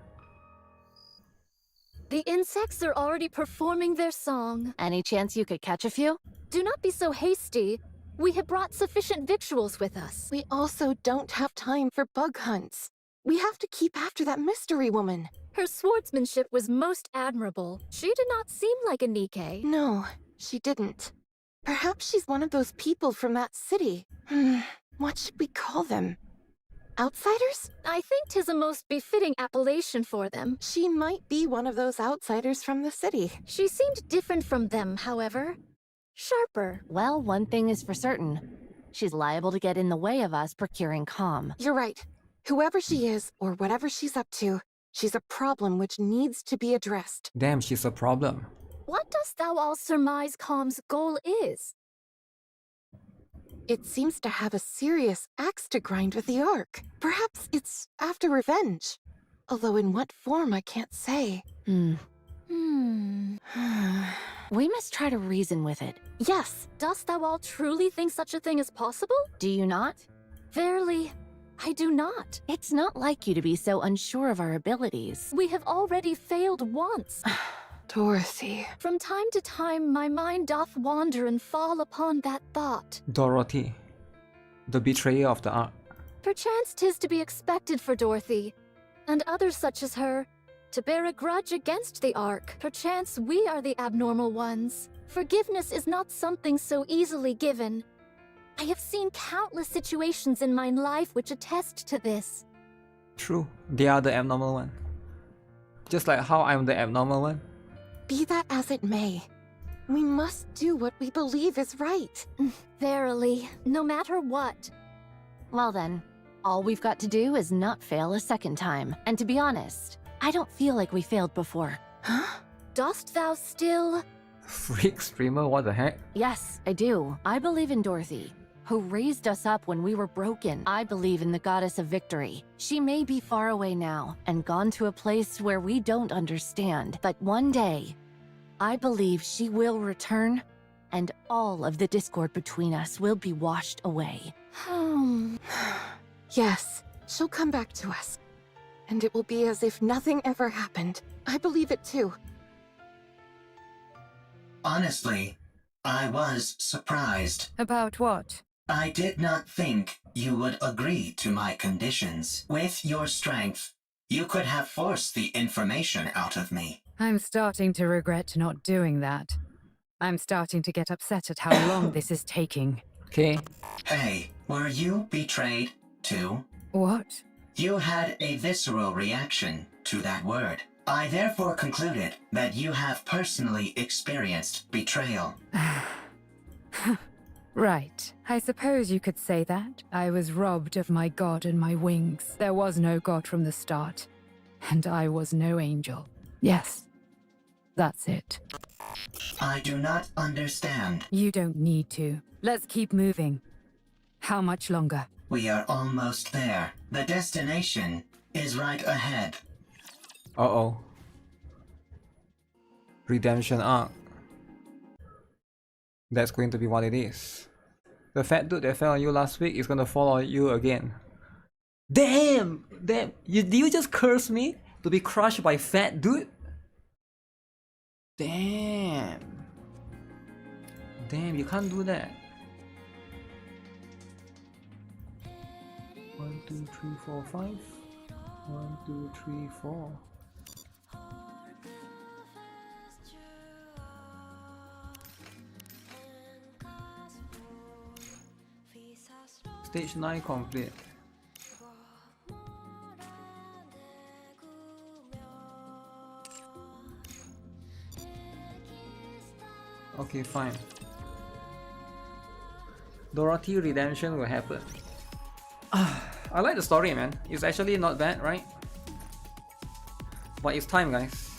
The insects are already performing their song. Any chance you could catch a few? Do not be so hasty. We have brought sufficient victuals with us. We also don't have time for bug hunts. We have to keep after that mystery woman. Her swordsmanship was most admirable. She did not seem like a Nikke. No, she didn't. Perhaps she's one of those people from that city. What should we call them? Outsiders? I think 'tis a most befitting appellation for them. She might be one of those outsiders from the city. She seemed different from them, however. Sharper. Well, one thing is for certain. She's liable to get in the way of us procuring calm. You're right. Whoever she is, or whatever she's up to, she's a problem which needs to be addressed. Damn, she's a problem. What dost thou all surmise Calm's goal is? It seems to have a serious axe to grind with the Ark. Perhaps it's after revenge. Although in what form, I can't say. We must try to reason with it. Yes. Dost thou all truly think such a thing is possible? Do you not? Verily, I do not. It's not like you to be so unsure of our abilities. We have already failed once. Dorothy. From time to time, my mind doth wander and fall upon that thought. Dorothy. The betrayer of the Ark. Perchance 'tis to be expected for Dorothy, and others such as her, to bear a grudge against the Ark. Perchance we are the abnormal ones. Forgiveness is not something so easily given. I have seen countless situations in my life which attest to this. True, they are the abnormal one. Just like how I'm the abnormal one. Be that as it may, we must do what we believe is right. Verily, no matter what. Well then, all we've got to do is not fail a second time. And to be honest, I don't feel like we failed before. Huh? Dost thou still... Freak streamer, what the heck? Yes, I do. I believe in Dorothy, who raised us up when we were broken. I believe in the goddess of victory. She may be far away now and gone to a place where we don't understand, but one day, I believe she will return and all of the discord between us will be washed away. Yes, she'll come back to us. And it will be as if nothing ever happened. I believe it too. Honestly, I was surprised. About what? I did not think you would agree to my conditions. With your strength, you could have forced the information out of me. I'm starting to regret not doing that. I'm starting to get upset at how long this is taking. Okay. Hey, were you betrayed too? What? You had a visceral reaction to that word. I therefore concluded that you have personally experienced betrayal. Right. I suppose you could say that. I was robbed of my god and my wings. There was no god from the start. And I was no angel. Yes. That's it. I do not understand. You don't need to. Let's keep moving. How much longer? We are almost there. The destination is right ahead. Uh-oh. Redemption arc. That's going to be what it is. The fat dude that fell on you last week is gonna fall on you again. Damn! Damn! Did you just curse me to be crushed by fat dude? Damn! Damn, you can't do that. 1, 2, 3, 4, 5. 1, 2, 3, 4. Stage 9 complete. Okay, fine. Dorothy redemption will happen. I like the story, man. It's actually not bad, right? But it's time, guys.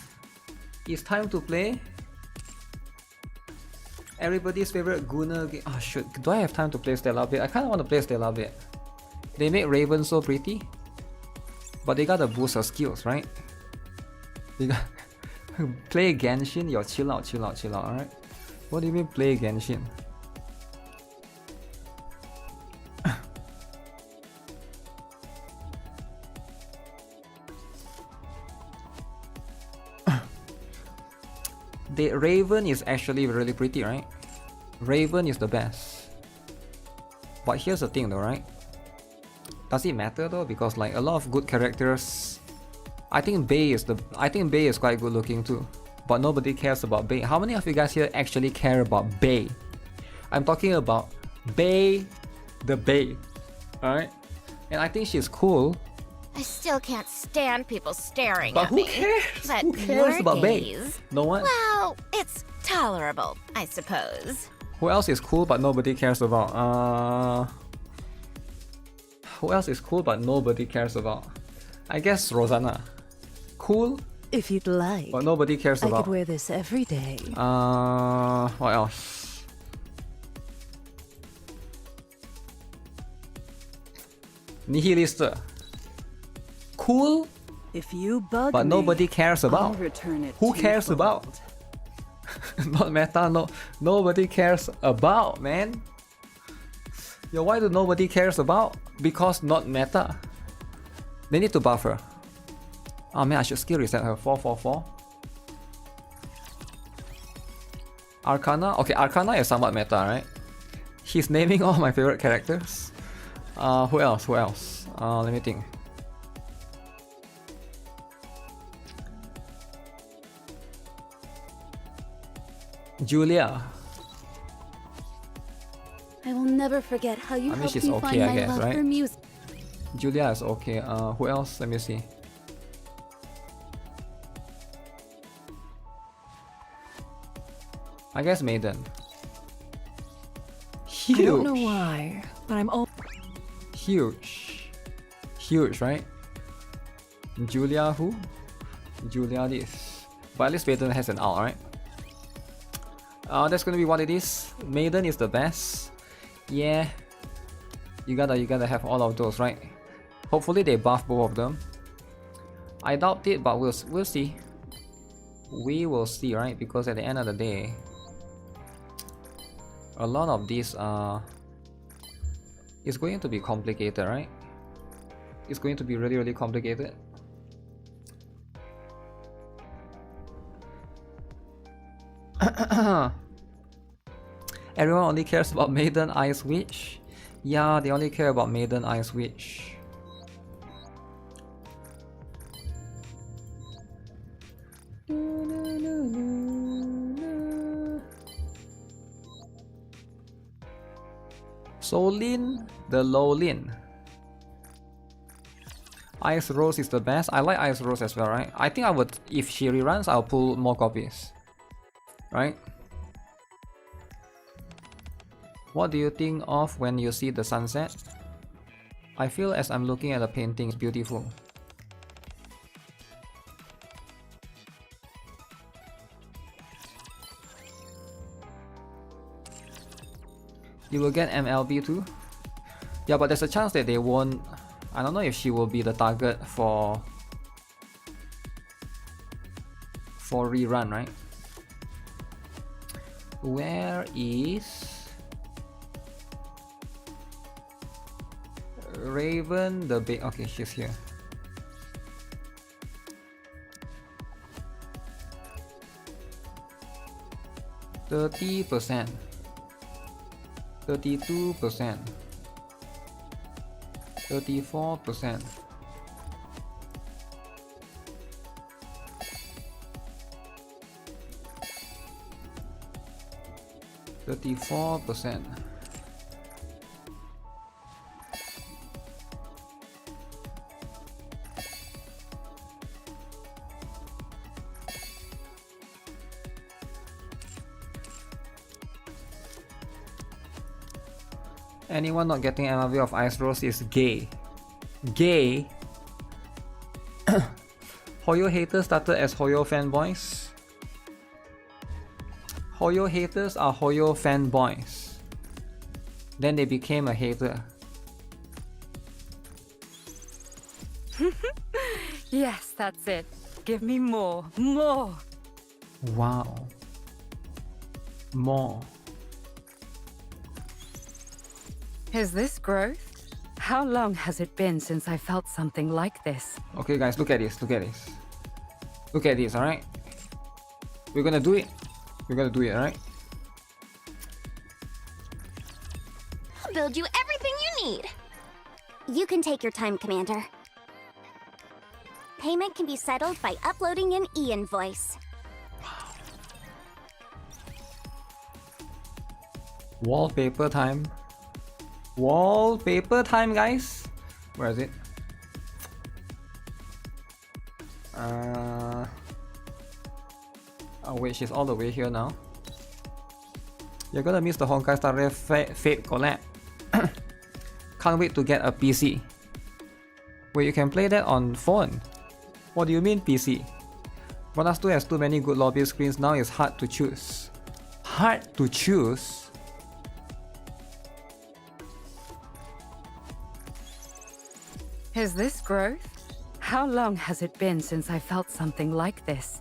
It's time to play everybody's favorite Gunner game. Oh shoot, do I have time to play Stellar Blade? I kinda want to play Stellar Blade. They make Raven so pretty, but they gotta boost her skills, right? They got play Genshin? Yo, chill out, alright? What do you mean play Genshin? The Raven is actually really pretty, right? Raven is the best. But here's the thing though, right? Does it matter though? Because like a lot of good characters, I think Bei is quite good looking too. But nobody cares about Bei. How many of you guys here actually care about Bei? I'm talking about Bei the Bei. Alright? And I think she's cool. I still can't stand people staring But at who me. cares? But Who cares your about Bei? gaze, No one? Well, it's tolerable, I suppose. Who else is cool but nobody cares about? Who else is cool but nobody cares about? I guess Rosanna. Cool? If you'd like. But nobody cares I about. could wear this every day. What else? Nihilista. Cool? If you bug but me, nobody cares about. I'll return it Who cares twofold. about? Not meta, no. Nobody cares about, man. Yo, why do nobody cares about? Because not meta. They need to buff her. Oh man, I should skill reset her. 444. Arcana? Okay, Arcana is somewhat meta, right? He's naming all my favorite characters. Who else? Who else? Let me think. Julia. I will never forget how you I mean, helped she's me okay, find I my guess, love right? for music. Julia is okay. Who else? Let me see. I guess Maiden. Huge. I don't know why, but I'm all Huge. Huge, right? Julia who? Julia this. But at least Maiden has an out, right? That's gonna be what it is. Maiden is the best. Yeah. You gotta have all of those, right? Hopefully they buff both of them. I doubt it, but we'll see. We will see, right? Because at the end of the day, a lot of these it's going to be complicated, right? It's going to be really complicated. Everyone only cares about Maiden Ice Witch. Yeah, they only care about Maiden Ice Witch. Solin, the Lolin. Ice Rose is the best. I like Ice Rose as well, right? I think I would, if she reruns, I'll pull more copies. Right? What do you think of when you see the sunset? I feel as I'm looking at the painting, it's beautiful. You will get MLB too? Yeah, but there's a chance that they won't. I don't know if she will be the target for rerun, right? Where is Raven the big? Okay, she's here. %, 32%, 34%, 34%. Anyone not getting MLB of Ice Rose is gay. Gay? Hoyo haters started as Hoyo fanboys. Hoyo haters are Hoyo fanboys. Then they became a hater. Yes, that's it. Give me more. More. Wow. More. Is this growth? How long has it been since I felt something like this? Okay guys, look at this, look at this. Look at this, alright? We're gonna do it. We're gonna do it, alright? I'll build you everything you need. You can take your time, Commander. Payment can be settled by uploading an e-invoice. Wallpaper time. Wallpaper time, guys. Where is it? Oh wait, she's all the way here now. You're gonna miss the Honkai Star Rail Fate collab. Can't wait to get a PC. Wait, you can play that on phone? What do you mean PC? Bonus 2 has too many good lobby screens, now it's hard to choose. Hard to choose? Is this growth? How long has it been since I felt something like this?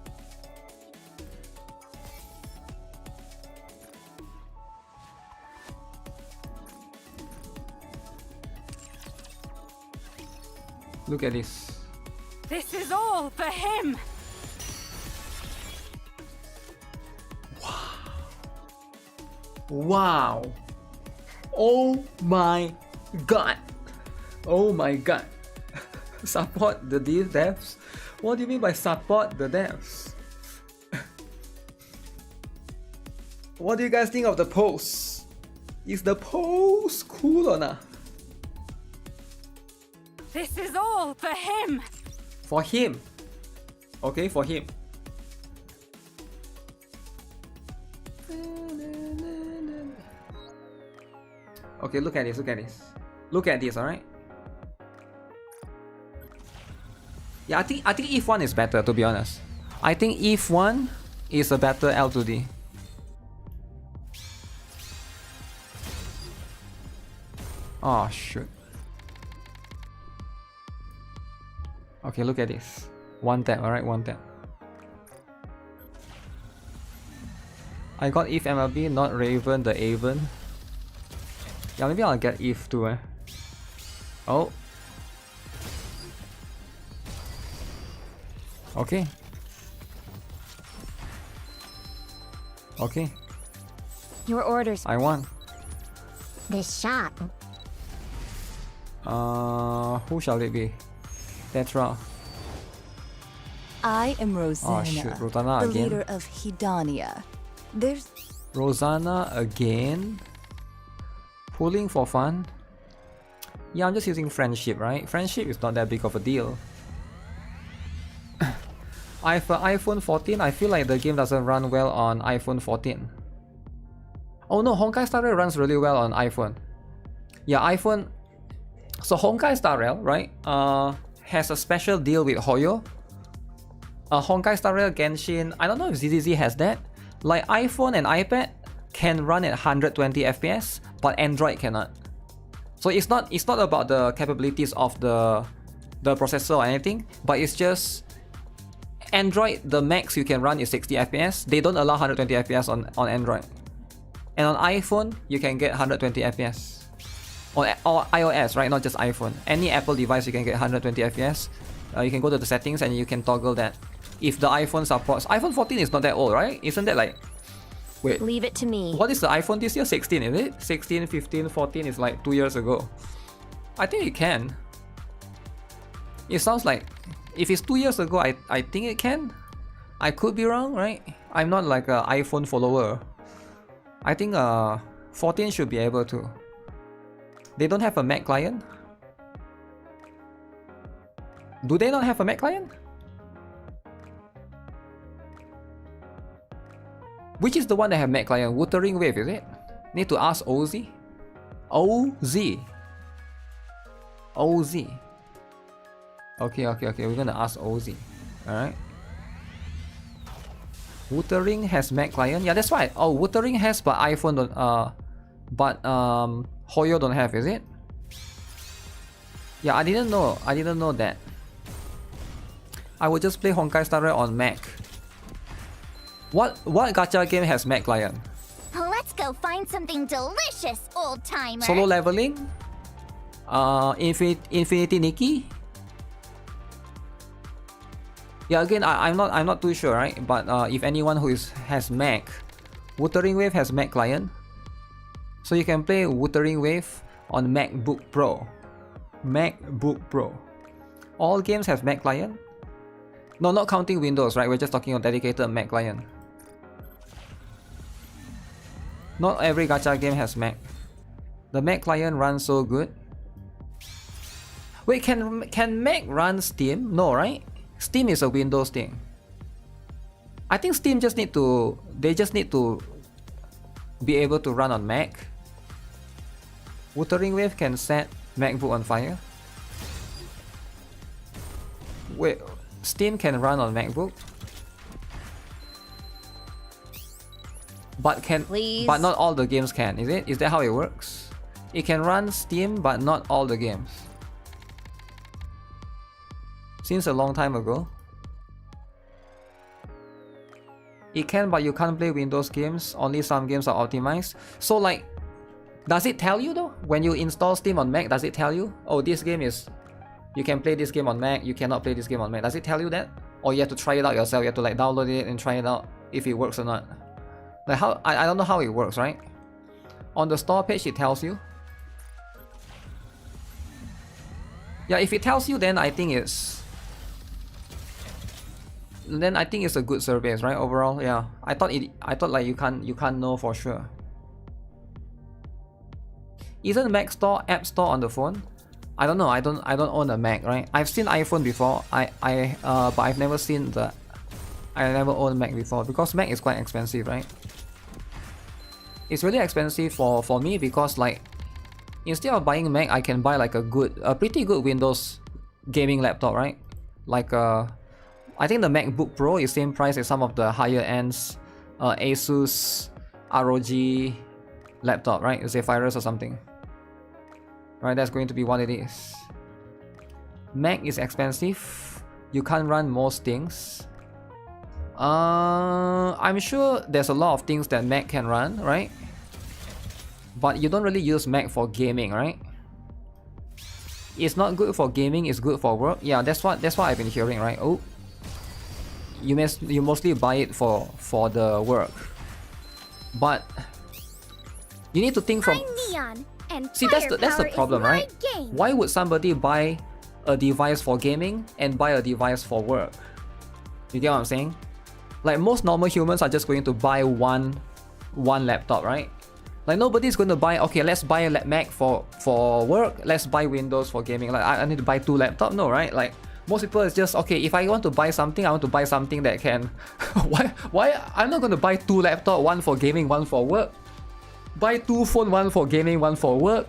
Look at this. This is all for him! Wow. Oh my god. Oh my god. Support the devs? What do you mean by support the devs? What do you guys think of the pose? Is the pose cool or not? This is all for him. For him. Okay, for him. Okay, look at this, look at this. Look at this, alright? Yeah, I think if1 is better, to be honest. I think if1 is a better L2D. Oh shoot. Okay, look at this. One tap, alright, one tap. I got if MLB, not Raven, the Avon. Yeah, maybe I'll get if too, eh? Oh. Okay. Okay. Your orders. I won. This shot. Who shall it be? Tetra. I am Rosanna, Oh shoot, Rosanna the again. leader of Hedania. There's Rosanna again? Pulling for fun? Yeah, I'm just using friendship, right? Friendship is not that big of a deal. iPhone 14, I feel like the game doesn't run well on iPhone 14. Oh no, Honkai Star Rail runs really well on iPhone. Yeah, iPhone. So Honkai Star Rail, right? Has a special deal with Hoyo. Honkai Star Rail Genshin, I don't know if ZZZ has that. Like iPhone and iPad can run at 120 FPS, but Android cannot. So it's not about the capabilities of the processor or anything, but it's just Android, the max you can run is 60 FPS. They don't allow 120 FPS on Android. And on iPhone, you can get 120 FPS. Or iOS, right? Not just iPhone. Any Apple device, you can get 120 FPS. You can go to the settings and you can toggle that. If the iPhone supports... iPhone 14 is not that old, right? Isn't that like... Wait. Leave it to me. What is the iPhone this year? 16, is it? 16, 15, 14 is like 2 years ago. I think it can. It sounds like... If it's 2 years ago, I think it can. I could be wrong, right? I'm not like an iPhone follower. I think 14 should be able to. They don't have a Mac client? Do they not have a Mac client? Which is the one that have Mac client? Wuthering Wave, is it? Need to ask OZ? OZ. OZ. Okay, we're gonna ask OZ. Alright. Wuthering has Mac client? Yeah, that's right. Oh, Wuthering has, but iPhone don't, but Hoyo don't have, is it? Yeah, I didn't know that. I would just play Honkai Star Rail on Mac. What gacha game has Mac client? Let's go find something delicious, old timer. Solo leveling? Infinity Nikke? Yeah, again, I'm not too sure, right? But if anyone who has Mac, Wuthering Wave has Mac client, so you can play Wuthering Wave on MacBook Pro. MacBook Pro. All games have Mac client. No, not counting Windows, right? We're just talking about dedicated Mac client. Not every gacha game has Mac. The Mac client runs so good. Wait, can Mac run Steam? No, right? Steam is a Windows thing. I think Steam just need to be able to run on Mac. Wuthering Wave can set MacBook on fire. Wait, Steam can run on MacBook? But not all the games can, is it? Is that how it works? It can run Steam, but not all the games. Since a long time ago. It can, but you can't play Windows games. Only some games are optimized. So like, does it tell you though? When you install Steam on Mac, does it tell you? Oh, this game is... You can play this game on Mac, you cannot play this game on Mac. Does it tell you that? Or you have to try it out yourself, you have to like download it and try it out if it works or not. Like how, I don't know how it works, right? On the store page it tells you. Yeah, if it tells you, then I think then I think it's a good service, right? Overall, yeah. I thought like you can't know for sure. Isn't Mac Store App Store on the phone? I don't know. I don't own a Mac, right? I've seen iPhone before. But I've never seen the. I never owned Mac before because Mac is quite expensive, right? It's really expensive for me because like instead of buying Mac, I can buy like a pretty good Windows gaming laptop, right? Like I think the MacBook Pro is same price as some of the higher ends Asus ROG laptop, right? Zephyrus or something. Right, that's going to be what it is. Mac is expensive. You can't run most things. I'm sure there's a lot of things that Mac can run, right? But you don't really use Mac for gaming, right? It's not good for gaming, it's good for work. Yeah, that's what I've been hearing, right? Oh, you mostly buy it for the work. But you need to think from. See, that's the problem, right? Why would somebody buy a device for gaming and buy a device for work? You get what I'm saying? Like most normal humans are just going to buy one laptop, right? Like nobody's going to buy, okay, let's buy a Mac for work, let's buy Windows for gaming. Like I need to buy 2 laptops, no, right? Like most people is just, okay, if I want to buy something, I want to buy something that can. why I'm not going to buy 2 laptops, one for gaming, one for work. Buy 2 phones, one for gaming, one for work.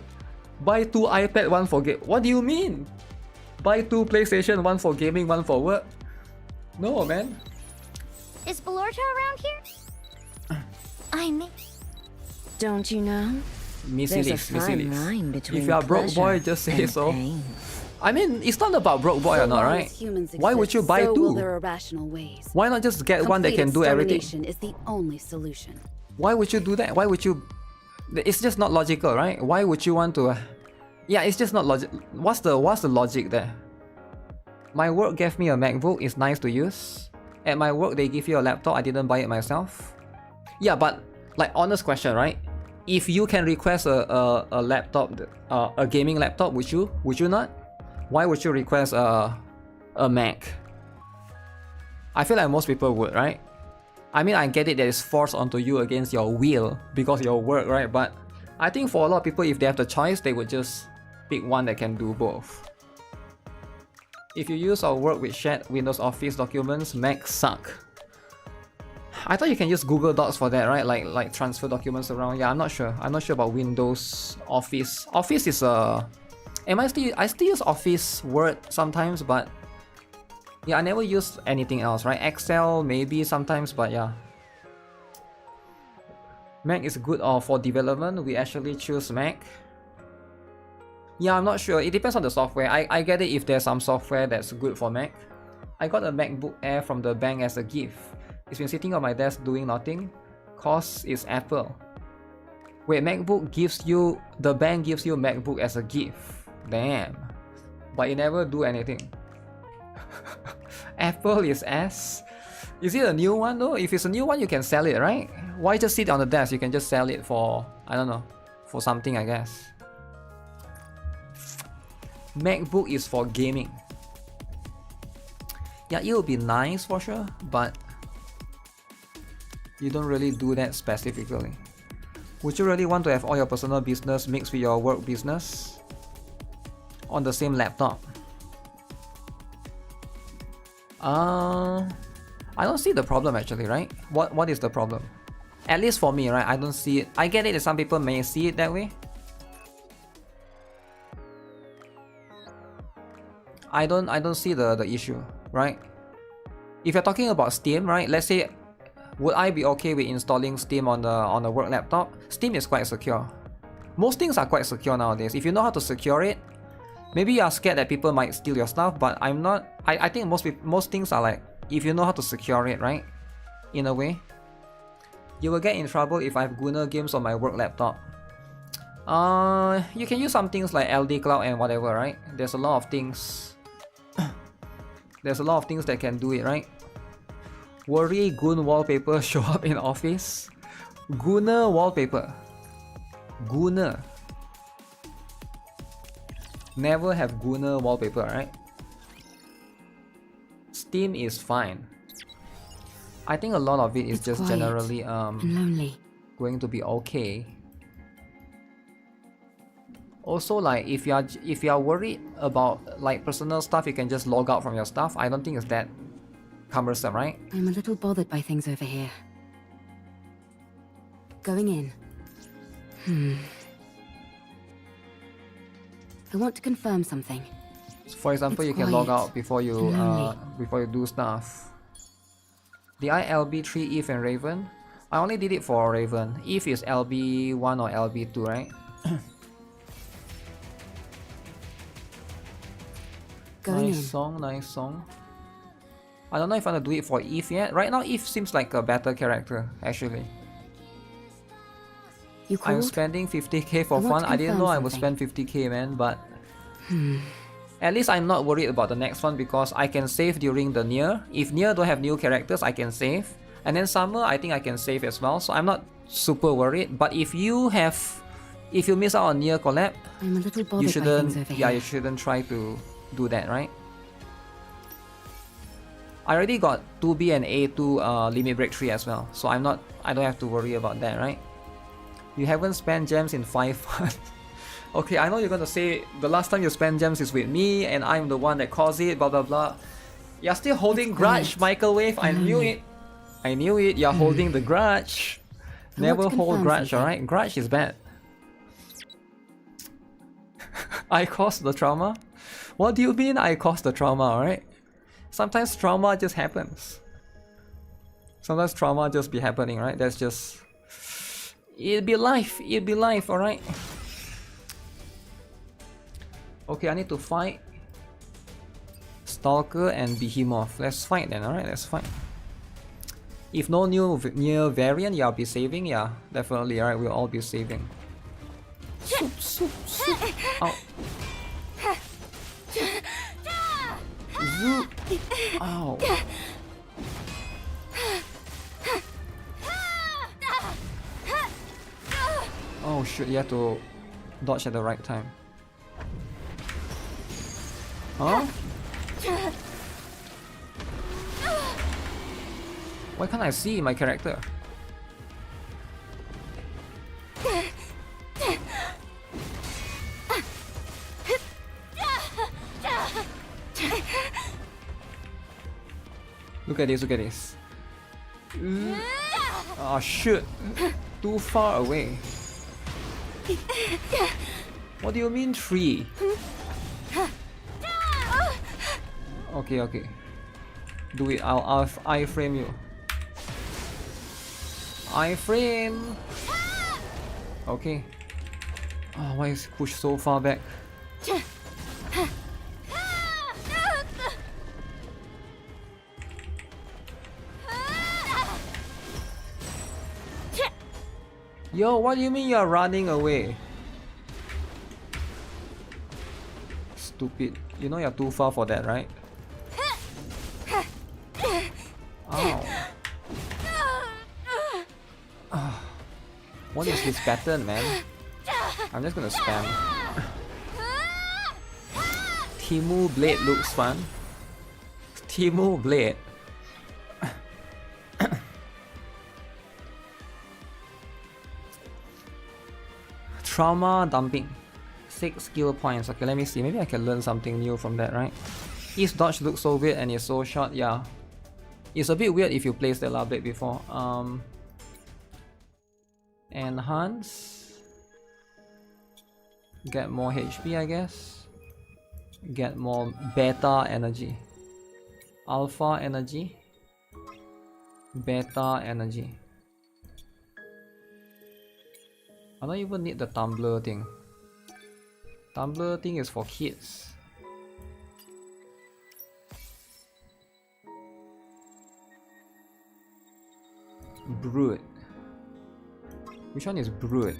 Buy 2 iPad, one for game. What do you mean? Buy 2 PlayStation, one for gaming, one for work. No, man. Is Belorta around here? I mean, don't you know? Missy There's a fine line between if you are broke boy, just say so. I mean, it's not about broke boy or not, right? Why would you buy 2? Why not just get one that can do everything? Is the only solution. Why would you do that? Why would you? It's just not logical, right? Why would you want to? Yeah, it's just not logic. What's the logic there? My work gave me a MacBook. It's nice to use. At my work, they give you a laptop. I didn't buy it myself. Yeah, but like honest question, right? If you can request a laptop, a gaming laptop, would you? Would you not? Why would you request a Mac? I feel like most people would, right? I mean, I get it that it's forced onto you against your will because of your work, right? But I think for a lot of people, if they have the choice, they would just pick one that can do both. If you use or work with shared Windows Office documents, Macs suck. I thought you can use Google Docs for that, right? Like transfer documents around. Yeah, I'm not sure. I'm not sure about Windows Office. Office is I still use Office Word sometimes, but yeah, I never use anything else, right? Excel maybe sometimes, but yeah. Mac is good or for development, we actually choose Mac. Yeah, I'm not sure. It depends on the software. I get it if there's some software that's good for Mac. I got a MacBook Air from the bank as a gift. It's been sitting on my desk doing nothing. Cause it's Apple. Wait, the bank gives you MacBook as a gift. Damn. But it never do anything. Apple is ass. Is it a new one though? If it's a new one, you can sell it, right? Why just sit on the desk? You can just sell it for, I don't know, for something, I guess. MacBook is for gaming. Yeah, it would be nice for sure, but you don't really do that specifically. Would you really want to have all your personal business mixed with your work business on the same laptop? I don't see the problem actually, right? What is the problem? At least for me, right? I don't see it. I get it that some people may see it that way. I don't see the issue, right? If you're talking about Steam, right? Let's say, would I be okay with installing Steam on the work laptop? Steam is quite secure. Most things are quite secure nowadays. If you know how to secure it, maybe you are scared that people might steal your stuff, but I'm not. I think most things are like, if you know how to secure it, right? In a way. You will get in trouble if I have Gunner games on my work laptop. You can use some things like LD Cloud and whatever, right? There's a lot of things. There's a lot of things that can do it, right? Worry Goon wallpaper show up in Office. Gunner wallpaper. Gunner. Never have Gunner wallpaper, right? Steam is fine. I think a lot of it is It's just quiet generally and lonely. going to be okay. Also, like if you are worried about like personal stuff, you can just log out from your stuff. I don't think it's that cumbersome, right? I'm a little bothered by things over here. Going in. I want to confirm something. For example, you can log out before you do stuff. Did I LB3 Eve and Raven? I only did it for Raven. Eve is LB1 or LB2, right? Nice song, nice song. I don't know if I want to do it for Eve yet. Right now, Eve seems like a better character, actually. I'm spending 50k for fun. I didn't know I would spend 50k, man, but... At least I'm not worried about the next one because I can save during the Nier. If Nier don't have new characters, I can save. And then Summer, I think I can save as well, so I'm not super worried. But if you miss out on Nier collab, I'm a little bothered you shouldn't, by things over yeah, here. you shouldn't try to do that, right? I already got 2B and A2 limit break 3 as well, so I don't have to worry about that, right? You haven't spent gems in 5 months. Okay, I know you're gonna say the last time you spent gems is with me and I'm the one that caused it, blah blah blah. You're still holding grudge, Microwave. I knew it. I knew it. You're holding the grudge. Never hold grudge, alright? Grudge is bad. I caused the trauma? What do you mean I caused the trauma, alright? Sometimes trauma just happens. Sometimes trauma just be happening, right? That's just... It'll be life, alright? Okay, I need to fight Stalker and Behemoth. Let's fight then, alright? Let's fight. If no new variant, yeah, I'll be saving. Yeah, definitely, alright? We'll all be saving. Soup. Ow. Zoop. Ow. Oh shit, you have to dodge at the right time. Huh? Why can't I see my character? Look at this. Oh shit! Too far away. What do you mean 3? Okay. Do it. I'll iframe you. Iframe. Okay. Oh, why is it pushed so far back? Yo, what do you mean you're running away? Stupid. You know you're too far for that, right? Ow. What is this pattern, man? I'm just gonna spam. Timu Blade looks fun. Timu Blade. Trauma dumping. 6 skill points. Okay, let me see. Maybe I can learn something new from that, right? His dodge looks so weird and it's so short. Yeah. It's a bit weird if you placed the blade before. Enhance. Get more HP, I guess. Get more beta energy. Alpha energy. Beta energy. I don't even need the tumbler thing. Tumbler thing is for kids. Brood. Which one is Brood?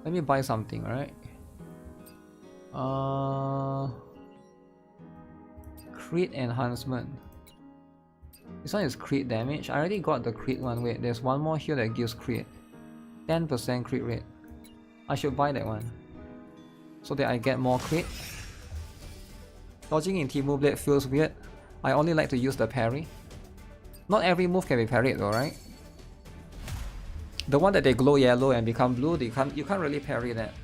Let me buy something, alright? Crit enhancement. This one is crit damage. I already got the crit one. Wait, there's one more here that gives crit. 10% crit rate. I should buy that one so that I get more crit. Dodging in Timu Blade feels weird. I only like to use the parry. Not every move can be parried though, right? The one that they glow yellow and become blue, you can't really parry that.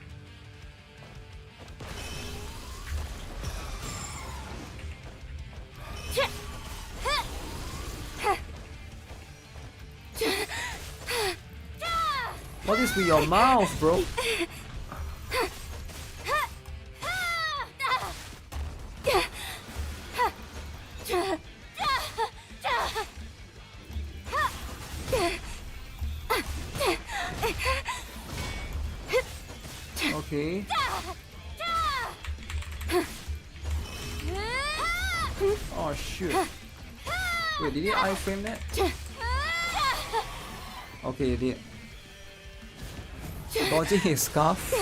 What is with your mouth, bro? Okay. Oh shoot. Wait, did he iframe that? Okay, it did. Dodging his scarf.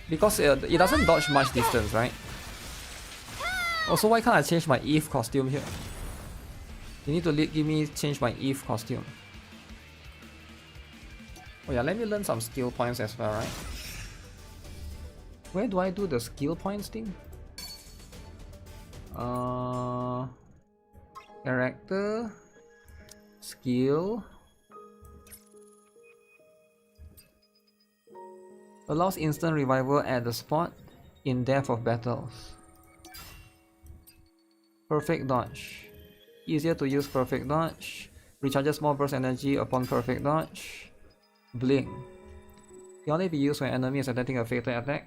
Because it doesn't dodge much distance, right? Also, why can't I change my Eve costume here? You need to give me change my Eve costume. Oh yeah, let me learn some skill points as well, right? Where do I do the skill points thing? Character, skill, allows instant revival at the spot in depth of battles. Perfect dodge, easier to use perfect dodge, recharges more burst energy upon perfect dodge. Blink, can only be used when enemy is attempting a fatal attack.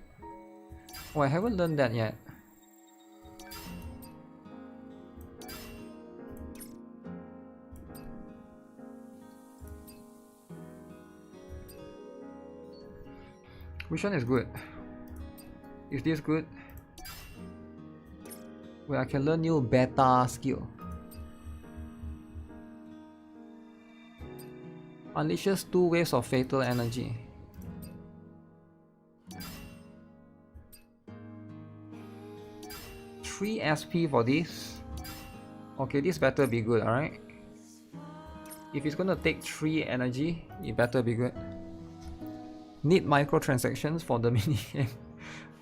Oh, I haven't learned that yet. Which one is good? Is this good? Where I can learn new beta skill. Unleashes 2 waves of fatal energy. Three SP for this. Okay, this better be good, alright? If it's gonna take 3 energy, it better be good. Need microtransactions for the minigame.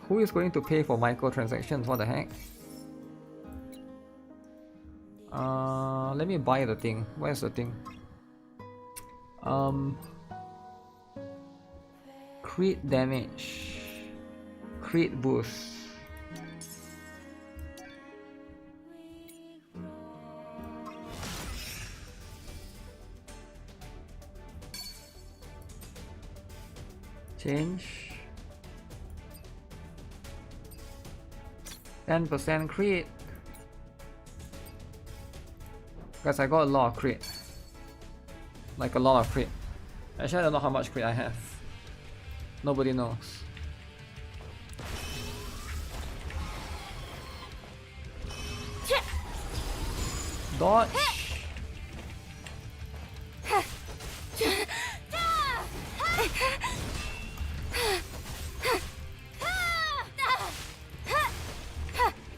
Who is going to pay for microtransactions? What the heck? Let me buy the thing. Where's the thing? Crit damage. Crit boost. Change. 10% crit. Guys, I got a lot of crit. Like a lot of crit. Actually, I don't know how much crit I have. Nobody knows. Dodge.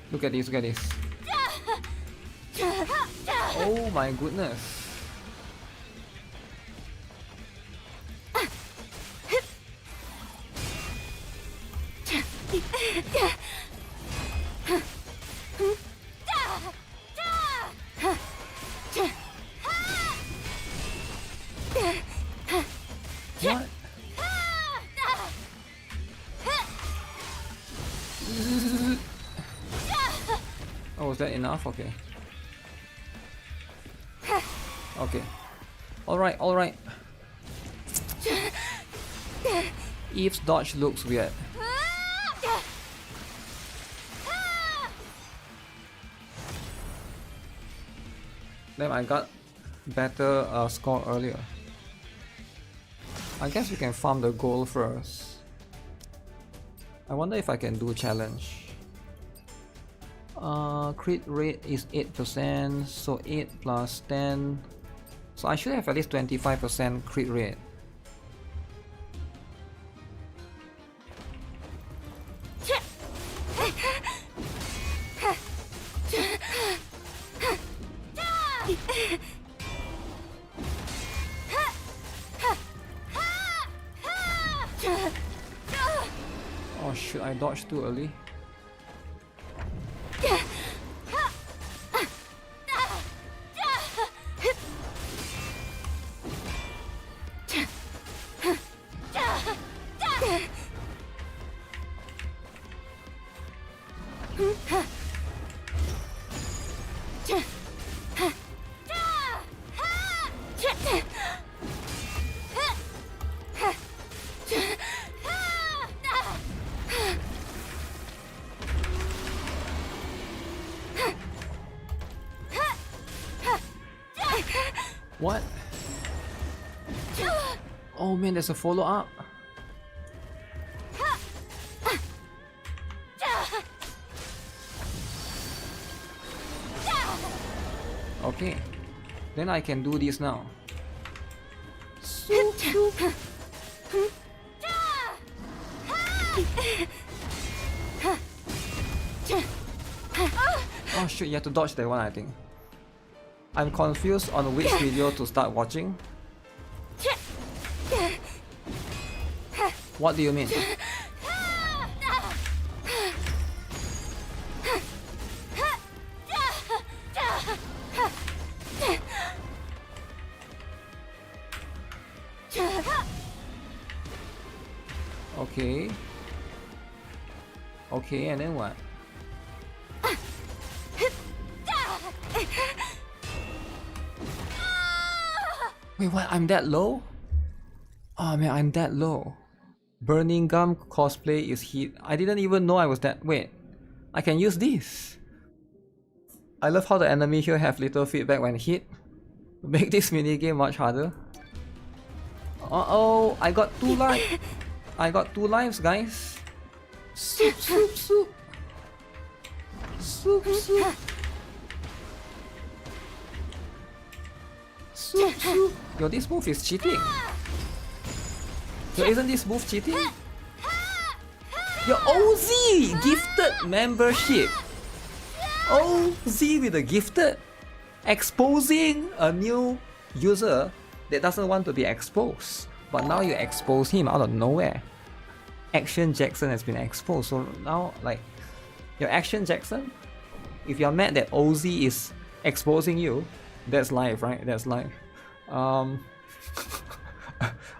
Look at this, look at this. Oh my goodness. What? Oh, is that enough? Okay. Okay. Alright, alright. Eve's dodge looks weird. Damn, I got better score earlier. I guess we can farm the gold first. I wonder if I can do challenge. Crit rate is 8%, so 8 plus 10. So I should have at least 25% crit rate. Oh shoot, I dodged too early. What? Oh man, there's a follow-up. Okay, then I can do this now. Oh shit, you have to dodge that one, I think. I'm confused on which video to start watching. What do you mean? Okay. Okay, and then what? Wait, what? I'm that low? Oh man, I'm that low. Burning Gum cosplay is hit. I didn't even know I was that. Wait, I can use this. I love how the enemy here have little feedback when hit. Make this minigame much harder. Uh-oh, I got 2 lives. I got 2 lives, guys. Soup, soup, soup. Soup, soup. Soup, soup. Yo, this move is cheating. Yo, isn't this move cheating? Yo, OZ! Gifted membership. OZ with a gifted. Exposing a new user that doesn't want to be exposed. But now you expose him out of nowhere. Action Jackson has been exposed. So now, like, your Action Jackson, if you're mad that OZ is exposing you, that's live, right? That's live.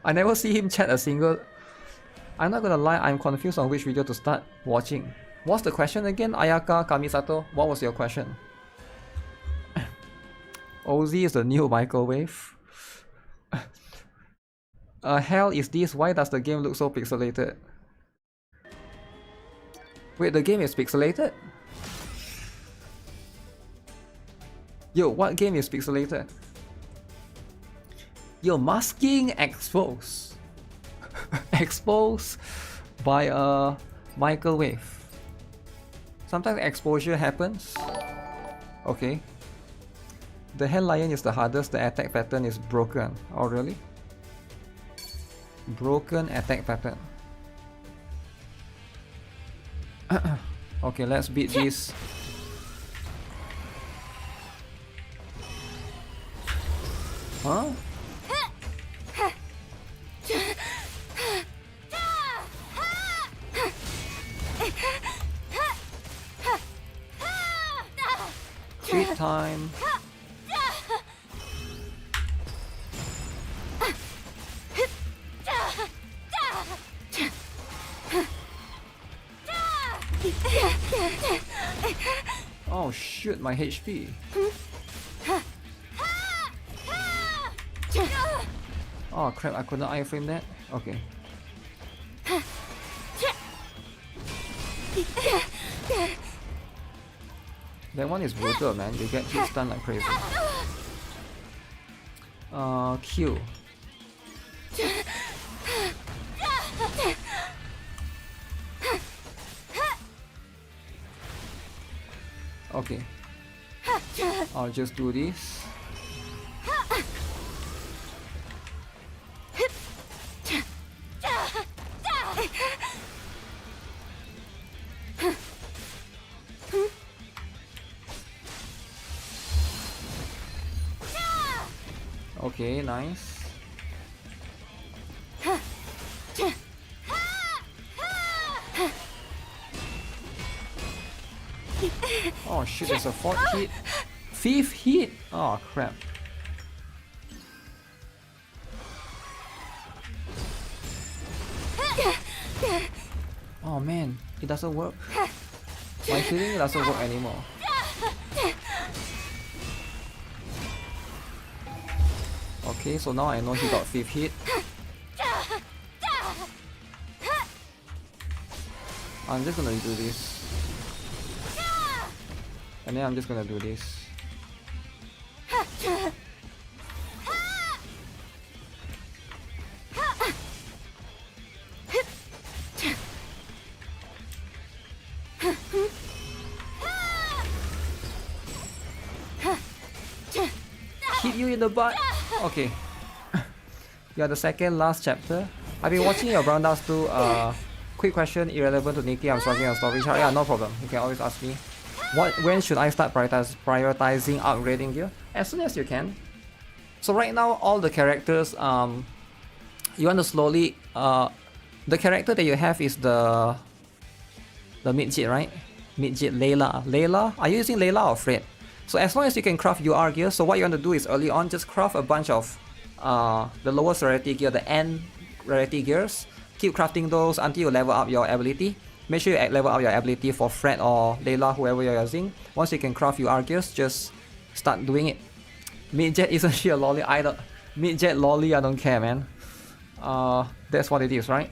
I never see him chat a single. I'm not gonna lie, I'm confused on which video to start watching. What's the question again, Ayaka Kamisato? What was your question? OZ is the new microwave. Hell is this? Why does the game look so pixelated? Wait, the game is pixelated? Yo, what game is pixelated? Yo, masking exposed. Exposed by a microwave. Sometimes exposure happens. Okay. The Hell Lion is the hardest, the attack pattern is broken. Oh really? Broken attack pattern. Okay, let's beat this. Huh? Treat time. Oh shoot, my HP. Oh crap, I couldn't iframe that? Okay. That one is brutal, man. You get hit stun like crazy. Q. Okay. I'll just do this. Okay, nice. Oh shit, there's a 4th hit. 5th hit! Oh crap. Oh man, it doesn't work. My feeling doesn't work anymore. Okay, so now I know he got 5th hit. I'm just gonna do this. And then I'm just gonna do this. Hit you in the butt. Okay. Yeah, the second last chapter. I've been watching your Brown Dust too. Quick question, irrelevant to Nikke. I'm struggling on story chart. Yeah, no problem. You can always ask me. When should I start prioritizing upgrading gear? As soon as you can. So right now, all the characters, you want to slowly. The character that you have is the midget, right? Midget Layla. Layla? Are you using Layla or Fred? So as long as you can craft UR gear, so what you want to do is early on just craft a bunch of the lowest rarity gear, the N rarity gears. Keep crafting those until you level up your ability. Make sure you level up your ability for Fred or Layla, whoever you're using. Once you can craft UR gears, just start doing it. Midjet isn't she a lolly? Midjet lolly, I don't care, man. That's what it is, right?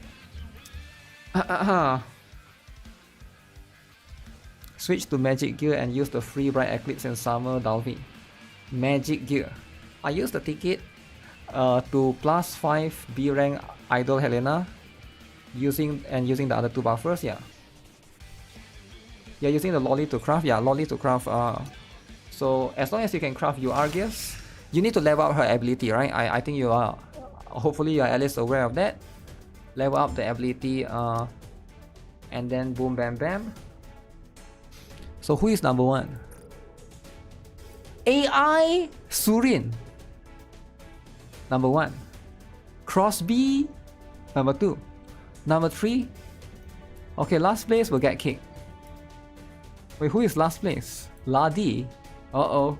Switch to magic gear and use the free bright eclipse and summer Dalvin. Magic gear. I use the ticket to +5 B rank idol Helena using the other 2 buffers. Yeah, using the lolly to craft. Yeah, lolly to craft. So as long as you can craft UR gears, you need to level up her ability, right? I think you are. Hopefully you are at least aware of that. Level up the ability, and then boom bam bam. So who is number 1? AI Surin. Number 1. Crosby. Number 2. Number 3. Okay, last place will get kicked. Wait, who is last place? Ladi. Uh-oh.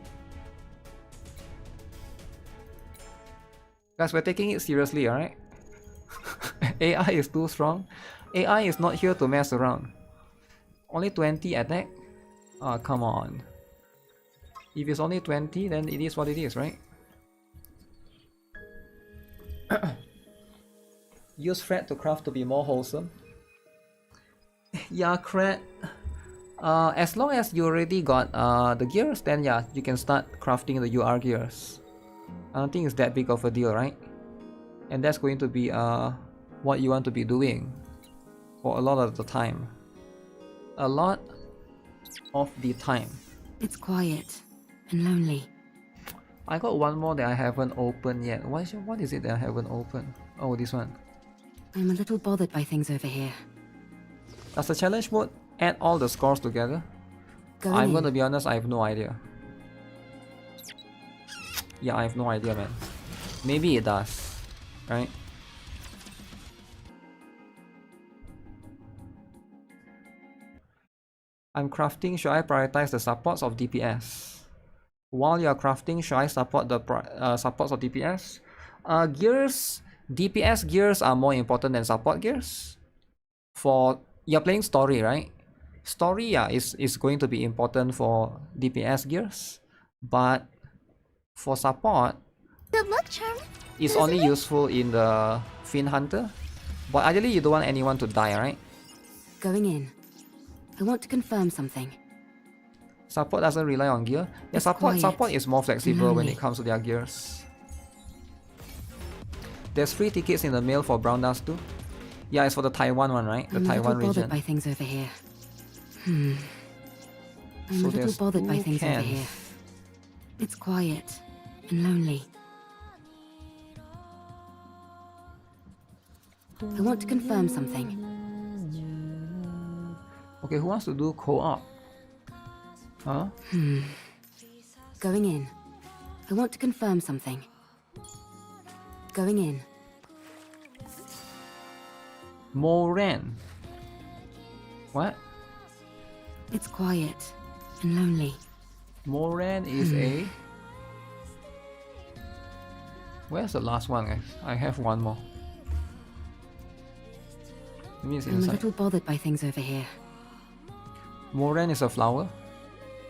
Guys, we're taking it seriously, alright? AI is too strong. AI is not here to mess around. Only 20 attack? Oh, come on. If it's only 20, then it is what it is, right? Use Fred to craft to be more wholesome. Yeah, Fred. As long as you already got the gears, then yeah, you can start crafting the UR gears. I don't think it's that big of a deal, right? And that's going to be what you want to be doing for a lot of the time. A lot of the time. It's quiet and lonely. I got one more that I haven't opened yet. What is it that I haven't opened? Oh, this one. I'm a little bothered by things over here. Does the challenge mode add all the scores together? I'm gonna be honest, I have no idea. Yeah, I have no idea, man. Maybe it does, right? I'm crafting, should I prioritize the supports of DPS? While you are crafting, should I support the supports of DPS? Gears, DPS gears are more important than support gears. For you're playing story, right? Story, yeah, is going to be important for DPS gears, but for support, good luck, Charm. It's only useful in the Fiend Hunter. But ideally, you don't want anyone to die, right? Going in. I want to confirm something. Support doesn't rely on gear. Yeah, support is more flexible when it comes to their gears. There's free tickets in the mail for Brown Dust too. Yeah, it's for the Taiwan one, right? The Taiwan region. I'm a little bothered by things over here. I'm a little bothered by things over here. It's quiet and lonely. I want to confirm something. Okay, who wants to do co-op? Huh? Going in. I want to confirm something. Going in. Moran. What? It's quiet and lonely. Moran is a... Where's the last one, guys? I have one more. Maybe it's I'm inside. a little bothered by things over here. Moran is a flower?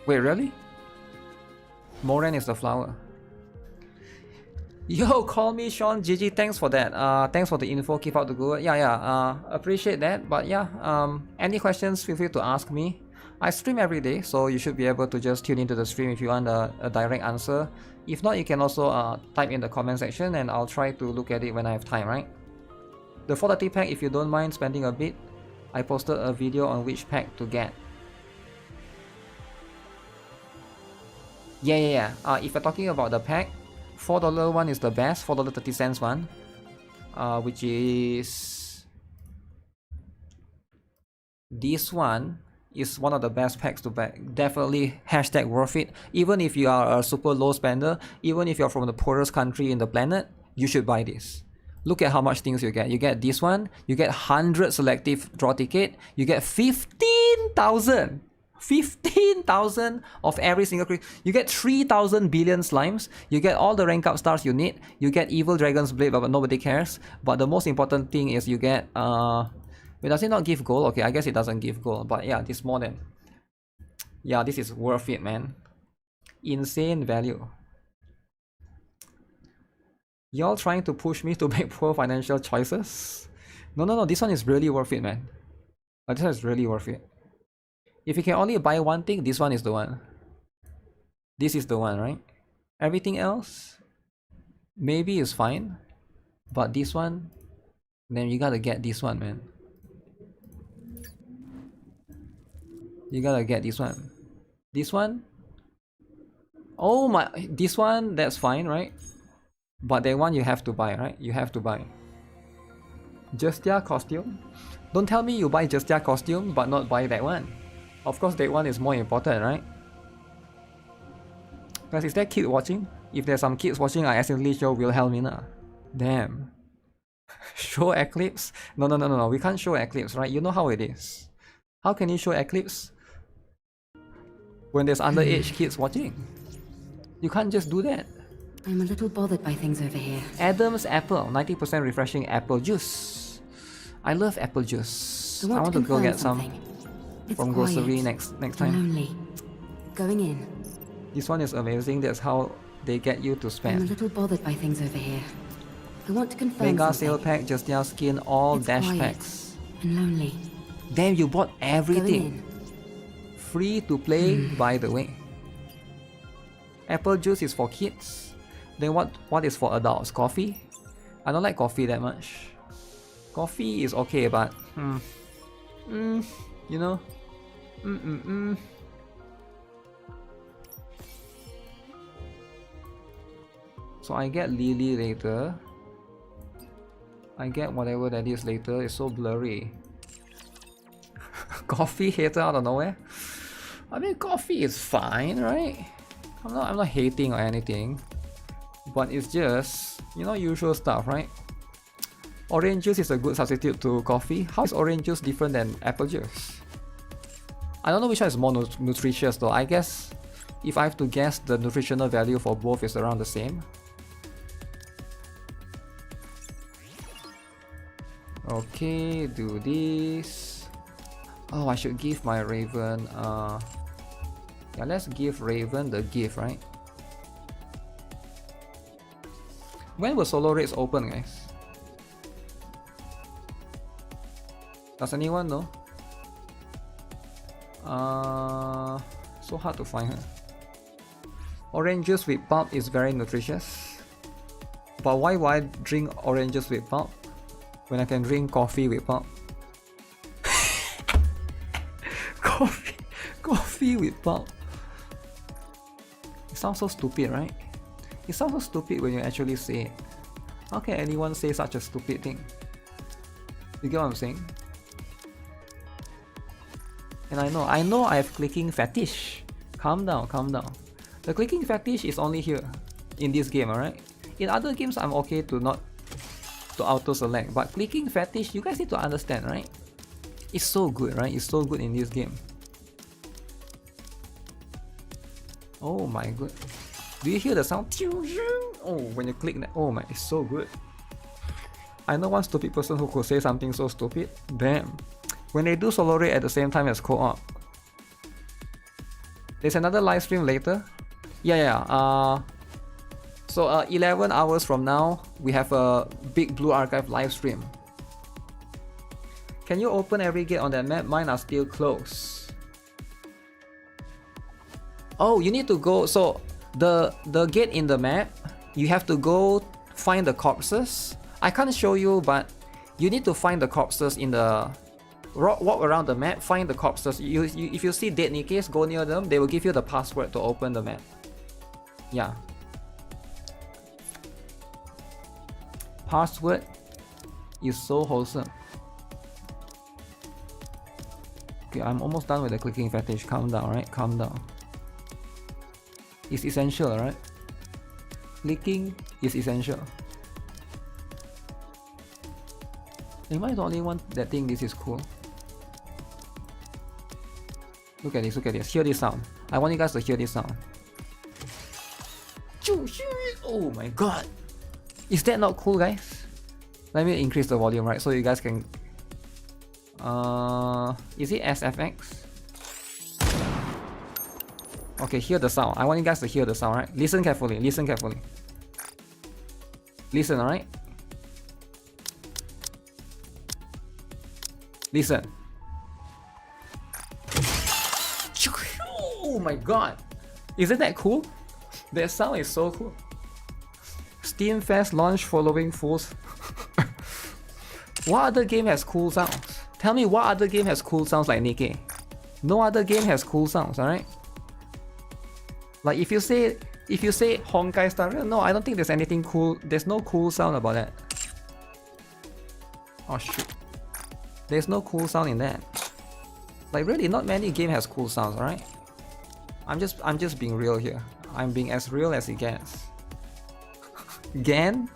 Wait, really? Moran is the flower. Yo, call me Sean. GG, thanks for that. Thanks for the info. Keep up the good. Yeah. Appreciate that. But yeah, any questions, feel free to ask me. I stream every day, so you should be able to just tune into the stream if you want a direct answer. If not, you can also type in the comment section and I'll try to look at it when I have time, right? The 430 pack, if you don't mind spending a bit, I posted a video on which pack to get. Yeah. If you're talking about the pack, $4 one is the best, $4.30 one, which is this one. Is one of the best packs to buy. Definitely hashtag worth it. Even if you are a super low spender, even if you're from the poorest country in the planet, you should buy this. Look at how much things you get. You get this one, you get 100 selective draw ticket, you get 15,000 of every single creature. You get 3,000 billion slimes. You get all the rank up stars you need. You get evil dragon's blade, but nobody cares. But the most important thing is you get wait, does it not give gold? Okay, I guess it doesn't give gold. But yeah, this more than... Yeah, this is worth it, man. Insane value. Y'all trying to push me to make poor financial choices? No, this one is really worth it, man. This one is really worth it. If you can only buy one thing, this one is the one. This is the one, right? Everything else, maybe is fine. But this one, then you gotta get this one, man. You gotta get this one. This one? Oh my, this one, that's fine, right? But that one you have to buy, right? You have to buy. Justia costume? Don't tell me you buy Justia costume but not buy that one. Of course that one is more important, right? Guys, is there kid watching? If there's some kids watching, I accidentally show Wilhelmina. Damn. Show Eclipse? No, we can't show Eclipse, right? You know how it is. How can you show Eclipse when there's underage kids watching? You can't just do that. I'm a little bothered by things over here. Adam's apple, 90% refreshing apple juice. I love apple juice. I want to go get some from grocery next time. Lonely. Going in. This one is amazing. That's how they get you to spend. I'm a little bothered by things over here. I want to confirm Mega something. sale pack, Justia skin, all It's dash quiet packs. And lonely. Damn, you bought everything. Going Free to play, by the way. Apple juice is for kids. Then what is for adults? Coffee? I don't like coffee that much. Coffee is okay, but you know, So I get Lily later. I get whatever that is later. It's so blurry. Coffee hater out of nowhere. I mean, coffee is fine, right? I'm not hating or anything, but it's just, you know, usual stuff, right? Orange juice is a good substitute to coffee. How is orange juice different than apple juice? I don't know which one is more nutritious though. I guess if I have to guess, the nutritional value for both is around the same. Okay, do this. Oh, I should give my Raven, yeah, let's give Raven the gift, right? When will solo raids open, guys? Does anyone know? So hard to find her. Orange juice with pulp is very nutritious. But why would I drink orange juice with pulp when I can drink coffee with pulp? Coffee with pulp. It sounds so stupid, right? It sounds so stupid when you actually say it. How can anyone say such a stupid thing? You get what I'm saying? And I know I have clicking fetish. Calm down. The clicking fetish is only here in this game, alright? In other games I'm okay to not to auto select, but clicking fetish, you guys need to understand, right? It's so good, right? It's so good in this game. Oh my god. Do you hear the sound? Oh, when you click that. Oh my, it's so good. I know one stupid person who could say something so stupid. Damn. When they do solo raid at the same time as co-op, There's another live stream later. Yeah. So 11 hours from now, we have a big Blue Archive live stream. Can you open every gate on that map? Mine are still closed. Oh, you need to go. So the gate in the map, you have to go find the corpses. I can't show you, but you need to find the corpses in the walk around the map, find the corpses. If you see dead Nikkes, go near them. They will give you the password to open the map. Yeah. Password is so wholesome. Okay, I'm almost done with the clicking fetish. Calm down, right? Calm down. It's essential, right? Clicking is essential. Am I the only one that think this is cool? Look at this, look at this. Hear this sound. I want you guys to hear this sound. Oh my god. Is that not cool, guys? Let me increase the volume, right? So you guys can... is it SFX? Okay, hear the sound. I want you guys to hear the sound, right? Listen carefully, listen carefully. Listen, alright? Listen. Oh my god. Isn't that cool? That sound is so cool. Steam Fest launch following fools. What other game has cool sounds? Tell me what other game has cool sounds like Nikke. No other game has cool sounds, alright? Like if you say Honkai style, no, I don't think there's anything cool. There's no cool sound about that. Oh shit. There's no cool sound in that. Like really, not many game has cool sounds, alright? I'm just being real here. I'm being as real as it gets. Gan?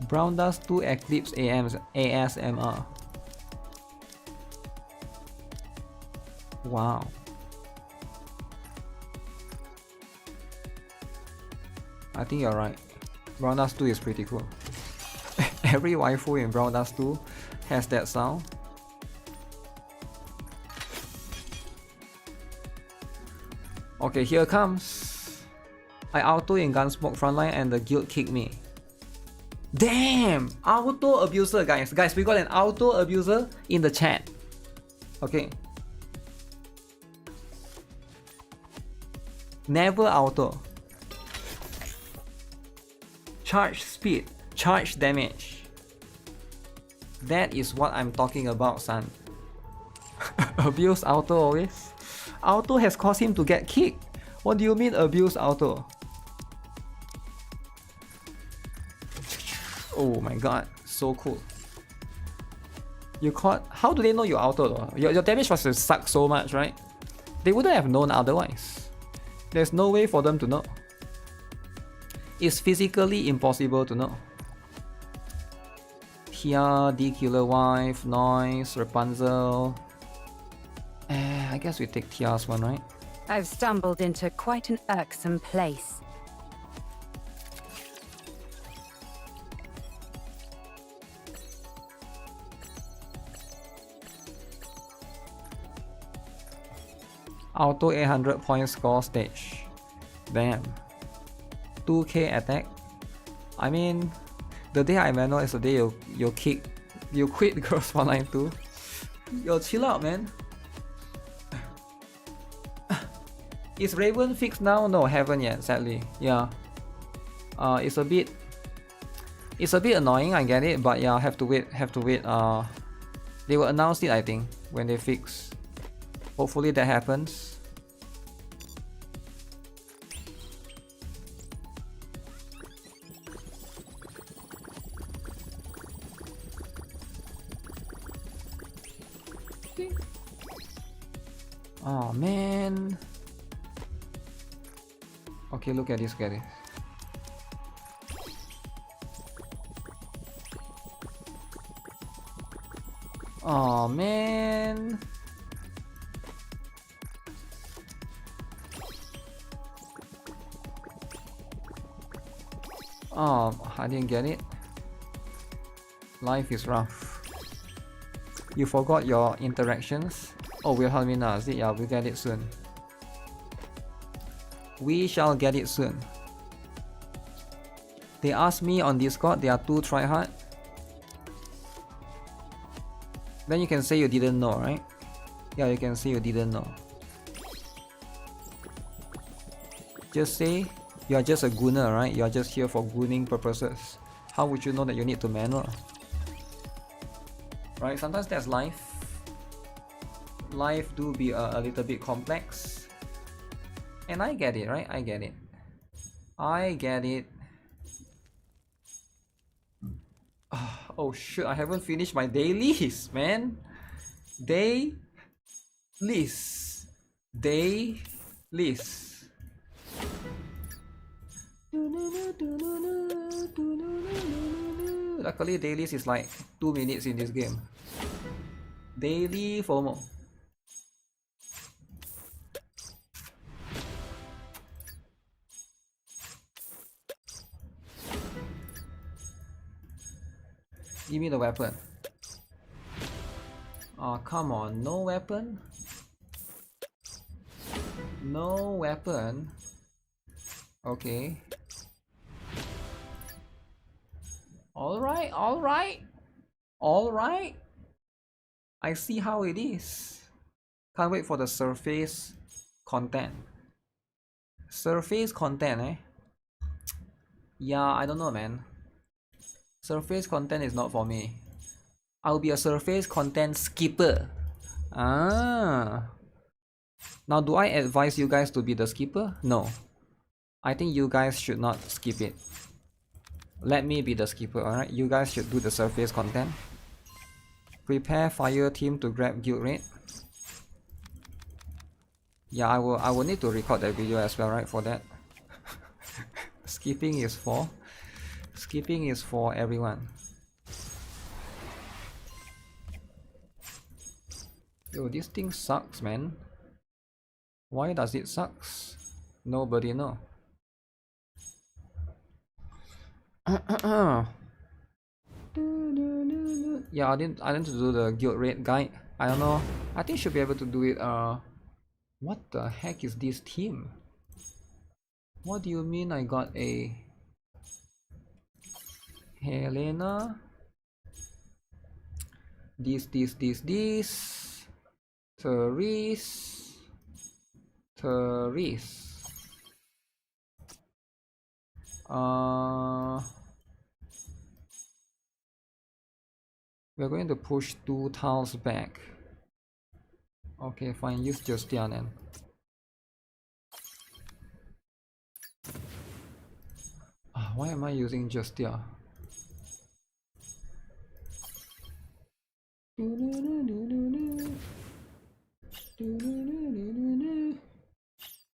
Brown Dust 2 Eclipse ASMR. Wow. I think you're right. Brown Dust 2 is pretty cool. Every waifu in Brown Dust 2 has that sound. Okay, here comes. I auto in Gunsmoke Frontline and the guild kicked me. Damn! Auto abuser, guys. Guys, we got an auto abuser in the chat. Okay. Never auto. Charge speed, charge damage. That is what I'm talking about, son. Abuse auto always. Auto has caused him to get kicked. What do you mean abuse auto? Oh my god, so cool. You caught. How do they know you auto though? Your damage must have sucked so much, right? They wouldn't have known otherwise. There's no way for them to know. It's physically impossible to know. Tia, D Killer Wife, Noise, Rapunzel. I guess we take Tia's one, right? I've stumbled into quite an irksome place. Auto 800 point score stage. Damn. 2k attack. I mean, the day I manual is the day you quit Girls Online 2. Yo, chill out, man. Is Raven fixed now? No, haven't yet, sadly. Yeah. It's a bit annoying, I get it, but yeah, have to wait. They will announce it, I think, when they fix. Hopefully that happens. Oh man. Okay, look at this, look at this. Oh man. Oh, I didn't get it. Life is rough. You forgot your interactions? Oh, Wilhelmina, is it? Yeah, we'll get it soon. We shall get it soon. They asked me on Discord, they are too tryhard. Then you can say you didn't know, right? Yeah, you can say you didn't know. Just say you are just a gooner, right? You are just here for gooning purposes. How would you know that you need to manual? Right, sometimes that's life. Life do be a little bit complex. And I get it, right? I get it. I get it. Oh shit, I haven't finished my dailies, man. Dailies. Dailies. Luckily, dailies is like 2 minutes in this game. Daily FOMO. Give me the weapon. Oh, come on, no weapon? No weapon? Okay. Alright, alright. Alright. I see how it is. Can't wait for the surface content. Surface content, eh? Yeah, I don't know, man. Surface content is not for me. I'll be a surface content skipper. Ah. Now, do I advise you guys to be the skipper? No. I think you guys should not skip it. Let me be the skipper, alright? You guys should do the surface content. Prepare fire team to grab guild raid. Yeah, I will need to record that video as well, right? For that. Skipping is for everyone. Yo, this thing sucks, man. Why does it sucks? Nobody know. Yeah, I didn't do the guild raid guide. I don't know. I think should be able to do it. What the heck is this team? What do you mean I got a Helena? This. Therese. We're going to push 2 tiles back. Okay, fine, use Justia then. Why am I using Justia?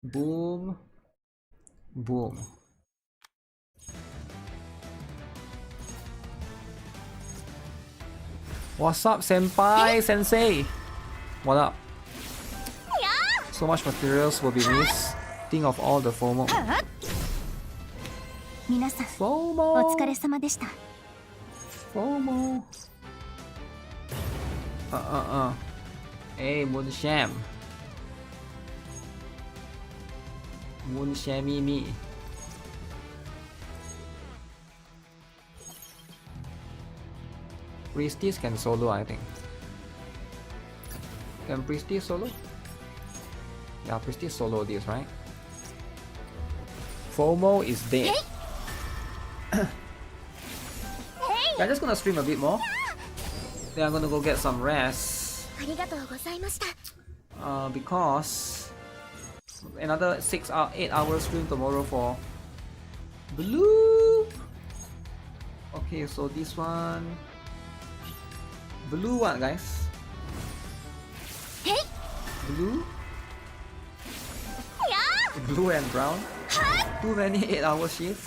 Boom. Boom. What's up, senpai, sensei? What up? So much materials will be missed. Think of all the FOMO. FOMO. FOMO. Hey, Moonsham. Moonshamimi. Priestis can solo, I think. Can Priestis solo? Yeah, Priestis solo this, right? FOMO is dead. Yeah, I'm just gonna stream a bit more. Then I'm gonna go get some rest. Because another 8 hours stream tomorrow for blue. Okay, so this one, blue one, guys. Blue. Blue and brown. Too many 8-hour shifts.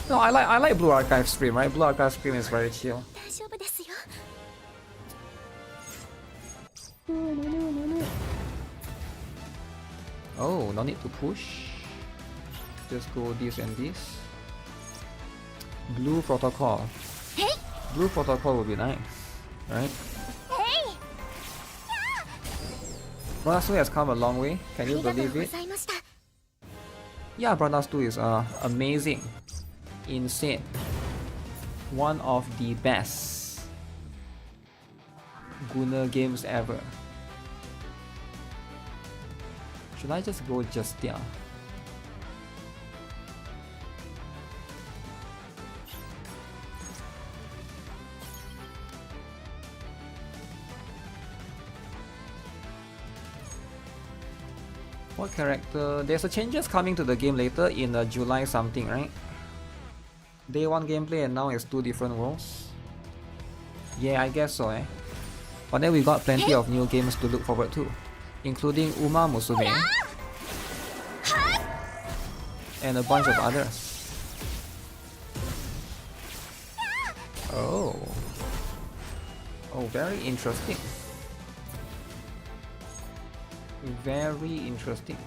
No, I like Blue Archive stream, right? Blue Archive stream is very chill. Oh, no need to push. Just go this and this. Blue protocol. Blue protocol would be nice, right? Brown 2 has come a long way. Can you believe it? Yeah, Brown 2 is amazing. Insane. One of the best Gunner games ever. Should I just go Justia? What character? There's a changes coming to the game later in July something, right? Day 1 gameplay and now it's 2 different worlds. Yeah, I guess so, eh? But then we got plenty of new games to look forward to, including Uma Musume and a bunch of others. Oh. Oh, very interesting. Very interesting.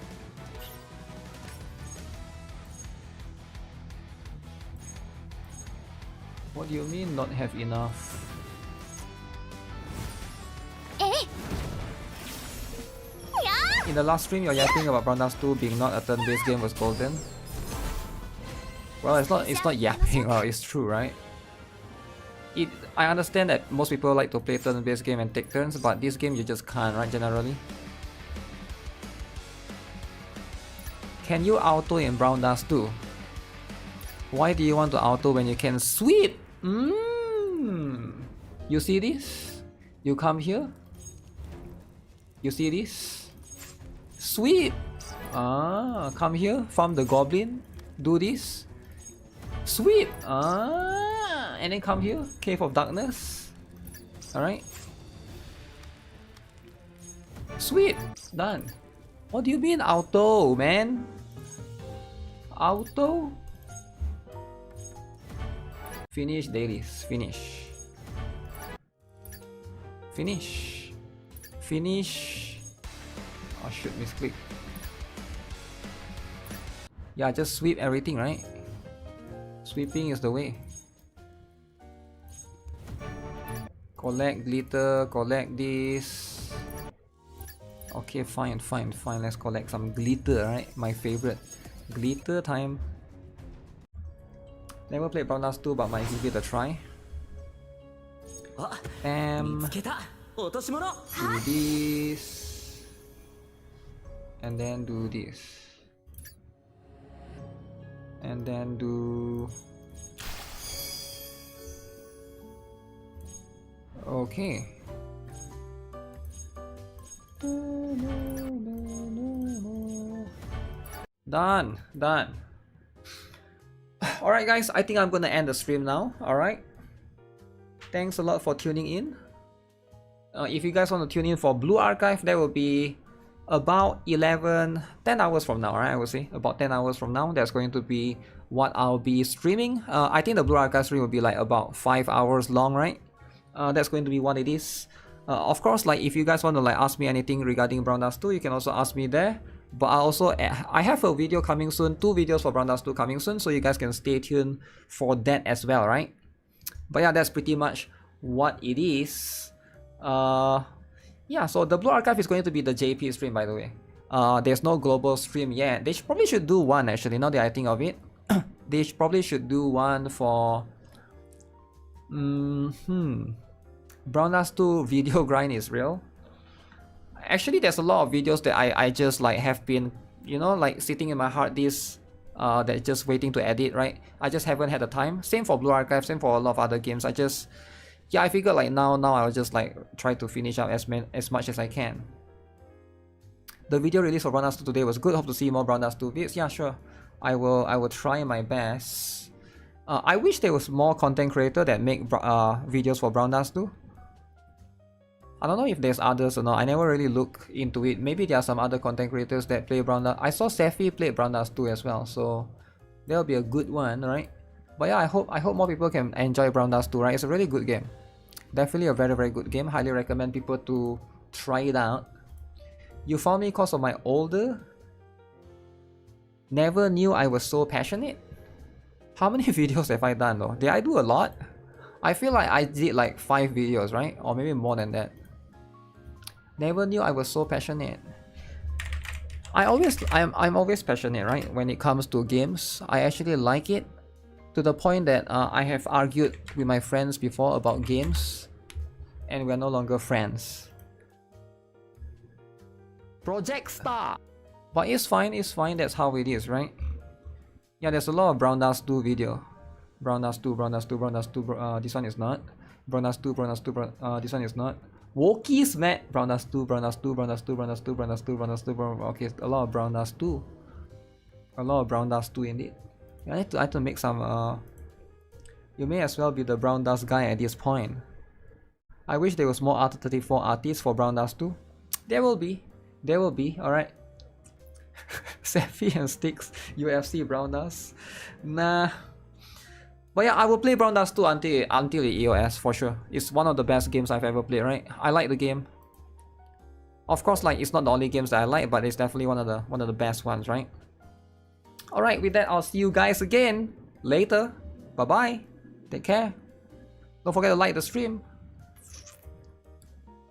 What do you mean not have enough? In the last stream, you're yapping about Brown 2 being not a turn-based game was golden. Well, it's not yapping, well, it's true, right? I understand that most people like to play turn-based game and take turns, but this game you just can't, right, generally? Can you auto in Brown 2? Why do you want to auto when you can sweep? You see this? You come here. You see this? Sweep! Come here, farm the goblin. Do this. Sweep! And then come here, Cave of Darkness. Alright. Sweep! Done. What do you mean auto, man? Auto? Finish dailies. Finish. Finish. Finish. Oh shoot, misclick. Yeah, just sweep everything, right? Sweeping is the way. Collect glitter, collect this. Okay, fine. Let's collect some glitter, right? My favorite. Glitter time. Never played Brown 2, but might give it a try. Do this. And then do this. And then do... Okay. Done. Alright guys, I think I'm gonna end the stream now. Alright. Thanks a lot for tuning in. If you guys want to tune in for Blue Archive, that will be about 10 hours from now, right? I would say about 10 hours from now. That's going to be what I'll be streaming. I think the Blue Archive stream will be like about 5 hours long, right? That's going to be what it is. Of course, like if you guys want to like ask me anything regarding Brown 2, you can also ask me there. But I have a video coming soon, 2 videos for Brown 2 coming soon, so you guys can stay tuned for that as well, right? But yeah, that's pretty much what it is. Yeah, so the Blue Archive is going to be the JP stream, by the way. There's no global stream yet. They probably should do one, actually, now that I think of it. They probably should do one for... Brown 2 video grind is real. Actually, there's a lot of videos that I just like have been, you know, like sitting in my hard disk, that just waiting to edit, right? I just haven't had the time. Same for Blue Archive, same for a lot of other games. I figured like now I'll just like try to finish up as much as I can. The video release for Brown 2 today was good. Hope to see more Brown 2 vids. Yeah, sure. I will try my best. I wish there was more content creator that make videos for Brown 2. I don't know if there's others or not. I never really look into it. Maybe there are some other content creators that play Brown 2. I saw Sephi play Brown 2 as well, so that'll be a good one, right? But yeah, I hope more people can enjoy Brown 2, right? It's a really good game. Definitely a very, very good game. Highly recommend people to try it out. You found me because of my older? Never knew I was so passionate. How many videos have I done though? Did I do a lot? I feel like I did like 5 videos, right? Or maybe more than that. Never knew I was so passionate. I'm always passionate, right? When it comes to games, I actually like it to the point that I have argued with my friends before about games, and we're no longer friends. Project Star! But it's fine, that's how it is, right? Yeah, there's a lot of Brown Dust 2 video. Brown Dust 2, this one is not. Brown Dust 2, this one is not. Wookiees met Brown Dust 2, okay, a lot of Brown Dust 2. A lot of Brown Dust 2 indeed. I need to make some you may as well be the Brown Dust guy at this point. I wish there was more R34 artists for Brown Dust 2. There will be, alright. Sephi and Sticks, UFC Brown Dust. Nah. But yeah, I will play Brown Dust 2 until the EOS for sure. It's one of the best games I've ever played, right? I like the game. Of course, like, it's not the only games that I like, but it's definitely one of the best ones, right? Alright, with that, I'll see you guys again later. Bye bye. Take care. Don't forget to like the stream.